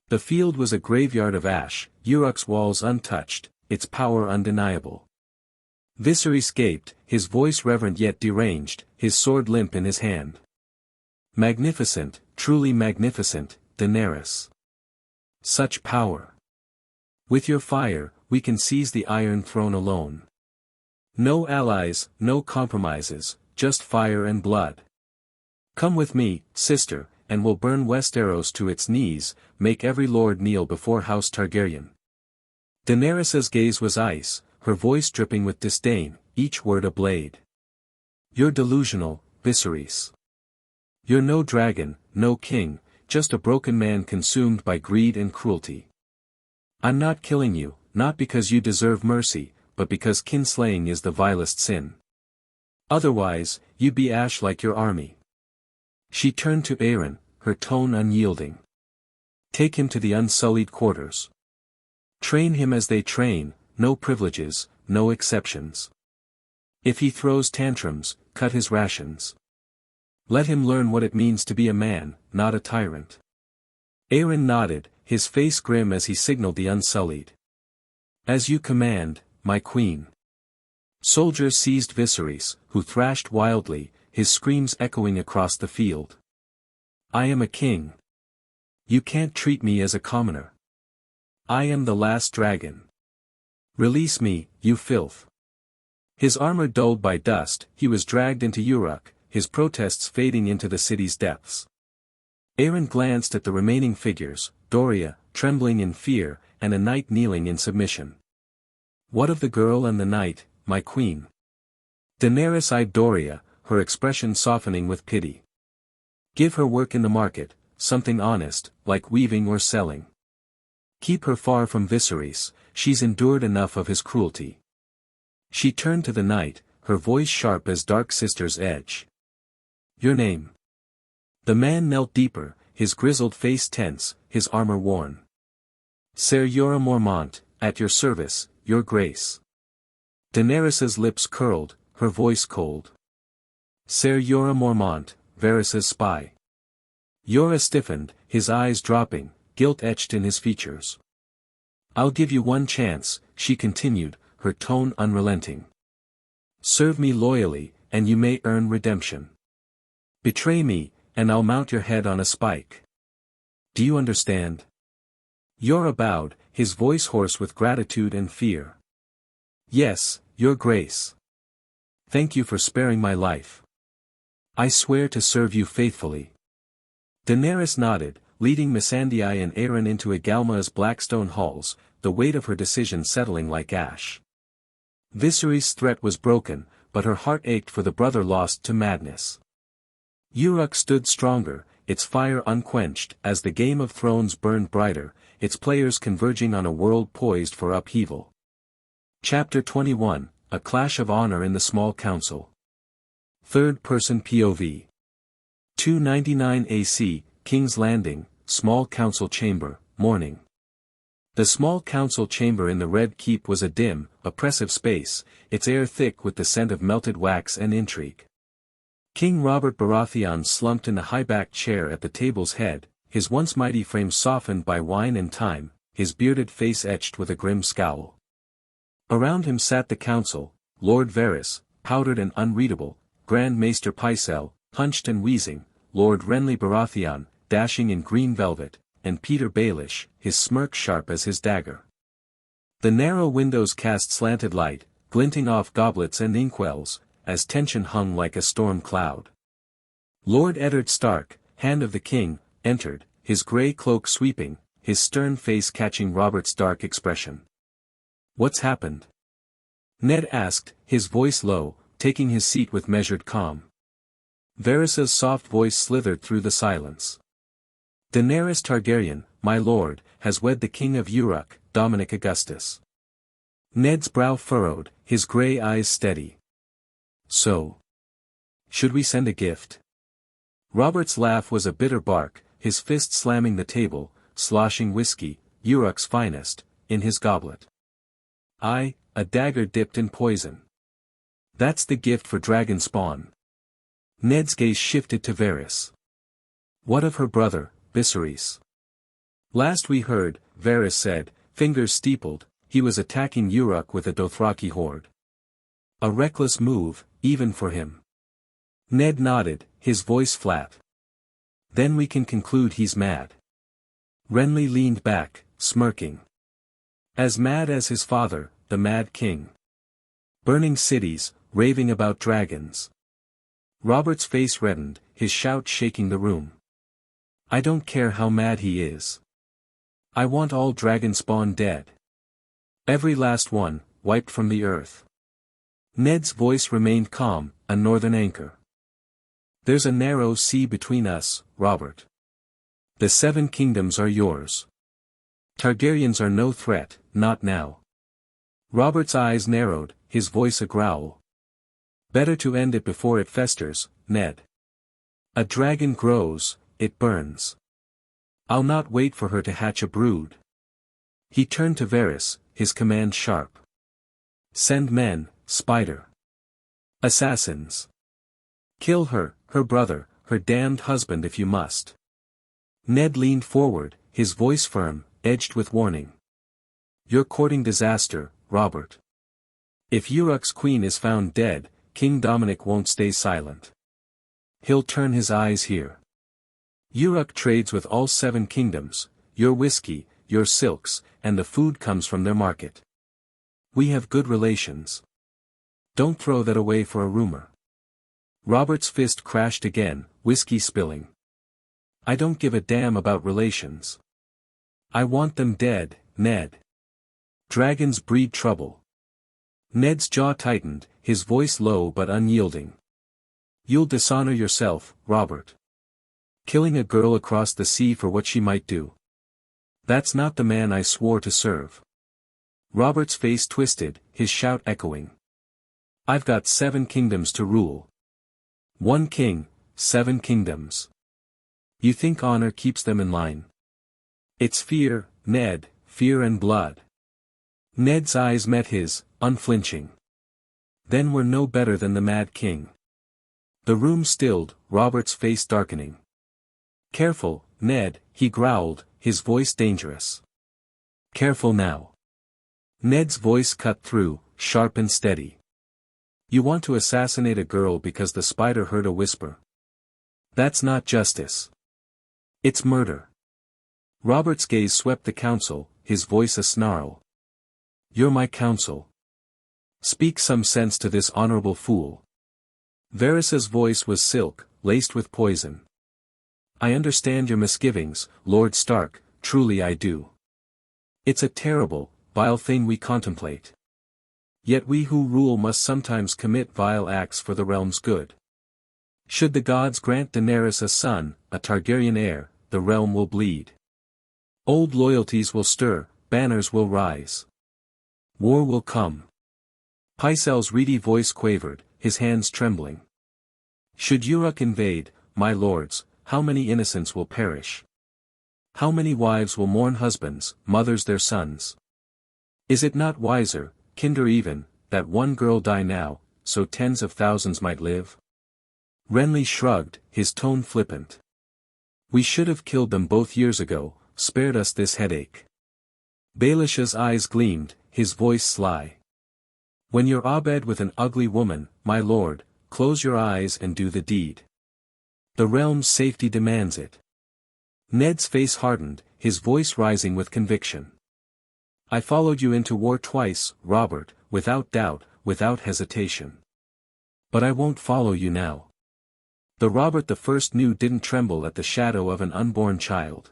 The field was a graveyard of ash, Urak's walls untouched, its power undeniable. Viserys gaped, his voice reverent yet deranged, his sword limp in his hand. Magnificent, truly magnificent, Daenerys. Such power. With your fire, we can seize the Iron Throne alone. No allies, no compromises, just fire and blood. Come with me, sister, and we'll burn Westeros to its knees, make every lord kneel before House Targaryen. Daenerys's gaze was ice, her voice dripping with disdain, each word a blade. You're delusional, Viserys. You're no dragon, no king, just a broken man consumed by greed and cruelty. I'm not killing you, not because you deserve mercy, but because kinslaying is the vilest sin. Otherwise, you'd be ash like your army. She turned to Aeron, her tone unyielding. Take him to the Unsullied quarters. Train him as they train, no privileges, no exceptions. If he throws tantrums, cut his rations. Let him learn what it means to be a man, not a tyrant. Aeron nodded, his face grim as he signaled the Unsullied. As you command, my queen. Soldiers seized Viserys, who thrashed wildly, his screams echoing across the field. I am a king. You can't treat me as a commoner. I am the last dragon. Release me, you filth. His armor dulled by dust, he was dragged into Urak, his protests fading into the city's depths. Aeron glanced at the remaining figures, Doria, trembling in fear, and a knight kneeling in submission. What of the girl and the knight, my queen? Daenerys eyed Doria, her expression softening with pity. Give her work in the market, something honest, like weaving or selling. Keep her far from Viserys, she's endured enough of his cruelty. She turned to the knight, her voice sharp as dark sister's edge. Your name? The man knelt deeper, his grizzled face tense, his armor worn. Ser Jorah Mormont, at your service, your grace. Daenerys's lips curled, her voice cold. Ser Jorah Mormont, Varys' spy. Yora stiffened, his eyes dropping, guilt etched in his features. I'll give you one chance, she continued, her tone unrelenting. Serve me loyally, and you may earn redemption. Betray me, and I'll mount your head on a spike. Do you understand? Yora bowed, his voice hoarse with gratitude and fear. Yes, Your Grace. Thank you for sparing my life. I swear to serve you faithfully. Daenerys nodded, leading Missandei and Aeron into Agalma's Blackstone halls, the weight of her decision settling like ash. Viserys' threat was broken, but her heart ached for the brother lost to madness. Urak stood stronger, its fire unquenched as the Game of Thrones burned brighter, its players converging on a world poised for upheaval. Chapter 21, A Clash of Honor in the Small Council. Third-person POV. 299 AC, King's Landing, Small Council Chamber, morning. The small council chamber in the Red Keep was a dim, oppressive space, its air thick with the scent of melted wax and intrigue. King Robert Baratheon slumped in a high-backed chair at the table's head, his once mighty frame softened by wine and time, his bearded face etched with a grim scowl. Around him sat the council, Lord Varys, powdered and unreadable, Grand Maester Pycelle, hunched and wheezing, Lord Renly Baratheon, dashing in green velvet, and Peter Baelish, his smirk sharp as his dagger. The narrow windows cast slanted light, glinting off goblets and inkwells, as tension hung like a storm cloud. Lord Eddard Stark, Hand of the King, entered, his grey cloak sweeping, his stern face catching Robert's dark expression. What's happened? Ned asked, his voice low, taking his seat with measured calm. Varys' soft voice slithered through the silence. Daenerys Targaryen, my lord, has wed the King of Urak, Dominic Augustus. Ned's brow furrowed, his grey eyes steady. So? Should we send a gift? Robert's laugh was a bitter bark, his fist slamming the table, sloshing whiskey, Urak's finest, in his goblet. Aye, a dagger dipped in poison. That's the gift for dragon spawn. Ned's gaze shifted to Varys. What of her brother, Viserys? Last we heard, Varys said, fingers steepled, he was attacking Urak with a Dothraki horde. A reckless move, even for him. Ned nodded, his voice flat. Then we can conclude he's mad. Renly leaned back, smirking. As mad as his father, the Mad King. Burning cities, raving about dragons. Robert's face reddened, his shout shaking the room. I don't care how mad he is. I want all dragon spawn dead. Every last one, wiped from the earth. Ned's voice remained calm, a northern anchor. There's a narrow sea between us, Robert. The 7 kingdoms are yours. Targaryens are no threat, not now. Robert's eyes narrowed, his voice a growl. Better to end it before it festers, Ned. A dragon grows, it burns. I'll not wait for her to hatch a brood. He turned to Varys, his command sharp. Send men, Spider. Assassins. Kill her, her brother, her damned husband if you must. Ned leaned forward, his voice firm, edged with warning. You're courting disaster, Robert. If Urak's queen is found dead, King Dominic won't stay silent. He'll turn his eyes here. Urak trades with all 7 kingdoms, your whiskey, your silks, and the food comes from their market. We have good relations. Don't throw that away for a rumor. Robert's fist crashed again, whiskey spilling. I don't give a damn about relations. I want them dead, Ned. Dragons breed trouble. Ned's jaw tightened, his voice low but unyielding. You'll dishonor yourself, Robert. Killing a girl across the sea for what she might do. That's not the man I swore to serve. Robert's face twisted, his shout echoing. I've got 7 kingdoms to rule. 1 king, 7 kingdoms. You think honor keeps them in line? It's fear, Ned, fear and blood. Ned's eyes met his, unflinching. Then we're no better than the Mad King. The room stilled, Robert's face darkening. "Careful, Ned," he growled, his voice dangerous. "Careful now." Ned's voice cut through, sharp and steady. "You want to assassinate a girl because the spider heard a whisper. That's not justice. It's murder." Robert's gaze swept the council, his voice a snarl. "You're my counsel. Speak some sense to this honorable fool." Varys's voice was silk, laced with poison. "I understand your misgivings, Lord Stark, truly I do. It's a terrible, vile thing we contemplate. Yet we who rule must sometimes commit vile acts for the realm's good. Should the gods grant Daenerys a son, a Targaryen heir, the realm will bleed. Old loyalties will stir, banners will rise. War will come." Pycelle's reedy voice quavered, his hands trembling. "Should Urak invade, my lords, how many innocents will perish? How many wives will mourn husbands, mothers their sons? Is it not wiser, kinder even, that one girl die now, so tens of thousands might live?" Renly shrugged, his tone flippant. "We should have killed them both years ago, spared us this headache." Baelish's eyes gleamed, his voice sly. "When you're abed with an ugly woman, my lord, close your eyes and do the deed. The realm's safety demands it." Ned's face hardened, his voice rising with conviction. "I followed you into war twice, Robert, without doubt, without hesitation. But I won't follow you now." The Robert the First knew didn't tremble at the shadow of an unborn child.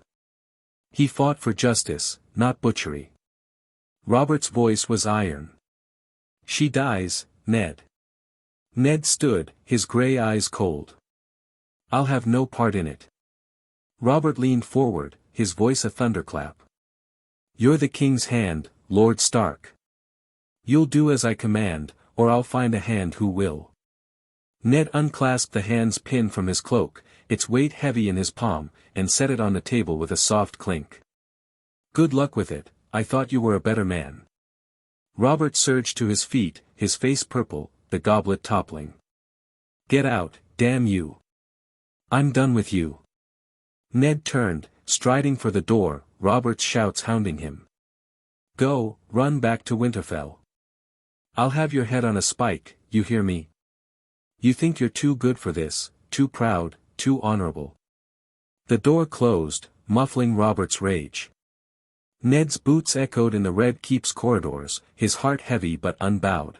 He fought for justice, not butchery. Robert's voice was iron. "She dies, Ned." Ned stood, his gray eyes cold. "I'll have no part in it." Robert leaned forward, his voice a thunderclap. "You're the king's hand, Lord Stark. You'll do as I command, or I'll find a hand who will." Ned unclasped the hand's pin from his cloak, its weight heavy in his palm, and set it on the table with a soft clink. "Good luck with it, I thought you were a better man." Robert surged to his feet, his face purple, the goblet toppling. "Get out, damn you. I'm done with you." Ned turned, striding for the door, Robert's shouts hounding him. "Go, run back to Winterfell. I'll have your head on a spike, you hear me? You think you're too good for this, too proud, too honorable." The door closed, muffling Robert's rage. Ned's boots echoed in the Red Keep's corridors, his heart heavy but unbowed.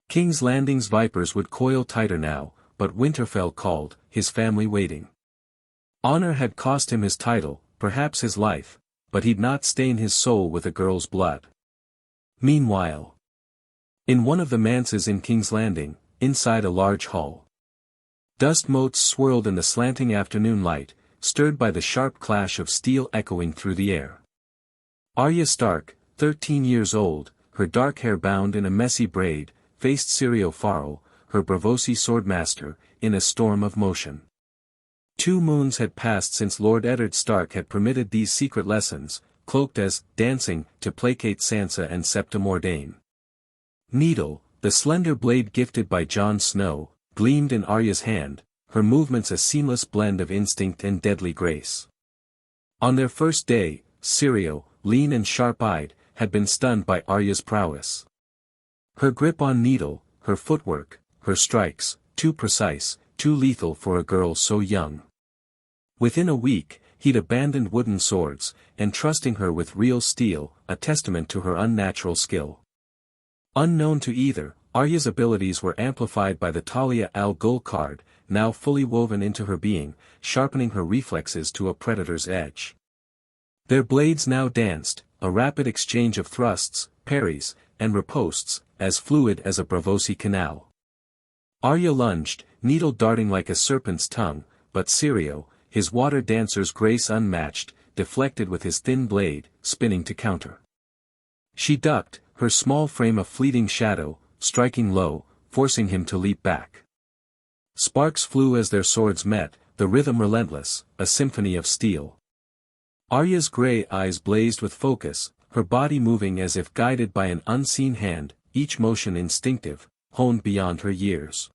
King's Landing's vipers would coil tighter now, but Winterfell called, his family waiting. Honor had cost him his title, perhaps his life, but he'd not stain his soul with a girl's blood. Meanwhile, in one of the manses in King's Landing, inside a large hall, dust motes swirled in the slanting afternoon light, stirred by the sharp clash of steel echoing through the air. Arya Stark, 13 years old, her dark hair bound in a messy braid, faced Syrio Farrell, her Braavosi swordmaster, in a storm of motion. 2 moons had passed since Lord Eddard Stark had permitted these secret lessons, cloaked as dancing to placate Sansa and Septa Mordane. Needle, the slender blade gifted by Jon Snow, gleamed in Arya's hand, her movements a seamless blend of instinct and deadly grace. On their first day, Syrio, lean and sharp-eyed, had been stunned by Arya's prowess. Her grip on Needle, her footwork, her strikes, too precise, too lethal for a girl so young. Within a week, he'd abandoned wooden swords, entrusting her with real steel, a testament to her unnatural skill. Unknown to either, Arya's abilities were amplified by the Talia al Ghul card, now fully woven into her being, sharpening her reflexes to a predator's edge. Their blades now danced, a rapid exchange of thrusts, parries, and ripostes, as fluid as a Braavosi canal. Arya lunged, Needle darting like a serpent's tongue, but Syrio, his water dancer's grace unmatched, deflected with his thin blade, spinning to counter. She ducked, her small frame a fleeting shadow, striking low, forcing him to leap back. Sparks flew as their swords met, the rhythm relentless, a symphony of steel. Arya's grey eyes blazed with focus, her body moving as if guided by an unseen hand, each motion instinctive, honed beyond her years.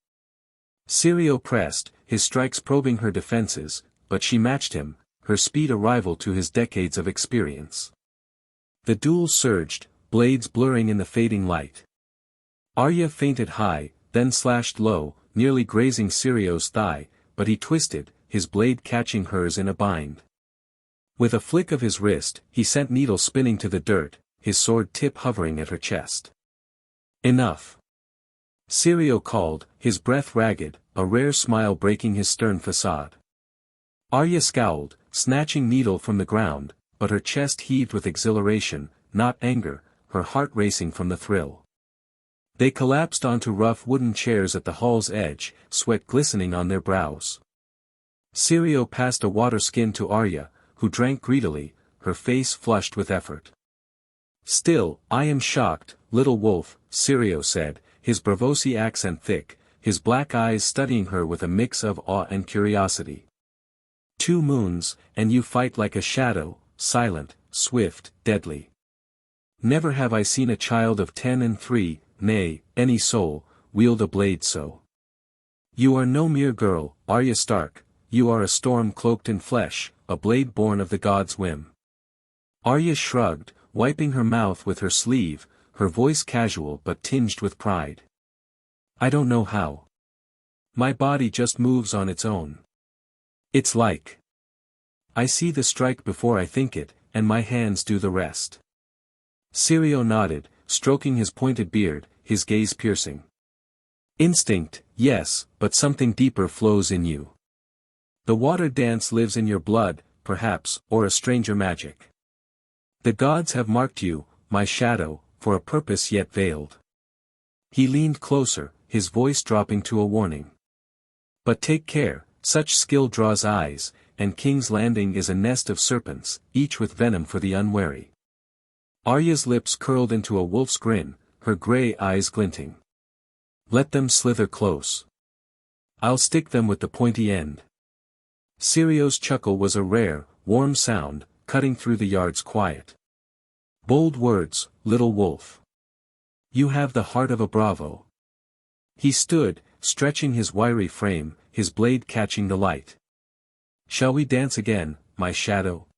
Sirio pressed, his strikes probing her defenses, but she matched him, her speed a rival to his decades of experience. The duel surged, blades blurring in the fading light. Arya feinted high, then slashed low, nearly grazing Sirio's thigh, but he twisted, his blade catching hers in a bind. With a flick of his wrist, he sent Needle spinning to the dirt, his sword tip hovering at her chest. Enough! Sirio called, his breath ragged, a rare smile breaking his stern facade. Arya scowled, snatching Needle from the ground, but her chest heaved with exhilaration, not anger, her heart racing from the thrill. They collapsed onto rough wooden chairs at the hall's edge, sweat glistening on their brows. Sirio passed a water skin to Arya, who drank greedily, her face flushed with effort. "Still, I am shocked, little wolf," Sirio said, his Braavosi accent thick, his black eyes studying her with a mix of awe and curiosity. "2 moons, and you fight like a shadow, silent, swift, deadly. Never have I seen a child of 10 and 3, nay, any soul, wield a blade so. You are no mere girl, Arya Stark, you are a storm cloaked in flesh, a blade born of the god's whim." Arya shrugged, wiping her mouth with her sleeve, her voice casual but tinged with pride. "I don't know how. My body just moves on its own. It's like I see the strike before I think it, and my hands do the rest." Sirio nodded, stroking his pointed beard, his gaze piercing. "Instinct, yes, but something deeper flows in you. The water dance lives in your blood, perhaps, or a stranger magic. The gods have marked you, my shadow, for a purpose yet veiled." He leaned closer, his voice dropping to a warning. "But take care, such skill draws eyes, and King's Landing is a nest of serpents, each with venom for the unwary." Arya's lips curled into a wolf's grin, her grey eyes glinting. "Let them slither close. I'll stick them with the pointy end." Sirio's chuckle was a rare, warm sound, cutting through the yard's quiet. "Bold words, little wolf. You have the heart of a bravo." He stood, stretching his wiry frame, his blade catching the light. "Shall we dance again, my shadow?"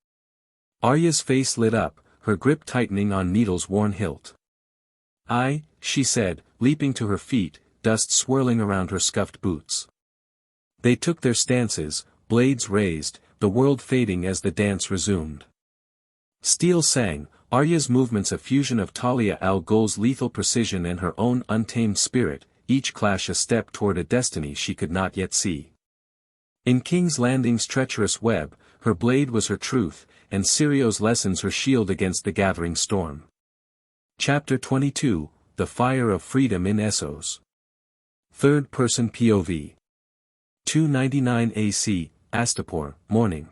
Arya's face lit up, her grip tightening on Needle's worn hilt. "Aye," she said, leaping to her feet, dust swirling around her scuffed boots. They took their stances, blades raised, the world fading as the dance resumed. Steel sang, Arya's movements a fusion of Talia al Ghul's lethal precision and her own untamed spirit, each clash a step toward a destiny she could not yet see. In King's Landing's treacherous web, her blade was her truth, and Sirio's lessons her shield against the gathering storm. Chapter 22, The Fire of Freedom in Essos. Third-person POV. 299 AC, Astapor, morning.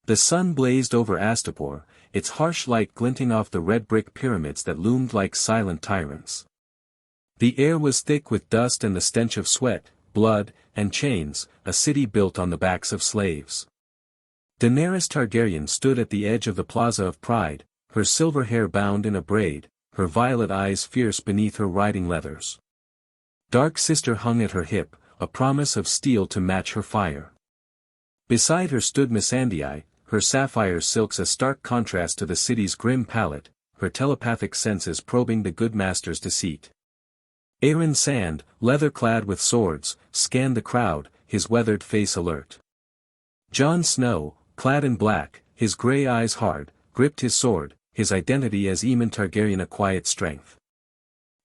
The sun blazed over Astapor, its harsh light glinting off the red brick pyramids that loomed like silent tyrants. The air was thick with dust and the stench of sweat, blood, and chains, a city built on the backs of slaves. Daenerys Targaryen stood at the edge of the Plaza of Pride, her silver hair bound in a braid, her violet eyes fierce beneath her riding leathers. Dark Sister hung at her hip, a promise of steel to match her fire. Beside her stood Missandei, her sapphire silks a stark contrast to the city's grim palette, her telepathic senses probing the good master's deceit. Aeron Sand, leather-clad with swords, scanned the crowd, his weathered face alert. Jon Snow, clad in black, his grey eyes hard, gripped his sword, his identity as Aemon Targaryen a quiet strength.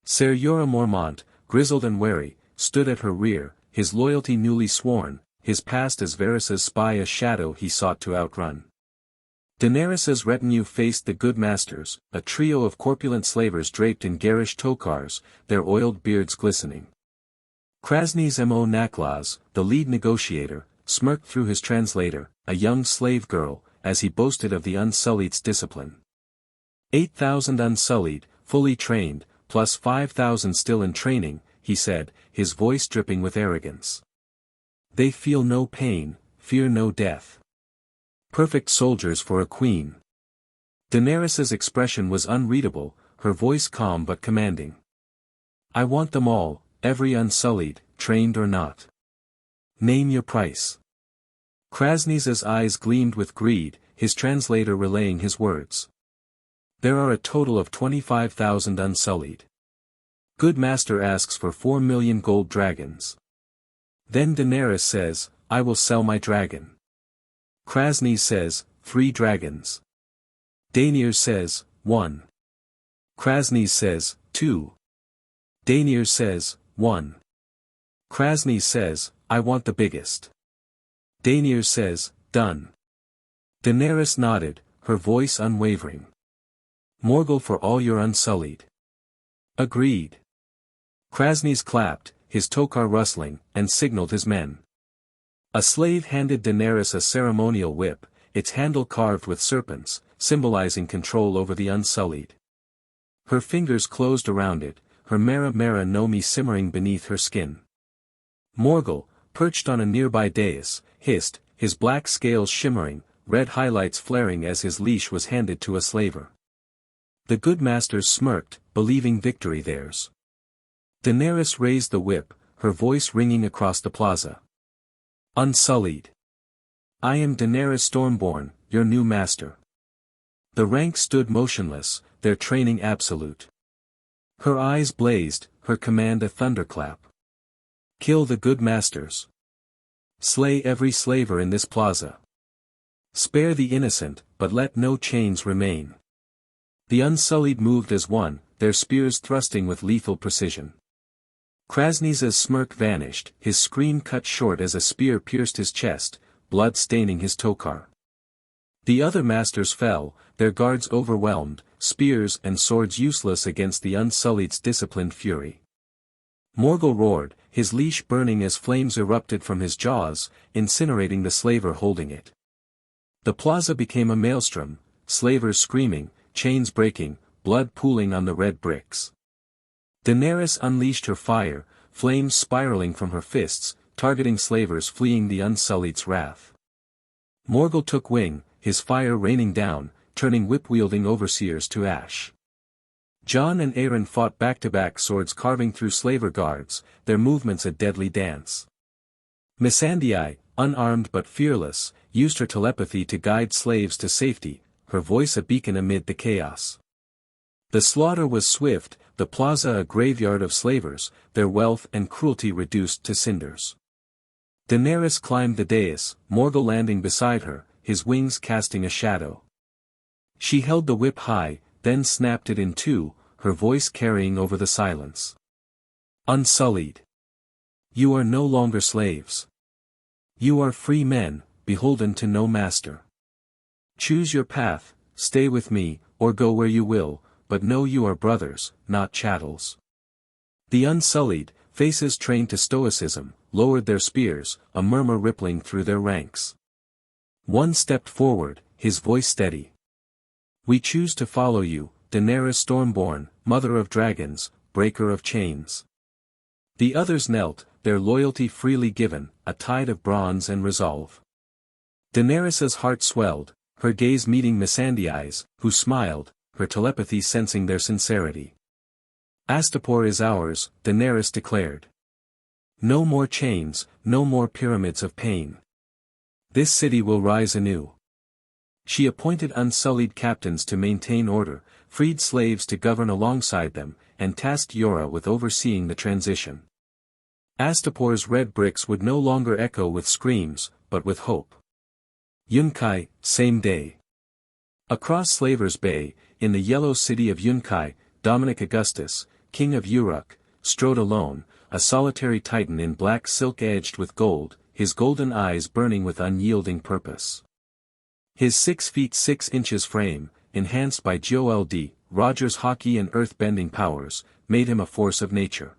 Ser Jorah Mormont, grizzled and wary, stood at her rear, his loyalty newly sworn, his past as Varys' spy a shadow he sought to outrun. Daenerys' retinue faced the good masters, a trio of corpulent slavers draped in garish tokars, their oiled beards glistening. Krasny's Mo Naklaz, the lead negotiator, smirked through his translator, a young slave girl, as he boasted of the Unsullied's discipline. 8,000 Unsullied, fully trained, plus 5,000 still in training, he said, his voice dripping with arrogance. They feel no pain, fear no death. Perfect soldiers for a queen. Daenerys' expression was unreadable, her voice calm but commanding. I want them all, every Unsullied, trained or not. Name your price. Krasny's eyes gleamed with greed, his translator relaying his words. There are a total of 25,000 unsullied. Good master asks for 4 million gold dragons. Then Daenerys says, I will sell my dragon. Krasny says, 3 dragons. Daenerys says, 1. Krasny says, 2. Daenerys says, 1. Krasny says, I want the biggest. Daenerys says, done. Daenerys nodded, her voice unwavering. Morgul for all your unsullied. Agreed. Krasny's clapped, his tokar rustling, and signaled his men. A slave handed Daenerys a ceremonial whip, its handle carved with serpents, symbolizing control over the unsullied. Her fingers closed around it, her Mera Mera no Mi simmering beneath her skin. Morgul, perched on a nearby dais, hissed, his black scales shimmering, red highlights flaring as his leash was handed to a slaver. The good masters smirked, believing victory theirs. Daenerys raised the whip, her voice ringing across the plaza. Unsullied. I am Daenerys Stormborn, your new master. The ranks stood motionless, their training absolute. Her eyes blazed, her command a thunderclap. Kill the good masters. Slay every slaver in this plaza. Spare the innocent, but let no chains remain. The unsullied moved as one, their spears thrusting with lethal precision. Krasny's smirk vanished, his scream cut short as a spear pierced his chest, blood staining his tokar. The other masters fell, their guards overwhelmed, spears and swords useless against the unsullied's disciplined fury. Morgul roared, his leash burning as flames erupted from his jaws, incinerating the slaver holding it. The plaza became a maelstrom, slavers screaming, chains breaking, blood pooling on the red bricks. Daenerys unleashed her fire, flames spiraling from her fists, targeting slavers fleeing the unsullied's wrath. Morgul took wing, his fire raining down, turning whip-wielding overseers to ash. Jon and Aeron fought back-to-back, swords carving through slaver guards, their movements a deadly dance. Missandei, unarmed but fearless, used her telepathy to guide slaves to safety, her voice a beacon amid the chaos. The slaughter was swift, the plaza a graveyard of slavers, their wealth and cruelty reduced to cinders. Daenerys climbed the dais, Morgul landing beside her, his wings casting a shadow. She held the whip high, then snapped it in two, her voice carrying over the silence. Unsullied. You are no longer slaves. You are free men, beholden to no master. Choose your path, stay with me, or go where you will, but know you are brothers, not chattels. The unsullied, faces trained to stoicism, lowered their spears, a murmur rippling through their ranks. One stepped forward, his voice steady. We choose to follow you, Daenerys Stormborn, mother of dragons, breaker of chains. The others knelt, their loyalty freely given, a tide of bronze and resolve. Daenerys's heart swelled, her gaze meeting Missandei's, who smiled, her telepathy sensing their sincerity. Astapor is ours, Daenerys declared. No more chains, no more pyramids of pain. This city will rise anew. She appointed unsullied captains to maintain order, freed slaves to govern alongside them, and tasked Yora with overseeing the transition. Astapor's red bricks would no longer echo with screams, but with hope. Yunkai, same day. Across Slaver's Bay, in the yellow city of Yunkai, Dominic Augustus, king of Urak, strode alone, a solitary titan in black silk edged with gold, his golden eyes burning with unyielding purpose. His 6 feet 6 inches frame, enhanced by Gold, Roger's hockey and earth-bending powers, made him a force of nature.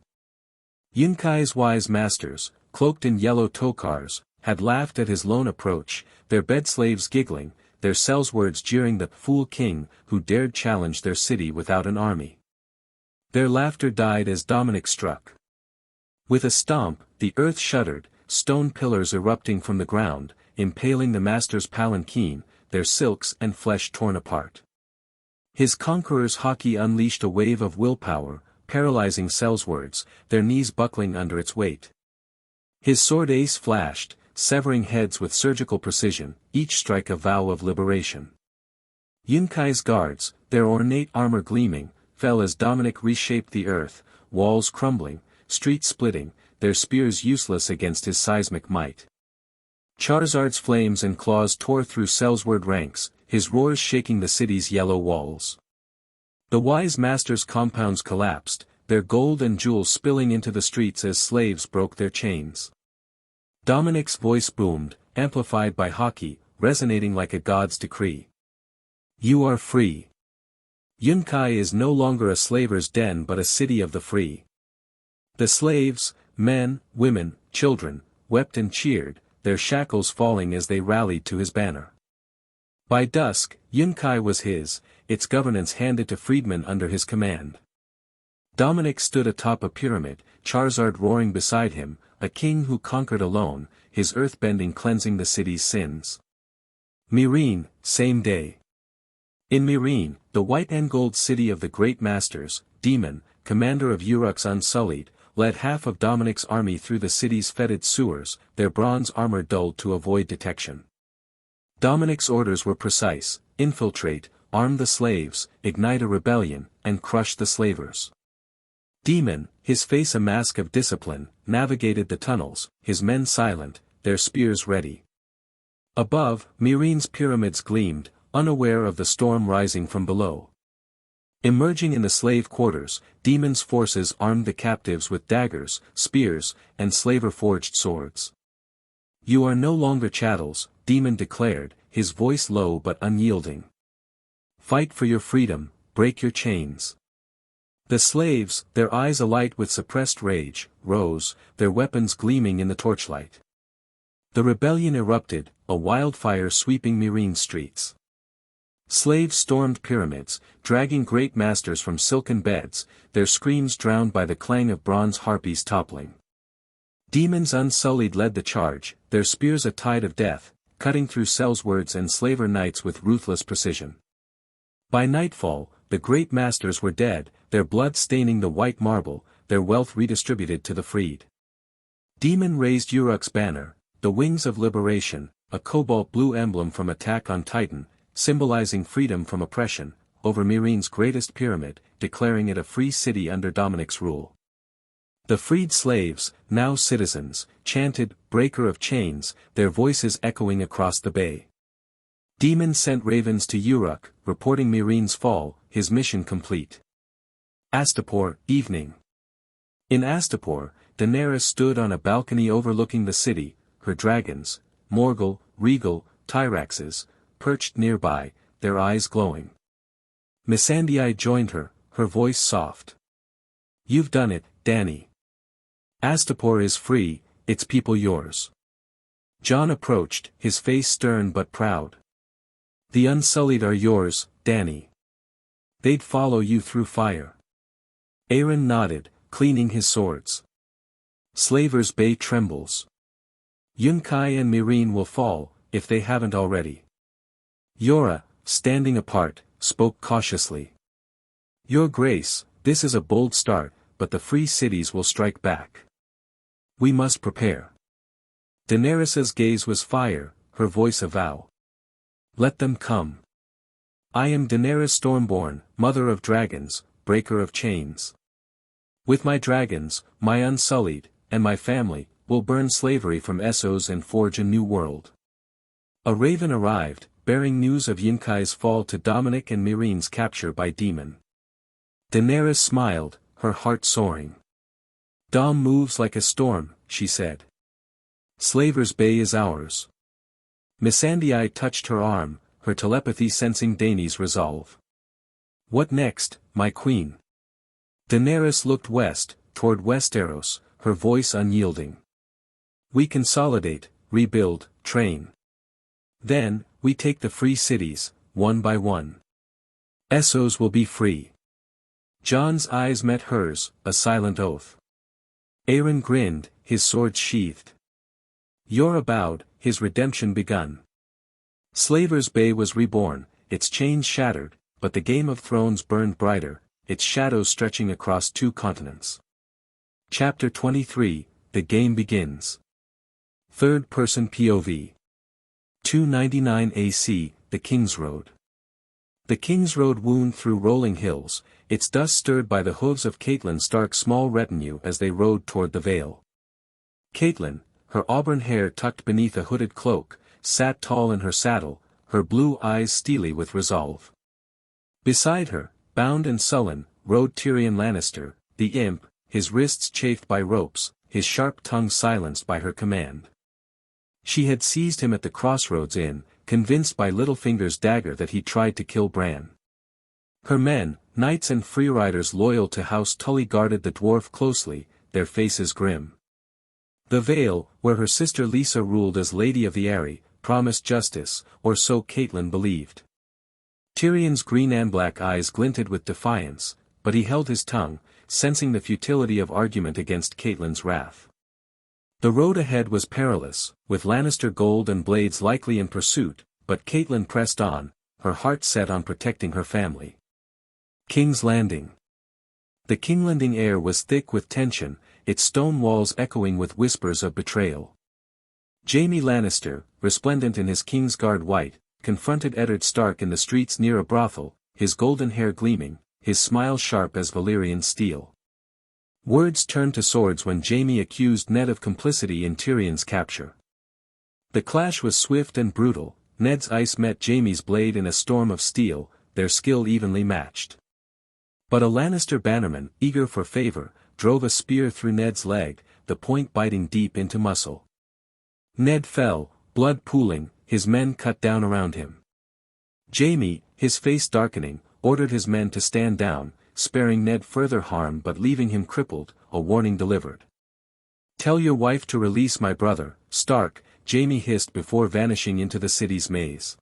Yunkai's wise masters, cloaked in yellow tokars, had laughed at his lone approach, their bed slaves giggling, their sellswords jeering the fool king who dared challenge their city without an army. Their laughter died as Dominic struck. With a stomp, the earth shuddered, stone pillars erupting from the ground, impaling the master's palanquin, their silks and flesh torn apart. His conqueror's hockey unleashed a wave of willpower, paralyzing sellswords, their knees buckling under its weight. His sword ace flashed, severing heads with surgical precision, each strike a vow of liberation. Yunkai's guards, their ornate armor gleaming, fell as Dominic reshaped the earth, walls crumbling, streets splitting, their spears useless against his seismic might. Charizard's flames and claws tore through Sellsword ranks, his roars shaking the city's yellow walls. The wise master's compounds collapsed, their gold and jewels spilling into the streets as slaves broke their chains. Dominic's voice boomed, amplified by Haki, resonating like a god's decree. You are free. Yunkai is no longer a slaver's den but a city of the free. The slaves, men, women, children, wept and cheered, their shackles falling as they rallied to his banner. By dusk, Yunkai was his, its governance handed to freedmen under his command. Dominic stood atop a pyramid, Charizard roaring beside him, a king who conquered alone, his earthbending cleansing the city's sins. Myrene, same day. In Myrene, the white and gold city of the great masters, Demon, commander of Urak's Unsullied, led half of Dominic's army through the city's fetid sewers, their bronze armor dulled to avoid detection. Dominic's orders were precise: infiltrate, arm the slaves, ignite a rebellion, and crush the slavers. Demon, his face a mask of discipline, navigated the tunnels, his men silent, their spears ready. Above, Myrene's pyramids gleamed, unaware of the storm rising from below. Emerging in the slave quarters, Demon's forces armed the captives with daggers, spears, and slaver-forged swords. You are no longer chattels, Demon declared, his voice low but unyielding. Fight for your freedom, break your chains. The slaves, their eyes alight with suppressed rage, rose, their weapons gleaming in the torchlight. The rebellion erupted, a wildfire sweeping Myrene's streets. Slaves stormed pyramids, dragging great masters from silken beds, their screams drowned by the clang of bronze harpies toppling. Demons Unsullied led the charge, their spears a tide of death, cutting through Sellswords and slaver knights with ruthless precision. By nightfall, the great masters were dead, their blood staining the white marble, their wealth redistributed to the freed. Demon raised Urak's banner, the wings of liberation, a cobalt blue emblem from attack on Titan, symbolizing freedom from oppression, over Myrene's greatest pyramid, declaring it a free city under Dominic's rule. The freed slaves, now citizens, chanted, "Breaker of chains," their voices echoing across the bay. Demon sent ravens to Urak, reporting Myrene's fall, his mission complete. Astapor, evening. In Astapor, Daenerys stood on a balcony overlooking the city, her dragons, Morgul, Regal, Tyraxes, perched nearby, their eyes glowing. Missandei joined her, her voice soft. You've done it, Dany. Astapor is free, its people yours. Jon approached, his face stern but proud. The Unsullied are yours, Dany. They'd follow you through fire. Aeron nodded, cleaning his swords. Slaver's Bay trembles. Yunkai and Myrene will fall, if they haven't already. Yora, standing apart, spoke cautiously. Your Grace, this is a bold start, but the free cities will strike back. We must prepare. Daenerys's gaze was fire, her voice a vow. Let them come. I am Daenerys Stormborn, mother of dragons, breaker of chains. With my dragons, my Unsullied, and my family, will burn slavery from Essos and forge a new world. A raven arrived, bearing news of Yunkai's fall to Dominic and Myrene's capture by Demon. Daenerys smiled, her heart soaring. Dom moves like a storm, she said. Slaver's Bay is ours. Missandei touched her arm, her telepathy sensing Dany's resolve. What next, my queen? Daenerys looked west, toward Westeros, her voice unyielding. We consolidate, rebuild, train. Then, we take the free cities, one by one. Essos will be free. Jon's eyes met hers, a silent oath. Aeron grinned, his sword sheathed. Yora bowed, his redemption begun. Slaver's Bay was reborn, its chains shattered, but the Game of Thrones burned brighter, its shadows stretching across 2 continents. Chapter 23, The Game Begins. Third-person POV. 299 AC, the King's Road. The King's Road wound through rolling hills, its dust stirred by the hooves of Catelyn Stark's small retinue as they rode toward the Vale. Catelyn, her auburn hair tucked beneath a hooded cloak, sat tall in her saddle, her blue eyes steely with resolve. Beside her, bound and sullen, rode Tyrion Lannister, the imp, his wrists chafed by ropes, his sharp tongue silenced by her command. She had seized him at the crossroads inn, convinced by Littlefinger's dagger that he tried to kill Bran. Her men, knights and freeriders loyal to House Tully guarded the dwarf closely, their faces grim. The Vale, where her sister Lisa ruled as Lady of the Eyrie, promised justice, or so Catelyn believed. Tyrion's green and black eyes glinted with defiance, but he held his tongue, sensing the futility of argument against Catelyn's wrath. The road ahead was perilous, with Lannister gold and blades likely in pursuit, but Catelyn pressed on, her heart set on protecting her family. King's Landing. The Kinglanding air was thick with tension, its stone walls echoing with whispers of betrayal. Jaime Lannister, resplendent in his Kingsguard white, confronted Eddard Stark in the streets near a brothel, his golden hair gleaming, his smile sharp as Valyrian steel. Words turned to swords when Jaime accused Ned of complicity in Tyrion's capture. The clash was swift and brutal, Ned's ice met Jaime's blade in a storm of steel, their skill evenly matched. But a Lannister bannerman, eager for favor, drove a spear through Ned's leg, the point biting deep into muscle. Ned fell, blood pooling, his men cut down around him. Jaime, his face darkening, ordered his men to stand down, sparing Ned further harm but leaving him crippled, a warning delivered. "Tell your wife to release my brother, Stark," Jaime hissed before vanishing into the city's maze.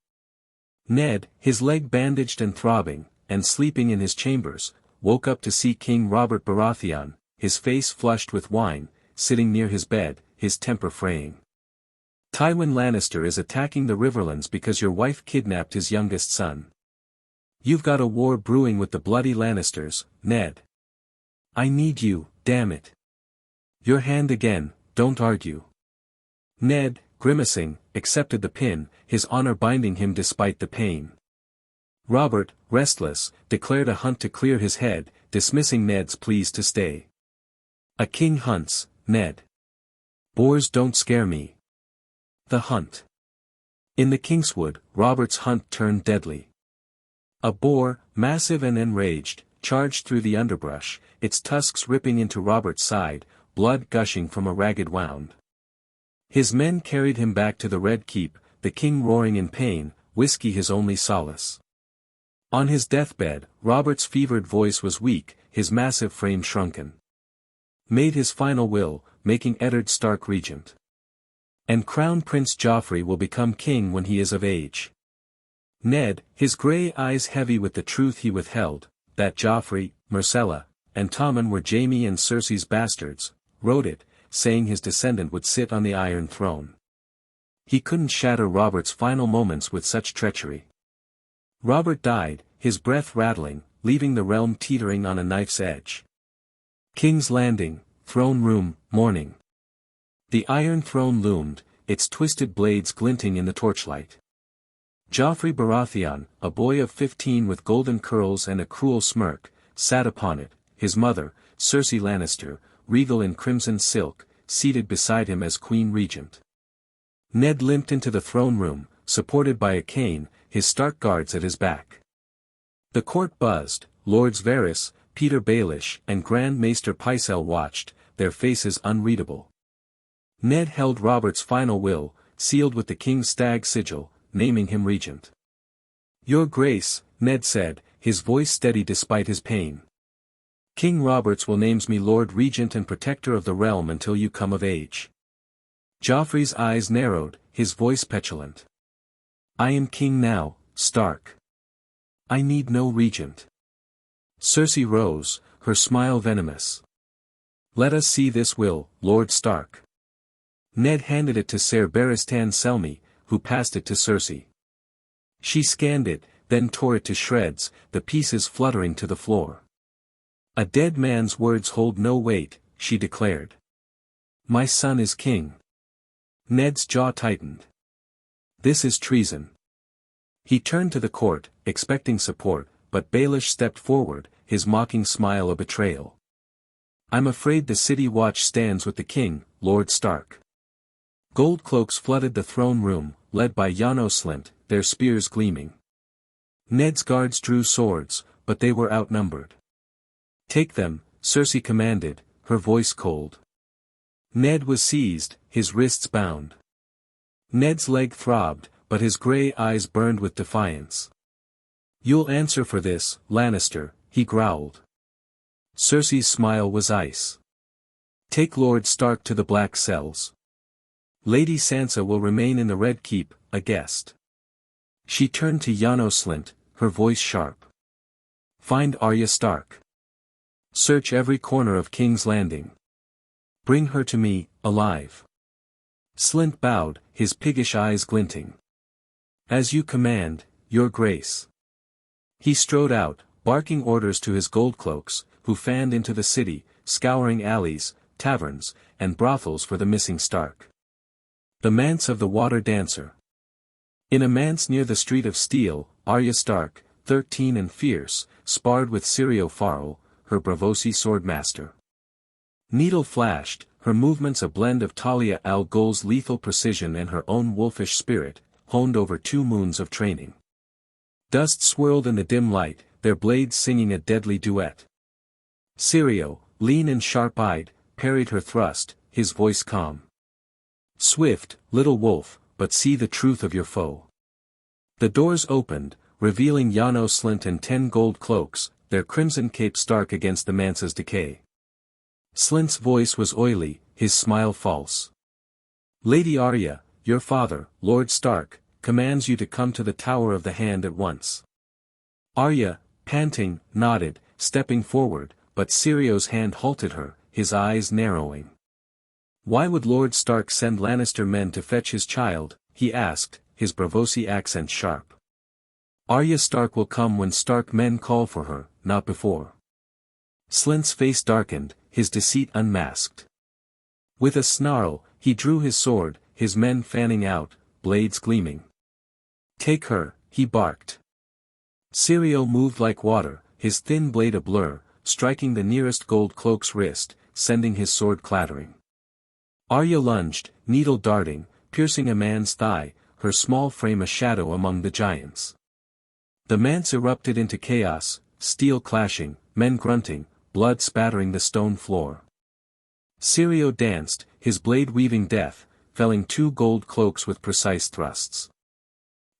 Ned, his leg bandaged and throbbing, and sleeping in his chambers, woke up to see King Robert Baratheon, his face flushed with wine, sitting near his bed, his temper fraying. "Tywin Lannister is attacking the Riverlands because your wife kidnapped his youngest son. You've got a war brewing with the bloody Lannisters, Ned. I need you, damn it. Your hand again, don't argue." Ned, grimacing, accepted the pin, his honor binding him despite the pain. Robert, restless, declared a hunt to clear his head, dismissing Ned's pleas to stay. "A king hunts, Ned. Boars don't scare me." The hunt. In the Kingswood, Robert's hunt turned deadly. A boar, massive and enraged, charged through the underbrush, its tusks ripping into Robert's side, blood gushing from a ragged wound. His men carried him back to the Red Keep, the king roaring in pain, whiskey his only solace. On his deathbed, Robert's fevered voice was weak, his massive frame shrunken. Made his final will, making Eddard Stark regent. And Crown Prince Joffrey will become king when he is of age. Ned, his grey eyes heavy with the truth he withheld, that Joffrey, Myrcella, and Tommen were Jaime and Cersei's bastards, wrote it, saying his descendant would sit on the Iron Throne. He couldn't shatter Robert's final moments with such treachery. Robert died, his breath rattling, leaving the realm teetering on a knife's edge. King's Landing, throne room, morning. The Iron Throne loomed, its twisted blades glinting in the torchlight. Joffrey Baratheon, a boy of 15 with golden curls and a cruel smirk, sat upon it, his mother, Cersei Lannister, regal in crimson silk, seated beside him as Queen Regent. Ned limped into the throne room, supported by a cane, his Stark guards at his back. The court buzzed, Lords Varys, Peter Baelish and Grand Maester Pycelle watched, their faces unreadable. Ned held Robert's final will, sealed with the king's stag sigil, naming him regent. "Your Grace," Ned said, his voice steady despite his pain. "King Roberts will names me Lord Regent and Protector of the realm until you come of age." Joffrey's eyes narrowed, his voice petulant. "I am king now, Stark. I need no regent." Cersei rose, her smile venomous. "Let us see this will, Lord Stark." Ned handed it to Ser Barristan Selmy, who passed it to Cersei. She scanned it, then tore it to shreds, the pieces fluttering to the floor. "A dead man's words hold no weight," she declared. "My son is king." Ned's jaw tightened. This is treason. He turned to the court, expecting support, but Baelish stepped forward, his mocking smile a betrayal. I'm afraid the city watch stands with the king, Lord Stark. Gold cloaks flooded the throne room, led by Slint, their spears gleaming. Ned's guards drew swords, but they were outnumbered. Take them, Cersei commanded, her voice cold. Ned was seized, his wrists bound. Ned's leg throbbed, but his grey eyes burned with defiance. You'll answer for this, Lannister, he growled. Cersei's smile was ice. Take Lord Stark to the black cells. Lady Sansa will remain in the Red Keep, a guest. She turned to Slint, her voice sharp. Find Arya Stark. Search every corner of King's Landing. Bring her to me, alive. Slint bowed, his piggish eyes glinting. As you command, your grace. He strode out, barking orders to his gold cloaks, who fanned into the city, scouring alleys, taverns, and brothels for the missing Stark. The manse of the water dancer. In a manse near the Street of Steel, Arya Stark, 13 and fierce, sparred with Syrio Farrell, her Braavosi swordmaster. Needle flashed, her movements a blend of Talia al Ghul's lethal precision and her own wolfish spirit, honed over 2 moons of training. Dust swirled in the dim light, their blades singing a deadly duet. Syrio, lean and sharp-eyed, parried her thrust, his voice calm. Swift, little wolf, but see the truth of your foe. The doors opened, revealing Slint and 10 gold cloaks, their crimson capes stark against the manse's decay. Slint's voice was oily, his smile false. Lady Arya, your father, Lord Stark, commands you to come to the Tower of the Hand at once. Arya, panting, nodded, stepping forward, but Sirio's hand halted her, his eyes narrowing. Why would Lord Stark send Lannister men to fetch his child, he asked, his Braavosi accent sharp. Arya Stark will come when Stark men call for her, not before. Slint's face darkened, his deceit unmasked. With a snarl, he drew his sword, his men fanning out, blades gleaming. Take her, he barked. Syrio moved like water, his thin blade a blur, striking the nearest gold cloak's wrist, sending his sword clattering. Arya lunged, needle darting, piercing a man's thigh, her small frame a shadow among the giants. The manse erupted into chaos, steel clashing, men grunting, blood spattering the stone floor. Syrio danced, his blade weaving death, felling 2 gold cloaks with precise thrusts.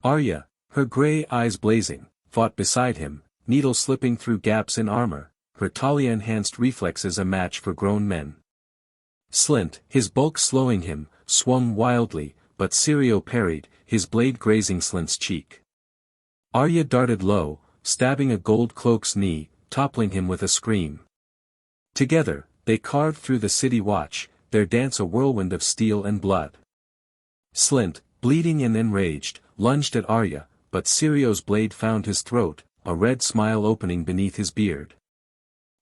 Arya, her grey eyes blazing, fought beside him, needle slipping through gaps in armor, her Talia-enhanced reflexes a match for grown men. Slint, his bulk slowing him, swung wildly, but Syrio parried, his blade grazing Slint's cheek. Arya darted low, stabbing a gold cloak's knee, toppling him with a scream. Together, they carved through the city watch, their dance a whirlwind of steel and blood. Slint, bleeding and enraged, lunged at Arya, but Sirio's blade found his throat, a red smile opening beneath his beard.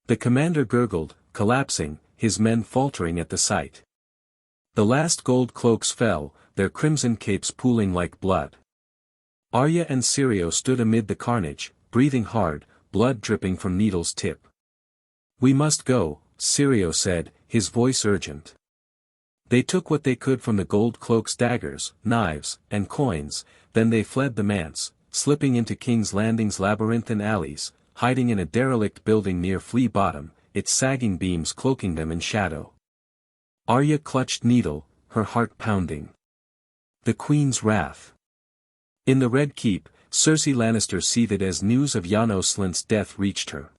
The commander gurgled, collapsing, his men faltering at the sight. The last gold cloaks fell, their crimson capes pooling like blood. Arya and Syrio stood amid the carnage, breathing hard, blood dripping from needle's tip. We must go, Syrio said, his voice urgent. They took what they could from the gold cloak's daggers, knives, and coins, then they fled the manse, slipping into King's Landing's labyrinthine alleys, hiding in a derelict building near Flea Bottom, its sagging beams cloaking them in shadow. Arya clutched needle, her heart pounding. The Queen's wrath. In the Red Keep, Cersei Lannister seethed as news of Slint's death reached her.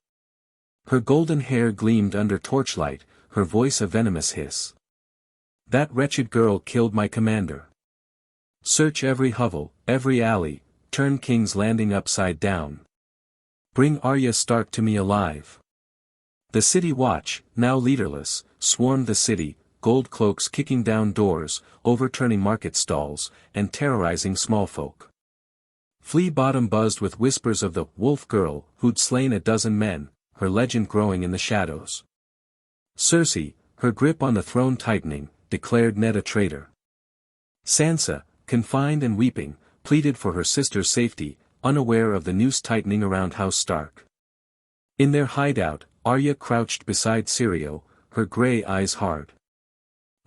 Her golden hair gleamed under torchlight, her voice a venomous hiss. That wretched girl killed my commander. Search every hovel, every alley, turn King's Landing upside down. Bring Arya Stark to me alive. The city watch, now leaderless, swarmed the city, gold cloaks kicking down doors, overturning market stalls, and terrorizing small folk. Flea Bottom buzzed with whispers of the wolf girl who'd slain a dozen men, her legend growing in the shadows. Cersei, her grip on the throne tightening, declared Ned a traitor. Sansa, confined and weeping, pleaded for her sister's safety, unaware of the noose tightening around House Stark. In their hideout, Arya crouched beside Syrio, her grey eyes hard.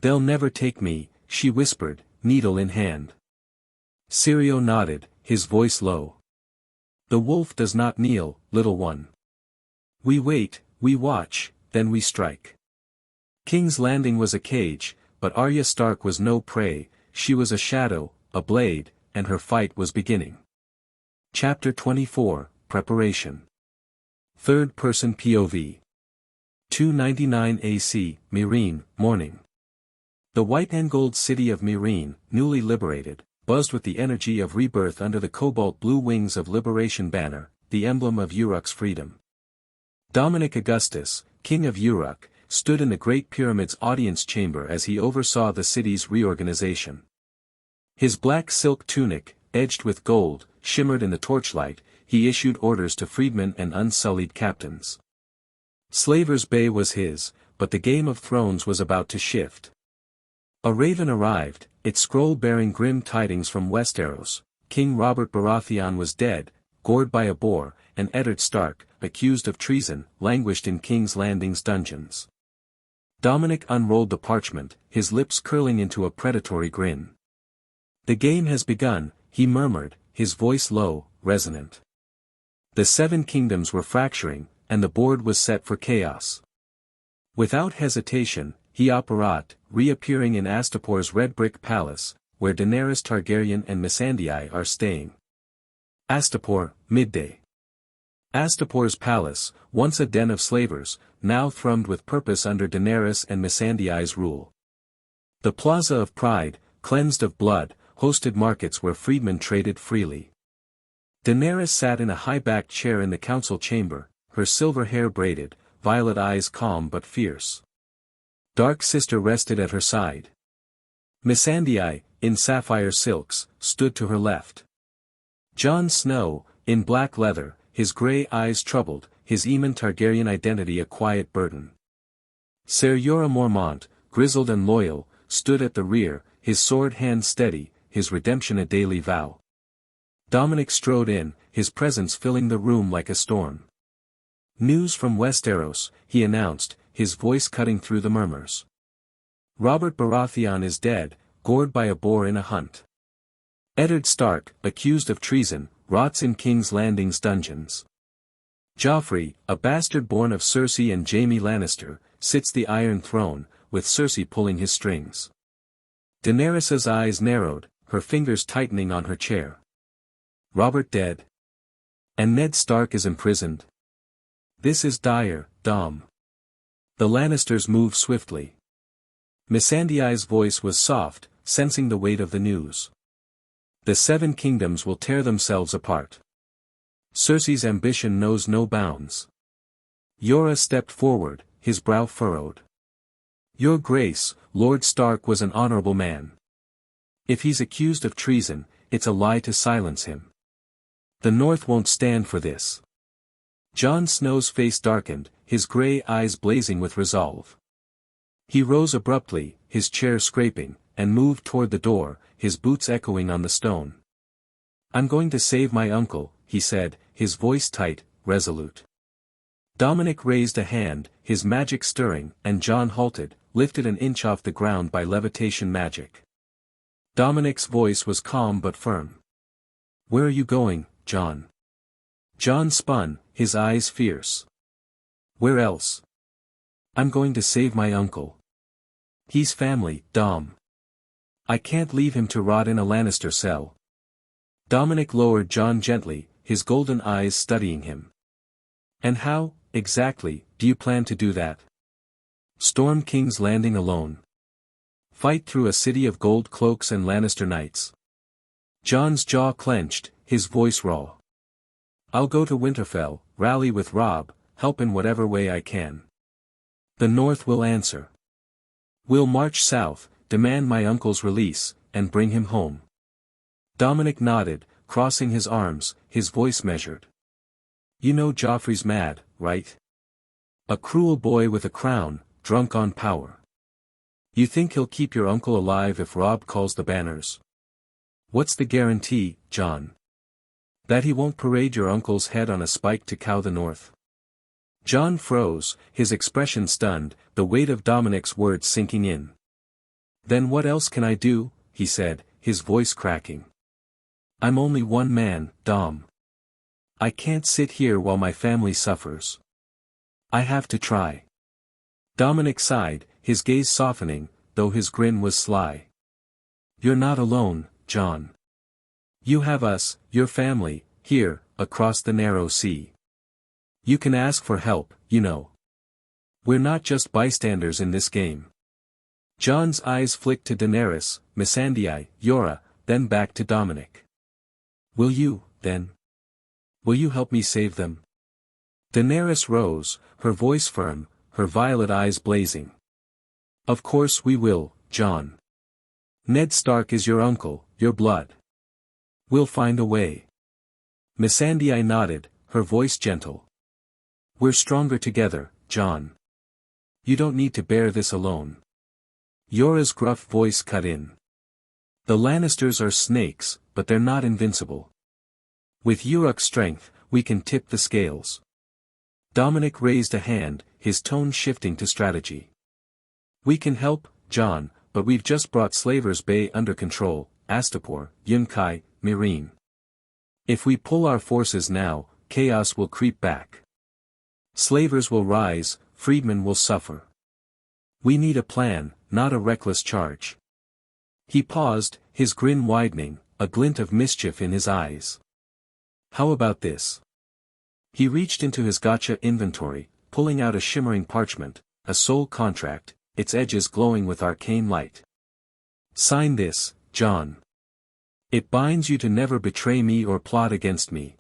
"They'll never take me," she whispered, needle in hand. Syrio nodded, his voice low. "The wolf does not kneel, little one. We wait, we watch, then we strike." King's Landing was a cage, but Arya Stark was no prey, she was a shadow, a blade, and her fight was beginning. Chapter 24, Preparation. Third-person POV. 299 AC, Meereen, morning. The white and gold city of Meereen, newly liberated, buzzed with the energy of rebirth under the cobalt-blue wings of Liberation Banner, the emblem of Urak's freedom. Dominic Augustus, King of Urak, stood in the Great Pyramid's audience chamber as he oversaw the city's reorganization. His black silk tunic, edged with gold, shimmered in the torchlight. He issued orders to freedmen and unsullied captains. Slaver's Bay was his, but the Game of Thrones was about to shift. A raven arrived, its scroll bearing grim tidings from Westeros. King Robert Baratheon was dead, gored by a boar, and Eddard Stark, accused of treason, languished in King's Landing's dungeons. Dominic unrolled the parchment, his lips curling into a predatory grin. "The game has begun," he murmured, his voice low, resonant. The Seven Kingdoms were fracturing, and the board was set for chaos. Without hesitation, he apparat, reappearing in Astapor's red brick palace, where Daenerys Targaryen and Missandei are staying. Astapor, midday. Astapor's palace, once a den of slavers, now thrummed with purpose under Daenerys and Missandei's rule. The Plaza of Pride, cleansed of blood, hosted markets where freedmen traded freely. Daenerys sat in a high-backed chair in the council chamber, her silver hair braided, violet eyes calm but fierce. Dark Sister rested at her side. Missandei, in sapphire silks, stood to her left. Jon Snow, in black leather, his grey eyes troubled, his Aemon Targaryen identity a quiet burden. Ser Jorah Mormont, grizzled and loyal, stood at the rear, his sword hand steady, his redemption a daily vow. Dominic strode in, his presence filling the room like a storm. "News from Westeros," he announced, his voice cutting through the murmurs. "Robert Baratheon is dead, gored by a boar in a hunt. Eddard Stark, accused of treason, rots in King's Landing's dungeons. Joffrey, a bastard born of Cersei and Jaime Lannister, sits the Iron Throne, with Cersei pulling his strings." Daenerys's eyes narrowed, her fingers tightening on her chair. "Robert dead? And Ned Stark is imprisoned? This is dire, Dom." The Lannisters moved swiftly. Missandei's voice was soft, sensing the weight of the news. "The Seven Kingdoms will tear themselves apart. Cersei's ambition knows no bounds." Jorah stepped forward, his brow furrowed. "Your Grace, Lord Stark was an honorable man. If he's accused of treason, it's a lie to silence him. The North won't stand for this." Jon Snow's face darkened, his grey eyes blazing with resolve. He rose abruptly, his chair scraping, and moved toward the door, his boots echoing on the stone. "I'm going to save my uncle," he said, his voice tight, resolute. Dominic raised a hand, his magic stirring, and Jon halted, lifted an inch off the ground by levitation magic. Dominic's voice was calm but firm. "Where are you going, Jon?" Jon spun, his eyes fierce. "Where else? I'm going to save my uncle. He's family, Dom. I can't leave him to rot in a Lannister cell." Dominic lowered Jon gently, his golden eyes studying him. "And how, exactly, do you plan to do that? Storm King's Landing alone? Fight through a city of gold cloaks and Lannister knights?" Jon's jaw clenched, his voice raw. "I'll go to Winterfell, rally with Robb, help in whatever way I can. The North will answer. We'll march south, demand my uncle's release, and bring him home." Dominic nodded, crossing his arms, his voice measured. "You know Joffrey's mad, right? A cruel boy with a crown, drunk on power. You think he'll keep your uncle alive if Robb calls the banners? What's the guarantee, Jon? That he won't parade your uncle's head on a spike to cow the north? Jon froze, his expression stunned, the weight of Dominic's words sinking in. Then what else can I do, he said, his voice cracking. I'm only one man, Dom. I can't sit here while my family suffers. I have to try. Dominic sighed, his gaze softening, though his grin was sly. You're not alone, Jon. You have us, your family, here, across the narrow sea. You can ask for help, you know. We're not just bystanders in this game. Jon's eyes flicked to Daenerys, Missandei, Yora, then back to Dominic. Will you, then? Will you help me save them? Daenerys rose, her voice firm, her violet eyes blazing. Of course we will, Jon. Ned Stark is your uncle, your blood. We'll find a way. Missandei nodded, her voice gentle. We're stronger together, Jon. You don't need to bear this alone. Yora's gruff voice cut in. The Lannisters are snakes, but they're not invincible. With Urak's strength, we can tip the scales. Dominic raised a hand, his tone shifting to strategy. We can help, Jon, but we've just brought Slavers Bay under control, Astapor, Yunkai, Meereen. If we pull our forces now, chaos will creep back. Slavers will rise, freedmen will suffer. We need a plan, not a reckless charge. He paused, his grin widening, a glint of mischief in his eyes. How about this? He reached into his Gacha inventory, pulling out a shimmering parchment, a soul contract, its edges glowing with arcane light. Sign this, Jon. It binds you to never betray me or plot against me.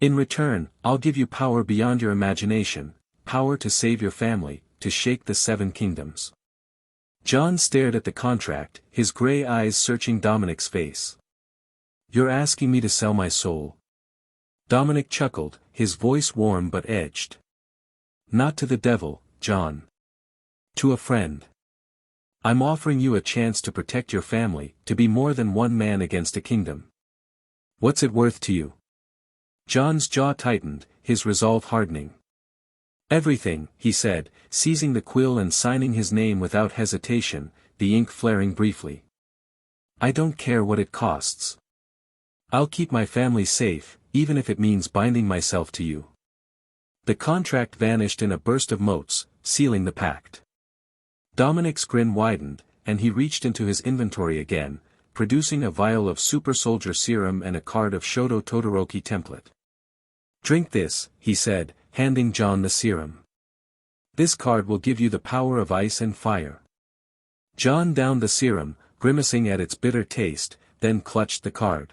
In return, I'll give you power beyond your imagination, power to save your family, to shake the Seven Kingdoms. Jon stared at the contract, his gray eyes searching Dominic's face. You're asking me to sell my soul? Dominic chuckled, his voice warm but edged. Not to the devil, Jon. To a friend. I'm offering you a chance to protect your family, to be more than one man against a kingdom. What's it worth to you? Jon's jaw tightened, his resolve hardening. Everything, he said, seizing the quill and signing his name without hesitation, the ink flaring briefly. I don't care what it costs. I'll keep my family safe, even if it means binding myself to you. The contract vanished in a burst of motes, sealing the pact. Dominic's grin widened, and he reached into his inventory again, producing a vial of super soldier serum and a card of Shoto Todoroki template. Drink this, he said, handing Jon the serum. This card will give you the power of ice and fire. Jon downed the serum, grimacing at its bitter taste, then clutched the card.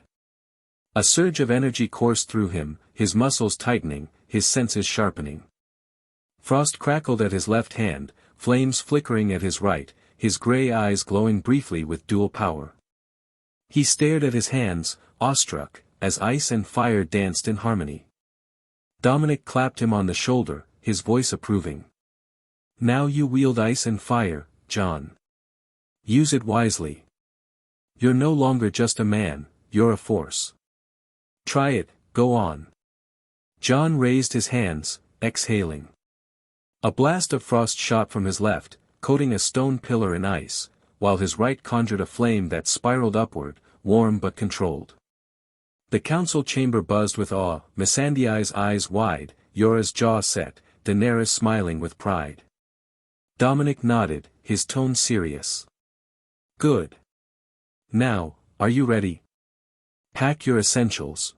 A surge of energy coursed through him, his muscles tightening, his senses sharpening. Frost crackled at his left hand, flames flickering at his right, his gray eyes glowing briefly with dual power. He stared at his hands, awestruck, as ice and fire danced in harmony. Dominic clapped him on the shoulder, his voice approving. Now you wield ice and fire, Jon. Use it wisely. You're no longer just a man, you're a force. Try it, go on. Jon raised his hands, exhaling. A blast of frost shot from his left, coating a stone pillar in ice, while his right conjured a flame that spiraled upward, warm but controlled. The council chamber buzzed with awe, Missandei's eyes wide, Yora's jaw set, Daenerys smiling with pride. Dominic nodded, his tone serious. Good. Now, are you ready? Pack your essentials.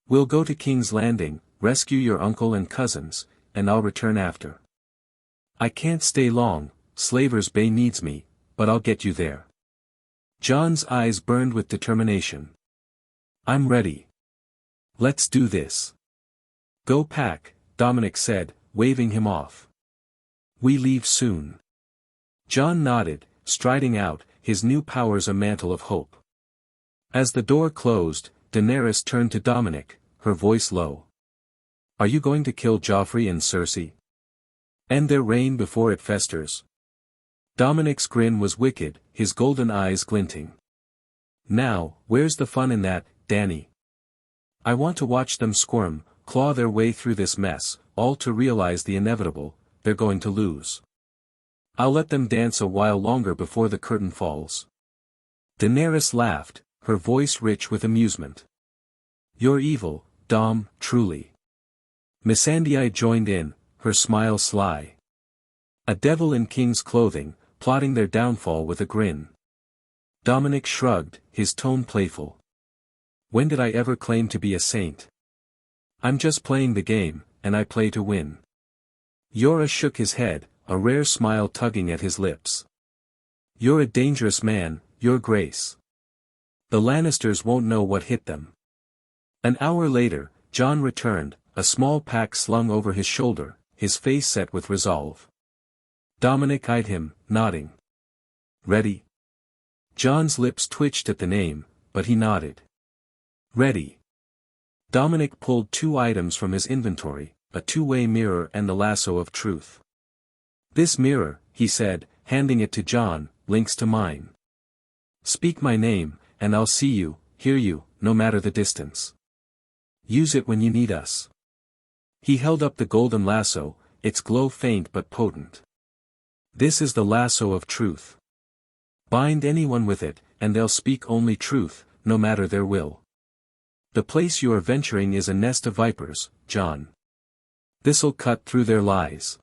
We'll go to King's Landing, rescue your uncle and cousins, and I'll return after. I can't stay long, Slavers Bay needs me, but I'll get you there. Jon's eyes burned with determination. I'm ready. Let's do this. Go pack, Dominic said, waving him off. We leave soon. Jon nodded, striding out, his new powers a mantle of hope. As the door closed, Daenerys turned to Dominic, her voice low. Are you going to kill Joffrey and Cersei? End their reign before it festers? Dominic's grin was wicked, his golden eyes glinting. Now, where's the fun in that, Danny? I want to watch them squirm, claw their way through this mess, all to realize the inevitable, they're going to lose. I'll let them dance a while longer before the curtain falls. Daenerys laughed, her voice rich with amusement. You're evil, Dom, truly. Missandei joined in, her smile sly. A devil in king's clothing, plotting their downfall with a grin. Dominic shrugged, his tone playful. When did I ever claim to be a saint? I'm just playing the game, and I play to win. Jorah shook his head, a rare smile tugging at his lips. You're a dangerous man, Your Grace. The Lannisters won't know what hit them. An hour later, Jon returned, a small pack slung over his shoulder, his face set with resolve. Dominic eyed him, nodding. Ready? Jon's lips twitched at the name, but he nodded. Ready. Dominic pulled 2 items from his inventory, a 2-way mirror and the lasso of truth. This mirror, he said, handing it to Jon, links to mine. Speak my name, and I'll see you, hear you, no matter the distance. Use it when you need us. He held up the golden lasso, its glow faint but potent. This is the lasso of truth. Bind anyone with it, and they'll speak only truth, no matter their will. The place you are venturing is a nest of vipers, Jon. This'll cut through their lies.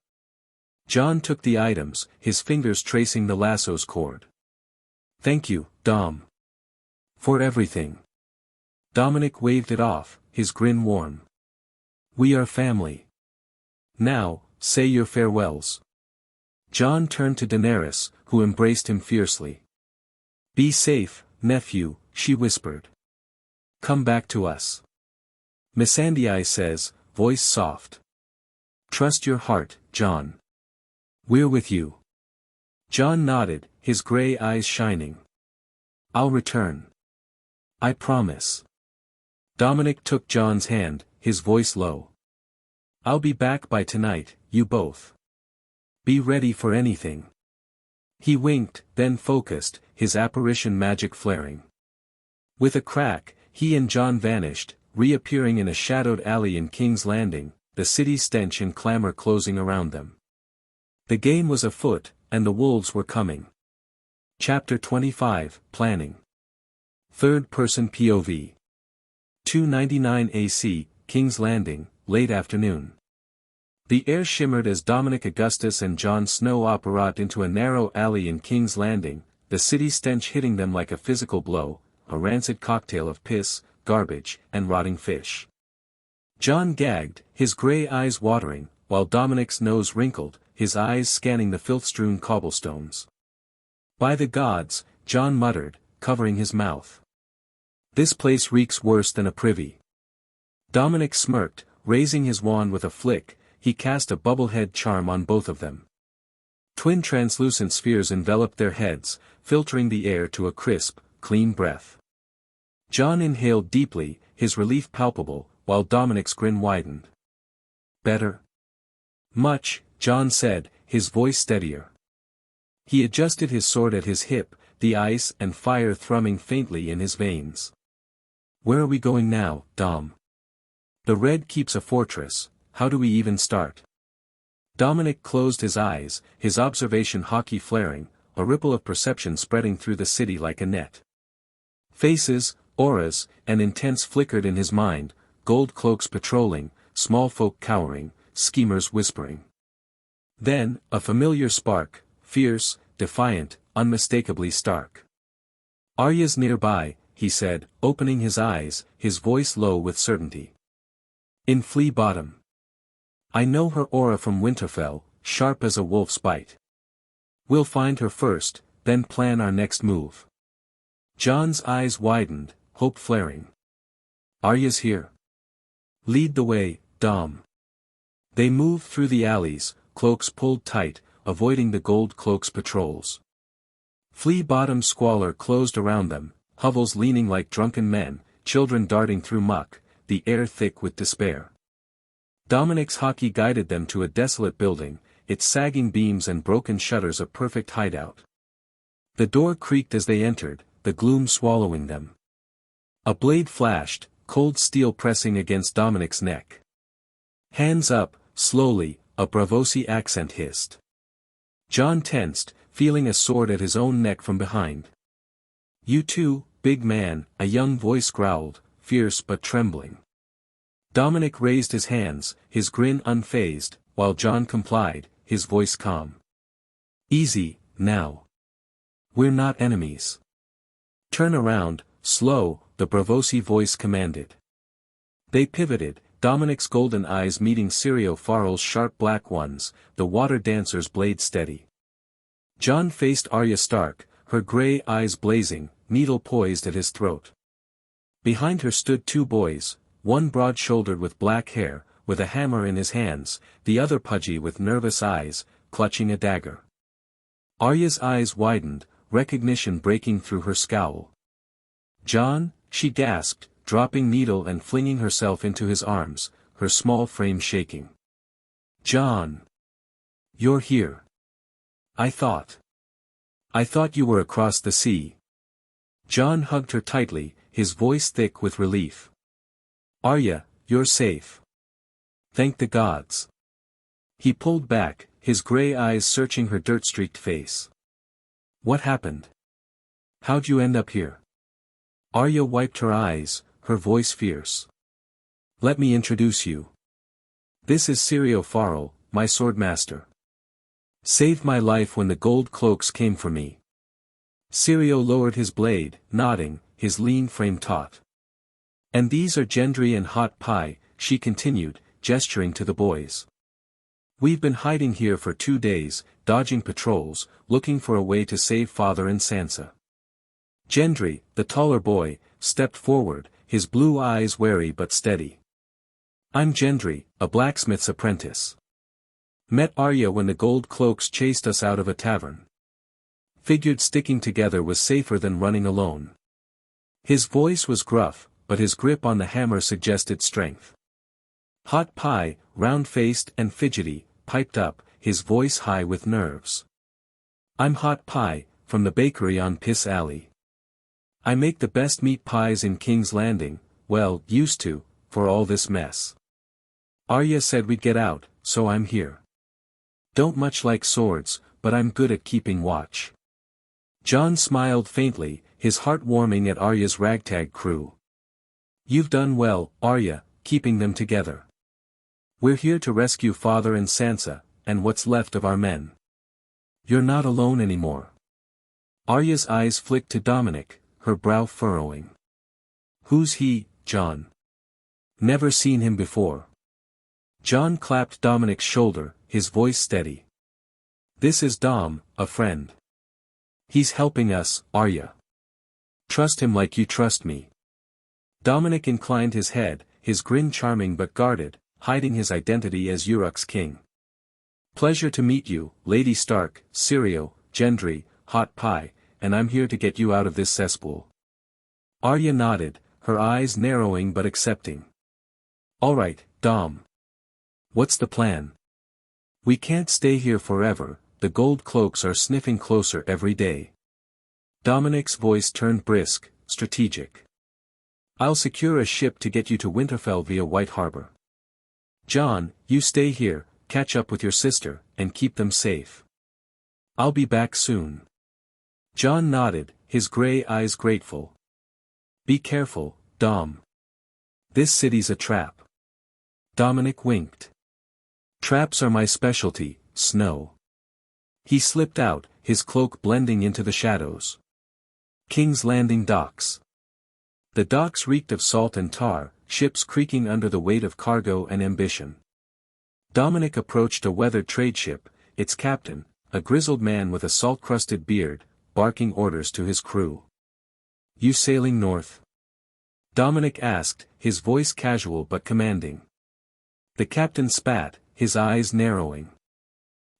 Jon took the items, his fingers tracing the lasso's cord. Thank you, Dom. For everything. Dominic waved it off, his grin warm. We are family. Now, say your farewells. Jon turned to Daenerys, who embraced him fiercely. Be safe, nephew, she whispered. Come back to us. Missandei says, voice soft. Trust your heart, Jon. We're with you. Jon nodded, his gray eyes shining. I'll return. I promise. Dominic took Jon's hand, his voice low. I'll be back by tonight, you both. Be ready for anything. He winked, then focused, his apparition magic flaring. With a crack, he and Jon vanished, reappearing in a shadowed alley in King's Landing, the city's stench and clamor closing around them. The game was afoot, and the wolves were coming. Chapter 25, Planning. Third-person POV. 2:99 AC, King's Landing, late afternoon. The air shimmered as Dominic Augustus and Jon Snow apparat into a narrow alley in King's Landing, the city stench hitting them like a physical blow, a rancid cocktail of piss, garbage, and rotting fish. Jon gagged, his gray eyes watering, while Dominic's nose wrinkled, his eyes scanning the filth-strewn cobblestones. By the gods, Jon muttered, covering his mouth. This place reeks worse than a privy. Dominic smirked, raising his wand with a flick, he cast a bubblehead charm on both of them. Twin translucent spheres enveloped their heads, filtering the air to a crisp, clean breath. Jon inhaled deeply, his relief palpable, while Dominic's grin widened. Better? Much, Jon said, his voice steadier. He adjusted his sword at his hip, the ice and fire thrumming faintly in his veins. Where are we going now, Dom? The Red keeps a fortress, how do we even start? Dominic closed his eyes, his observation hockey flaring, a ripple of perception spreading through the city like a net. Faces, auras, and intents flickered in his mind, gold cloaks patrolling, small folk cowering, schemers whispering. Then, a familiar spark, fierce, defiant, unmistakably stark. Arya's nearby, he said, opening his eyes, his voice low with certainty. In Flea Bottom. I know her aura from Winterfell, sharp as a wolf's bite. We'll find her first, then plan our next move. Jon's eyes widened, hope flaring. Arya's here. Lead the way, Dom. They moved through the alleys, cloaks pulled tight, avoiding the gold cloaks patrols. Flea Bottom's squalor closed around them, hovels leaning like drunken men, children darting through muck, the air thick with despair. Dominic's hockey guided them to a desolate building, its sagging beams and broken shutters a perfect hideout. The door creaked as they entered, the gloom swallowing them. A blade flashed, cold steel pressing against Dominic's neck. "Hands up," slowly, a Bravosi accent hissed. Jon tensed, feeling a sword at his own neck from behind. "You too, big man," a young voice growled, fierce but trembling. Dominic raised his hands, his grin unfazed, while Jon complied, his voice calm. "Easy, now. We're not enemies. Turn around, slow," the Bravosi voice commanded. They pivoted, Dominic's golden eyes meeting Syrio Farrell's sharp black ones, the water dancer's blade steady. Jon faced Arya Stark, her grey eyes blazing, needle poised at his throat. Behind her stood two boys, one broad-shouldered with black hair, with a hammer in his hands, the other pudgy with nervous eyes, clutching a dagger. Arya's eyes widened, recognition breaking through her scowl. "Jon," she gasped, dropping needle and flinging herself into his arms, her small frame shaking. "Jon! You're here. I thought you were across the sea." Jon hugged her tightly, his voice thick with relief. "Arya, you're safe. Thank the gods." He pulled back, his grey eyes searching her dirt-streaked face. "What happened? How'd you end up here?" Arya wiped her eyes, her voice fierce. "Let me introduce you. This is Syrio Farrell, my swordmaster. Saved my life when the gold cloaks came for me." Syrio lowered his blade, nodding, his lean frame taut. "And these are Gendry and Hot Pie," she continued, gesturing to the boys. "We've been hiding here for 2 days, dodging patrols, looking for a way to save Father and Sansa." Gendry, the taller boy, stepped forward, his blue eyes wary but steady. "I'm Gendry, a blacksmith's apprentice. Met Arya when the gold cloaks chased us out of a tavern. Figured sticking together was safer than running alone." His voice was gruff, but his grip on the hammer suggested strength. Hot Pie, round-faced and fidgety, piped up, his voice high with nerves. "I'm Hot Pie, from the bakery on Piss Alley. I make the best meat pies in King's Landing, well, used to, for all this mess. Arya said we'd get out, so I'm here. Don't much like swords, but I'm good at keeping watch." Jon smiled faintly, his heart warming at Arya's ragtag crew. "You've done well, Arya, keeping them together. We're here to rescue Father and Sansa, and what's left of our men. You're not alone anymore." Arya's eyes flicked to Dominic, her brow furrowing. "Who's he, Jon? Never seen him before." Jon clapped Dominic's shoulder, his voice steady. "This is Dom, a friend. He's helping us, Arya. Trust him like you trust me." Dominic inclined his head, his grin charming but guarded, hiding his identity as Urak's king. "Pleasure to meet you, Lady Stark, Syrio, Gendry, Hot Pie, and I'm here to get you out of this cesspool." Arya nodded, her eyes narrowing but accepting. "All right, Dom. What's the plan? We can't stay here forever, the gold cloaks are sniffing closer every day." Dominic's voice turned brisk, strategic. "I'll secure a ship to get you to Winterfell via White Harbor. Jon, you stay here, catch up with your sister, and keep them safe. I'll be back soon." Jon nodded, his grey eyes grateful. "Be careful, Dom. This city's a trap." Dominic winked. "Traps are my specialty, Snow." He slipped out, his cloak blending into the shadows. King's Landing docks. The docks reeked of salt and tar, ships creaking under the weight of cargo and ambition. Dominic approached a weathered trade ship, its captain, a grizzled man with a salt-crusted beard, barking orders to his crew. "You sailing north?" Dominic asked, his voice casual but commanding. The captain spat, his eyes narrowing.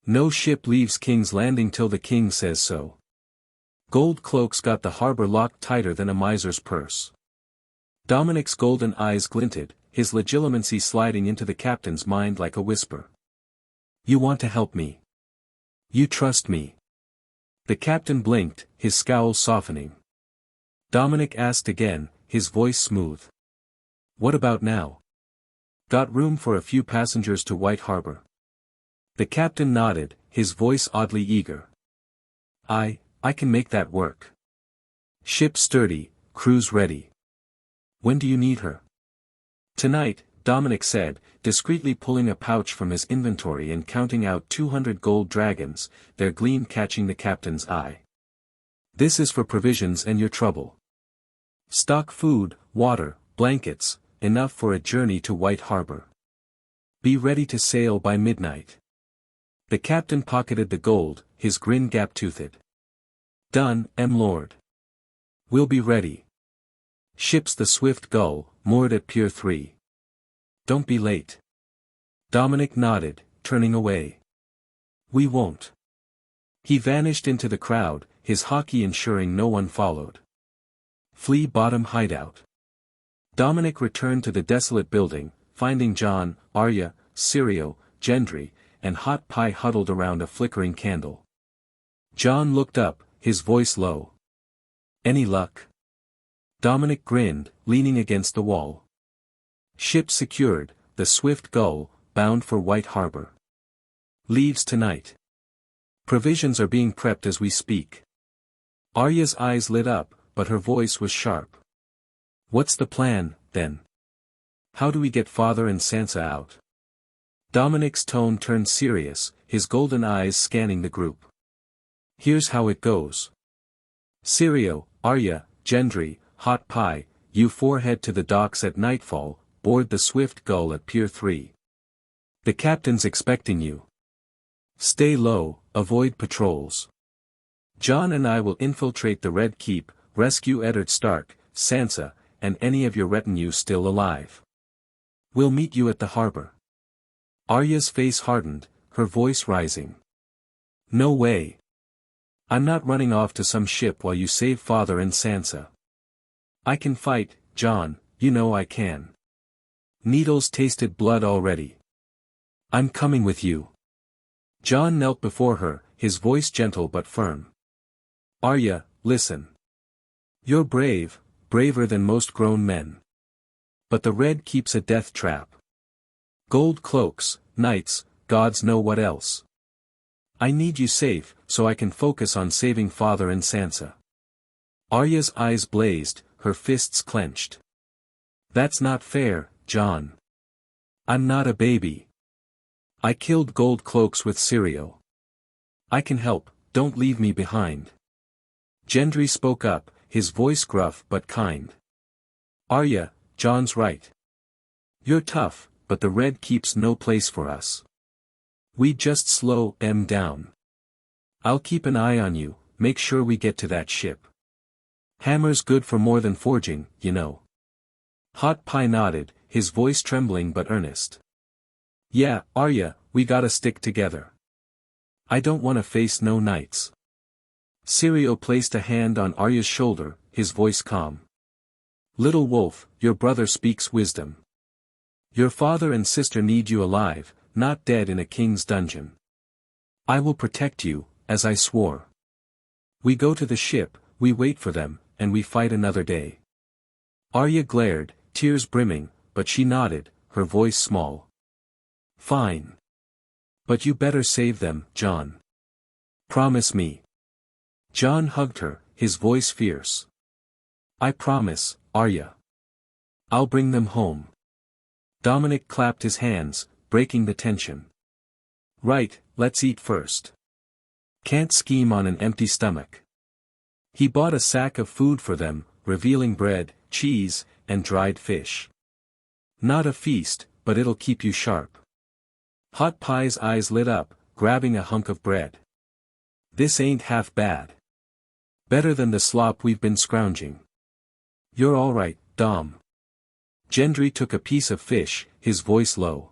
"No ship leaves King's Landing till the king says so. Gold cloaks got the harbor locked tighter than a miser's purse." Dominic's golden eyes glinted, his legitimacy sliding into the captain's mind like a whisper. You want to help me. You trust me. The captain blinked, his scowl softening. Dominic asked again, his voice smooth. What about now? Got room for a few passengers to White Harbor? The captain nodded, his voice oddly eager. I can make that work. Ship sturdy, crews ready. When do you need her? Tonight, Dominic said, discreetly pulling a pouch from his inventory and counting out 200 gold dragons, their gleam catching the captain's eye. This is for provisions and your trouble. Stock food, water, blankets, enough for a journey to White Harbor. Be ready to sail by midnight. The captain pocketed the gold, his grin gap-toothed. Done, Lord. We'll be ready. Ship's the Swift Gull, moored at Pier 3. Don't be late. Dominic nodded, turning away. We won't. He vanished into the crowd, his hockey ensuring no one followed. Flea Bottom Hideout. Dominic returned to the desolate building, finding John, Arya, Sirio, Gendry, and Hot Pie huddled around a flickering candle. John looked up, his voice low. Any luck? Dominic grinned, leaning against the wall. Ship secured, the Swift Gull, bound for White Harbor. Leaves tonight. Provisions are being prepped as we speak. Arya's eyes lit up, but her voice was sharp. What's the plan, then? How do we get Father and Sansa out? Dominic's tone turned serious, his golden eyes scanning the group. Here's how it goes. Sirio, Arya, Gendry, Hot Pie, you four head to the docks at nightfall, board the Swift Gull at Pier 3. The captain's expecting you. Stay low, avoid patrols. John and I will infiltrate the Red Keep, rescue Eddard Stark, Sansa, and any of your retinue still alive. We'll meet you at the harbor. Arya's face hardened, her voice rising. No way. I'm not running off to some ship while you save Father and Sansa. I can fight, John, you know I can. Needles tasted blood already. I'm coming with you. John knelt before her, his voice gentle but firm. Arya, listen. You're brave, braver than most grown men. But the Red Keep's a death trap. Gold cloaks, knights, gods know what else. I need you safe, so I can focus on saving Father and Sansa. Arya's eyes blazed, her fists clenched. That's not fair, John. I'm not a baby. I killed gold cloaks with Sirio. I can help, don't leave me behind. Gendry spoke up, his voice gruff but kind. Arya, John's right. You're tough, but the Red Keep's no place for us. We just slow them down. I'll keep an eye on you, make sure we get to that ship. Hammer's good for more than forging, you know. Hot Pie nodded, his voice trembling but earnest. Yeah, Arya, we gotta stick together. I don't wanna face no knights. Sirio placed a hand on Arya's shoulder, his voice calm. Little wolf, your brother speaks wisdom. Your father and sister need you alive, not dead in a king's dungeon. I will protect you, as I swore. We go to the ship, we wait for them, and we fight another day. Arya glared, tears brimming, but she nodded, her voice small. Fine. But you better save them, John. Promise me. John hugged her, his voice fierce. I promise, Arya. I'll bring them home. Dominic clapped his hands, breaking the tension. Right, let's eat first. Can't scheme on an empty stomach. He bought a sack of food for them, revealing bread, cheese, and dried fish. Not a feast, but it'll keep you sharp. Hot Pie's eyes lit up, grabbing a hunk of bread. This ain't half bad. Better than the slop we've been scrounging. You're all right, Dom. Gendry took a piece of fish, his voice low.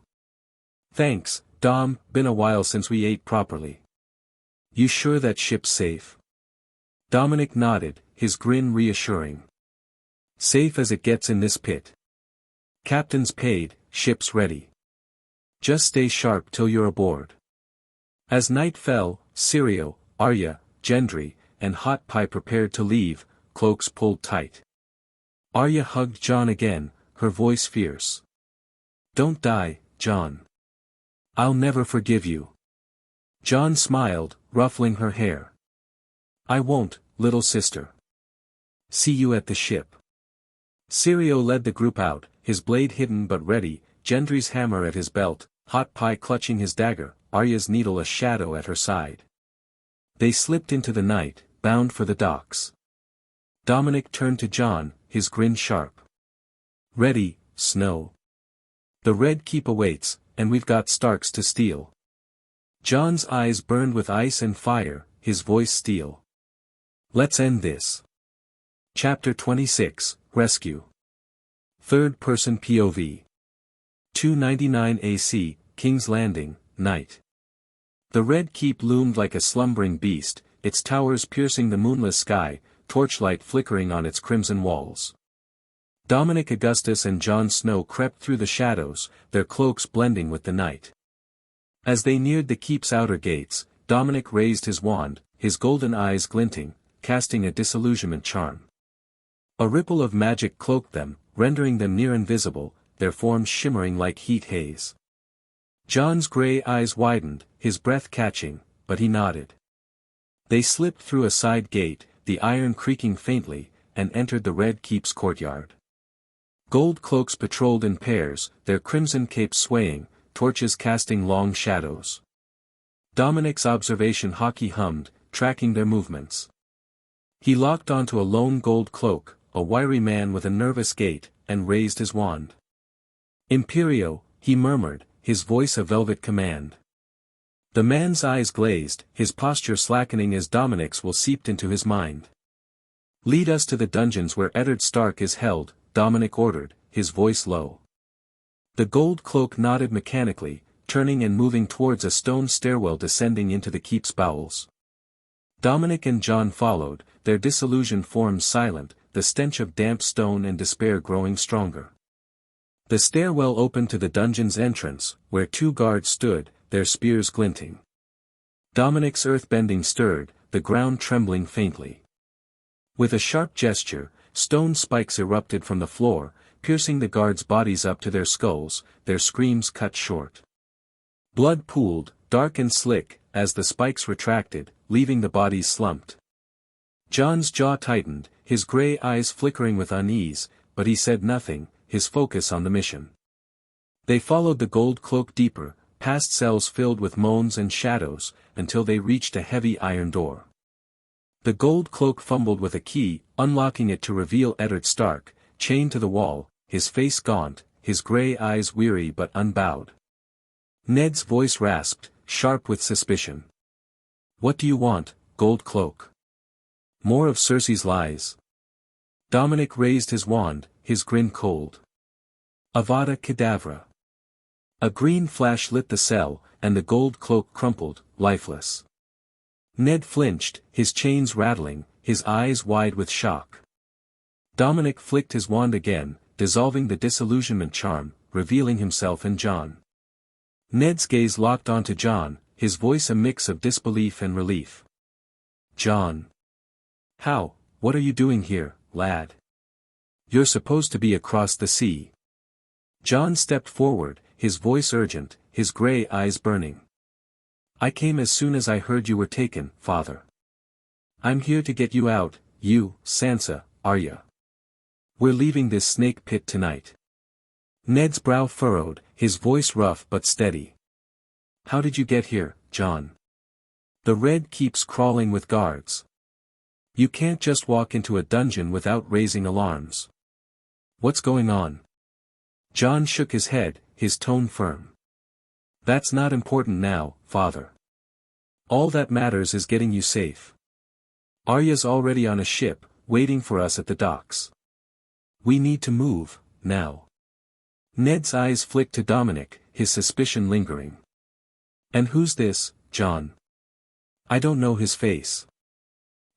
Thanks, Dom, been a while since we ate properly. You sure that ship's safe? Dominic nodded, his grin reassuring. Safe as it gets in this pit. Captain's paid, ship's ready. Just stay sharp till you're aboard. As night fell, Sirio, Arya, Gendry, and Hot Pie prepared to leave, cloaks pulled tight. Arya hugged Jon again, her voice fierce. "Don't die, Jon. I'll never forgive you." Jon smiled, ruffling her hair. "I won't, little sister. See you at the ship." Sirio led the group out, his blade hidden but ready, Gendry's hammer at his belt, Hot Pie clutching his dagger, Arya's needle a shadow at her side. They slipped into the night, bound for the docks. Dominic turned to Jon, his grin sharp. "Ready, Snow. The Red Keep awaits, and we've got Starks to steal." Jon's eyes burned with ice and fire, his voice steel. "Let's end this." Chapter 26, Rescue. Third-person POV. 299 AC, King's Landing, Night. The Red Keep loomed like a slumbering beast, its towers piercing the moonless sky, torchlight flickering on its crimson walls. Dominic Augustus and Jon Snow crept through the shadows, their cloaks blending with the night. As they neared the keep's outer gates, Dominic raised his wand, his golden eyes glinting, casting a disillusionment charm. A ripple of magic cloaked them, rendering them near invisible, their forms shimmering like heat haze. Jon's gray eyes widened, his breath catching, but he nodded. They slipped through a side gate, the iron creaking faintly, and entered the Red Keep's courtyard. Gold cloaks patrolled in pairs, their crimson capes swaying, torches casting long shadows. Dominic's observation hockey hummed, tracking their movements. He locked onto a lone gold cloak, a wiry man with a nervous gait, and raised his wand. "Imperio," he murmured, his voice a velvet command. The man's eyes glazed, his posture slackening as Dominic's will seeped into his mind. "Lead us to the dungeons where Eddard Stark is held," Dominic ordered, his voice low. The gold cloak nodded mechanically, turning and moving towards a stone stairwell descending into the keep's bowels. Dominic and Jon followed, their disillusioned forms silent, the stench of damp stone and despair growing stronger. The stairwell opened to the dungeon's entrance, where two guards stood, their spears glinting. Dominic's earthbending stirred, the ground trembling faintly. With a sharp gesture, stone spikes erupted from the floor, piercing the guards' bodies up to their skulls, their screams cut short. Blood pooled, dark and slick, as the spikes retracted, leaving the bodies slumped. Jon's jaw tightened, his gray eyes flickering with unease, but he said nothing, his focus on the mission. They followed the gold cloak deeper, past cells filled with moans and shadows, until they reached a heavy iron door. The gold cloak fumbled with a key, unlocking it to reveal Eddard Stark, chained to the wall, his face gaunt, his gray eyes weary but unbowed. Ned's voice rasped, sharp with suspicion. "What do you want, gold cloak? More of Cersei's lies?" Dominic raised his wand, his grin cold. "Avada Kedavra." A green flash lit the cell, and the gold cloak crumpled, lifeless. Ned flinched, his chains rattling, his eyes wide with shock. Dominic flicked his wand again, dissolving the disillusionment charm, revealing himself and Jon. Ned's gaze locked onto Jon, his voice a mix of disbelief and relief. "Jon. How, what are you doing here, lad? You're supposed to be across the sea." Jon stepped forward, his voice urgent, his gray eyes burning. "I came as soon as I heard you were taken, father. I'm here to get you out, you, Sansa, Arya. We're leaving this snake pit tonight." Ned's brow furrowed, his voice rough but steady. "How did you get here, Jon? The Red Keep's crawling with guards. You can't just walk into a dungeon without raising alarms. What's going on?" Jon shook his head, his tone firm. "That's not important now, father. All that matters is getting you safe. Arya's already on a ship, waiting for us at the docks. We need to move, now." Ned's eyes flicked to Dominic, his suspicion lingering. "And who's this, Jon? I don't know his face."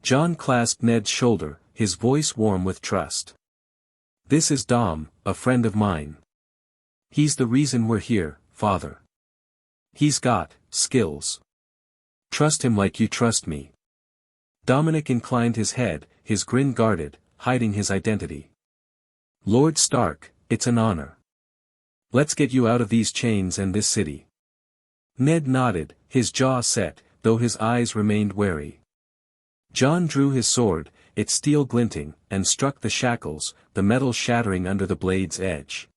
Jon clasped Ned's shoulder, his voice warm with trust. "This is Dom, a friend of mine. He's the reason we're here, father. He's got skills. Trust him like you trust me. Dominic inclined his head, his grin guarded, hiding his identity. Lord Stark, it's an honor. Let's get you out of these chains and this city. Ned nodded, his jaw set, though his eyes remained wary. Jon drew his sword, its steel glinting, and struck the shackles, the metal shattering under the blade's edge.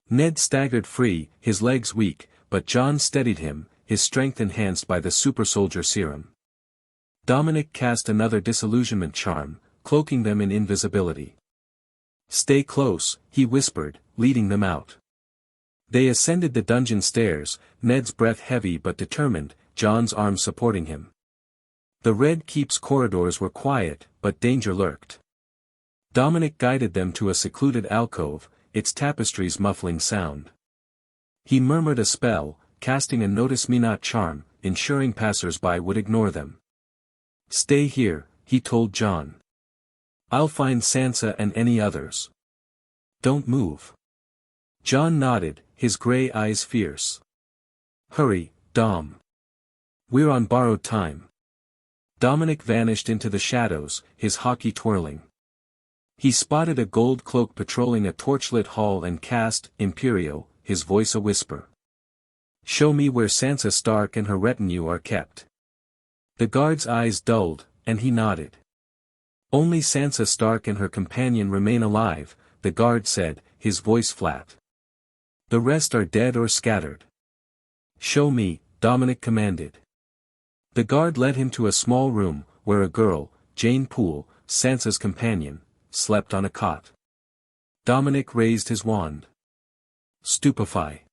Ned staggered free, his legs weak, but Jon steadied him, his strength enhanced by the super-soldier serum. Dominic cast another disillusionment charm, cloaking them in invisibility. Stay close, he whispered, leading them out. They ascended the dungeon stairs, Ned's breath heavy but determined, Jon's arms supporting him. The Red Keep's corridors were quiet, but danger lurked. Dominic guided them to a secluded alcove, its tapestries muffling sound. He murmured a spell, casting a notice me not charm, ensuring passers-by would ignore them. Stay here, he told Jon. I'll find Sansa and any others. Don't move. Jon nodded, his grey eyes fierce. Hurry, Dom. We're on borrowed time. Dominic vanished into the shadows, his hockey twirling. He spotted a gold cloak patrolling a torchlit hall and cast, Imperio, his voice a whisper. Show me where Sansa Stark and her retinue are kept. The guard's eyes dulled, and he nodded. Only Sansa Stark and her companion remain alive, the guard said, his voice flat. The rest are dead or scattered. Show me, Dominic commanded. The guard led him to a small room, where a girl, Jane Poole, Sansa's companion, slept on a cot. Dominic raised his wand. Stupefy.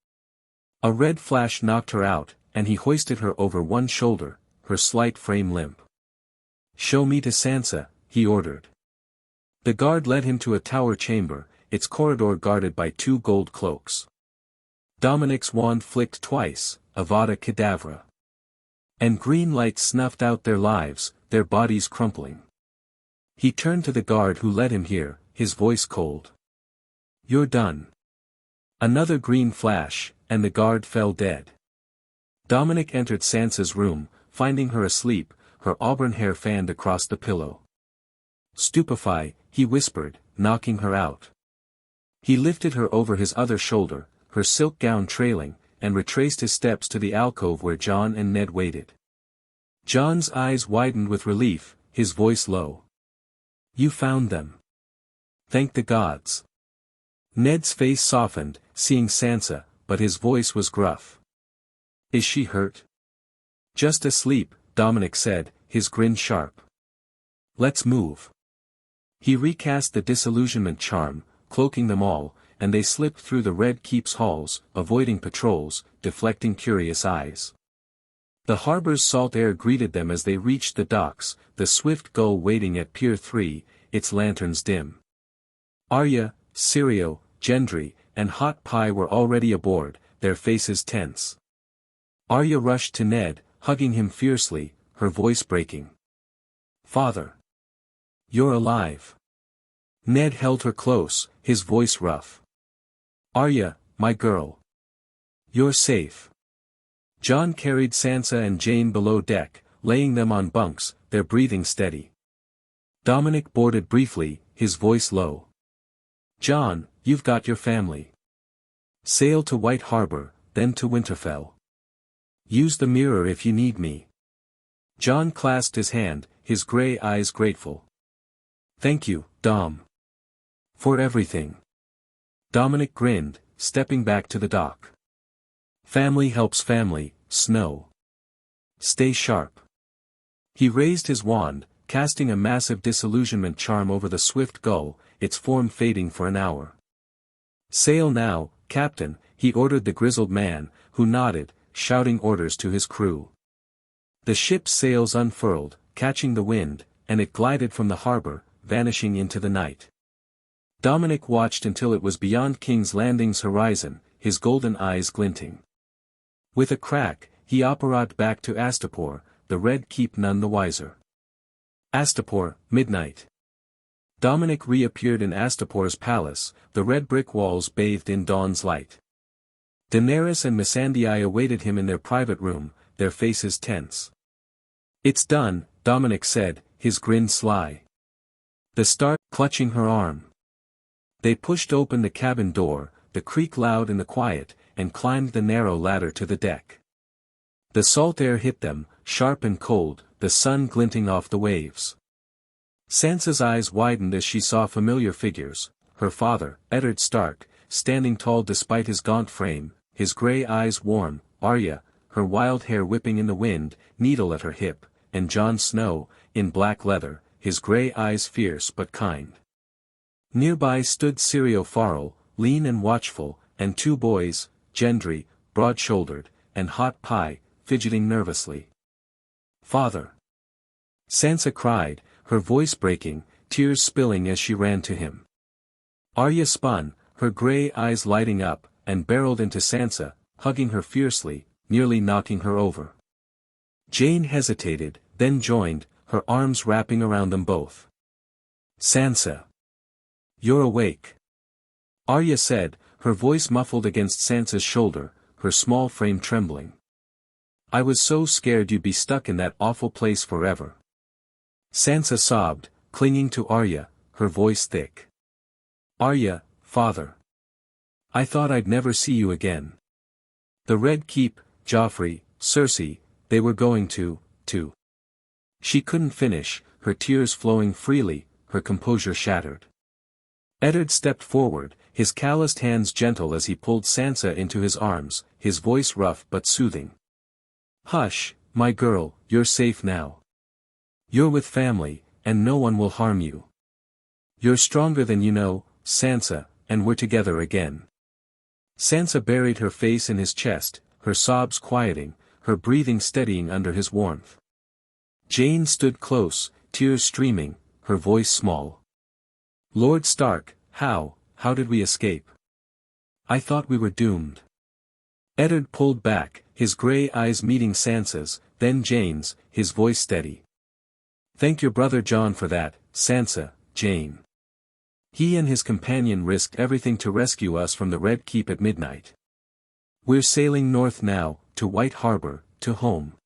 A red flash knocked her out, and he hoisted her over one shoulder, her slight frame limp. Show me to Sansa, he ordered. The guard led him to a tower chamber, its corridor guarded by 2 gold cloaks. Dominic's wand flicked twice, Avada Kedavra. And green light snuffed out their lives, their bodies crumpling. He turned to the guard who led him here, his voice cold. You're done. Another green flash, and the guard fell dead. Dominic entered Sansa's room, finding her asleep, her auburn hair fanned across the pillow. Stupefy, he whispered, knocking her out. He lifted her over his other shoulder, her silk gown trailing, and retraced his steps to the alcove where Jon and Ned waited. Jon's eyes widened with relief, his voice low. You found them. Thank the gods. Ned's face softened, seeing Sansa, but his voice was gruff. Is she hurt? Just asleep, Dominic said, his grin sharp. Let's move. He recast the disillusionment charm, cloaking them all, and they slipped through the Red Keep's halls, avoiding patrols, deflecting curious eyes. The harbor's salt air greeted them as they reached the docks, the swift gull waiting at Pier 3, its lanterns dim. Arya, Syrio, Gendry, and Hot Pie were already aboard, their faces tense. Arya rushed to Ned, hugging him fiercely, her voice breaking. Father. You're alive. Ned held her close, his voice rough. Arya, my girl. You're safe. Jon carried Sansa and Jane below deck, laying them on bunks, their breathing steady. Dominic boarded briefly, his voice low. Jon, you've got your family. Sail to White Harbor, then to Winterfell. Use the mirror if you need me. Jon clasped his hand, his grey eyes grateful. Thank you, Dom. For everything. Dominic grinned, stepping back to the dock. Family helps family, Snow. Stay sharp. He raised his wand, casting a massive disillusionment charm over the swift gull, its form fading for an hour. Sail now, Captain, he ordered the grizzled man, who nodded, shouting orders to his crew. The ship's sails unfurled, catching the wind, and it glided from the harbor, vanishing into the night. Dominic watched until it was beyond King's Landing's horizon, his golden eyes glinting. With a crack, he operated back to Astapor, the Red Keep none the wiser. Astapor, midnight. Dominic reappeared in Astapor's palace, the red brick walls bathed in dawn's light. Daenerys and Missandei awaited him in their private room, their faces tense. It's done, Dominic said, his grin sly. The Stark clutching her arm. They pushed open the cabin door, the creak loud in the quiet, and climbed the narrow ladder to the deck. The salt air hit them, sharp and cold, the sun glinting off the waves. Sansa's eyes widened as she saw familiar figures, her father, Eddard Stark, standing tall despite his gaunt frame, his grey eyes warm, Arya, her wild hair whipping in the wind, needle at her hip, and Jon Snow, in black leather, his grey eyes fierce but kind. Nearby stood Syrio Farrell, lean and watchful, and two boys, Gendry, broad-shouldered, and Hot Pie, fidgeting nervously. "Father!" Sansa cried, her voice breaking, tears spilling as she ran to him. Arya spun, her grey eyes lighting up, and barreled into Sansa, hugging her fiercely, nearly knocking her over. Jane hesitated, then joined, her arms wrapping around them both. "Sansa! You're awake!" Arya said, her voice muffled against Sansa's shoulder, her small frame trembling. "I was so scared you'd be stuck in that awful place forever." Sansa sobbed, clinging to Arya, her voice thick. "Arya, father. I thought I'd never see you again. The Red Keep, Joffrey, Cersei, they were going to. She couldn't finish, her tears flowing freely, her composure shattered. Eddard stepped forward, his calloused hands gentle as he pulled Sansa into his arms, his voice rough but soothing. "Hush, my girl, you're safe now. You're with family, and no one will harm you. You're stronger than you know, Sansa, and we're together again." Sansa buried her face in his chest, her sobs quieting, her breathing steadying under his warmth. Jane stood close, tears streaming, her voice small. "Lord Stark, how did we escape? I thought we were doomed." Eddard pulled back, his grey eyes meeting Sansa's, then Jane's, his voice steady. "Thank your brother Jon for that, Sansa, Jane. He and his companion risked everything to rescue us from the Red Keep at midnight. We're sailing north now, to White Harbor, to home."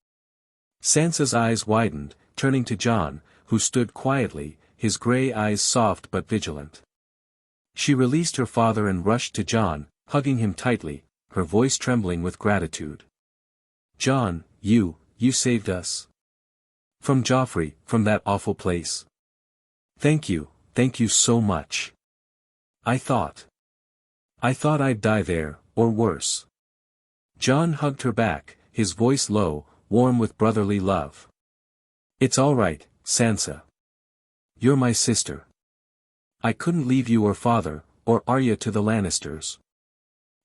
Sansa's eyes widened, turning to Jon, who stood quietly, his grey eyes soft but vigilant. She released her father and rushed to Jon, hugging him tightly, her voice trembling with gratitude. "Jon, you saved us. From Joffrey, from that awful place. Thank you so much. I thought I'd die there, or worse." Jon hugged her back, his voice low, warm with brotherly love. "It's all right, Sansa. You're my sister. I couldn't leave you or father, or Arya to the Lannisters.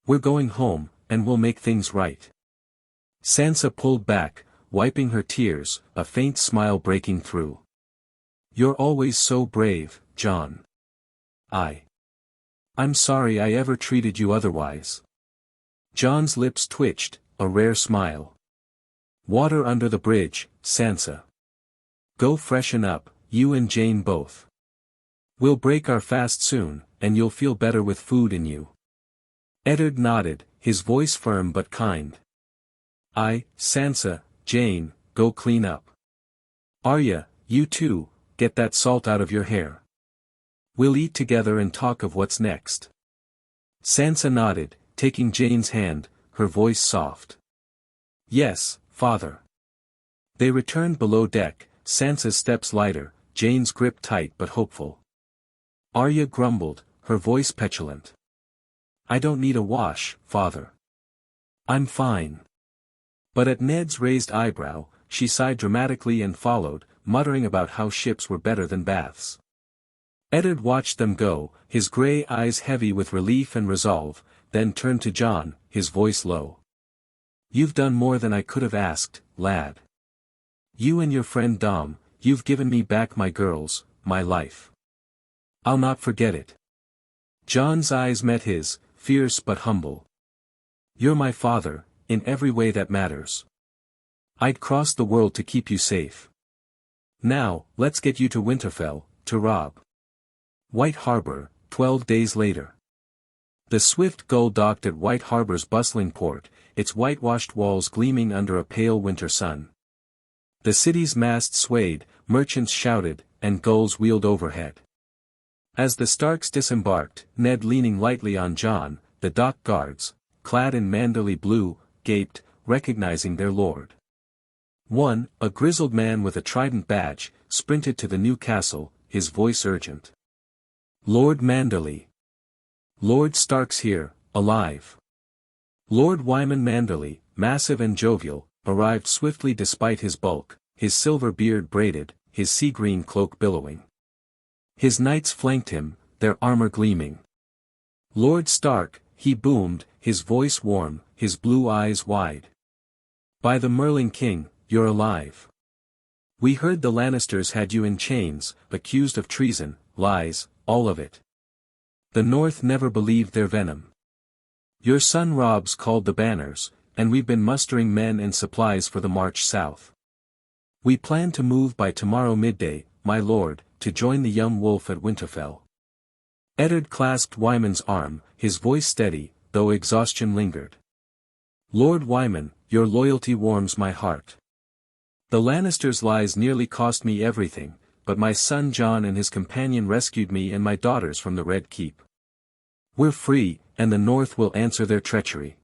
We're going home, and we'll make things right." Sansa pulled back, wiping her tears, a faint smile breaking through. "You're always so brave, Jon. I'm sorry I ever treated you otherwise." Jon's lips twitched, a rare smile. "Water under the bridge, Sansa. Go freshen up, you and Jane both. We'll break our fast soon, and you'll feel better with food in you." Eddard nodded, his voice firm but kind. Sansa, Jane, go clean up. Arya, you too, get that salt out of your hair. We'll eat together and talk of what's next." Sansa nodded, taking Jane's hand, her voice soft. "Yes, father." They returned below deck, Sansa's steps lighter, Jane's grip tight but hopeful. Arya grumbled, her voice petulant. "I don't need a wash, father. I'm fine." But at Ned's raised eyebrow, she sighed dramatically and followed, muttering about how ships were better than baths. Eddard watched them go, his grey eyes heavy with relief and resolve, then turned to Jon, his voice low. "You've done more than I could have asked, lad. You and your friend Dom, you've given me back my girls, my life. I'll not forget it." Jon's eyes met his, fierce but humble. "You're my father, in every way that matters. I'd cross the world to keep you safe. Now, let's get you to Winterfell, to Robb." White Harbor, 12 days later. The Swift Gull docked at White Harbor's bustling port, its whitewashed walls gleaming under a pale winter sun. The city's masts swayed, merchants shouted, and gulls wheeled overhead. As the Starks disembarked, Ned leaning lightly on Jon, the dock guards, clad in manderly blue, gaped, recognizing their lord. One, a grizzled man with a trident badge, sprinted to the new castle, his voice urgent. "Lord Manderly. Lord Stark's here, alive." Lord Wyman Manderly, massive and jovial, arrived swiftly despite his bulk, his silver beard braided, his sea-green cloak billowing. His knights flanked him, their armor gleaming. "Lord Stark," he boomed, his voice warm, his blue eyes wide. "By the Merling King, you're alive. We heard the Lannisters had you in chains, accused of treason, lies, all of it. The North never believed their venom. Your son Robb's called the banners, and we've been mustering men and supplies for the march south. We plan to move by tomorrow midday, my lord, to join the young wolf at Winterfell." Eddard clasped Wyman's arm, his voice steady, though exhaustion lingered. "Lord Wyman, your loyalty warms my heart. The Lannisters' lies nearly cost me everything, but my son Jon and his companion rescued me and my daughters from the Red Keep. We're free, and the North will answer their treachery."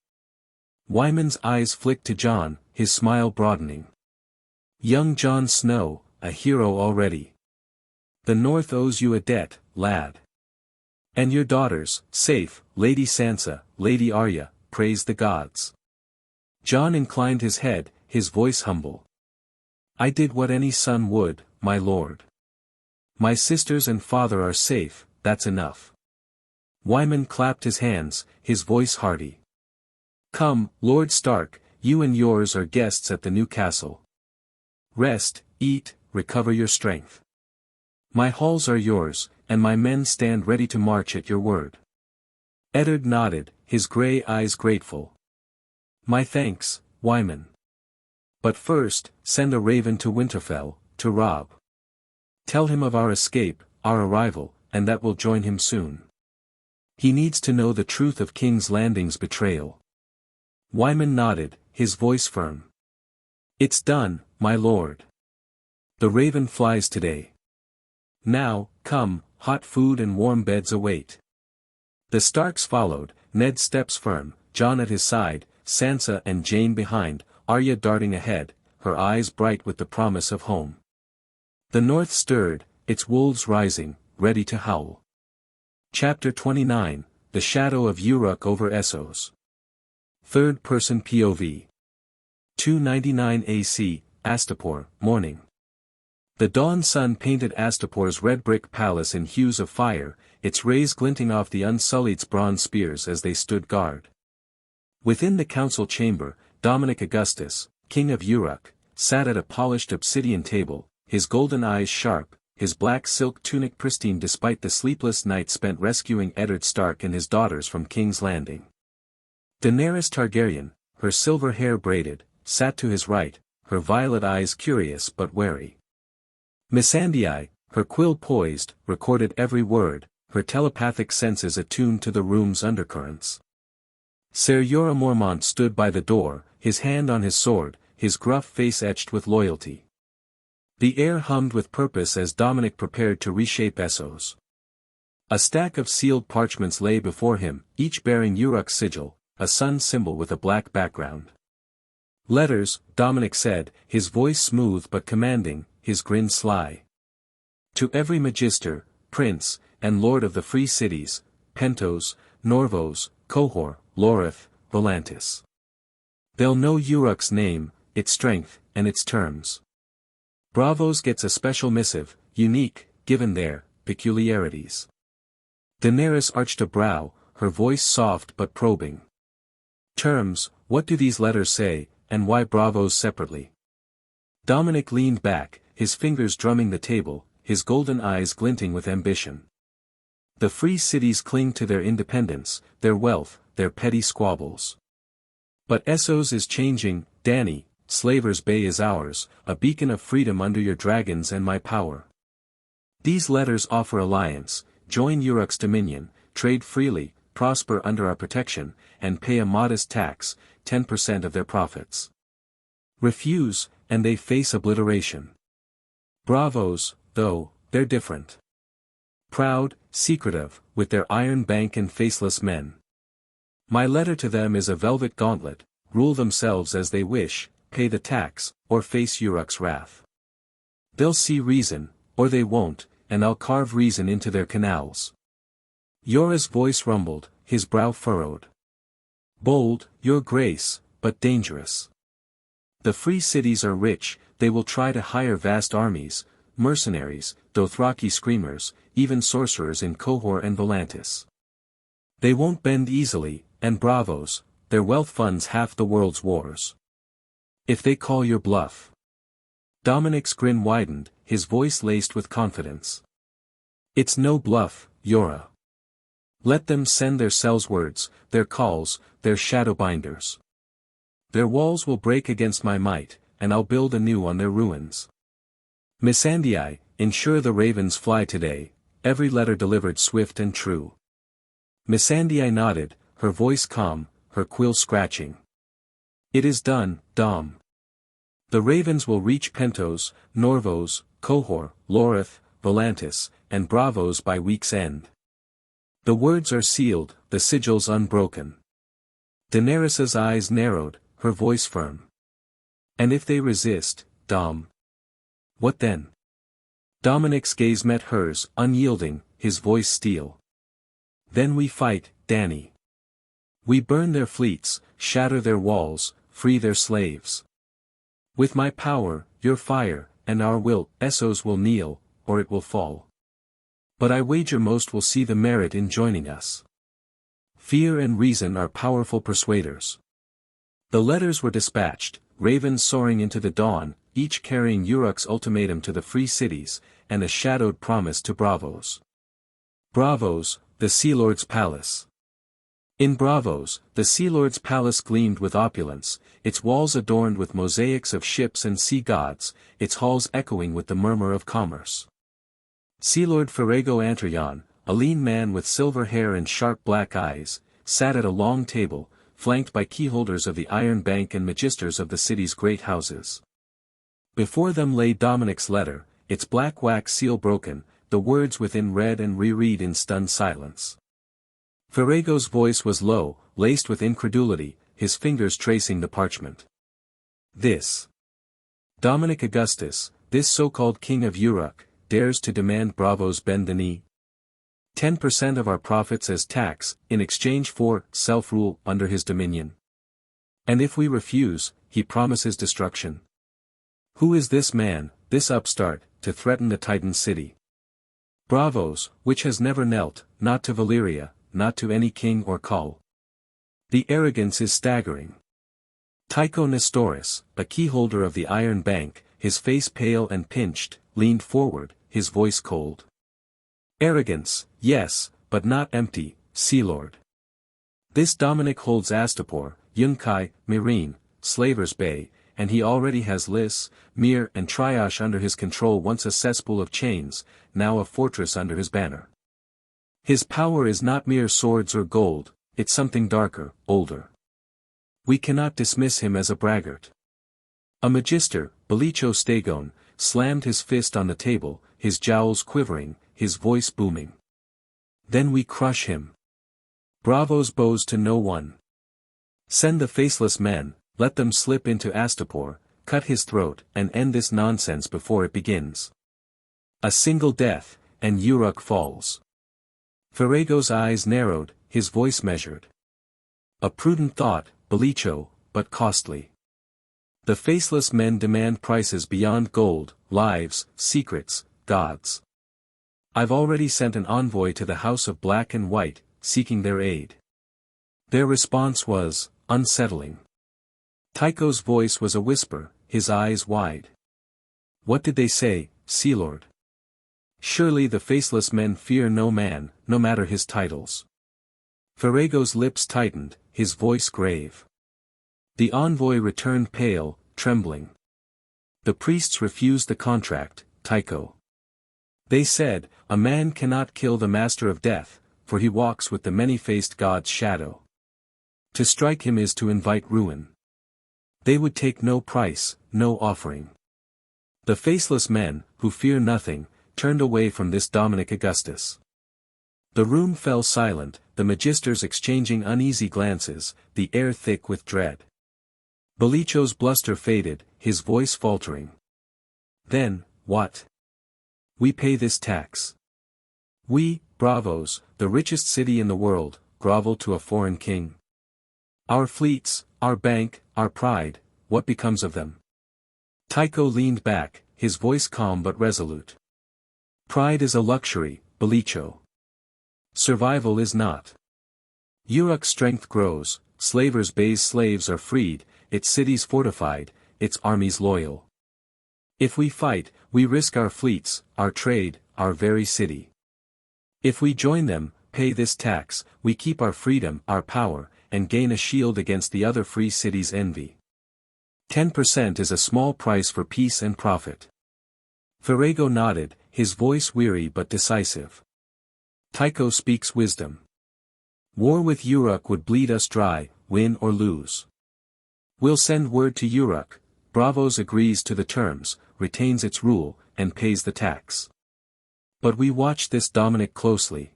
Wyman's eyes flicked to Jon, his smile broadening. "Young Jon Snow, a hero already. The North owes you a debt, lad. And your daughters, safe, Lady Sansa, Lady Arya, praise the gods." Jon inclined his head, his voice humble. "I did what any son would, my lord. My sisters and father are safe, that's enough." Wyman clapped his hands, his voice hearty. "Come, Lord Stark, you and yours are guests at the new castle. Rest, eat, recover your strength. My halls are yours, and my men stand ready to march at your word." Eddard nodded, his grey eyes grateful. "My thanks, Wyman. But first, send a raven to Winterfell, to Robb. Tell him of our escape, our arrival, and that we'll join him soon. He needs to know the truth of King's Landing's betrayal." Wyman nodded, his voice firm. "It's done, my lord. The raven flies today. Now, come, hot food and warm beds await." The Starks followed, Ned's steps firm, Jon at his side, Sansa and Jane behind, Arya darting ahead, her eyes bright with the promise of home. The North stirred, its wolves rising, ready to howl. Chapter 29, The Shadow of Urak over Essos. Third-person POV. 299 AC, Astapor, morning. The dawn sun painted Astapor's red brick palace in hues of fire, its rays glinting off the Unsullied's bronze spears as they stood guard. Within the council chamber, Dominic Augustus, king of Urak, sat at a polished obsidian table, his golden eyes sharp, his black silk tunic pristine despite the sleepless night spent rescuing Eddard Stark and his daughters from King's Landing. Daenerys Targaryen, her silver hair braided, sat to his right, her violet eyes curious but wary. Missandei, her quill poised, recorded every word, her telepathic senses attuned to the room's undercurrents. Ser Jorah Mormont stood by the door, his hand on his sword, his gruff face etched with loyalty. The air hummed with purpose as Dominic prepared to reshape Essos. A stack of sealed parchments lay before him, each bearing Urak's sigil, a sun symbol with a black background. "Letters," Dominic said, his voice smooth but commanding, his grin sly. "To every magister, prince, and lord of the free cities, Pentos, Norvos, Qohor, Loreth, Volantis. They'll know Urak's name, its strength, and its terms. Bravos gets a special missive, unique, given their peculiarities." Daenerys arched a brow, her voice soft but probing. "Terms, what do these letters say, and why Bravos separately?" Dominic leaned back, his fingers drumming the table, his golden eyes glinting with ambition. "The free cities cling to their independence, their wealth, their petty squabbles. But Essos is changing, Dany, Slaver's Bay is ours, a beacon of freedom under your dragons and my power. These letters offer alliance, join Urak's dominion, trade freely, prosper under our protection, and pay a modest tax, 10% of their profits. Refuse, and they face obliteration. Bravos, though, they're different. Proud, secretive, with their iron bank and faceless men. My letter to them is a velvet gauntlet: rule themselves as they wish, pay the tax, or face Urak's wrath. They'll see reason, or they won't, and I'll carve reason into their canals. Yora's voice rumbled, his brow furrowed. Bold, your grace, but dangerous. The free cities are rich, they will try to hire vast armies, mercenaries, Dothraki screamers, even sorcerers in Qohor and Volantis. They won't bend easily, and bravos, their wealth funds half the world's wars. If they call your bluff. Dominic's grin widened, his voice laced with confidence. It's no bluff, Yora. Let them send their sells words, their calls, their shadowbinders. Their walls will break against my might, and I'll build anew on their ruins. Missandei, ensure the ravens fly today, every letter delivered swift and true. Missandei nodded, her voice calm, her quill scratching. It is done, Dom. The ravens will reach Pentos, Norvos, Qohor, Lorith, Volantis, and Bravos by week's end. The words are sealed, the sigils unbroken. Daenerys's eyes narrowed, her voice firm. And if they resist, Dom? What then? Dominic's gaze met hers, unyielding, his voice steel. Then we fight, Dany. We burn their fleets, shatter their walls, free their slaves. With my power, your fire, and our will, Essos will kneel, or it will fall. But I wager most will see the merit in joining us. Fear and reason are powerful persuaders. The letters were dispatched, ravens soaring into the dawn, each carrying Urak's ultimatum to the free cities, and a shadowed promise to Bravos. Bravos, the Sea Lord's palace. In Bravos, the Sea Lord's palace gleamed with opulence, its walls adorned with mosaics of ships and sea gods, its halls echoing with the murmur of commerce. Sea Lord Ferrego Anteryan, a lean man with silver hair and sharp black eyes, sat at a long table, flanked by keyholders of the Iron Bank and magisters of the city's great houses. Before them lay Dominic's letter, its black wax seal broken, the words within read and reread in stunned silence. Ferrego's voice was low, laced with incredulity, his fingers tracing the parchment. This Dominic Augustus, this so-called king of Urak, dares to demand Bravos bend the knee. 10% of our profits as tax, in exchange for self-rule under his dominion. And if we refuse, he promises destruction. Who is this man, this upstart, to threaten the Titan city? Bravos, which has never knelt, not to Valyria, not to any king or cull. The arrogance is staggering. Tycho Nestoris, a keyholder of the Iron Bank, his face pale and pinched, leaned forward, his voice cold. Arrogance, yes, but not empty, Sea Lord. This Dominic holds Astapor, Yunkai, Meereen, Slaver's Bay, and he already has Lys, Myr and Triash under his control, once a cesspool of chains, now a fortress under his banner. His power is not mere swords or gold, it's something darker, older. We cannot dismiss him as a braggart. A magister, Belicho Stagon, slammed his fist on the table, his jowls quivering, his voice booming. Then we crush him. Bravos bows to no one. Send the faceless men, let them slip into Astapor, cut his throat, and end this nonsense before it begins. A single death, and Urak falls. Ferrego's eyes narrowed, his voice measured. A prudent thought, Belicho, but costly. The faceless men demand prices beyond gold, lives, secrets, gods. I've already sent an envoy to the House of Black and White, seeking their aid. Their response was unsettling. Tycho's voice was a whisper, his eyes wide. What did they say, Sea Lord? Surely the faceless men fear no man, no matter his titles. Ferrego's lips tightened, his voice grave. The envoy returned pale, trembling. The priests refused the contract, Tycho. They said, a man cannot kill the master of death, for he walks with the many-faced god's shadow. To strike him is to invite ruin. They would take no price, no offering. The faceless men, who fear nothing, turned away from this Dominic Augustus. The room fell silent, the magisters exchanging uneasy glances, the air thick with dread. Belicho's bluster faded, his voice faltering. Then, what? We pay this tax. We, bravos, the richest city in the world, grovel to a foreign king. Our fleets, our bank, our pride, what becomes of them? Tycho leaned back, his voice calm but resolute. Pride is a luxury, Belicho. Survival is not. Urak's strength grows, Slavers Bay's slaves are freed, its cities fortified, its armies loyal. If we fight, we risk our fleets, our trade, our very city. If we join them, pay this tax, we keep our freedom, our power, and gain a shield against the other free cities' envy. 10% is a small price for peace and profit. Ferrago nodded, his voice weary but decisive. Tycho speaks wisdom. War with Urak would bleed us dry, win or lose. We'll send word to Urak, Bravos agrees to the terms, retains its rule, and pays the tax. But we watch this Dominic closely.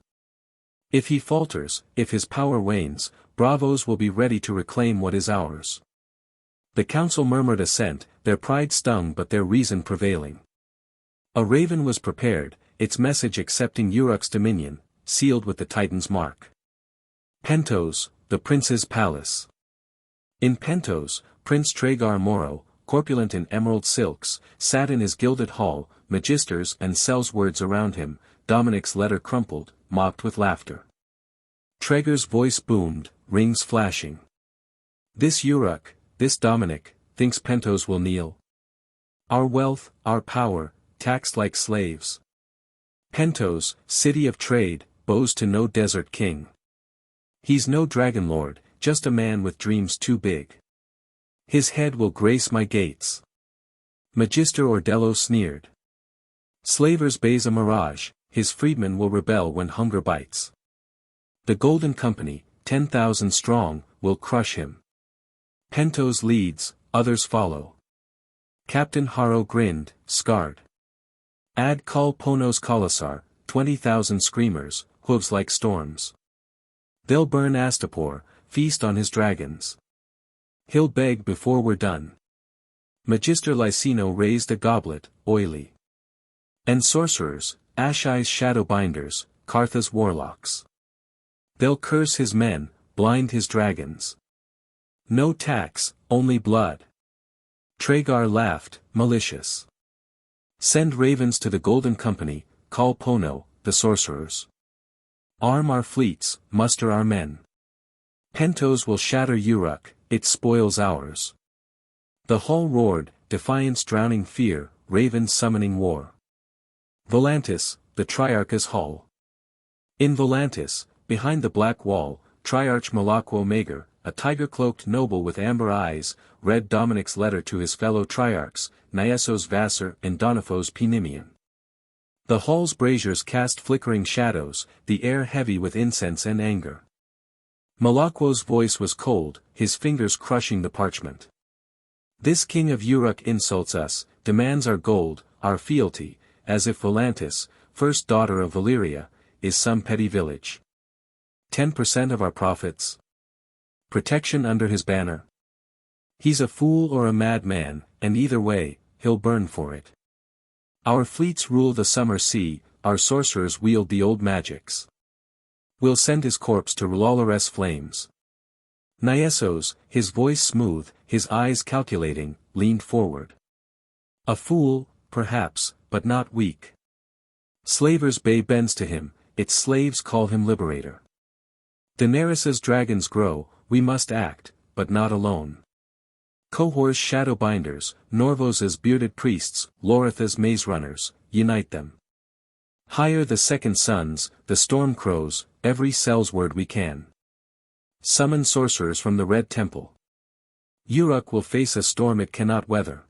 If he falters, if his power wanes, Bravos will be ready to reclaim what is ours. The council murmured assent, their pride stung but their reason prevailing. A raven was prepared, its message accepting Urak's dominion, sealed with the Titan's mark. Pentos, the prince's palace. In Pentos, Prince Tragar Moro, corpulent in emerald silks, sat in his gilded hall, magisters and cells words around him, Dominic's letter crumpled, mocked with laughter. Tragar's voice boomed, rings flashing. This Urak, this Dominic, thinks Pentos will kneel. Our wealth, our power, taxed like slaves. Pentos, city of trade, bows to no desert king. He's no dragon lord, just a man with dreams too big. His head will grace my gates. Magister Ordello sneered. Slavers Bay's a mirage, his freedmen will rebel when hunger bites. The Golden Company, 10,000 strong, will crush him. Pentos leads, others follow. Captain Haro grinned, scarred. Add Kal Ponos Kalasar, 20,000 screamers, hooves like storms. They'll burn Astapor, feast on his dragons. He'll beg before we're done. Magister Lycino raised a goblet, oily. And sorcerers, Ashai's shadowbinders, Cartha's warlocks. They'll curse his men, blind his dragons. No tax, only blood. Tragar laughed, malicious. Send ravens to the Golden Company, call Pono, the sorcerers. Arm our fleets, muster our men. Pentos will shatter Urak, its spoils ours. The hall roared, defiance drowning fear, ravens summoning war. Volantis, the Triarch's hall. In Volantis, behind the black wall, Triarch Malaquo Mager, a tiger-cloaked noble with amber eyes, read Dominic's letter to his fellow Triarchs, Niessos Vassar and Donifos Penimian. The hall's braziers cast flickering shadows, the air heavy with incense and anger. Malaquo's voice was cold, his fingers crushing the parchment. This king of Urak insults us, demands our gold, our fealty, as if Volantis, first daughter of Valyria, is some petty village. 10% of our profits. Protection under his banner. He's a fool or a madman, and either way, he'll burn for it. Our fleets rule the summer sea, our sorcerers wield the old magics. We'll send his corpse to Rulalares flames. Niessos, his voice smooth, his eyes calculating, leaned forward. A fool, perhaps, but not weak. Slavers Bay bends to him, its slaves call him liberator. Daenerys's dragons grow, we must act, but not alone. Cohor's shadowbinders, Norvos's bearded priests, Loritha's maze runners, unite them. Hire the second sons, the storm crows, every cellsword we can. Summon sorcerers from the Red Temple. Urak will face a storm it cannot weather.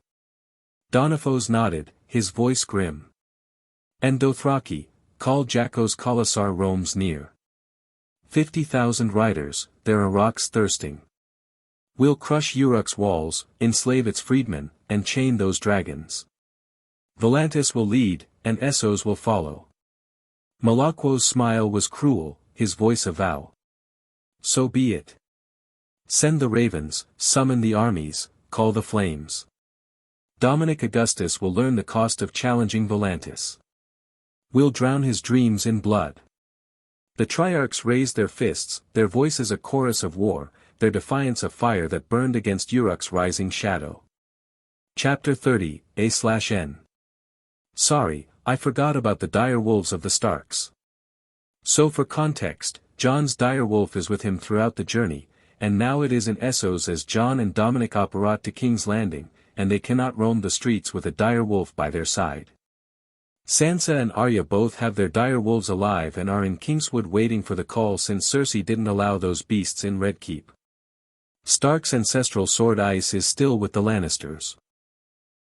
Donifos nodded, his voice grim. And Dothraki, call Jakos Kalasar roams near. 50,000 riders, there are rocks thirsting. We'll crush Urak's walls, enslave its freedmen, and chain those dragons. Volantis will lead, and Essos will follow. Malakwo's smile was cruel, his voice a vow. So be it. Send the ravens, summon the armies, call the flames. Dominic Augustus will learn the cost of challenging Volantis. We'll drown his dreams in blood. The Triarchs raised their fists, their voices a chorus of war, their defiance a fire that burned against Urak's rising shadow. Chapter 30, A/N. Sorry, I forgot about the dire wolves of the Starks. So for context, Jon's dire wolf is with him throughout the journey, and now it is in Essos as Jon and Dominic operate to King's Landing, and they cannot roam the streets with a dire wolf by their side. Sansa and Arya both have their dire wolves alive and are in Kingswood waiting for the call since Cersei didn't allow those beasts in Red Keep. Stark's ancestral sword Ice is still with the Lannisters.